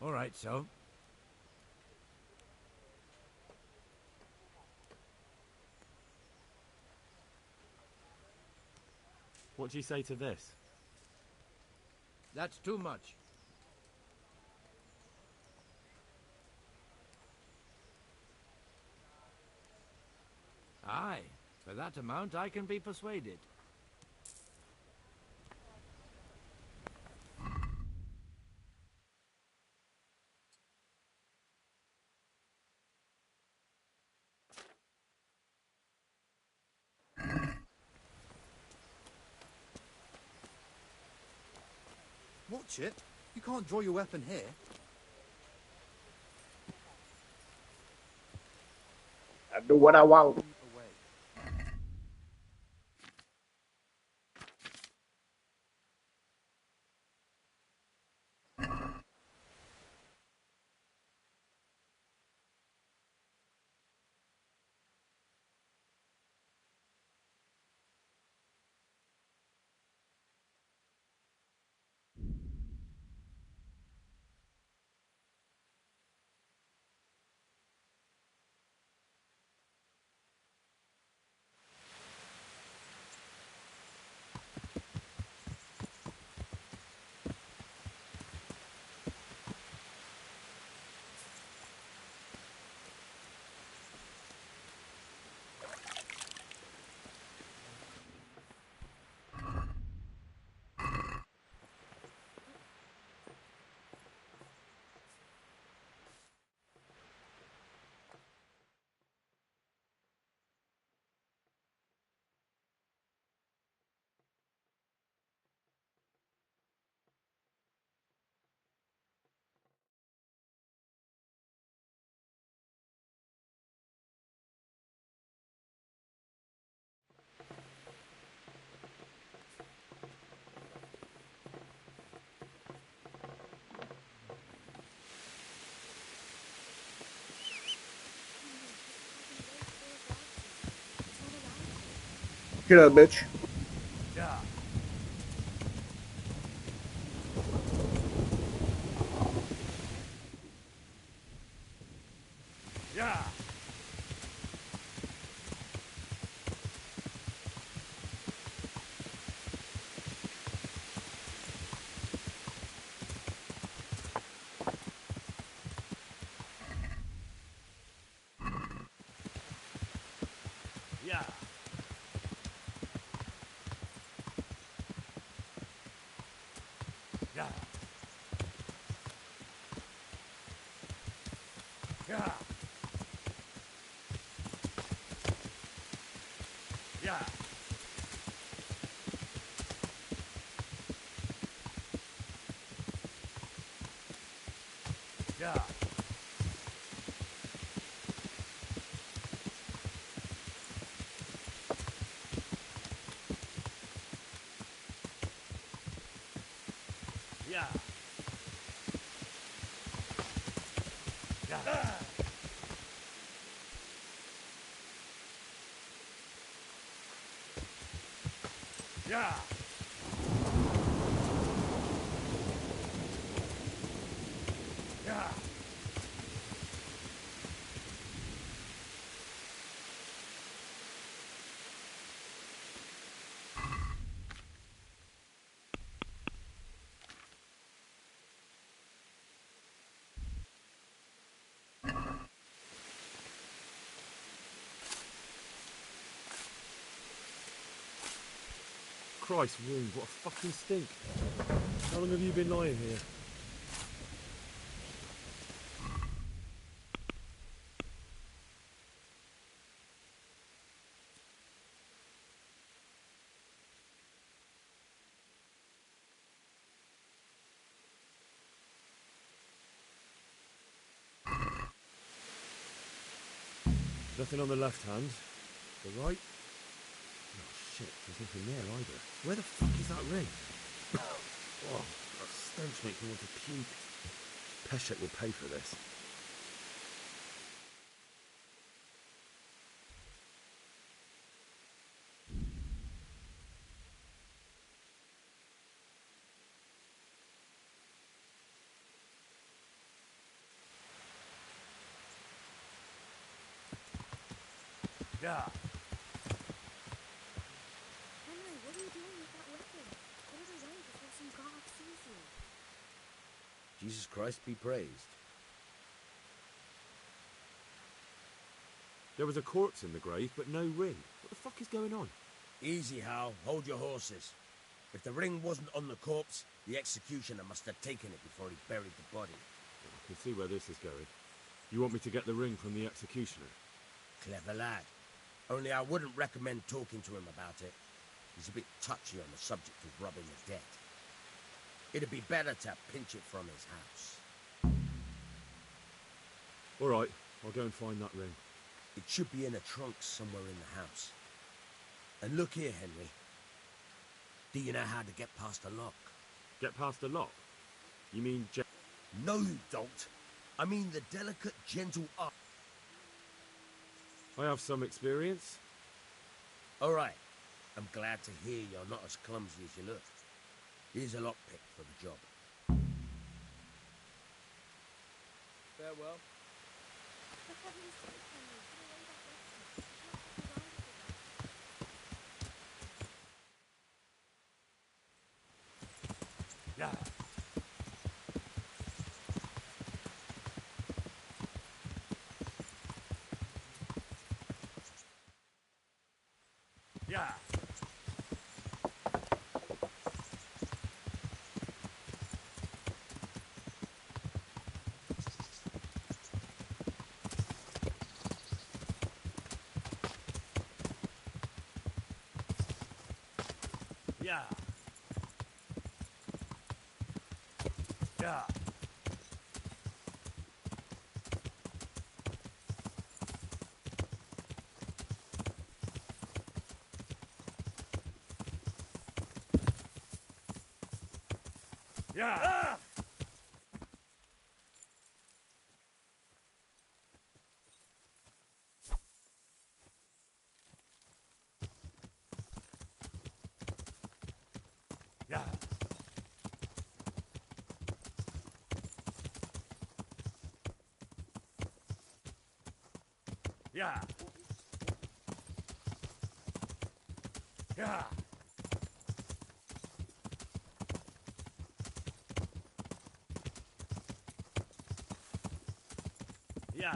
All right, so. What do you say to this? That's too much. Aye, for that amount I can be persuaded. Watch it. You can't draw your weapon here. I do what I want. Get up, bitch. Yeah. Yeah. Yeah. Yeah. Yeah. Yeah. Yeah. Yeah. Yeah. Yeah. Yeah. Christ, wound, what a fucking stink. How long have you been lying here? Nothing on the left hand. The right? Oh shit, there's nothing there either. Where the fuck is that ring? Oh, that stench makes me want to puke. Peshek will pay for this. Yeah. Henry, what are you doing with that weapon? Put it away before some guard sees you. Jesus Christ be praised. There was a corpse in the grave, but no ring. What the fuck is going on? Easy, Hal. Hold your horses. If the ring wasn't on the corpse, the executioner must have taken it before he buried the body. I can see where this is going. You want me to get the ring from the executioner? Clever lad. Only I wouldn't recommend talking to him about it. He's a bit touchy on the subject of robbing the dead. It'd be better to pinch it from his house. All right, I'll go and find that ring. It should be in a trunk somewhere in the house. And look here, Henry. Do you know how to get past a lock? Get past a lock? You mean No, you don't. I mean the delicate, gentle art. I have some experience. All right. I'm glad to hear you're not as clumsy as you look. Here's a lockpick for the job. Farewell. For heaven's sake, Henry, put away that weapon. Yeah. Yeah. Yeah. Yeah. Yeah. Ah! Yeah. Yeah. Yeah. Yeah.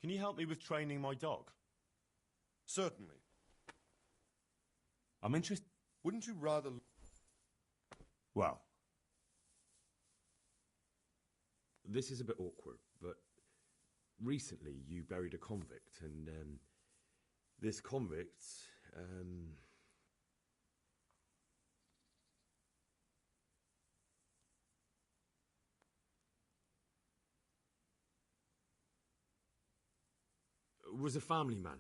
Can you help me with training my dog? Certainly. I'm interested... Wouldn't you rather... Well... This is a bit awkward, but... Recently you buried a convict, and, this convict, was a family man.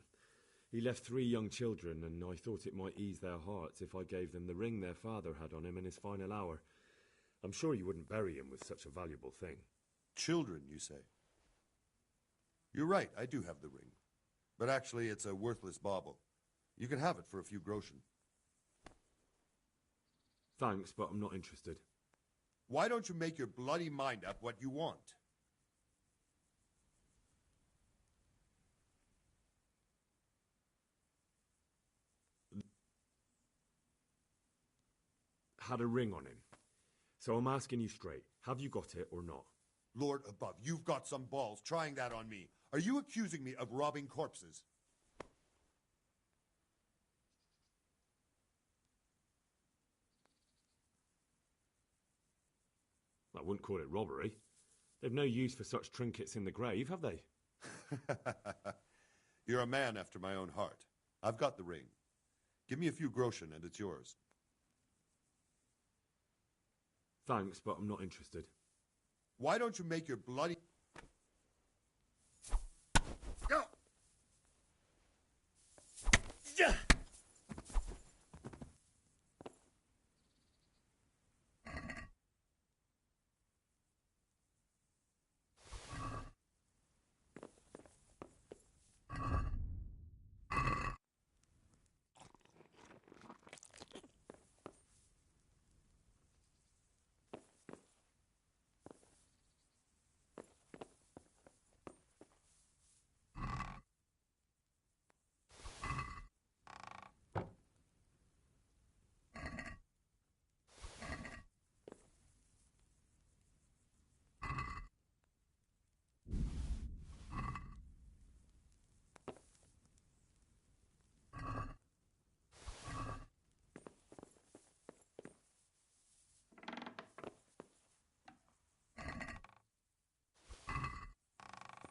He left 3 young children, and I thought it might ease their hearts if I gave them the ring their father had on him in his final hour. I'm sure you wouldn't bury him with such a valuable thing. Children, you say? You're right, I do have the ring. But actually, it's a worthless bauble. You can have it for a few groschen. Thanks, but I'm not interested. Why don't you make your bloody mind up what you want? Had a ring on him. So I'm asking you straight, have you got it or not? Lord above, you've got some balls trying that on me. Are you accusing me of robbing corpses? I wouldn't call it robbery. They've no use for such trinkets in the grave, have they? You're a man after my own heart. I've got the ring. Give me a few groschen and it's yours. Thanks, but I'm not interested. Why don't you make your bloody...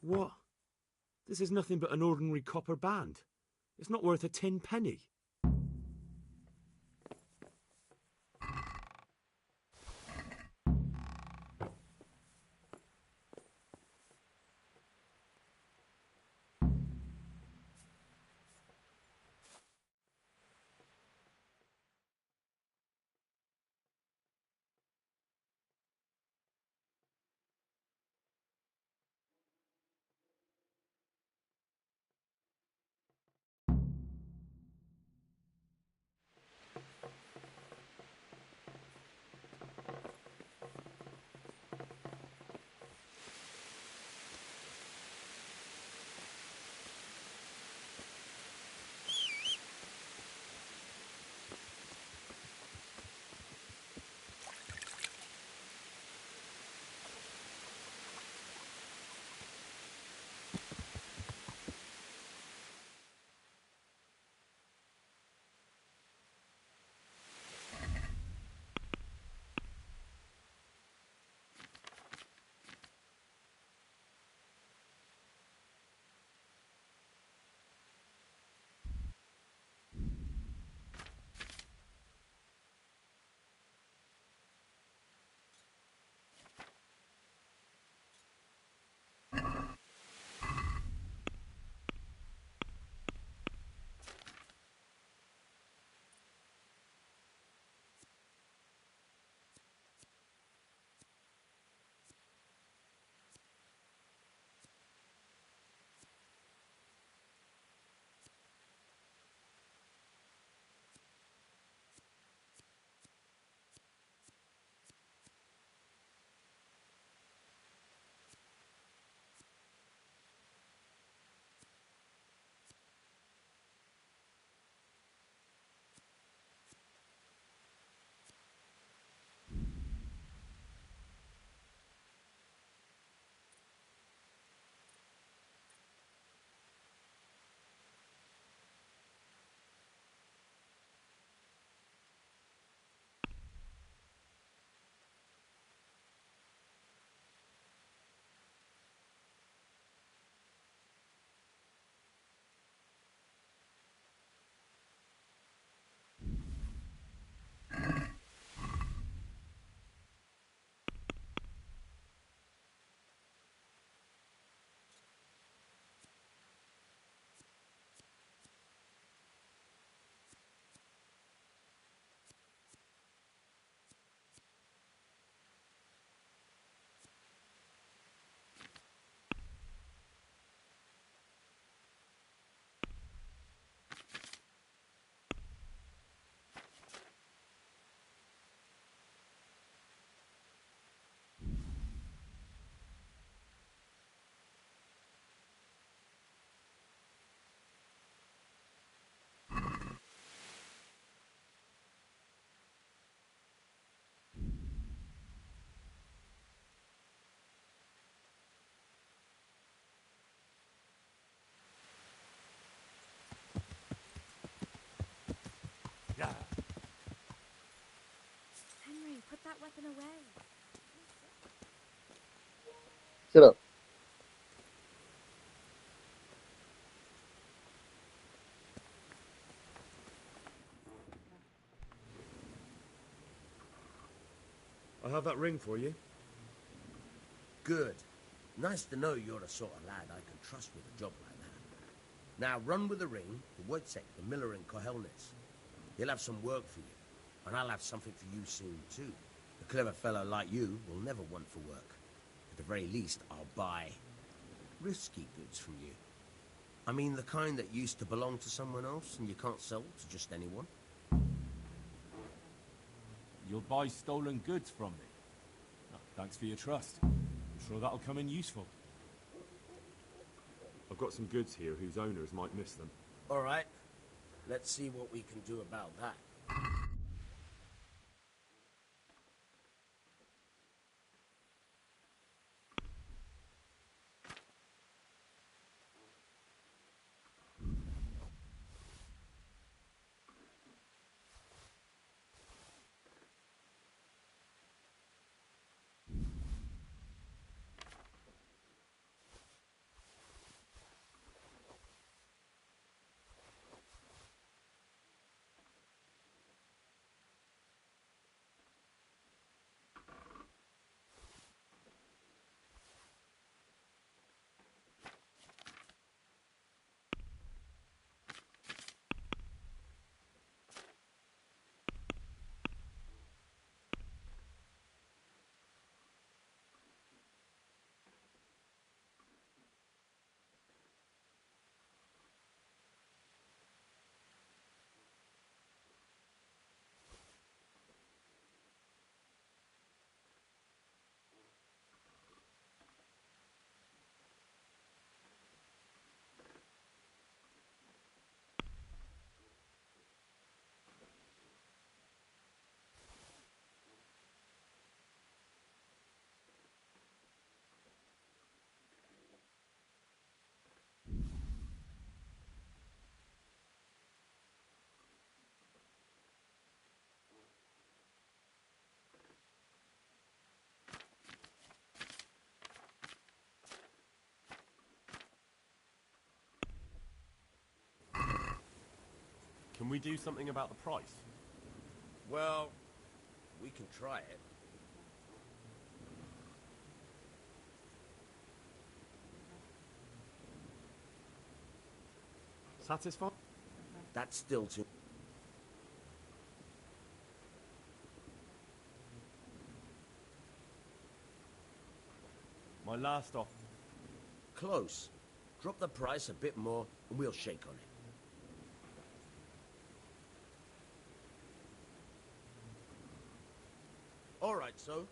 What? This is nothing but an ordinary copper band. It's not worth a 10 penny. weapon away. Shut up. I have that ring for you. Good. Nice to know you're the sort of lad I can trust with a job like that. Now run with the ring to Wojciech, the miller in Kohelnitz. He'll have some work for you, and I'll have something for you soon too. A clever fellow like you will never want for work. At the very least, I'll buy risky goods from you. I mean the kind that used to belong to someone else and you can't sell to just anyone. You'll buy stolen goods from me. Oh, thanks for your trust. I'm sure that'll come in useful. I've got some goods here whose owners might miss them. All right. Let's see what we can do about that. Can we do something about the price? Well, we can try it. Satisfied? That's still too... My last offer. Close. Drop the price a bit more and we'll shake on it. All right, so...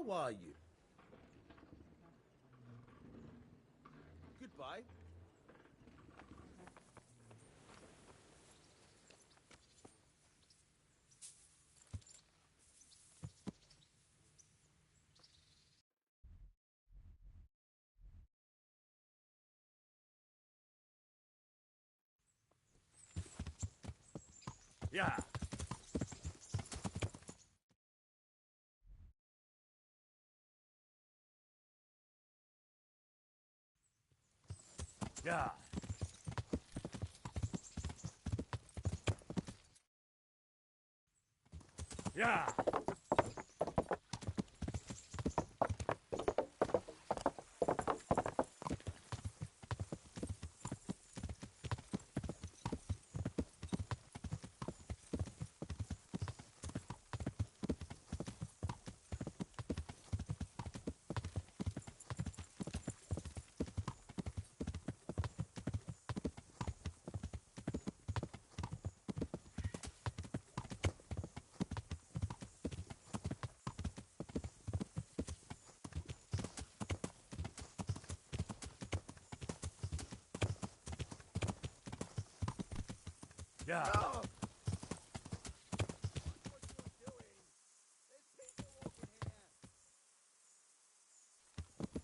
How are you? Goodbye. Yeah. Yeah. Yeah. Yeah. No!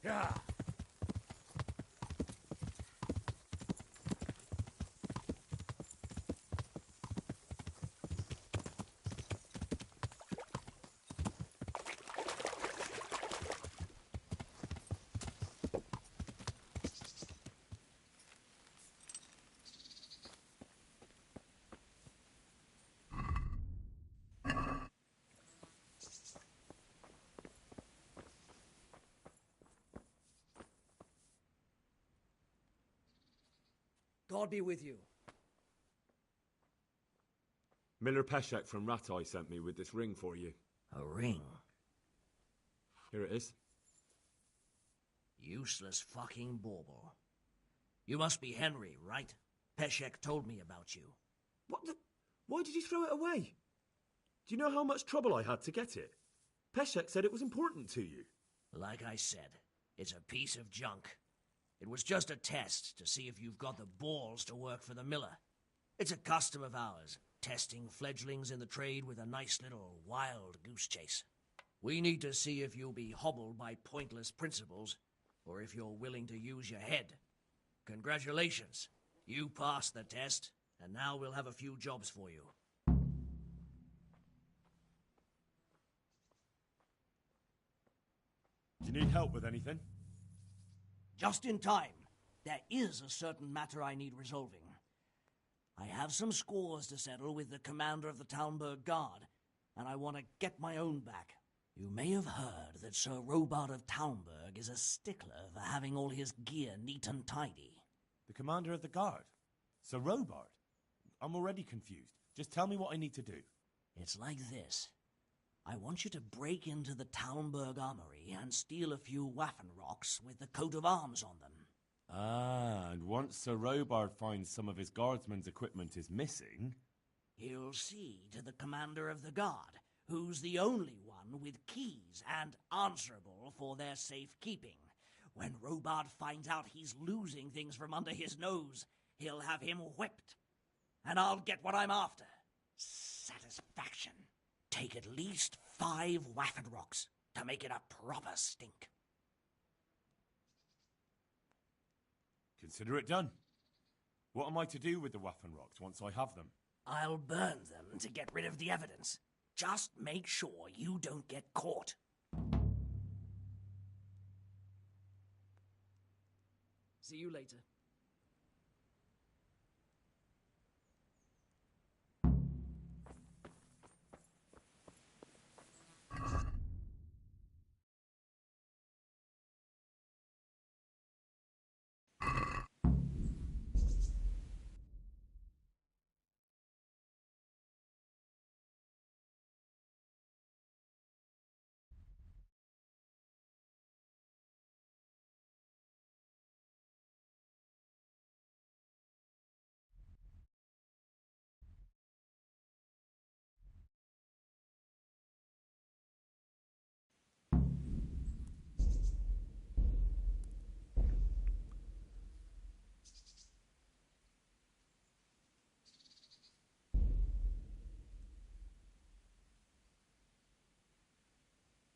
Yeah. God be with you. Miller Peshek from Ratai sent me with this ring for you. A ring? Here it is. Useless fucking bauble. You must be Henry, right? Peshek told me about you. What the... Why did you throw it away? Do you know how much trouble I had to get it? Peshek said it was important to you. Like I said, it's a piece of junk. It was just a test to see if you've got the balls to work for the miller. It's a custom of ours, testing fledglings in the trade with a nice little wild goose chase. We need to see if you'll be hobbled by pointless principles, or if you're willing to use your head. Congratulations. You passed the test, and now we'll have a few jobs for you. Do you need help with anything? Just in time. There is a certain matter I need resolving. I have some scores to settle with the commander of the Talmberg Guard, and I want to get my own back. You may have heard that Sir Robard of Talmberg is a stickler for having all his gear neat and tidy. The commander of the guard? Sir Robard? I'm already confused. Just tell me what I need to do. It's like this. I want you to break into the Talmberg armory and steal a few Waffen rocks with the coat of arms on them. Ah, and once Sir Robard finds some of his guardsmen's equipment is missing... He'll see to the commander of the guard, who's the only one with keys and answerable for their safekeeping. When Robard finds out he's losing things from under his nose, he'll have him whipped. And I'll get what I'm after. Satisfaction. Take at least 5 Waffen rocks to make it a proper stink. Consider it done. What am I to do with the Waffen rocks once I have them? I'll burn them to get rid of the evidence. Just make sure you don't get caught. See you later.